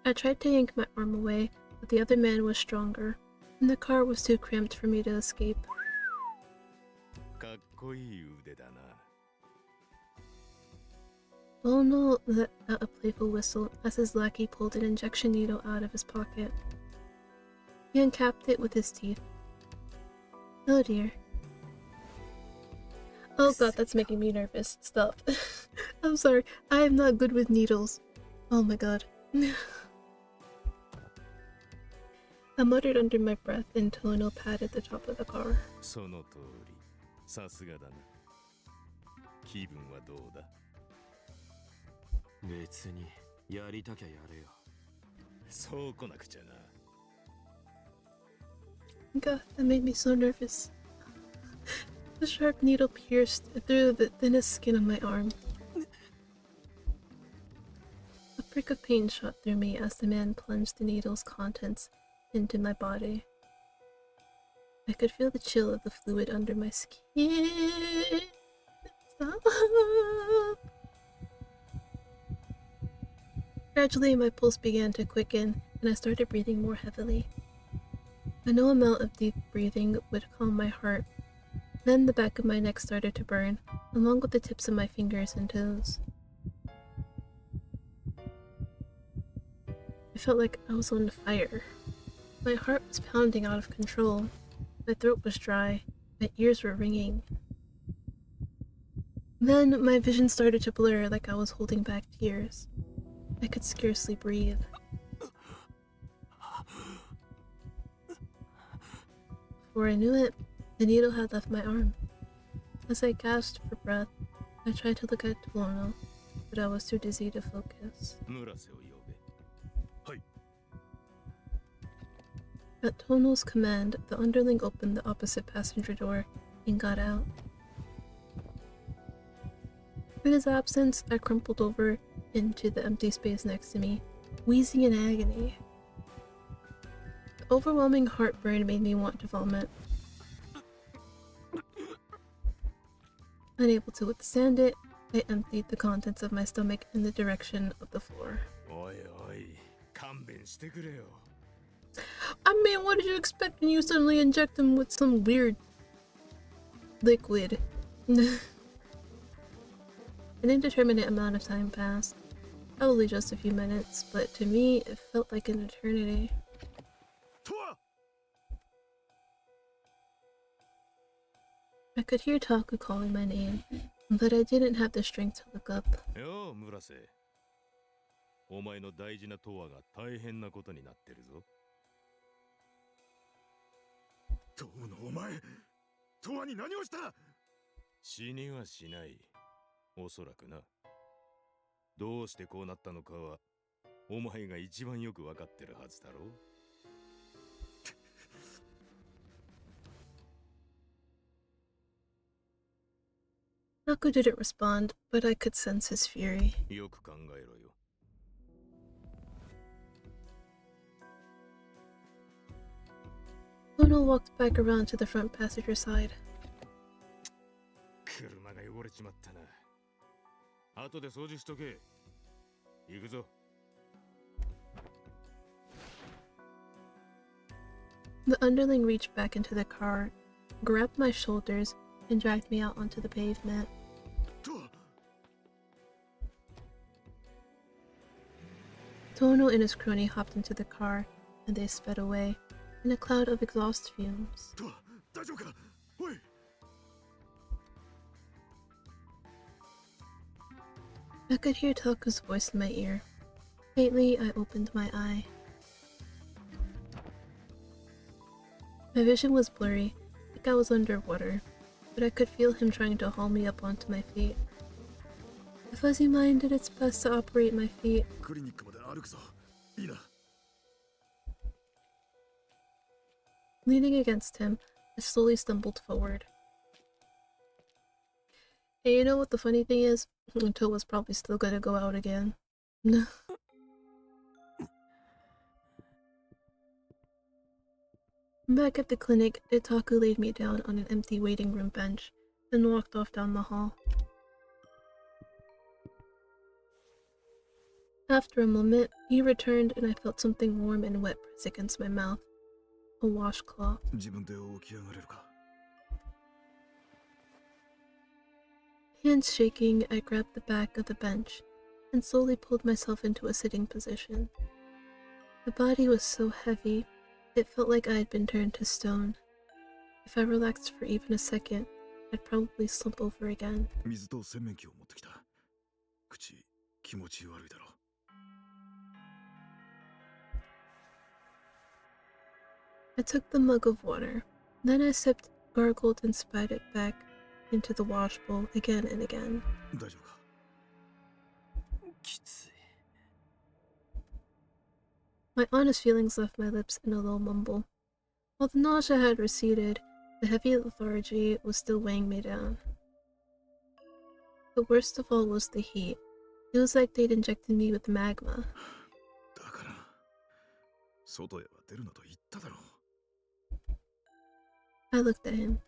I tried to yank my arm away, but the other man was stronger, and the car was too cramped for me to escape.
かっこいい腕だな。
Bono let out a playful whistle as his lackey pulled an injection needle out of his pocket. He uncapped it with his teeth. Oh dear. Oh god, that's making me nervous. Stop. I'm sorry, I am not good with needles. Oh my god. I muttered under my breath and Tono patted the top of the car.
その通り。さすがだな。気分はどうだ？
別にやりたきゃやれよ。
そう来なくちゃな。
God, that made me so nervous. The sharp needle pierced through the thinnest skin on my arm. A prick of pain shot through me as the man plunged the needle's contents into my body. I could feel the chill of the fluid under my skin. Stop. Gradually, my pulse began to quicken, and I started breathing more heavily. No amount of deep breathing would calm my heart. Then the back of my neck started to burn, along with the tips of my fingers and toes. I felt like I was on fire. My heart was pounding out of control. My throat was dry. My ears were ringing. Then my vision started to blur like I was holding back tears. I could scarcely breathe. Before I knew it, the needle had left my arm. As I gasped for breath, I tried to look at Tuono, but I was too dizzy to focus.
村瀬を呼べ。はい。
At Tono's command, the underling opened the opposite passenger door and got out. In his absence, I crumpled over into the empty space next to me, wheezing in agony. The overwhelming heartburn made me want to vomit. Unable to withstand it, I emptied the contents of my stomach in the direction of the floor.
おいおい、勘弁してくれよ。
I mean, what did you expect when you suddenly inject him with some weird liquid? An indeterminate amount of time passed. Probably just a few minutes, but to me, it felt like an eternity. I could hear Taku calling my name, but I didn't have the strength to look up.
よう、村瀬。お前の大事なトアが大変なことになってるぞ。
どうのお前、トアに何をした？
死にはしない。おそらくな。どうしてこうなったのかは、お前が一番よくわかってるはずだろう。
Taku didn't respond, but I could sense his fury.
よく考えろよ。
Lono walked back around to the front passenger side.
車が汚れちまったな。後で掃除しとけ。行くぞ。
The underling reached back into the car, grabbed my shoulders, and dragged me out onto the pavement. Tono and his crony hopped into the car, and they sped away, in a cloud of exhaust fumes. I could hear Taku's voice in my ear. Faintly, I opened my eye. My vision was blurry, like I was underwater, but I could feel him trying to haul me up onto my feet. The fuzzy mind did its best to operate my feet. Leaning against him, I slowly stumbled forward. Hey, you know what the funny thing is? Until was probably still gonna go out again. Back at the clinic, Taku laid me down on an empty waiting room bench, then walked off down the hall. After a moment, he returned and I felt something warm and wet press against my mouth. A washcloth. Hands shaking, I grabbed the back of the bench and slowly pulled myself into a sitting position. The body was so heavy, it felt like I had been turned to stone. If I relaxed for even a second, I'd probably slump over again. I took the mug of water, then I sipped, gargled, and spat it back into the wash bowl again and again. My honest feelings left my lips in a low mumble. While the nausea had receded, the heavy lethargy was still weighing me down. The worst of all was the heat. It was like they'd injected me with magma. I looked at him.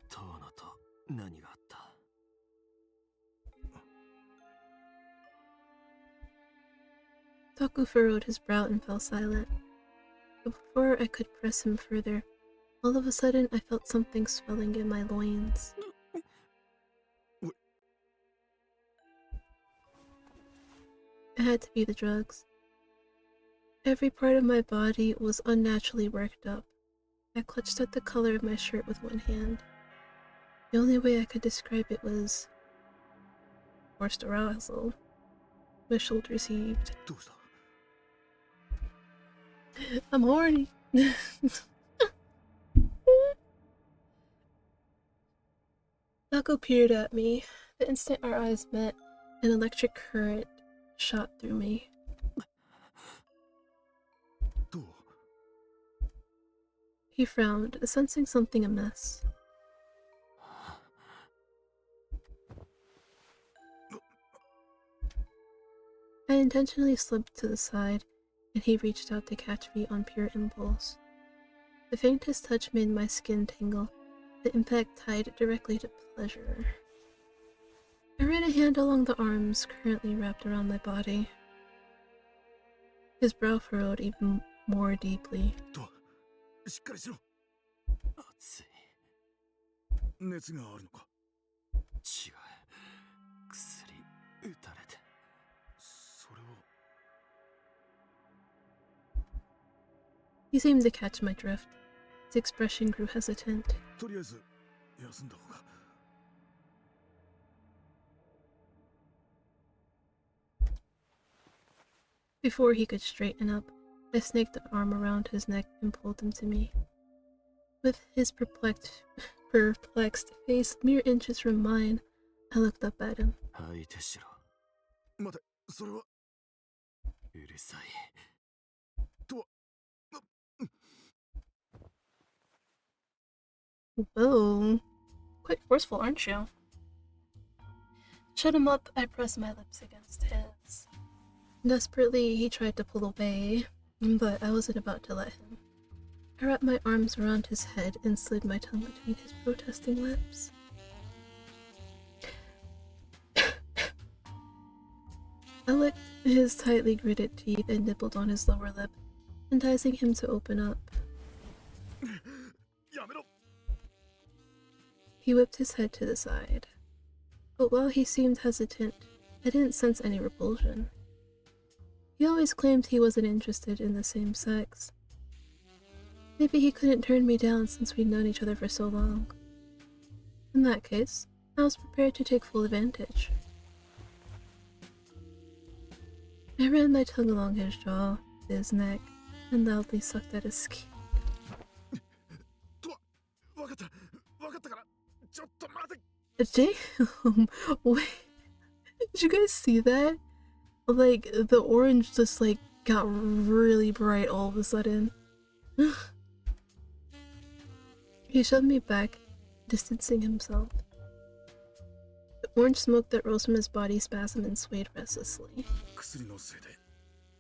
Taku furrowed his brow and fell silent. But before I could press him further, all of a sudden I felt something swelling in my loins. It had to be the drugs. Every part of my body was unnaturally worked up. I clutched at the collar of my shirt with one hand. The only way I could describe it was forced arousal. My shoulders heaved. I'm horny. Taku peered at me. The instant our eyes met, an electric current shot through me. He frowned, sensing something amiss. I intentionally slipped to the side, and he reached out to catch me on pure impulse. The faintest touch made my skin tingle, the impact tied directly to pleasure. I ran a hand along the arms currently wrapped around my body. His brow furrowed even more deeply. He seemed to catch my drift. His expression grew hesitant. Before he could straighten up, I snaked an arm around his neck and pulled him to me. With his perplexed face mere inches from mine, I looked up at him. Whoa, quite forceful, aren't you? Shut him up, I pressed my lips against his. Desperately, he tried to pull away, but I wasn't about to let him. I wrapped my arms around his head and slid my tongue between his protesting lips. I licked his tightly gritted teeth and nibbled on his lower lip, enticing him to open up. He whipped his head to the side. But while he seemed hesitant, I didn't sense any repulsion. He always claimed he wasn't interested in the same sex. Maybe he couldn't turn me down since we'd known each other for so long. In that case, I was prepared to take full advantage. I ran my tongue along his jaw, his neck, and loudly sucked at his skin. Damn! Wait, did you guys see that? Like, the orange just, like, got really bright all of a sudden. He shoved me back, distancing himself. The orange smoke that rose from his body spasmed and swayed restlessly.
薬のせいで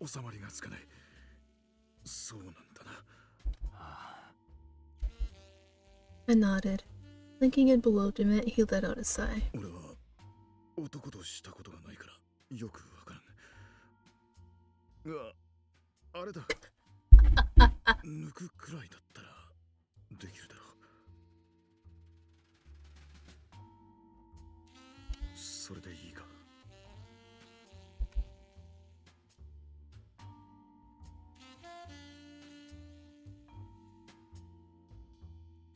収まりがつかない。そうなんだな。
I nodded. Blinking in bewilderment, he let out a sigh.
俺は男としたことがないからよくわからん。が、あれだ。抜くくらいだったらできるだろう。それでいいか。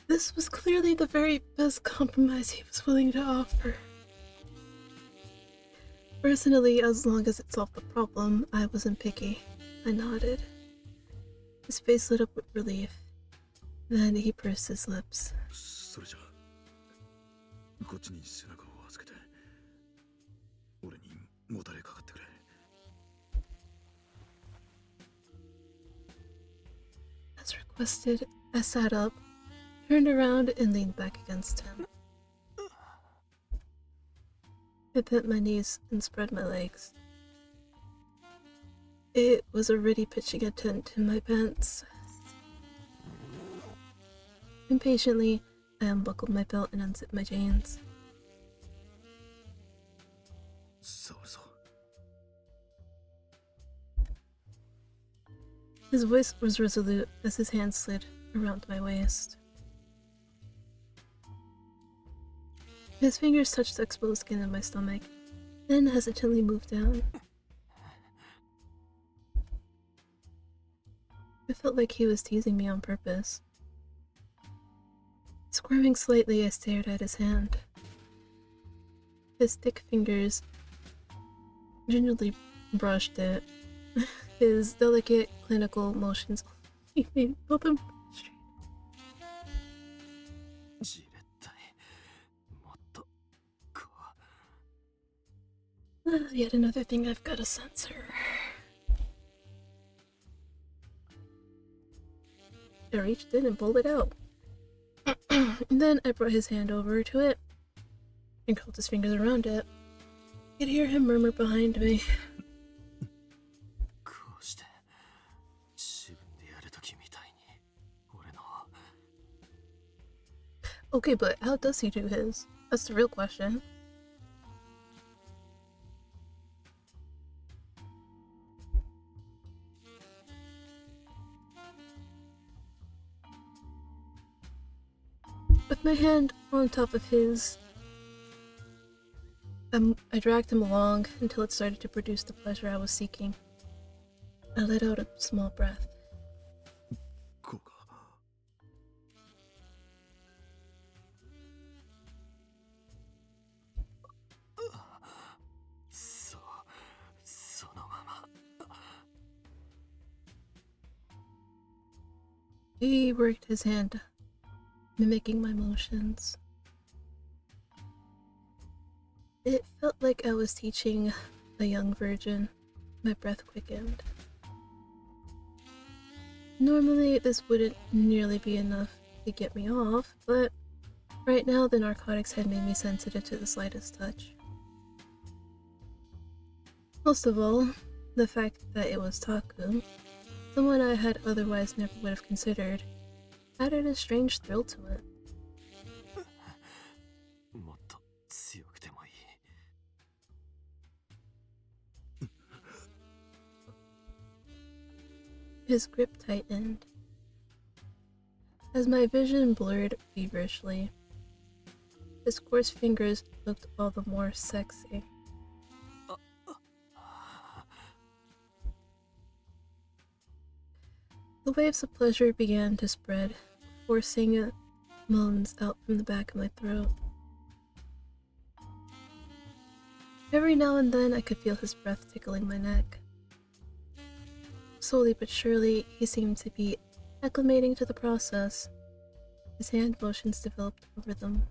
This was clearly the very best compromise he was willing to offer. Personally, as long as it solved the problem, I wasn't picky. I nodded. His face lit up with relief. Then he pursed his lips.
それじゃあこっちに背中を預けて俺にもたれかかってくれ。
As requested, I sat up, turned around, and leaned back against him. I bent my knees and spread my legs. It was already pitching a tent in my pants. Impatiently, I unbuckled my belt and unzipped my jeans.
そうそう。
His voice was resolute as his hand slid around my waist. His fingers touched the exposed skin of my stomach, then hesitantly moved down. It felt like he was teasing me on purpose. Squirming slightly, I stared at his hand. His thick fingers gingerly brushed it. His delicate clinical motions made both of them yet another thing I've got to censor. I reached in and pulled it out. And then I brought his hand over to it and curled his fingers around it. I could hear him murmur behind me. Okay, but how does he do his? That's the real question. With my hand on top of his, I dragged him along until it started to produce the pleasure I was seeking. I let out a small breath. He worked his hand, mimicking my motions. It felt like I was teaching a young virgin. My breath quickened. Normally, this wouldn't nearly be enough to get me off, but right now the narcotics had made me sensitive to the slightest touch. Most of all, the fact that it was Taku, someone I had otherwise never would have considered, added a strange thrill to it. His grip tightened. As my vision blurred feverishly, his coarse fingers looked all the more sexy. The waves of pleasure began to spread, forcing moans out from the back of my throat. Every now and then I could feel his breath tickling my neck. Slowly but surely, he seemed to be acclimating to the process. His hand motions developed a rhythm.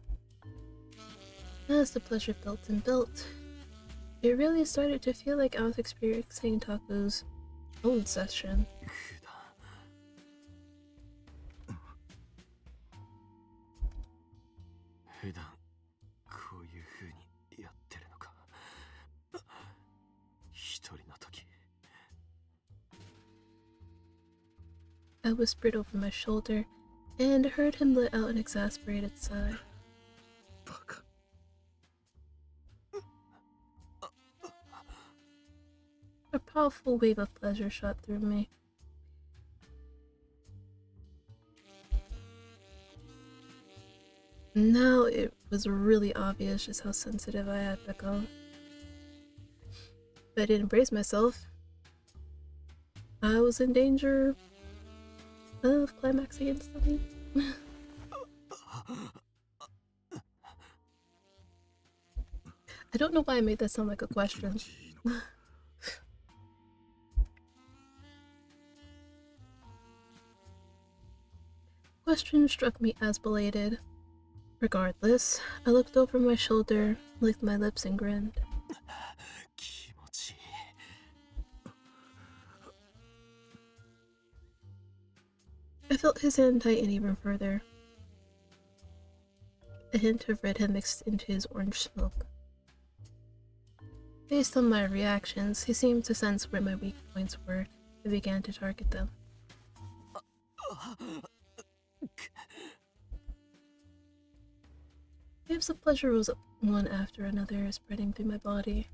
As the pleasure built and built, it really started to feel like I was experiencing Taku's own session.
普段こういう風にやってるのか。一人の時。
I whispered over my shoulder and heard him let out an exasperated sigh.
バカ。
A powerful wave of pleasure shot through me. Now it was really obvious just how sensitive I had become. If I didn't brace myself, I was in danger of climaxing instantly. I don't know why I made that sound like a question. Question struck me as belated. Regardless, I looked over my shoulder, licked my lips, and grinned. I felt his hand tighten even further. A hint of red had mixed into his orange smoke. Based on my reactions, he seemed to sense where my weak points were and began to target them. Waves of pleasure rose up one after another, spreading through my body.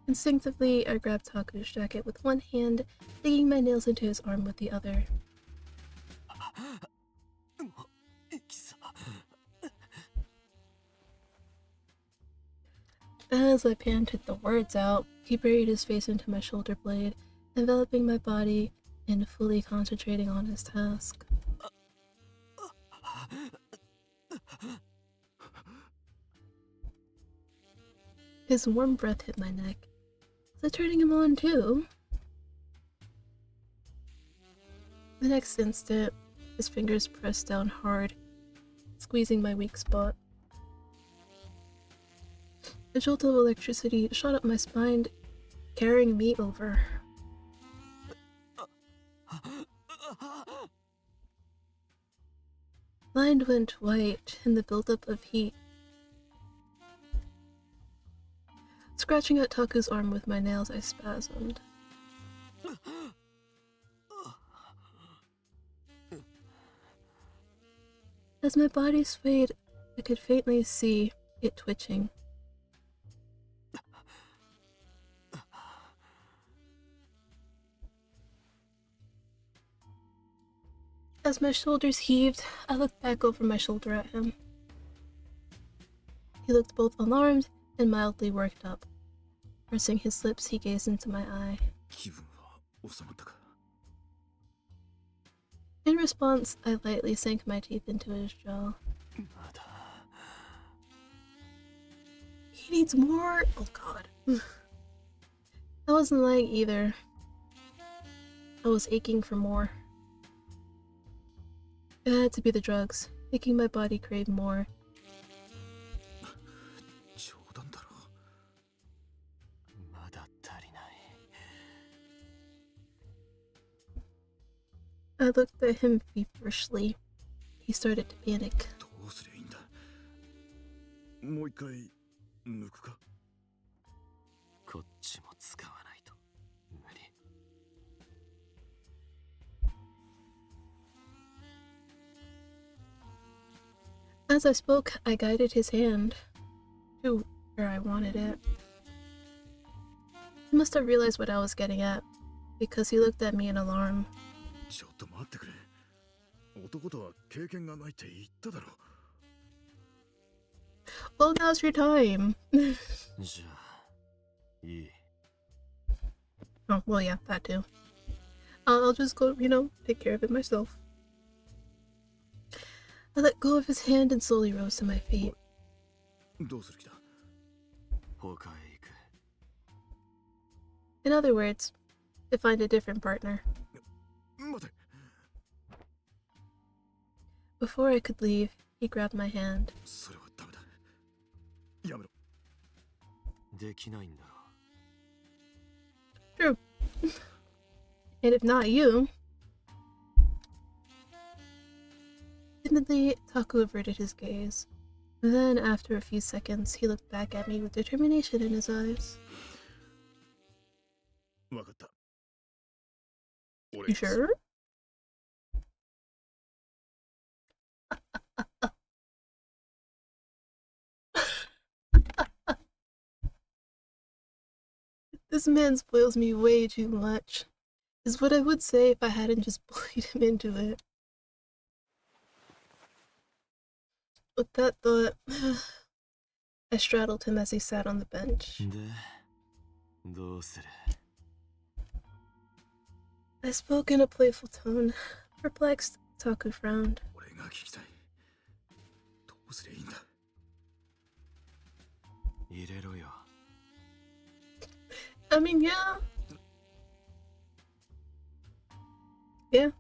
Instinctively, I grabbed Taku's jacket with one hand, digging my nails into his arm with the other. As I panted the words out, he buried his face into my shoulder blade, enveloping my body and fully concentrating on his task. His warm breath hit my neck. Was I turning him on too? The next instant, his fingers pressed down hard, squeezing my weak spot. A jolt of electricity shot up my spine, carrying me over. Mind went white in the buildup of heat. Scratching at Taku's arm with my nails, I spasmed. As my body swayed, I could faintly see it twitching. As my shoulders heaved, I looked back over my shoulder at him. He looked both alarmed and mildly worked up. Pressing his lips, he gazed into my eye. In response, I lightly sank my teeth into his jaw. He needs more? Oh god. I wasn't lying either. I was aching for more. It had to be the drugs, making my body crave more. I looked at him feverishly. He started to panic. As I spoke, I guided his hand to where I wanted it. He must have realized what I was getting at, because he looked at me in alarm. Well, now's your time. Oh, well, yeah, that too. I'll just go, take care of it myself. I let go of his hand and slowly rose to my feet. In other words, to find a different partner. Before I could leave, he grabbed my hand. True. And if not you... Timidly, Taku averted his gaze. Then, after a few seconds, he looked back at me with determination in his eyes.
わかった。
You sure? This man spoils me way too much, is what I would say if I hadn't just bullied him into it. With that thought, I straddled him as he sat on the bench.
で、どうする?
I spoke in a playful tone. Perplexed, Taku frowned.
俺が聞きたい。どうすりゃいいんだ。
入れろよ。
I mean, yeah. Yeah.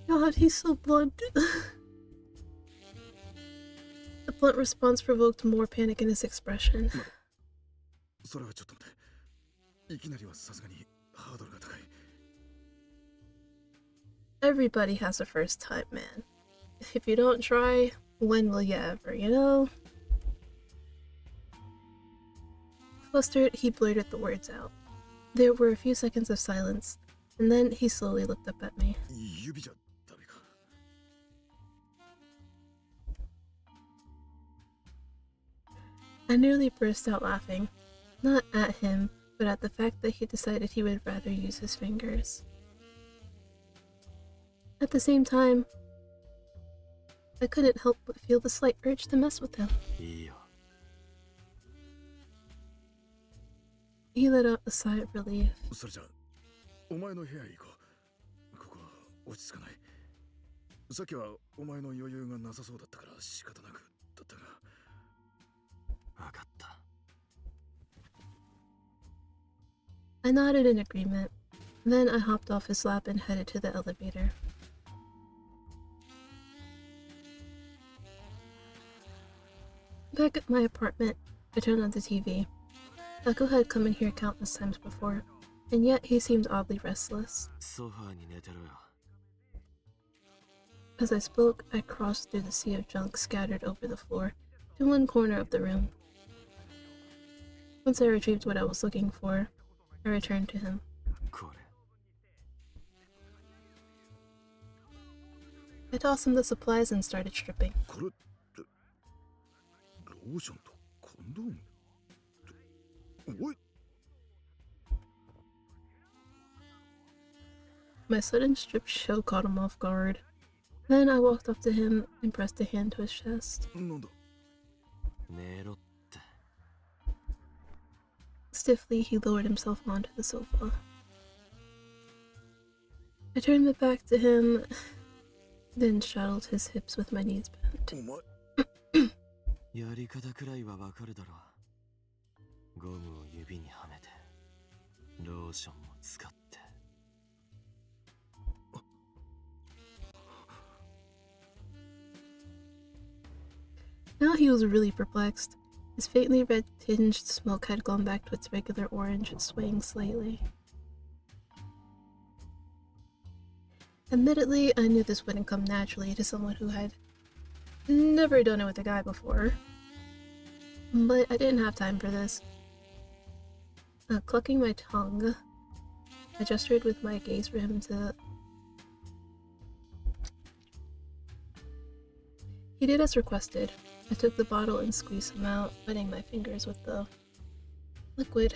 God, he's so blunt. The blunt response provoked more panic in his expression.
それはちょっと待って。いきなりはさすがにハードルが高い。
Everybody has a first time, man. If you don't try, when will you ever, you know? Flustered, he blurted the words out. There were a few seconds of silence, and then he slowly looked up at me.
指じゃダメか。
I nearly burst out laughing, not at him, but at the fact that he decided he would rather use his fingers. At the same time, I couldn't help but feel the slight urge to mess with him.
いいよ。
He let out a sigh of relief.
それじゃあ、お前の部屋へ行こう。ここは落ち着かない。さっきはお前の余裕がなさそうだったから仕方なくだったが。
わかった。
I nodded in agreement. Then I hopped off his lap and headed to the elevator. Back at my apartment, I turned on the TV. Taku had come in here countless times before, and yet he seemed oddly restless.
ソファーに寝てろよ。
As I spoke, I crossed through the sea of junk scattered over the floor to one corner of the room. Once I retrieved what I was looking for, I returned to him.
これ。
I tossed him the supplies and started stripping.
これってローションとコンドーム。おい。
My sudden strip show caught him off guard. Then I walked up to him and pressed a hand to his chest.
なんだ。
寝ろって。
Stiffly, he lowered himself onto the sofa. I turned my back to him, then straddled his hips with my knees bent.
お前。
やり方くらいはわかるだろう。ゴムを指にはめて、ローションも使って。
Now he was really perplexed. His faintly red-tinged smoke had gone back to its regular orange, swaying slightly. Admittedly, I knew this wouldn't come naturally to someone who had never done it with a guy before. But I didn't have time for this. Clucking my tongue, I gestured with my gaze for him to... He did as requested. I took the bottle and squeezed him out, wetting my fingers with the liquid.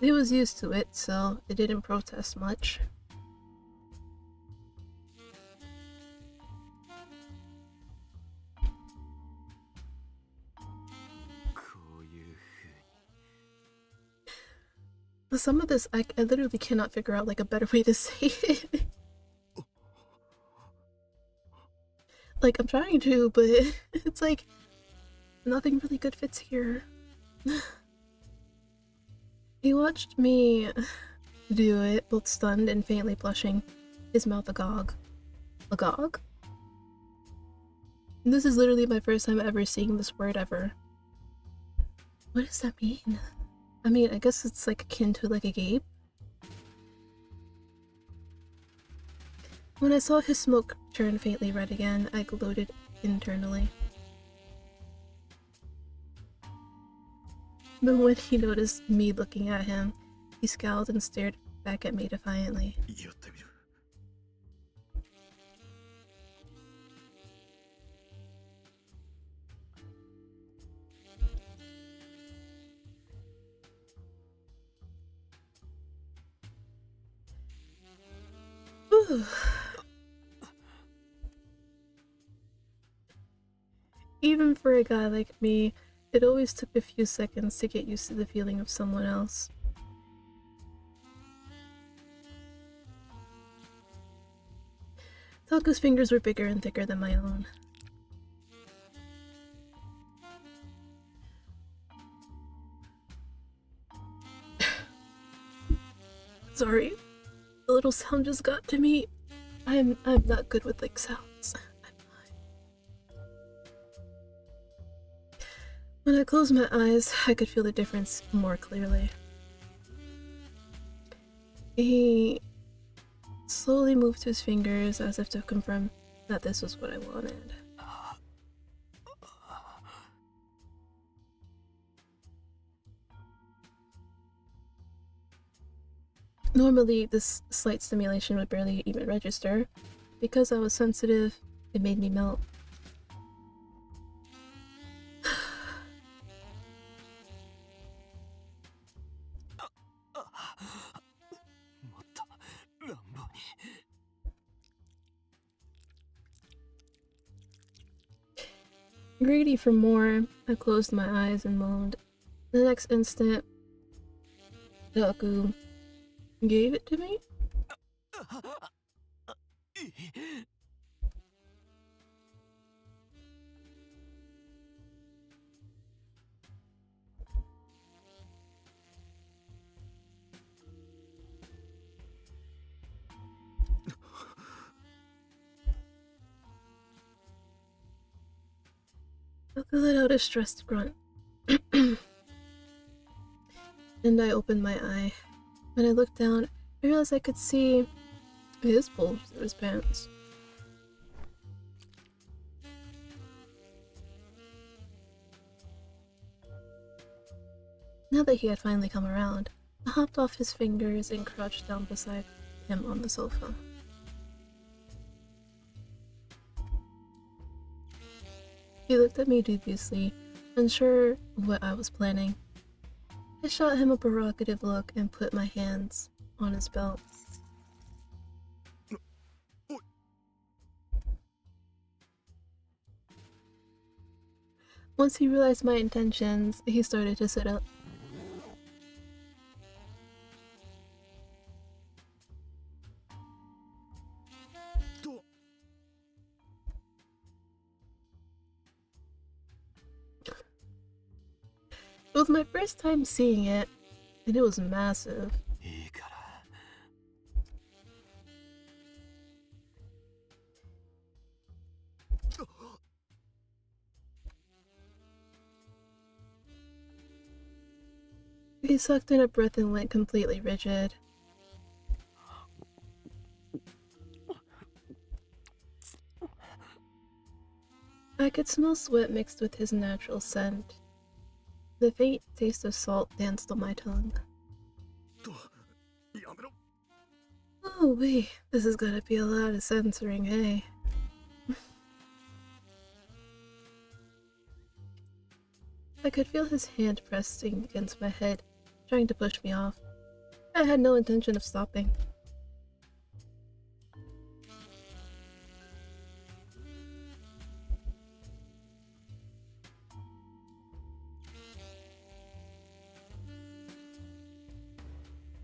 He was used to it, so it didn't protest much. Some of this, I literally cannot figure out like a better way to say it. Like, I'm trying to, but it's like nothing really good fits here. He watched me do it, both stunned and faintly blushing, his mouth agog. Agog? This is literally my first time ever seeing this word ever. What does that mean? I mean, I guess it's like akin to like a gape. When I saw his smoke turn faintly red again, I gloated internally. But when he noticed me looking at him, he scowled and stared back at me defiantly. Even for a guy like me, it always took a few seconds to get used to the feeling of someone else. Taku's fingers were bigger and thicker than my own. Sorry, the little sound just got to me. I'm not good with like sounds. When I closed my eyes, I could feel the difference more clearly. He slowly moved his fingers as if to confirm that this was what I wanted. Normally, this slight stimulation would barely even register. Because I was sensitive, it made me melt. Greedy for more, I closed my eyes and moaned. The next instant, Taku gave it to me? Taku let out a stressed grunt. And I opened my eye. When I looked down, I realized I could see his bulge through his pants. Now that he had finally come around, I hopped off his fingers and crouched down beside him on the sofa. He looked at me dubiously, unsure what I was planning. I shot him a provocative look and put my hands on his belt. Once he realized my intentions, he started to sit up. It was my first time seeing it, and it was massive. He sucked in a breath and went completely rigid. I could smell sweat mixed with his natural scent. The faint taste of salt danced on my tongue. Oh wait, this is gonna be a lot of censoring, hey? I could feel his hand pressing against my head, trying to push me off. I had no intention of stopping.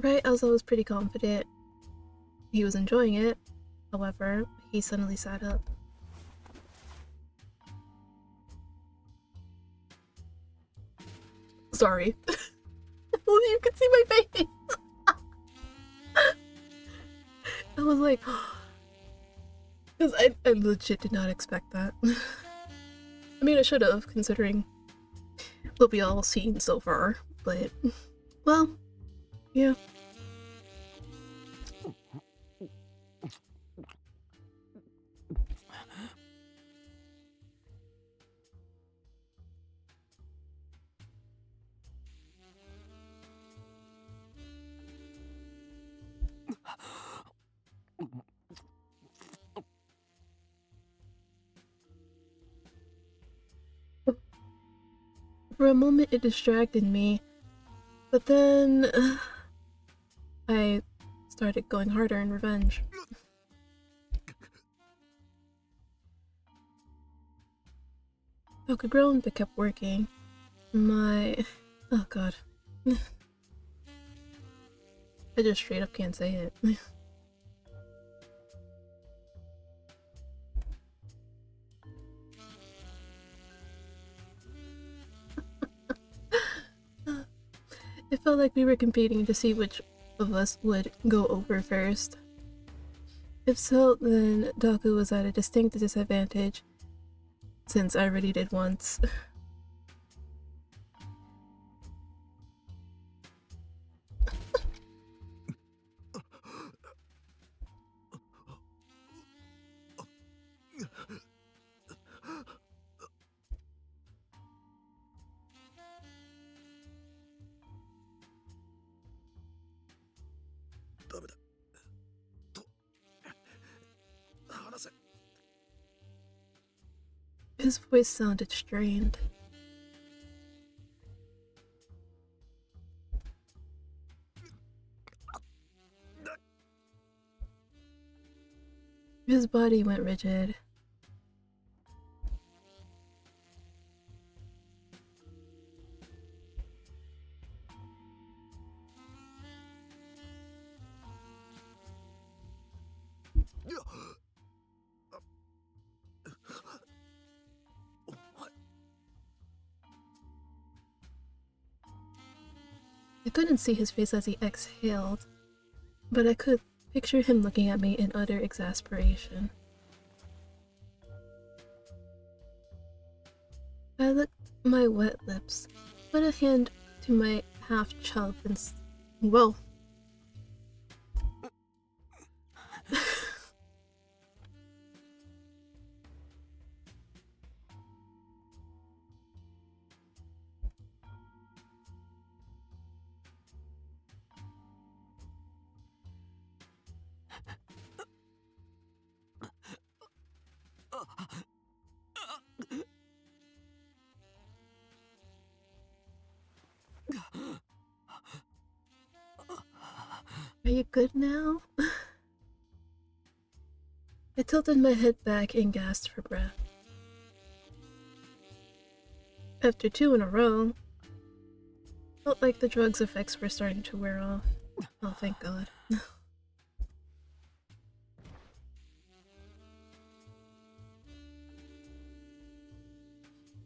Right as I was pretty confident he was enjoying it, however, he suddenly sat up. Sorry. Well, you can see my face. I was like, because I legit did not expect that. I mean, I should have, considering what we all seen so far, but, well, yeah. For a moment, it distracted me, but then I started going harder in revenge. Taku groaned but kept working. Oh god. I just straight up can't say it. It felt like we were competing to see which of us would go over first. If so, then Taku was at a distinct disadvantage, since I already did once. His voice sounded strained. His body went rigid. I couldn't see his face as he exhaled, but I could picture him looking at me in utter exasperation. I licked my wet lips, put a hand to my half-chub and whoa. Are you good now? I tilted my head back and gasped for breath. After 2 in a row, felt like the drug's effects were starting to wear off. Oh, thank God.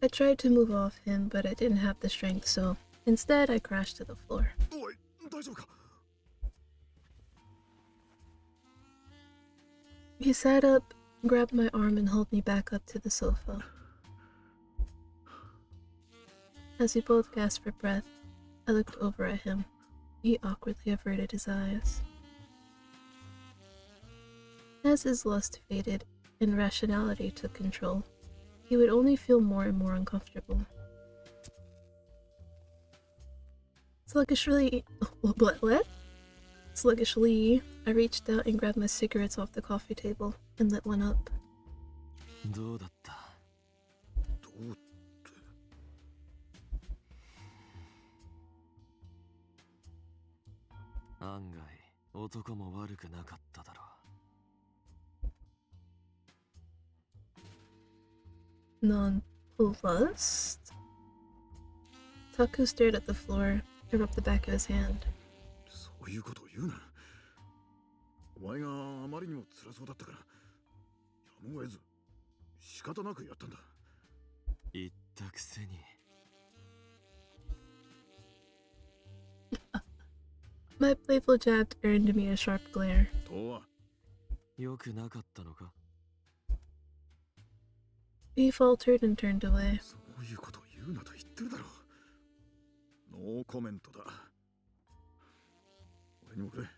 I tried to move off him, but I didn't have the strength, so instead I crashed to the floor. He sat up, grabbed my arm, and held me back up to the sofa. As we both gasped for breath, I looked over at him. He awkwardly averted his eyes. As his lust faded and rationality took control, he would only feel more and more uncomfortable. Sluggishly, Sluggishly, I reached out and grabbed my cigarettes off the coffee table and lit one up.
どうだった？
どうって。
案外男も悪くなかっただろう。
Nonplussed? Taku stared at the floor and rubbed the back of his hand.
そういうことを言うな。お前があまりにも辛そうだったから、やむを得ず仕方なくやったんだ。
言ったくせに。
My playful jab earned me a sharp glare.
とは
よくなかったのか？
He faltered and turned away.
そういうこと言うなと言ってるだろう。ノーコメントだ。俺にもくれ。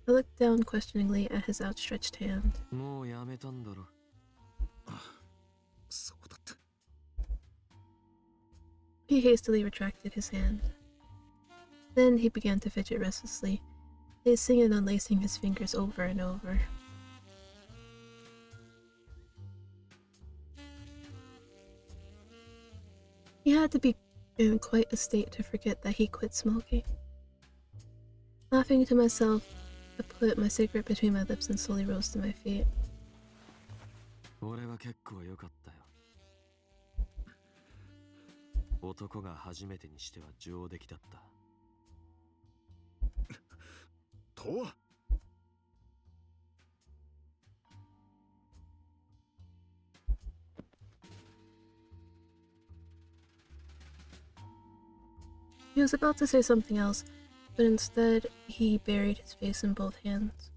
I looked down questioningly at his outstretched hand.
もうやめたんだろ。
そうだった。
He hastily retracted his hand. Then he began to fidget restlessly, lacing and unlacing his fingers over and over. He had to be in quite a state to forget that he quit smoking. Laughing to myself, I put my cigarette between my lips and slowly rose to my feet.
俺は結構良かったよ。男が初めてにしては上出来だった。
とは
He was about to say something else, but instead he buried his face in both hands.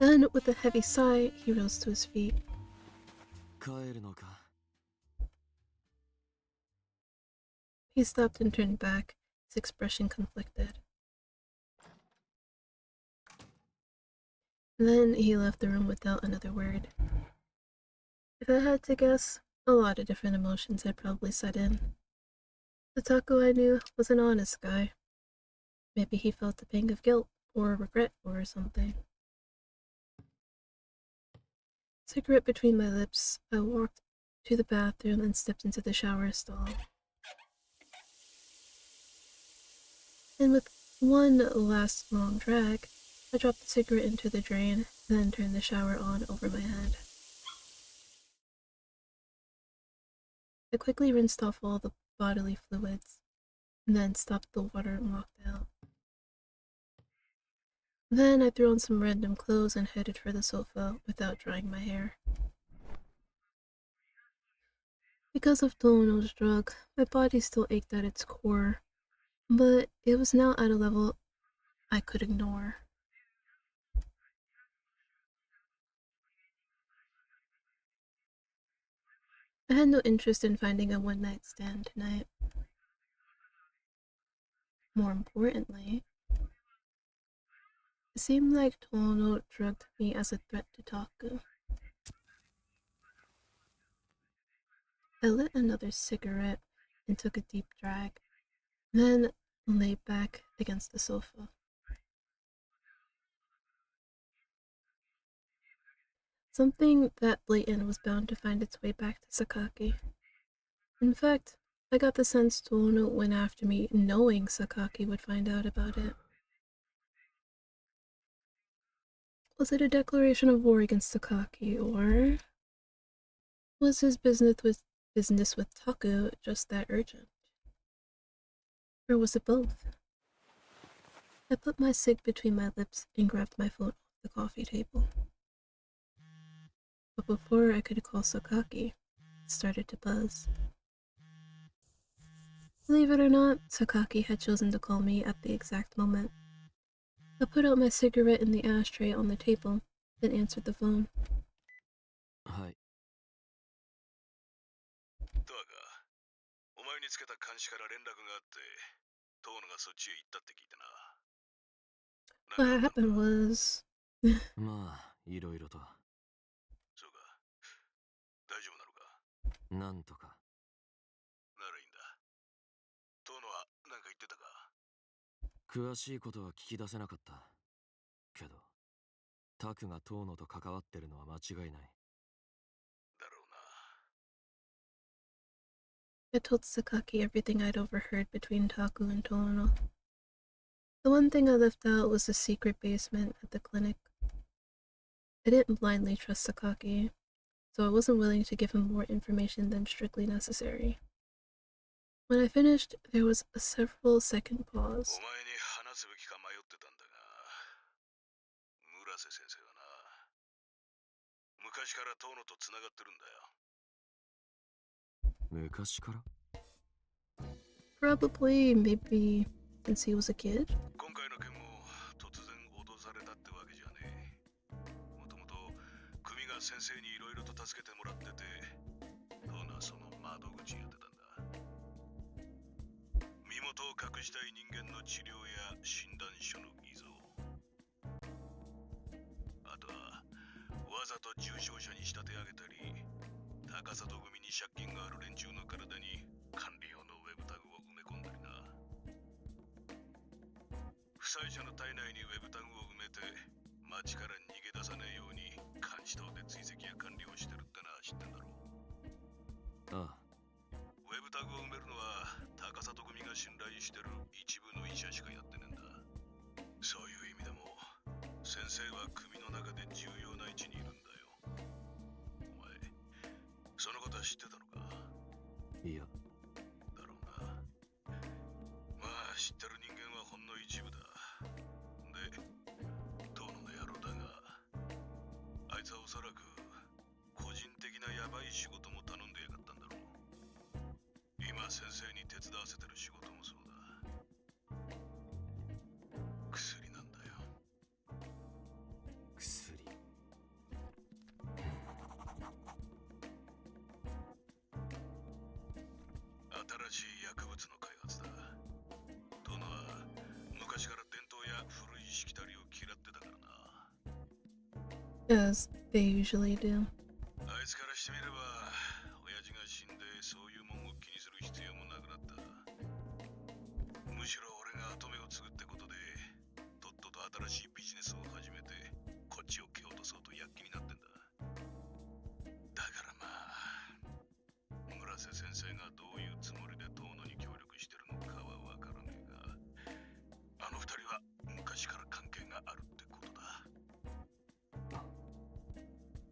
Then, with a heavy sigh, he rose to his feet.
帰るのか？
He stopped and turned back, his expression conflicted. Then he left the room without another word. If I had to guess, a lot of different emotions had probably set in. The Taku I knew was an honest guy. Maybe he felt a pang of guilt or regret or something. Cigarette between my lips, I walked to the bathroom and stepped into the shower stall. And with one last long drag, I dropped the cigarette into the drain, then turned the shower on over my head. I quickly rinsed off all the bodily fluids, and then stopped the water and walked out. Then I threw on some random clothes and headed for the sofa without drying my hair. Because of Toono's drug, my body still ached at its core, but it was now at a level I could ignore. I had no interest in finding a one-night stand tonight. More importantly, it seemed like Toono drugged me as a threat to Taku. I lit another cigarette and took a deep drag, then lay back against the sofa. Something that blatant was bound to find its way back to Sakaki. In fact, I got the sense Toono went after me knowing Sakaki would find out about it. Was it a declaration of war against Sakaki, or was his business with Taku just that urgent? Or was it both? I put my cig between my lips and grabbed my phone off the coffee table. But before I could call Sakaki, it started to buzz. Believe it or not, Sakaki had chosen to call me at the exact moment. I put out my cigarette in the ashtray on the table, then answered the phone.
はい。
タカ、お前につけた監視から連絡があって、トーノがそっちへ行ったって聞いたな。
What happened was...
まあ、いろいろと。
そうか。大丈夫なのか？
なんとか。
ならいいんだ。トーノは何か言ってたか？
詳しいことは聞き出せなかった。けど、タクがトーノと関わってるのは間違いない。
だろうな。
I told Sakaki everything I'd overheard between Taku and Toono. The one thing I left out was the secret basement at the clinic. I didn't blindly trust Sakaki, so I wasn't willing to give him more information than strictly necessary. When I finished, there was a several-second pause.
お前に話すべきか迷ってたんだが、村瀬先生はな、昔からトーノとつながってるんだよ。
昔から？
Probably, maybe since he was a kid.
今回の件も突然脅されたってわけじゃねえ。もともと組が先生にいろいろと助けてもらってて、どうなその窓口やってたんだ。身元を隠したい人間の治療や診断書の偽造、あとはわざと重症者に仕立て上げたり、高里組に借金がある連中の体に管理用のウェブタグを埋め込んだりな。負債者の体内にウェブタグを埋めて街から逃げ出さねえように監視塔で追跡や管理をしてるってのは知ってんだろう。
ああ、
ウェブタグを埋めるのは高里組が信頼してる一部の医者しかやってねえんだ。そういう意味でも先生は組の中で重要な位置にいるんだよ。お前そのことは知ってたのか？
いや。
だろうな。まあ知ってる人間はほんの一部だ。で、遠野の野郎だが、あいつはおそらく個人的なヤバい仕事も頼んでやがったんだろう。今先生に手伝わせてる仕事もそうだ。薬なんだよ。
薬。
新しい薬物の開発だ。遠野は昔から伝統や古いしきたりを嫌ってたからな。
As they usually do.
あいつからしてみれば、親父が死んでそういうもんを気にする必要もなくなった。むしろ俺が跡目を継ぐってことで、とっとと新しいビジネスを始めて、こっちを蹴落とそうと躍起になってんだ。だからまあ、村瀬先生がどういうつもりで遠野に協力してるのかはわからねえが、あの二人は昔から関係があるってことだ。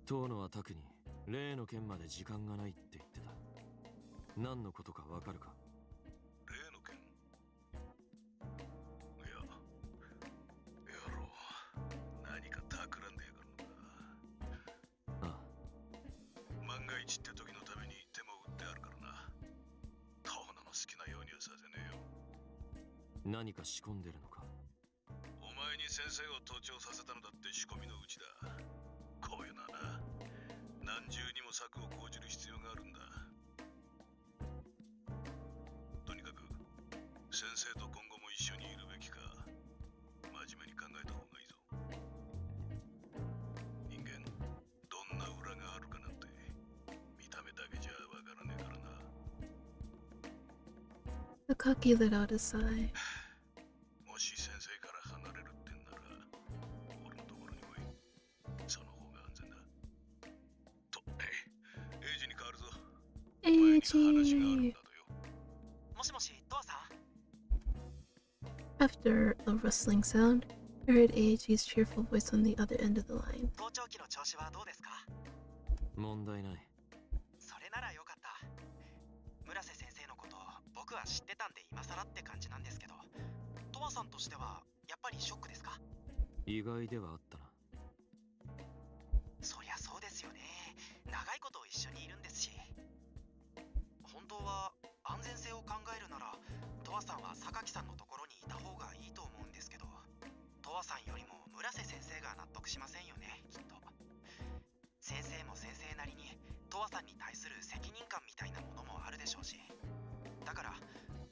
遠野はタクに例の件まで時間がないって言ってた。何のことかわかるか？
例の件？いや、野郎、何か企んでやがるのか。
ああ。
万が一って時のために手も打ってあるからな。遠野の好きなようにはさせねえよ。
何か仕込んでるのか？
お前に先生を登頂させたのだって仕込みのうちだ。こういうのはな、何重にも策を講じる必要があるんだ。とにかく先生と今後も一緒にいるべきか、真面目に考えた方がいいぞ。人間どんな裏があるかなんて見た目だけじゃわからねえからな。
Akaki let out a sigh.
もし先生から離れるってんなら、俺のところに来い。その方が安全だ。と、エイジに変わるぞ。お前に話があるんだとよ。
もしもし、ドアさん。
After a rustling sound, I heard AH's cheerful voice on the other end of the line.
盗聴器の調子はどうですか？
問題ない。
それならよかった。村瀬先生のこと僕は知ってたんで今更って感じなんですけど、トワさんとしてはやっぱりショックですか？
意外ではあったな。
そりゃそうですよね。長いこと一緒にいるんですし。本当は安全性を考えるならトワさんは榊さんのところにいた方がいいと思うんですけど、トワさんよりも村瀬先生が納得しませんよね、きっと。先生も先生なりにトワさんに対する責任感みたいなものもあるでしょうし、だから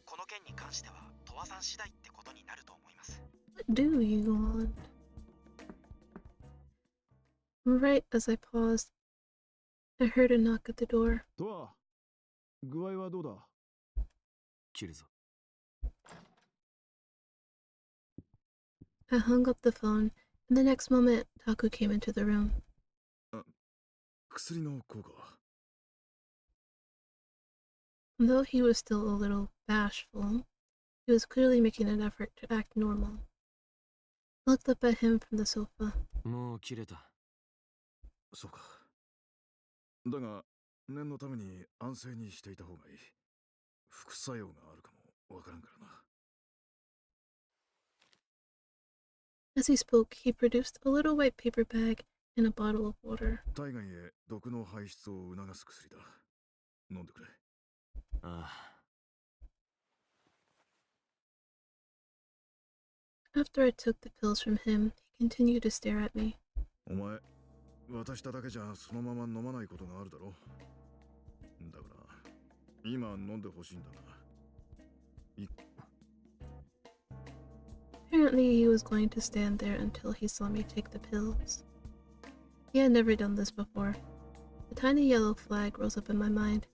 この件に関してはトワさん次第ってことになると思います。
What do you want? Right as I paused, I heard a knock at the door.
とは、具合はどうだ？
切るぞ。
I hung up the phone, and the next moment, Taku came into the room.
薬の効果は？
Though he was still a little bashful, he was clearly making an effort to act normal. I looked up at him from the sofa.
もう切れた。
そうか。だが、念のために安静にしていた方がいい。副作用があるかもわからんからな。
As he spoke, he produced a little white paper bag and a bottle of water.
体外へ毒の排出を促す薬だ。飲んでくれ。
ああ。
After I took the pills from him, he continued to stare at me.
お前、渡しただけじゃそのまま飲まないことがあるだろ。だから、今飲んでほしいんだが。
Apparently, he was going to stand there until he saw me take the pills. He had never done this before. A tiny yellow flag rose up in my mind.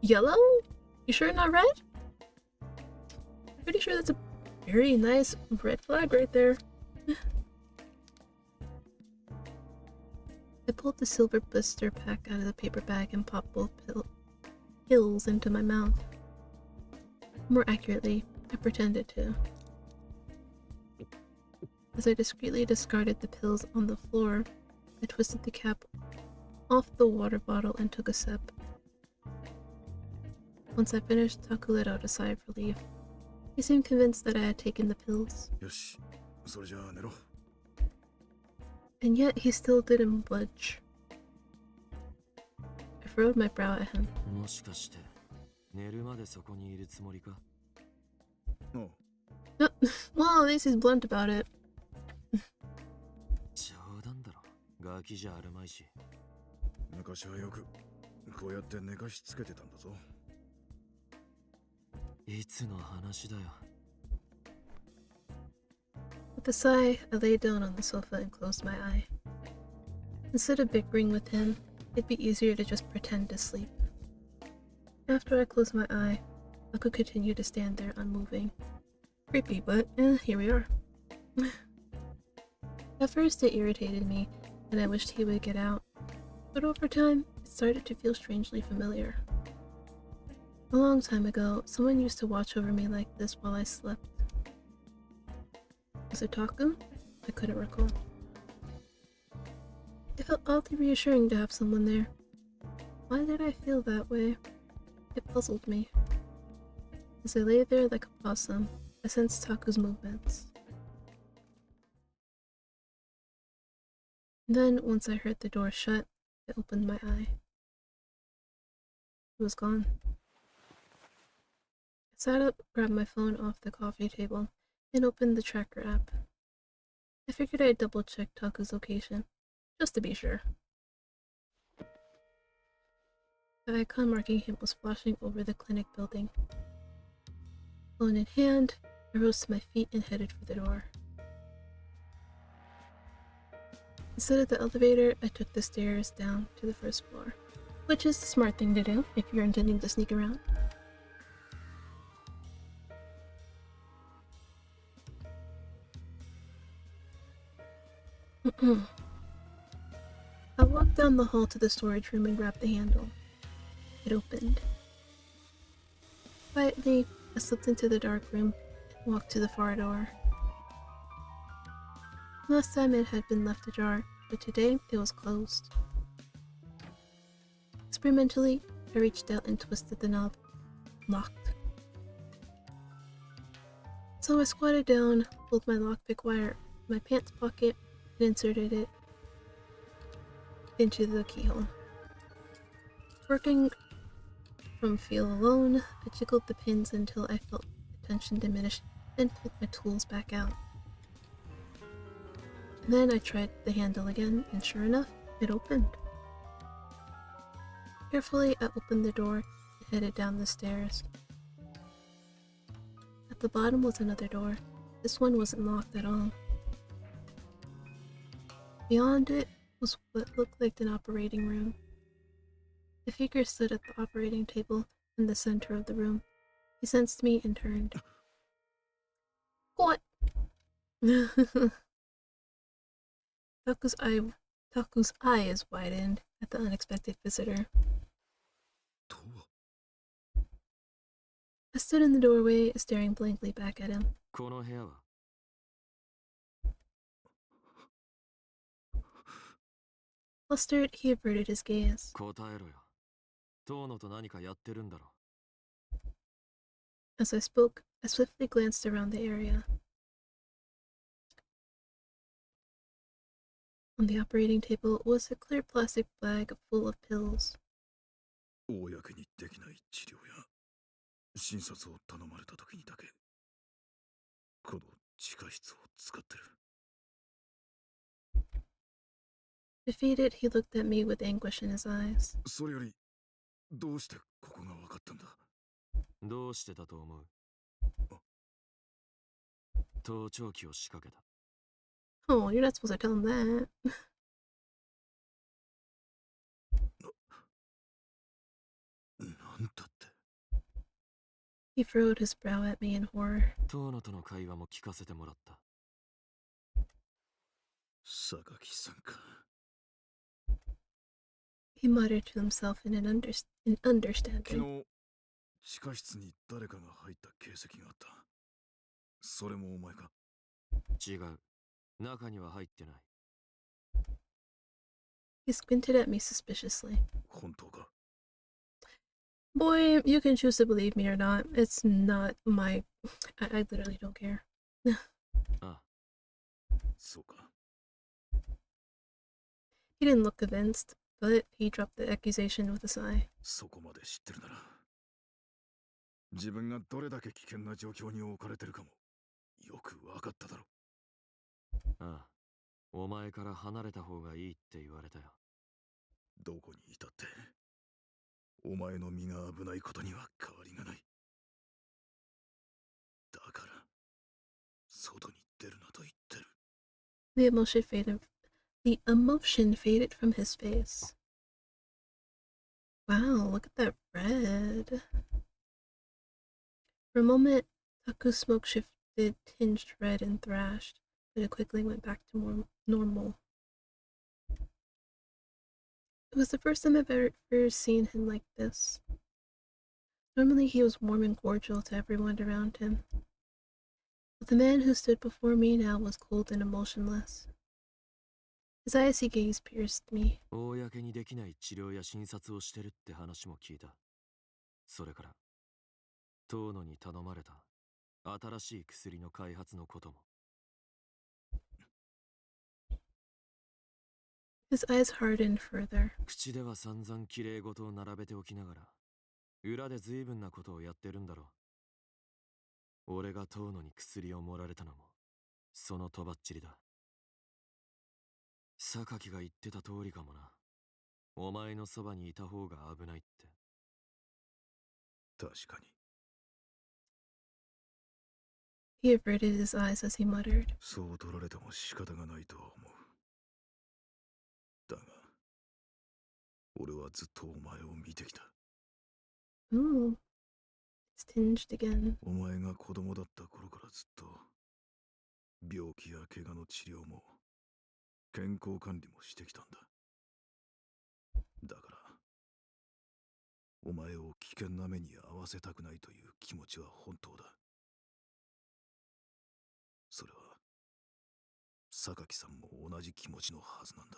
Yellow? You sure not red? Pretty sure that's a very nice red flag right there. I pulled the silver blister pack out of the paper bag and popped both pills into my mouth. More accurately, I pretended to. As I discreetly discarded the pills on the floor, I twisted the cap off the water bottle and took a sip. Once I finished, Taku let out a sigh of relief. He seemed convinced that I had taken the pills.
よし、それじゃあ寝ろ。
And yet he still didn't budge. I furrowed my brow at him.
もしかして寝るまでそこにいるつもりか？
No.
Well, at least he's blunt about it.
冗談だろ。ガキじゃあるまいし。
昔はよくこうやって寝かしつけてたんだぞ。
いつの話だよ。
With a sigh, I lay down on the sofa and closed my eye. Instead of bickering with him, it'd be easier to just pretend to sleep. After I closed my eye, I could continue to stand there unmoving. Creepy, but here we are. At first it irritated me, and I wished he would get out. But over time, it started to feel strangely familiar. A long time ago, someone used to watch over me like this while I slept. Was it Taku? I couldn't recall. It felt oddly reassuring to have someone there. Why did I feel that way? It puzzled me. As I lay there like a possum, I sensed Taku's movements. Then, once I heard the door shut, I opened my eye. It was gone. I sat up, grabbed my phone off the coffee table, and opened the tracker app. I figured I'd double-check Taku's location, just to be sure. The icon marking him was flashing over the clinic building. Phone in hand, I rose to my feet and headed for the door. Instead of the elevator, I took the stairs down to the first floor, which is the smart thing to do if you're intending to sneak around. I walked down the hall to the storage room and grabbed the handle. It opened. Quietly, I slipped into the dark room and walked to the far door. Last time it had been left ajar, but today it was closed. Experimentally, I reached out and twisted the knob. Locked. So I squatted down, pulled my lockpick wire from my pants pocket, and inserted it into the keyhole. Working from feel alone, I jiggled the pins until I felt the tension diminish, then pulled my tools back out. Then I tried the handle again, and sure enough, it opened. Carefully, I opened the door and headed down the stairs. At the bottom was another door. This one wasn't locked at all. Beyond it was what looked like an operating room. The figure stood at the operating table in the center of the room. He sensed me and turned. What? Taku's eyes widened at the unexpected visitor. I stood in the doorway, staring blankly back at him.
この部屋は
Flustered, he averted his gaze.
答えろよ。遠野と何かやってるんだろ。
As I spoke, I swiftly glanced around the area. On the operating table was a clear plastic bag full of pills.
公にできない治療や診察を頼まれた時にだけこの地下室を使ってる。
Defeated, he looked at me with anguish in his eyes.
それよりどうしてここが分かったんだ？
どうしてだと思う？盗聴器を仕掛けた。
Oh, you're not supposed to tell him that.
なんだって？
He furrowed his brow at me in horror.
遠野との会話も聞かせてもらった。
榊さんか。
He muttered to himself in an understanding.
昨日地下室に誰かが入った形跡があった。それもお前か？
違う。中には入ってない。
He squinted at me suspiciously.
本当か？
Boy, you can choose to believe me or not. It's not my... I literally don't care.
ああ。
そうか。
He didn't look convinced, but he dropped the accusation with a sigh.
そこまで知ってるなら、自分がどれだけ危険な状況に置かれてるかもよく分かっただろう。
ああ。お前から離れた方がいいって言われたよ。
どこにいたってお前の身が危ないことには変わりがない。だから外に出るなと言ってる。
The emotion faded from his face. Wow, look at that red. For a moment, Taku's smoke shifted, tinged red and thrashed, but it quickly went back to more normal. It was the first time I've ever seen him like this. Normally he was warm and cordial to everyone around him. But the man who stood before me now was cold and emotionless. His icy gaze pierced me.
公にできない治療や診察をしてるって話も聞いた。それから、遠野に頼まれた新しい薬の開発のことも。
His eyes hardened further.
口では散々綺麗事を並べておきながら、裏で随分なことをやってるんだろう。俺が遠野に薬を盛られたのも、そのとばっちりだ。榊が言ってた通りかもな。お前のそばにいた方が危ないって。
確かに。
He averted his eyes as he muttered.
そう取られても仕方がないとは思う。だが、俺はずっとお前を見てきた。
Ooh. It's tinged again.
お前が子供だった頃からずっと、病気や怪我の治療も、健康管理もしてきたんだ。だから、お前を危険な目に遭わせたくないという気持ちは本当だ。それは、榊さんも同じ気持ちのはずなんだ。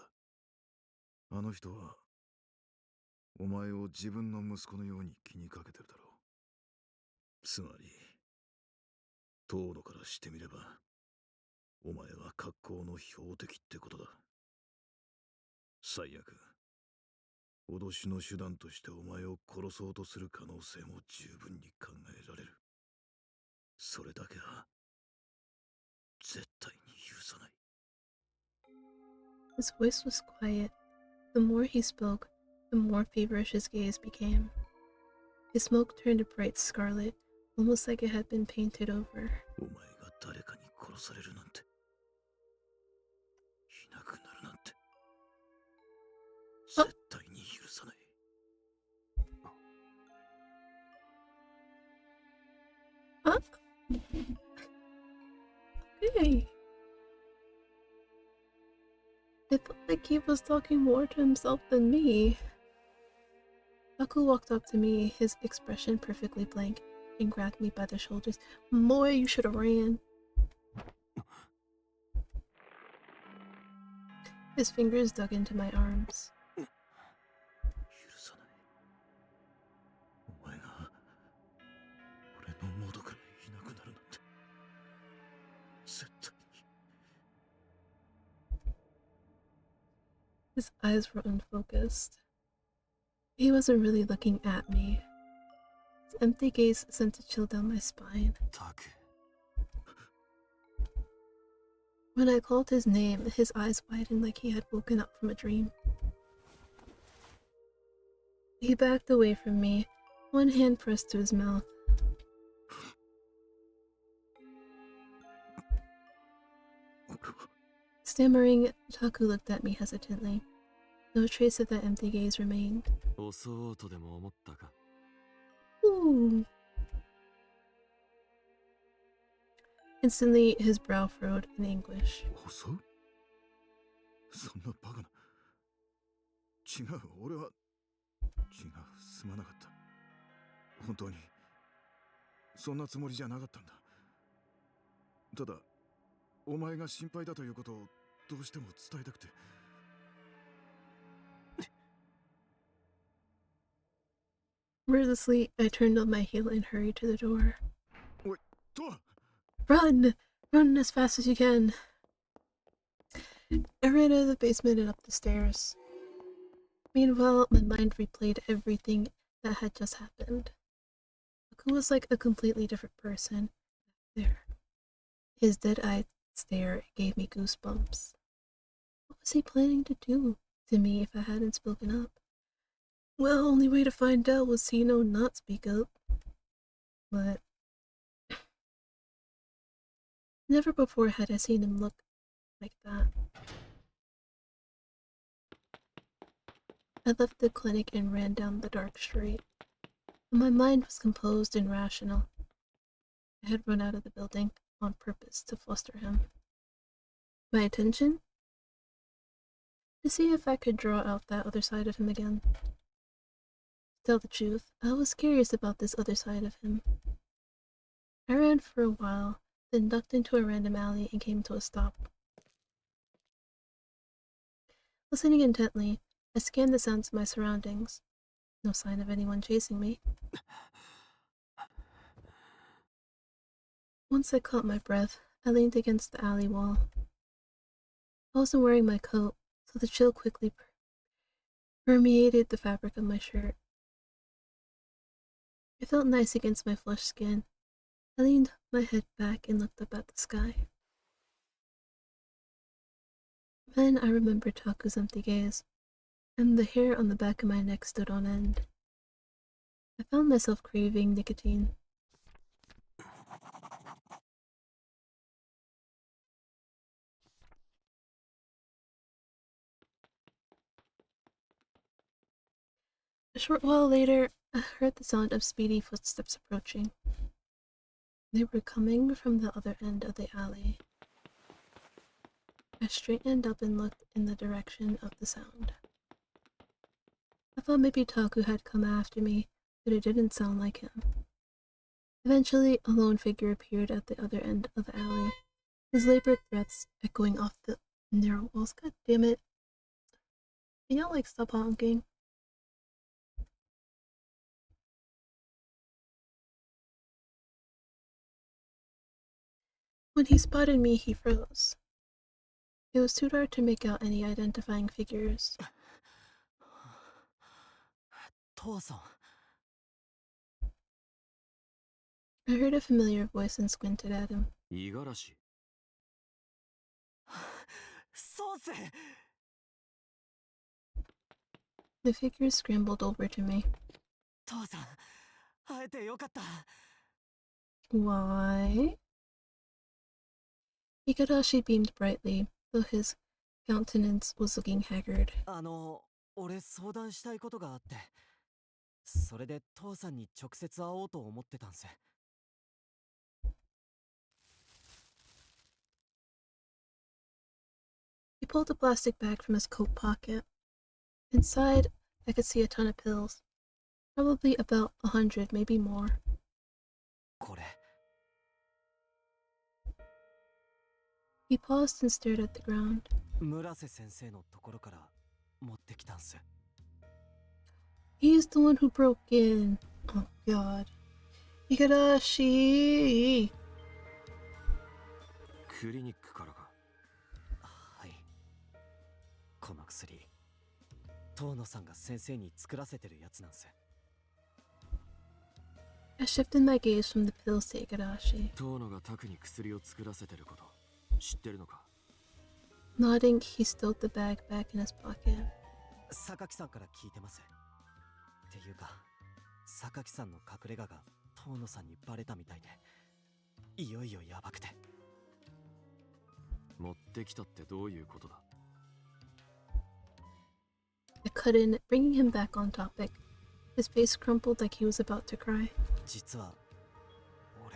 あの人は、お前を自分の息子のように気にかけてるだろう。つまり、遠野からしてみれば、お前は格好の標的ってことだ。最悪、脅しの手段としてお前を殺そうとする可能性も十分に考えられる。それだけは、絶対に許さない。
His voice was quiet. The more he spoke, the more feverish his gaze became. His smoke turned a bright scarlet, almost like it had been painted over.
お前が誰かに殺されるなんて、いなくなるなんて、絶対に許さない。
Hey. It felt like he was talking more to himself than me. Taku walked up to me, his expression perfectly blank, and grabbed me by the shoulders. Boy, you should have ran. His fingers dug into my arms.
許さない。お前が俺の元からいなくなるなんて、絶対に。
His eyes were unfocused. He wasn't really looking at me. His empty gaze sent a chill down my spine.
Taku.
When I called his name, his eyes widened like he had woken up from a dream. He backed away from me, one hand pressed to his mouth. Stammering, Taku looked at me hesitantly. No trace of that empty gaze remained.
襲おうとでも思ったか
Ooh. Instantly, his brow furrowed in anguish.
襲う？そんなバカな。違う、俺は。違う、すまなかった。本当に。そんなつもりじゃなかったんだ。ただ、お前が心配だということをどうしても伝えたくて。
Wordlessly, I turned on my heel and hurried to the door.
おい、とわ！
Run! Run as fast as you can! I ran out of the basement and up the stairs. Meanwhile, my mind replayed everything that had just happened. Taku was like a completely different person. There. His dead-eyed stare gave me goosebumps. What was he planning to do to me if I hadn't spoken up? Well, only way to find out was to, not speak up. But never before had I seen him look like that. I left the clinic and ran down the dark street. My mind was composed and rational. I had run out of the building on purpose to fluster him. My intention? To see if I could draw out that other side of him again. To tell the truth, I was curious about this other side of him. I ran for a while, then ducked into a random alley and came to a stop. Listening intently, I scanned the sounds of my surroundings. No sign of anyone chasing me. Once I caught my breath, I leaned against the alley wall. I wasn't wearing my coat, so the chill quickly permeated the fabric of my shirt. It felt nice against my flushed skin. I leaned my head back and looked up at the sky. Then I remembered Taku's empty gaze, and the hair on the back of my neck stood on end. I found myself craving nicotine. A short while later, I heard the sound of speedy footsteps approaching. They were coming from the other end of the alley. I straightened up and looked in the direction of the sound. I thought maybe Taku had come after me, but it didn't sound like him. Eventually, a lone figure appeared at the other end of the alley, his labored breaths echoing off the narrow walls. God damn it. Can y'all stop honking? When he spotted me, he froze. It was too dark to make out any identifying figures.
父さん
I heard a familiar voice and squinted at him.
五十嵐そうっす
The figures scrambled over to me.
父さん会えてよかった
Why? Igarashi beamed brightly, though his countenance was looking haggard.
俺相談したいことがあってそれで父さんに直接会おうと思ってたんす
He pulled a plastic bag from his coat pocket. Inside, I could see a ton of pills. Probably about 100, maybe more.
これ
He paused and stared at the ground.
村瀬先生のところから持ってきたんす
He's the one who broke in. Oh god. Igarashi!
クリニックからかはいこの薬遠野さんが先生に作らせてるやつなんす
I shifted my gaze from the pills to Igarashi.
遠野がタクに薬を作らせてること知ってるのか
Nodding, he stowed the bag back in his pocket.
榊さんから聞いてます。っていうか、榊さんの隠れ家が遠野さんにバレたみたいで、いよいよやばくて。
持ってきたってどういうことだ？
I cut in, bringing him back on topic. His face crumpled like he was about to cry.
実は、俺、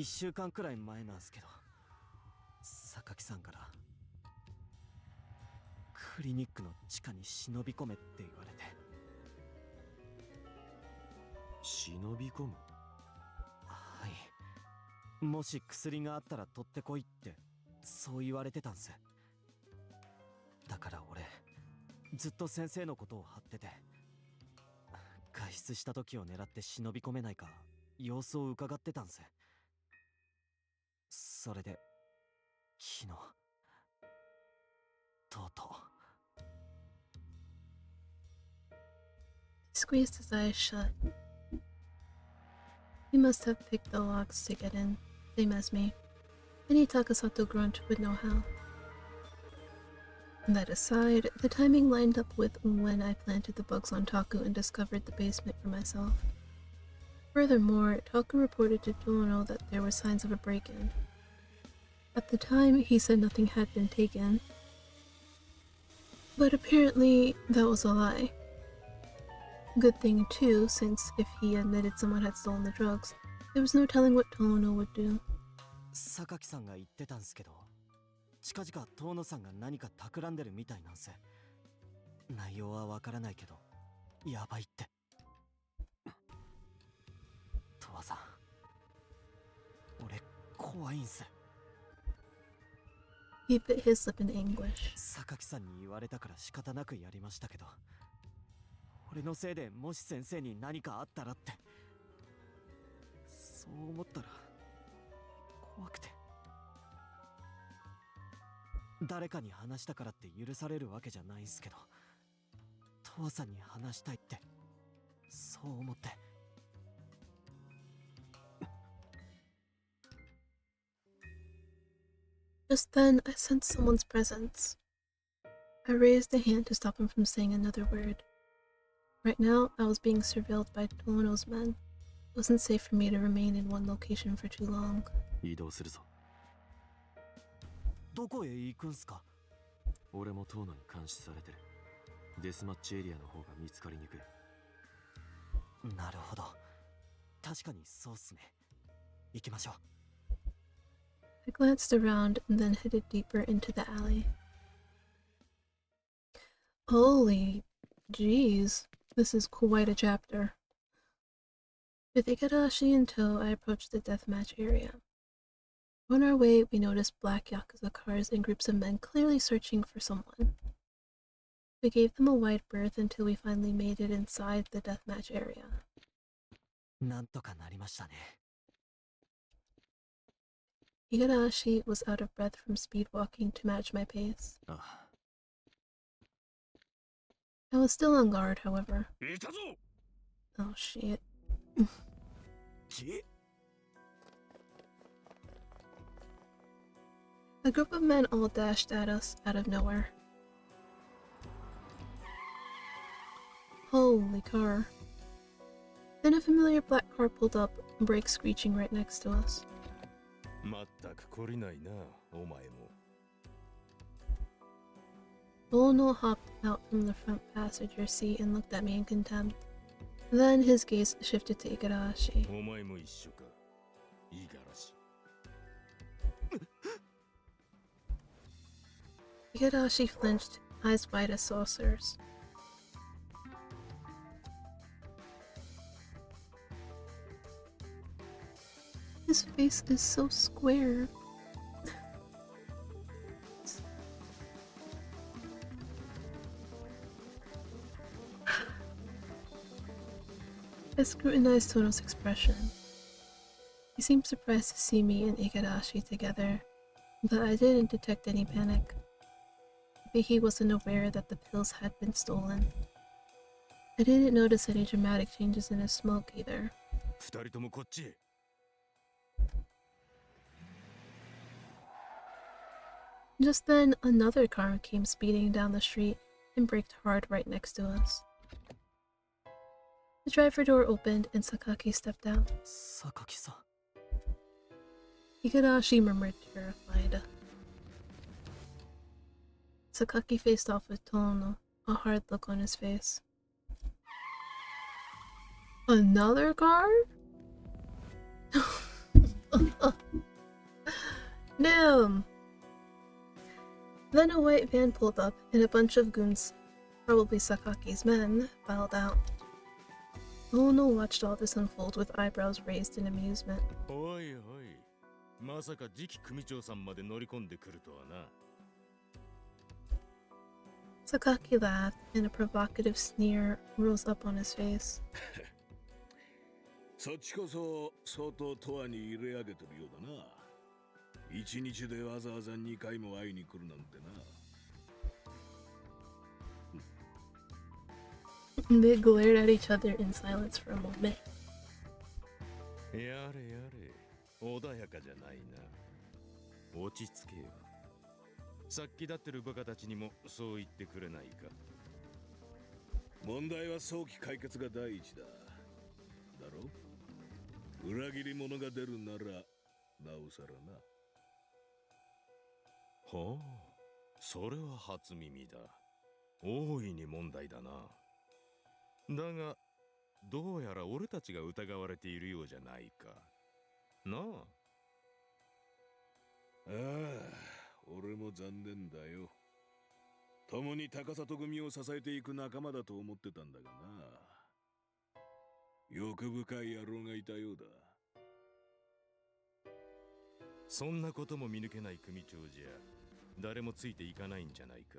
1週間くらい前なんすけど、榊さんから、クリニックの地下に忍び込めって言われて。
忍び込む？
はい。もし薬があったら取ってこいって、そう言われてたんす。だから俺、ずっと先生のことを張ってて、外出した時を狙って忍び込めないか、様子を伺ってたんす。それで、昨日、とうとう。
He squeezed his eyes shut. He must have picked the locks to get in, same as me. Any Takasato grunt would know how. That aside, the timing lined up with when I planted the bugs on Taku and discovered the basement for myself. Furthermore, Taku reported to Tono that there were signs of a break-in. At the time, he said nothing had been taken, but apparently that was a lie. Good thing too, since if he admitted someone had stolen the drugs, there was no telling what Tono would do.
榊さんが言ってたんすけど、近々遠野さんが何か企んでるみたいなんす。内容はわからないけど、やばいって。とわさん、俺怖いんす。
He bit his lip in anguish.
榊さんに言われたから仕方なくやりましたけど、俺のせいでもし先生に何かあったらって、そう思ったら怖くて。誰かに話したからって許されるわけじゃないんすけど、父さんに話したいって、そう思って。
Just then, I sensed someone's presence. I raised a hand to stop him from saying another word. Right now, I was being surveilled by Tono's men. It wasn't safe for me to remain in one location for too long.
移動するぞ。
どこへ行くんすか？
俺も遠野に監視されてる。デスマッチエリアの方が見つかりにくい。
なるほど。確かにそうっすね。行きましょう。
I glanced around and then headed deeper into the alley. Holy jeez, this is quite a chapter. With Igarashi in tow, I approached the deathmatch area. On our way, we noticed black Yakuza cars and groups of men clearly searching for someone. We gave them a wide berth until we finally made it inside the deathmatch area.
なんとかなりましたね。
Igarashi was out of breath from speed walking to match my pace.
ああ。
I was still on guard, however.
いたぞ。
Oh shit. A group of men all dashed at us out of nowhere. Holy car. Then a familiar black car pulled up, brakes screeching right next to us.
まったく懲りないな、お前も。
Bono hopped out from the front passenger seat and looked at me in contempt. Then his gaze shifted to Igarashi.
お前も一緒か、五十嵐。
Igarashi flinched, eyes wide as saucers. His face is so square. I scrutinized Tono's expression. He seemed surprised to see me and Igarashi together, but I didn't detect any panic. Maybe he wasn't aware that the pills had been stolen. I didn't notice any dramatic changes in his smoke either.
二人ともこっちへ。
Just then, another car came speeding down the street and braked hard right next to us. The driver door opened and Sakaki stepped out.
Sakaki-san.
Igarashi murmured, terrified. Sakaki faced off with Tono, a hard look on his face. Another car? Damn! Then a white van pulled up and a bunch of goons, probably Sakaki's men, filed out. Tono watched all this unfold with eyebrows raised in amusement.
おいおい、まさか次期組長さんまで乗り込んでくるとはな。
Sakaki laughed, and a provocative sneer rose up on his face.
そっちこそ相当とわに入れ上げてるようだな。一日でわざわざ2回も会いに来るなんてな。
They glared at each other in silence for a moment.
やれやれ、穏やかじゃないな。落ち着けよ。さっきだってるバカたちにもそう言ってくれないか。
問題は早期解決が第一だ。だろ？裏切り者が出るならなおさらな。
はあ、それは初耳だ。大いに問題だな。だが、どうやら俺たちが疑われているようじゃないか。なあ。
ああ、俺も残念だよ。共に高里組を支えていく仲間だと思ってたんだがな。欲深い野郎がいたようだ。
そんなことも見抜けない組長じゃ誰もついていかないんじゃないか。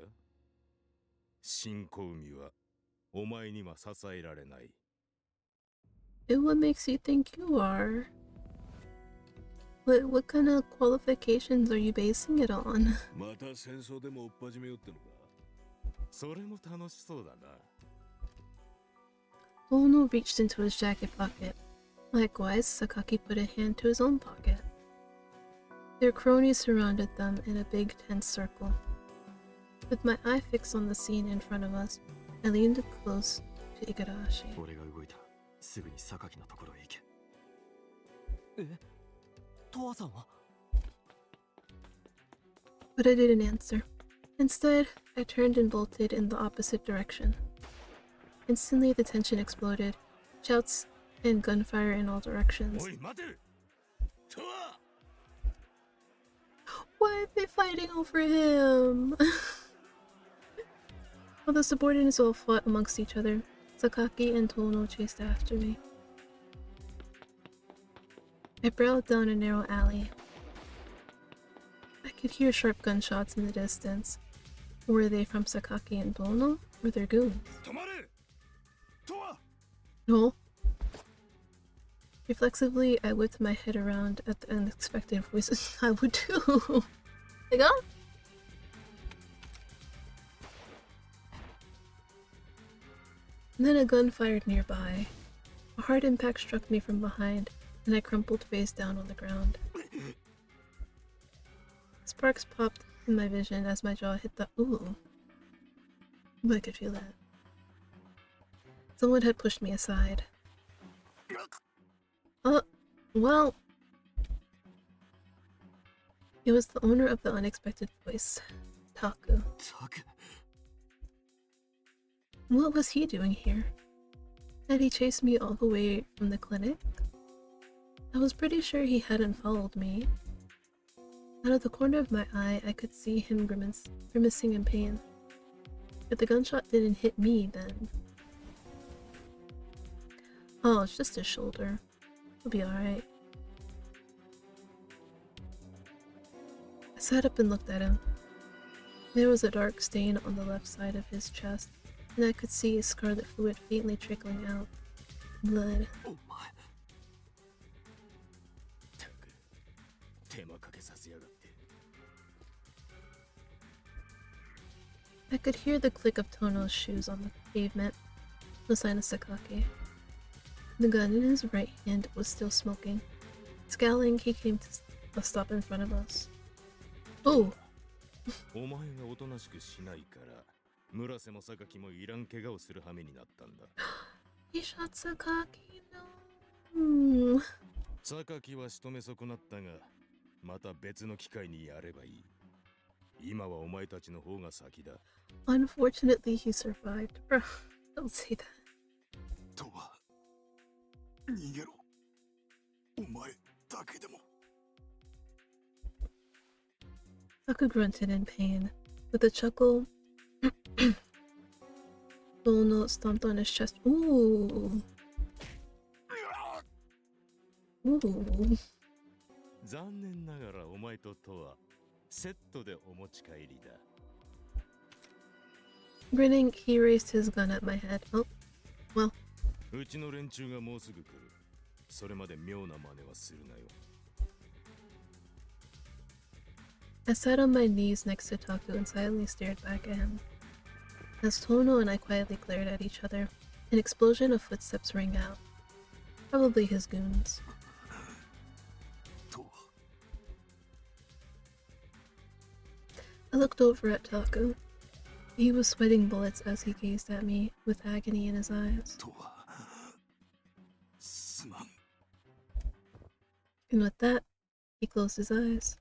新小海はお前には支えられない。
And what makes you think you are? What kind of qualifications are you basing it on?
また戦争でも追っ始めよってのか。
それも楽しそうだな。
Ono reached into his jacket pocket. Likewise, Sakaki put a hand to his own pocket. Their cronies surrounded them in a big tense circle. With my eye fixed on the scene in front of us, I leaned close to Igarashi.
俺が動いたらすぐに榊のところへ行け。
え、トワさんは？
But I didn't answer. Instead, I turned and bolted in the opposite direction. Instantly, the tension exploded. Shouts and gunfire in all directions.
おい、待て！トワ！
Why are they fighting over him? While the subordinates all fought amongst each other, Sakaki and Tono chased after me. I barreled down a narrow alley. I could hear sharp gunshots in the distance. Were they from Sakaki and Tono, or their goons?
止まれ！トワ！
No. Reflexively, I whipped my head around at the unexpected voices. I would too. Like, oh? Then a gun fired nearby. A hard impact struck me from behind, and I crumpled face down on the ground. Sparks popped in my vision as my jaw hit the ooh. But I could feel that. Someone had pushed me aside. Well... It was the owner of the unexpected voice, Taku.
Taku?
What was he doing here? Had he chased me all the way from the clinic? I was pretty sure he hadn't followed me. Out of the corner of my eye, I could see him grimacing in pain. If the gunshot didn't hit me, then... Oh, it's just his shoulder. He'll be alright. I sat up and looked at him. There was a dark stain on the left side of his chest, and I could see scarlet fluid faintly trickling out. Blood.
Oh my.
たく、手間かけさせやがって。
I could hear the click of Tono's shoes on the pavement. No sign of Sakaki. The gun in his right hand was still smoking. Scowling, he came to a stop in front of us. Oh!
お前がおとなしくしないから村瀬も榊もいらん怪我をする羽目になったんだ。
He shot Sakaki, no.
榊は仕留め損なったがまた別の機会にやればいい。今はお前たちの方が先だ。
Unfortunately, he survived. Bro, don't say that.
とは逃げろ。お前だけでも。
Taku grunted in pain. With a chuckle, Dono stomped on his chest. Ooh. Ooh.
残念ながらお前ととはセットでお持ち帰りだ。
Grinning, he raised his gun at my head. Oh, well.
うちの連中がもうすぐ来る。それまで妙な真似はするなよ。
I sat on my knees next to Taku and silently stared back at him. As Tono and I quietly glared at each other, an explosion of footsteps rang out. Probably his goons. I looked over at Taku. He was sweating bullets as he gazed at me with agony in his eyes. And with that, he closed his eyes.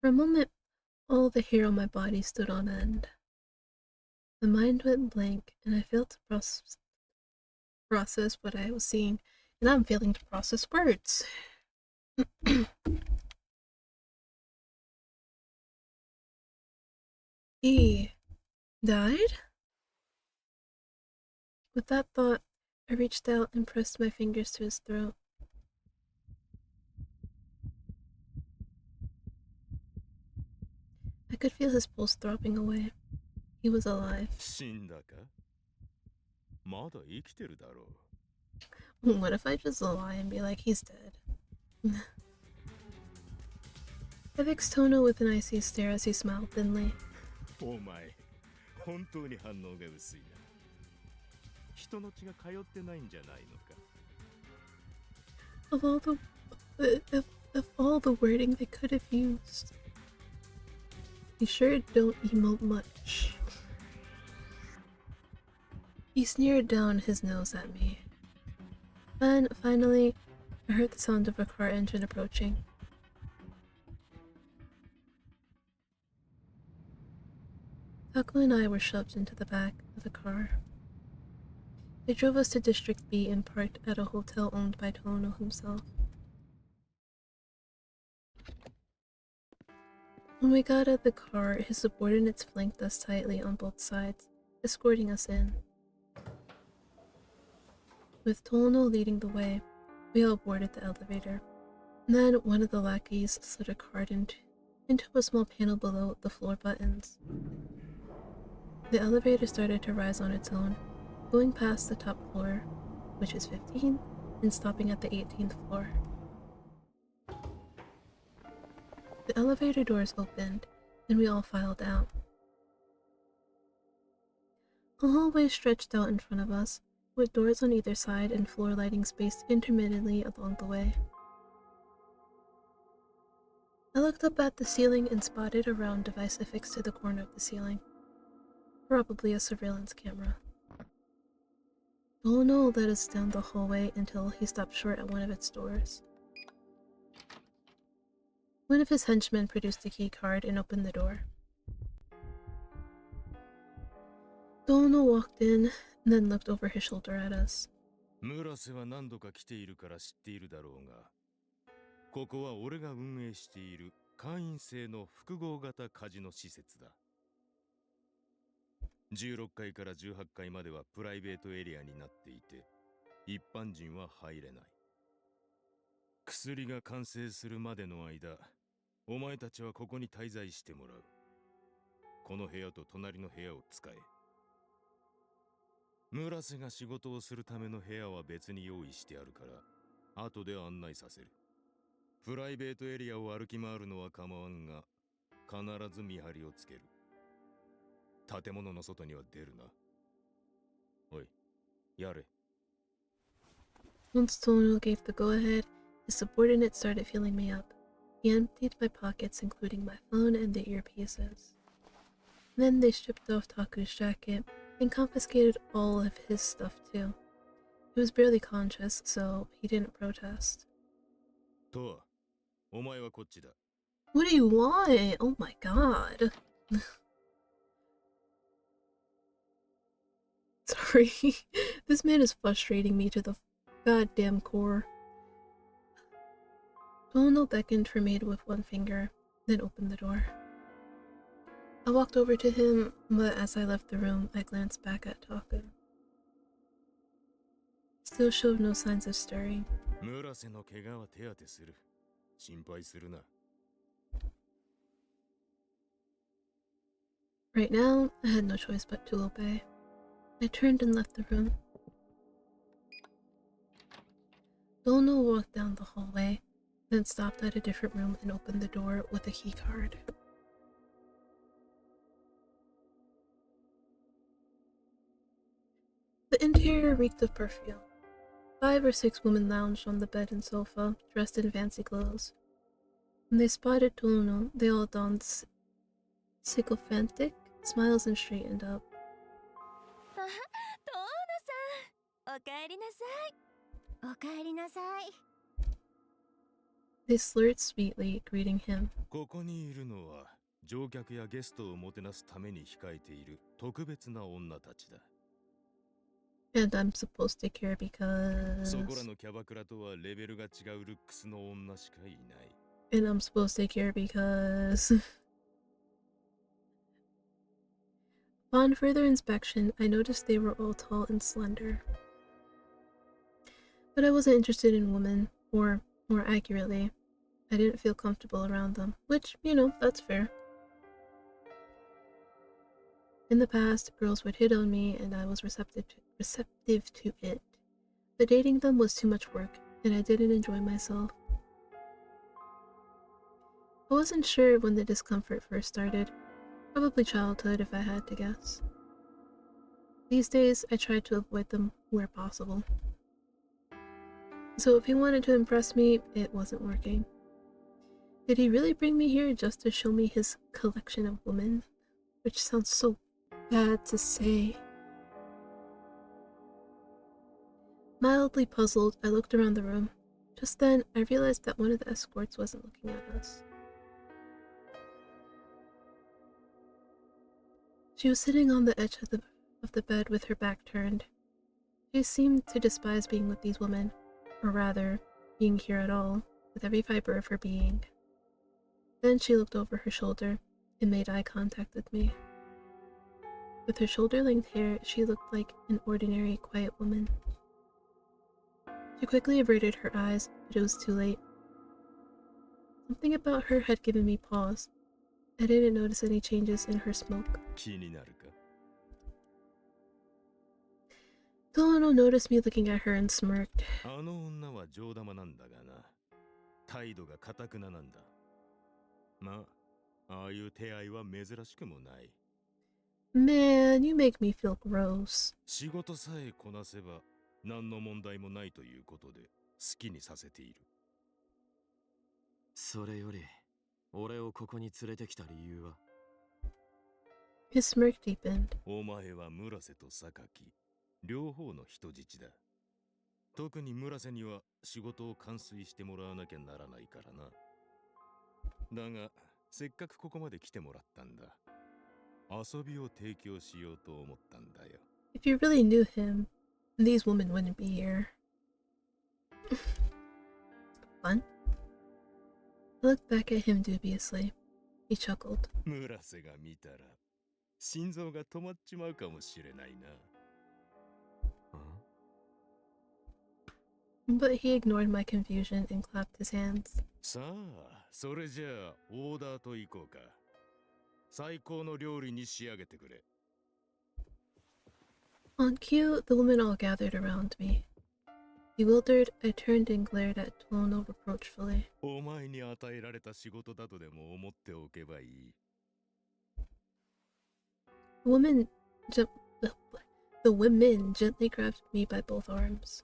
For a moment, all the hair on my body stood on end. The mind went blank, and I failed to process what I was seeing, and I'm failing to process words. He died? With that thought, I reached out and pressed my fingers to his throat. I could feel his pulse throbbing away. He was alive.
死んだか？まだ生きてるだろう。
What if I just lie and be like, he's dead? I fixed Tono with an icy stare as he smiled thinly.
お前、本当に反応が薄いな。人の血が通ってないんじゃないのか。
Of all the wording they could have used. You sure don't emote much. He sneered down his nose at me. Then, finally, I heard the sound of a car engine approaching. Taku and I were shoved into the back of the car. They drove us to District B and parked at a hotel owned by Tono himself. When we got out of the car, his subordinates flanked us tightly on both sides, escorting us in. With Tono leading the way, we all boarded the elevator. Then one of the lackeys slid a card into a small panel below the floor buttons. The elevator started to rise on its own, going past the top floor, which is 15, and stopping at the 18th floor. The elevator doors opened, and we all filed out. A hallway stretched out in front of us, with doors on either side and floor lighting spaced intermittently along the way. I looked up at the ceiling and spotted a round device affixed to the corner of the ceiling. Probably a surveillance camera. Tono led us down the hallway until he stopped short at one of its doors. One of his henchmen produced a key card and opened the door. Tono walked in and then looked over his shoulder at us.
村瀬は何度か来ているから知っているだろうが、ここは俺が運営している会員制の複合型カジノ施設だ。16階から18階まではプライベートエリアになっていて、一般人は入れない。薬が完成するまでの間、お前たちはここに滞在してもらう。この部屋と隣の部屋を使え。村瀬が仕事をするための部屋は別に用意してあるから、後で案内させる。プライベートエリアを歩き回るのは構わんが、必ず見張りをつける。建物の外には出るな。おい、やれ。
Once Tono gave the go-ahead, his subordinate started filling me up. He emptied my pockets, including my phone and the earpieces. Then they stripped off Taku's jacket and confiscated all of his stuff too. He was barely conscious, so he didn't protest.
To, お前はこっちだ。
What do you want? Oh my god. Sorry. This man is frustrating me to the goddamn core. Tono beckoned for me with one finger, then opened the door. I walked over to him, but as I left the room, I glanced back at Taku. Still showed no signs of stirring.
村瀬の怪我は手当てする。心配するな。
Right now, I had no choice but to obey. I turned and left the room. Dono walked down the hallway, then stopped at a different room and opened the door with a key card. The interior reeked of perfume. 5 or 6 women lounged on the bed and sofa, dressed in fancy clothes. When they spotted Tono, they all donned sycophantic smiles and straightened up. They slurred sweetly, greeting him.
ここにいるのは乗客やゲストをもてなすために控えている特別な女たちだ。
And I'm supposed to care because...
そこらのキャバクラとはレベルが違うルックスの女しかいない。
And I'm supposed to care because... Upon further inspection, I noticed they were all tall and slender. But I wasn't interested in women, or more accurately, I didn't feel comfortable around them, which, you know, that's fair. In the past, girls would hit on me and I was receptive to it. But dating them was too much work, and I didn't enjoy myself. I wasn't sure when the discomfort first started. Probably childhood if I had to guess. These days, I try to avoid them where possible. So if he wanted to impress me, it wasn't working. Did he really bring me here just to show me his collection of women? Which sounds so bad to say. Mildly puzzled, I looked around the room. Just then, I realized that one of the escorts wasn't looking at us. She was sitting on the edge of the bed with her back turned. She seemed to despise being with these women, or rather, being here at all, with every fiber of her being. Then she looked over her shoulder and made eye contact with me. With her shoulder-length hair, she looked like an ordinary, quiet woman. She quickly averted her eyes, but it was too late. Something about her had given me pause. I didn't notice any changes in her smoke.
気になるか?
Tono noticed me looking at her and smirked.
あの女は上玉なんだがな。態度が堅くななんだ。まあ、ああいう手合いは珍しくもない。
Man, you make me feel gross.
仕事さえこなせば何の問題もないということで好きにさせている。
それより俺をここに連れてきた理由は
His smirk deepened.
お前は村瀬と榊、両方の人質だ。特に村瀬には仕事を完遂してもらわなきゃならないからな。だが、せっかくここまで来てもらったんだ。遊びを提供しようと思ったんだよ。
If you really knew him, these women wouldn't be here. Fun? I looked back at him dubiously. He chuckled.
村瀬が見たら、心臓が止まっちまうかもしれないな。
But he ignored my confusion and clapped his hands.
さあ、それじゃあオーダーといこうか。最高の料理に仕上げてくれ。
On cue, the women all gathered around me. Bewildered, I turned and glared at Tono reproachfully.
お前に与えられた仕事だとでも思っておけばいい。
The women gently grabbed me by both arms.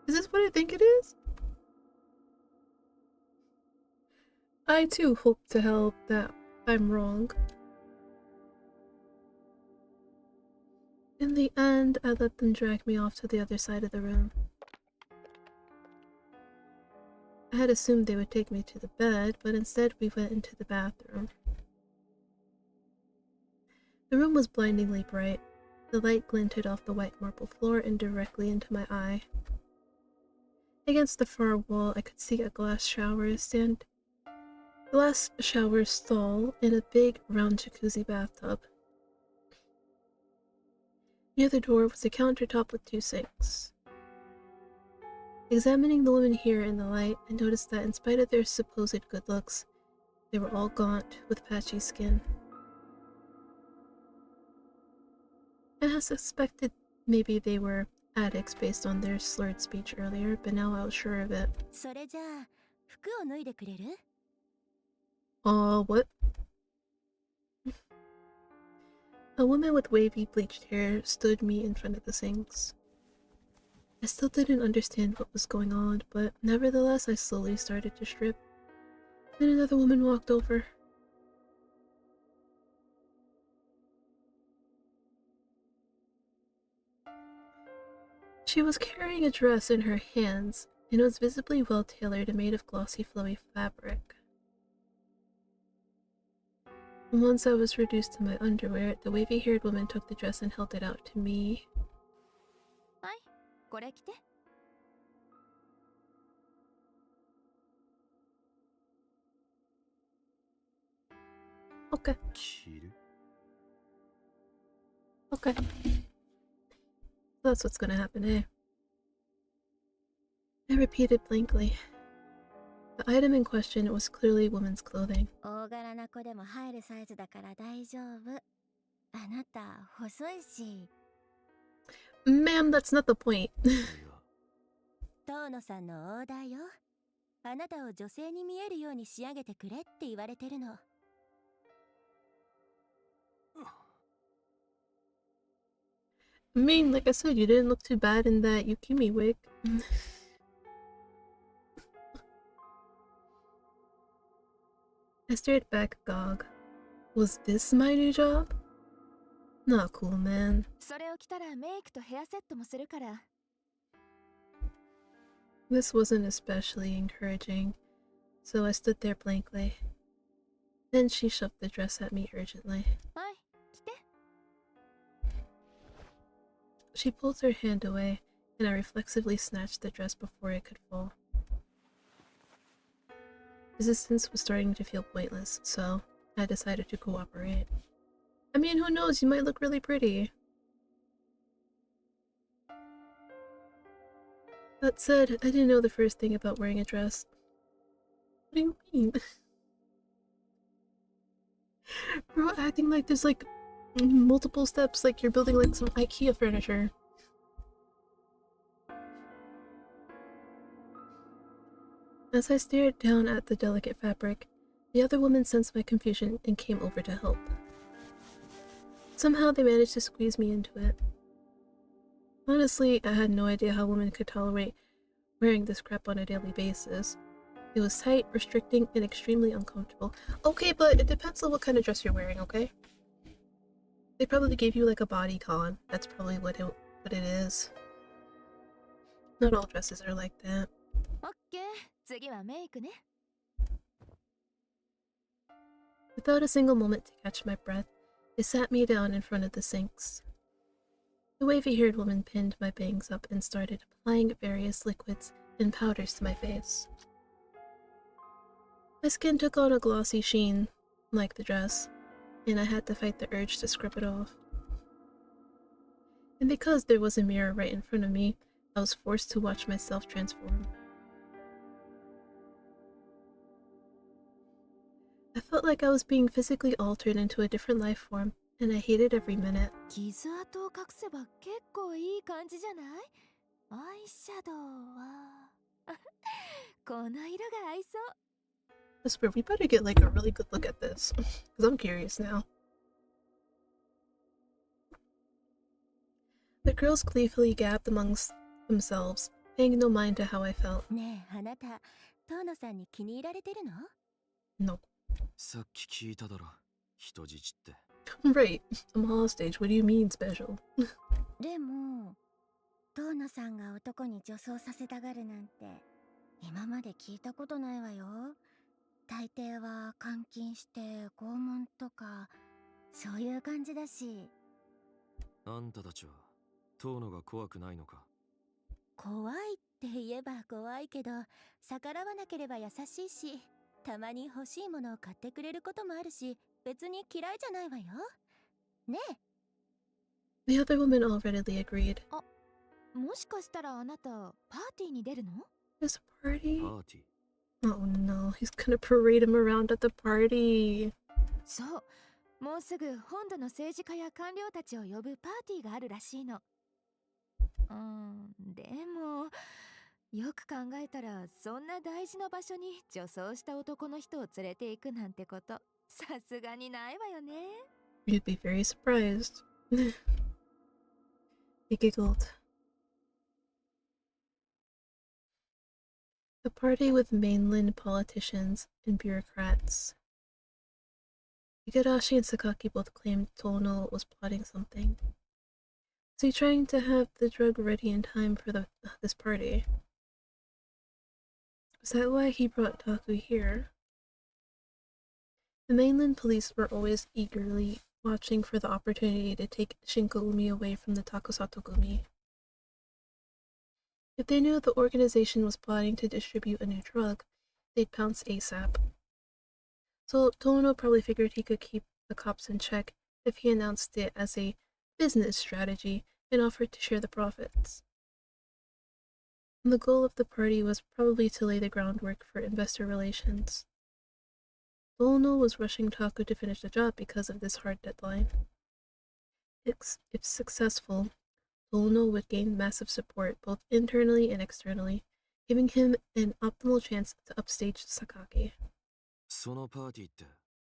Is this what I think it is? I too hope to help that I'm wrong. In the end, I let them drag me off to the other side of the room. I had assumed they would take me to the bed, but instead we went into the bathroom. The room was blindingly bright. The light glinted off the white marble floor and directly into my eye. Against the far wall, I could see a glass shower stall and a big round jacuzzi bathtub. Near the door was a countertop with 2 sinks. Examining the women here in the light, I noticed that in spite of their supposed good looks, they were all gaunt with patchy skin. I had suspected maybe they were addicts based on their slurred speech earlier, but now I was sure of it. What? A woman with wavy bleached hair stood me in front of the sinks. I still didn't understand what was going on, but nevertheless I slowly started to strip. Then another woman walked over. She was carrying a dress in her hands, and it was visibly well tailored and made of glossy flowy fabric. Once I was reduced to my underwear, the wavy-haired woman took the dress and held it out to me. Okay. Okay. That's what's gonna happen, eh? I repeated blankly. The item in question was clearly women's clothing. Ma'am, that's not the point.
遠野さんのオーダーよ。あなたを女性に見えるように仕上げてくれって言われてるの。
I mean, like I said, you didn't look too bad in that Yukimi wig. I stared back agog. Was this my new job? Not cool, man.
それを着たらメイクとヘアセットもするから。
This wasn't especially encouraging, so I stood there blankly. Then she shoved the dress at me urgently. She pulled her hand away, and I reflexively snatched the dress before it could fall. Resistance was starting to feel pointless, so I decided to cooperate. I mean, who knows, you might look really pretty. That said, I didn't know the first thing about wearing a dress. What do you mean? Bro, acting like there's like multiple steps, like you're building like some IKEA furniture. As I stared down at the delicate fabric, the other woman sensed my confusion and came over to help. Somehow they managed to squeeze me into it. Honestly, I had no idea how women could tolerate wearing this crap on a daily basis. It was tight, restricting, and extremely uncomfortable. Okay, but it depends on what kind of dress you're wearing, okay? They probably gave you like a bodycon. That's probably what it is. Not all dresses are like that. Without a single moment to catch my breath, they sat me down in front of the sinks. The wavy-haired woman pinned my bangs up and started applying various liquids and powders to my face. My skin took on a glossy sheen, like the dress, and I had to fight the urge to scrub it off. And because there was a mirror right in front of me, I was forced to watch myself transform. I felt like I was being physically altered into a different life form, and I hated every minute. I swear, we better get like a really good look at this, because I'm curious now. The girls gleefully gabbed amongst themselves, paying no mind to how I felt. No.
さっき聞いただろ、人質って。
Right. I'm hostage. What do you mean special?
でも遠野さんが男に女装させたがるなんて今まで聞いたことないわよ。大抵は監禁して拷問とかそういう感じだし。
あんたたちは遠野が怖くないのか？
怖いって言えば怖いけど逆らわなければ優しいし、たまに欲しいものを買ってくれることもあるし、別に嫌いじゃないわよねえ。
The other women all readily agreed.
もしかしたらあなたパーティーに出るの？
There's a party?
パーティー？
Oh no, he's gonna parade him around at the party.
そう、もうすぐ本土の政治家や官僚たちを呼ぶパーティーがあるらしいの。でもよく考えたらそんな大事な場所に女装した男の人を連れて行くなんてことさすがにないわよね。
You'd be very surprised. He giggled. The party with mainland politicians and bureaucrats. Igarashi and Sakaki both claimed Tono was plotting something. Was he trying to have the drug ready in time for this party? Was that why he brought Taku here? The mainland police were always eagerly watching for the opportunity to take Shinkogumi away from the Takusatogumi. If they knew the organization was plotting to distribute a new drug, they'd pounce ASAP. So Tono probably figured he could keep the cops in check if he announced it as a business strategy and offered to share the profits. And the goal of the party was probably to lay the groundwork for investor relations. Tono was rushing Taku to finish the job because of this hard deadline. If successful, Tono would gain massive support both internally and externally, giving him an optimal chance to upstage Sakaki.
そのパーティーって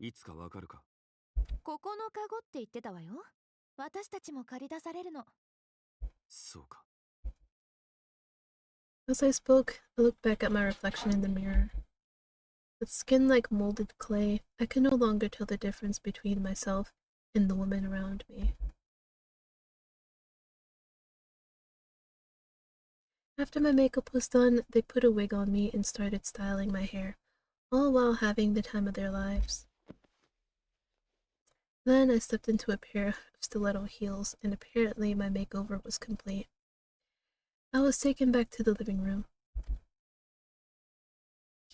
いつかわかるか？
ここのカゴって言ってたわよ。私たちも借り出されるの。
そうか。
As I spoke, I looked back at my reflection in the mirror. With skin like molded clay, I could no longer tell the difference between myself and the women around me. After my makeup was done, they put a wig on me and started styling my hair, all while having the time of their lives. Then I stepped into a pair of stiletto heels, and apparently my makeover was complete. I was taken back to the living room.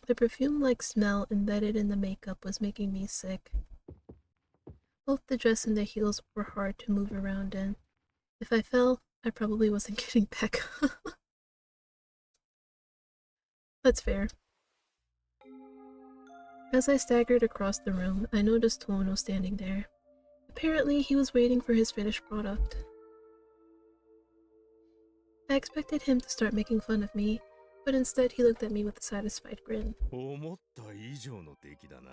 The perfume-like smell embedded in the makeup was making me sick. Both the dress and the heels were hard to move around in. If I fell, I probably wasn't getting back up. That's fair. As I staggered across the room, I noticed Tono standing there. Apparently, he was waiting for his finished product. I expected him to start making fun of me, but instead he looked at me with a satisfied grin.
思った以上の出来だな。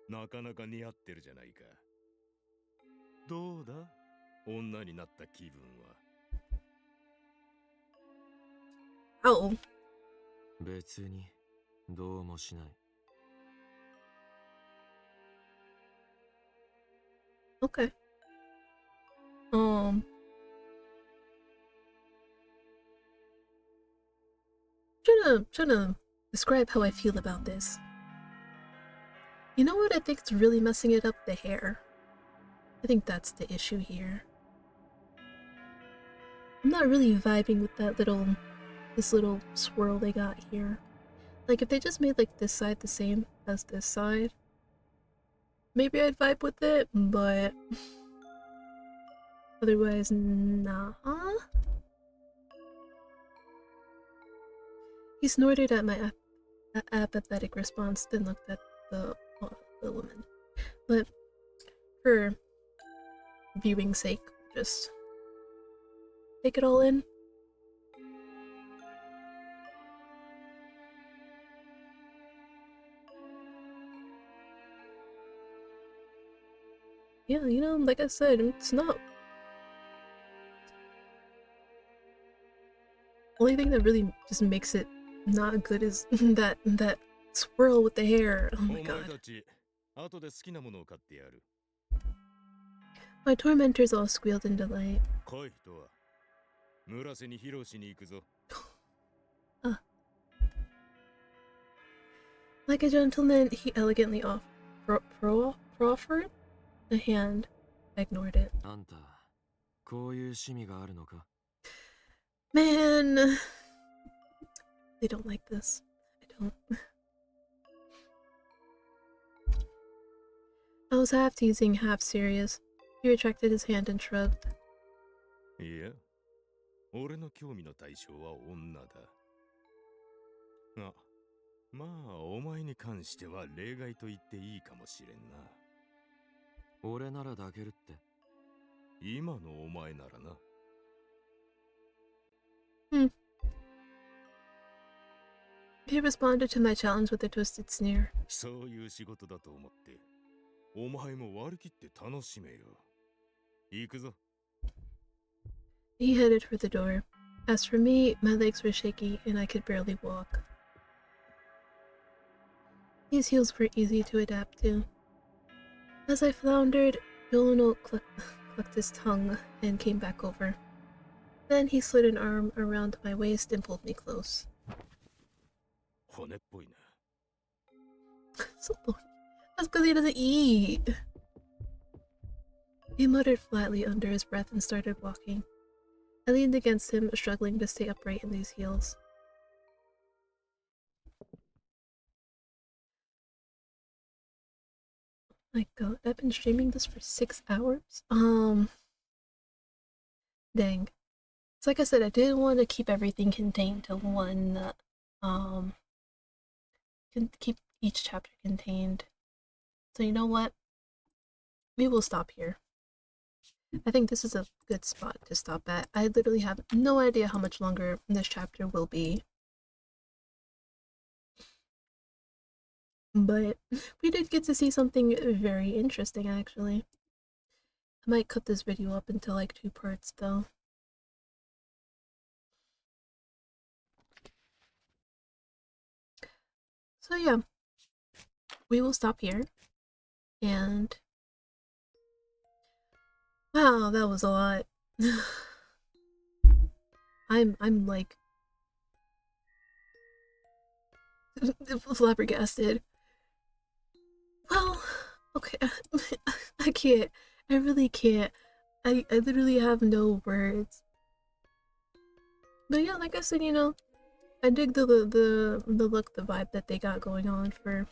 なかなか似合ってるじゃないか。どうだ？女になった気分は。
Oh.
別にどうもしない。
Okay. Trying to describe how I feel about this. You know what I think is really messing it up? The hair. I think that's the issue here. I'm not really vibing with this little swirl they got here. Like if they just made like this side the same as this side, maybe I'd vibe with it, but otherwise, nah. He snorted at my apathetic response, then looked at the woman. But for viewing's sake, just take it all in. Yeah, you know, like I said, it's not. Only thing that really just makes it not good is that swirl with the hair. Oh my
お前
god.
たち後で好きなものを買ってやる。
My tormentors all squealed in delight.
来いとは村瀬に披露しに行くぞ。
Like a gentleman, he elegantly proffered a hand. I ignored it.
あんたこういう趣味があるのか？
Man, they don't like this. I don't. I was half teasing, half serious. He retracted his hand and shrugged.
いや、俺の興味の対象は女だ。が、まあお前に関しては例外と言っていいかもしれんな。
俺なら抱けるって。
今のお前ならな。
He responded to my challenge with a twisted sneer.
そういう仕事だと思って、お前も割り切って楽しめよ。行くぞ。
He headed for the door. As for me, my legs were shaky and I could barely walk. These heels were easy to adapt to. As I floundered, Yolano clucked his tongue and came back over. Then he slid an arm around my waist and pulled me close.
骨っぽいな。
So that's because he doesn't eat. He muttered flatly under his breath and started walking. I leaned against him, struggling to stay upright in these heels. My god, I've been streaming this for 6 hours? Dang. So like I said, I didn't want to keep everything contained to one, keep each chapter contained. So you know what? We will stop here. I think this is a good spot to stop at. I literally have no idea how much longer this chapter will be. But we did get to see something very interesting, actually. I might cut this video up into like 2 parts, though. So yeah, we will stop here. And wow, that was a lot. I'm like flabbergasted. Well, okay, I can't. I really can't. I literally have no words. But yeah, like I said, you know, I dig the look, the vibe that they got going on for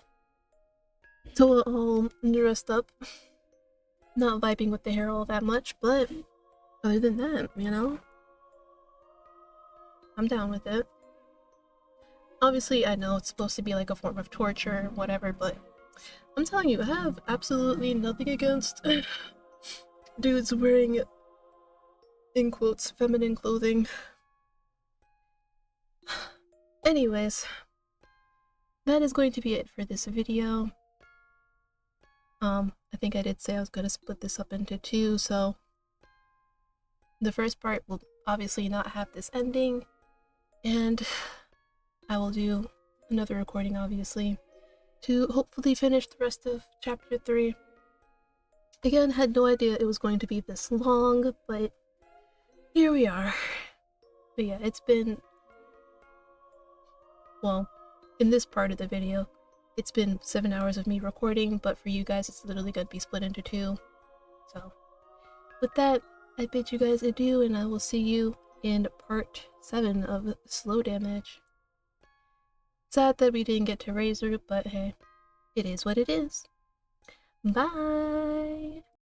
so all dressed up. Not vibing with the hair all that much, but other than that, you know, I'm down with it. Obviously, I know it's supposed to be like a form of torture, whatever, but I'm telling you, I have absolutely nothing against dudes wearing, in quotes, feminine clothing. Anyways, that is going to be it for this video. I think I did say I was going to split this up into 2, so the first part will obviously not have this ending, and I will do another recording, obviously, to hopefully finish the rest of chapter 3. Again, had no idea it was going to be this long, but here we are. But yeah, it's been, well, in this part of the video, it's been 7 hours of me recording, but for you guys, it's literally going to be split into 2. So, with that, I bid you guys adieu, and I will see you in part 7 of Slow Damage. Sad that we didn't get to Razor, but hey, it is what it is. Bye!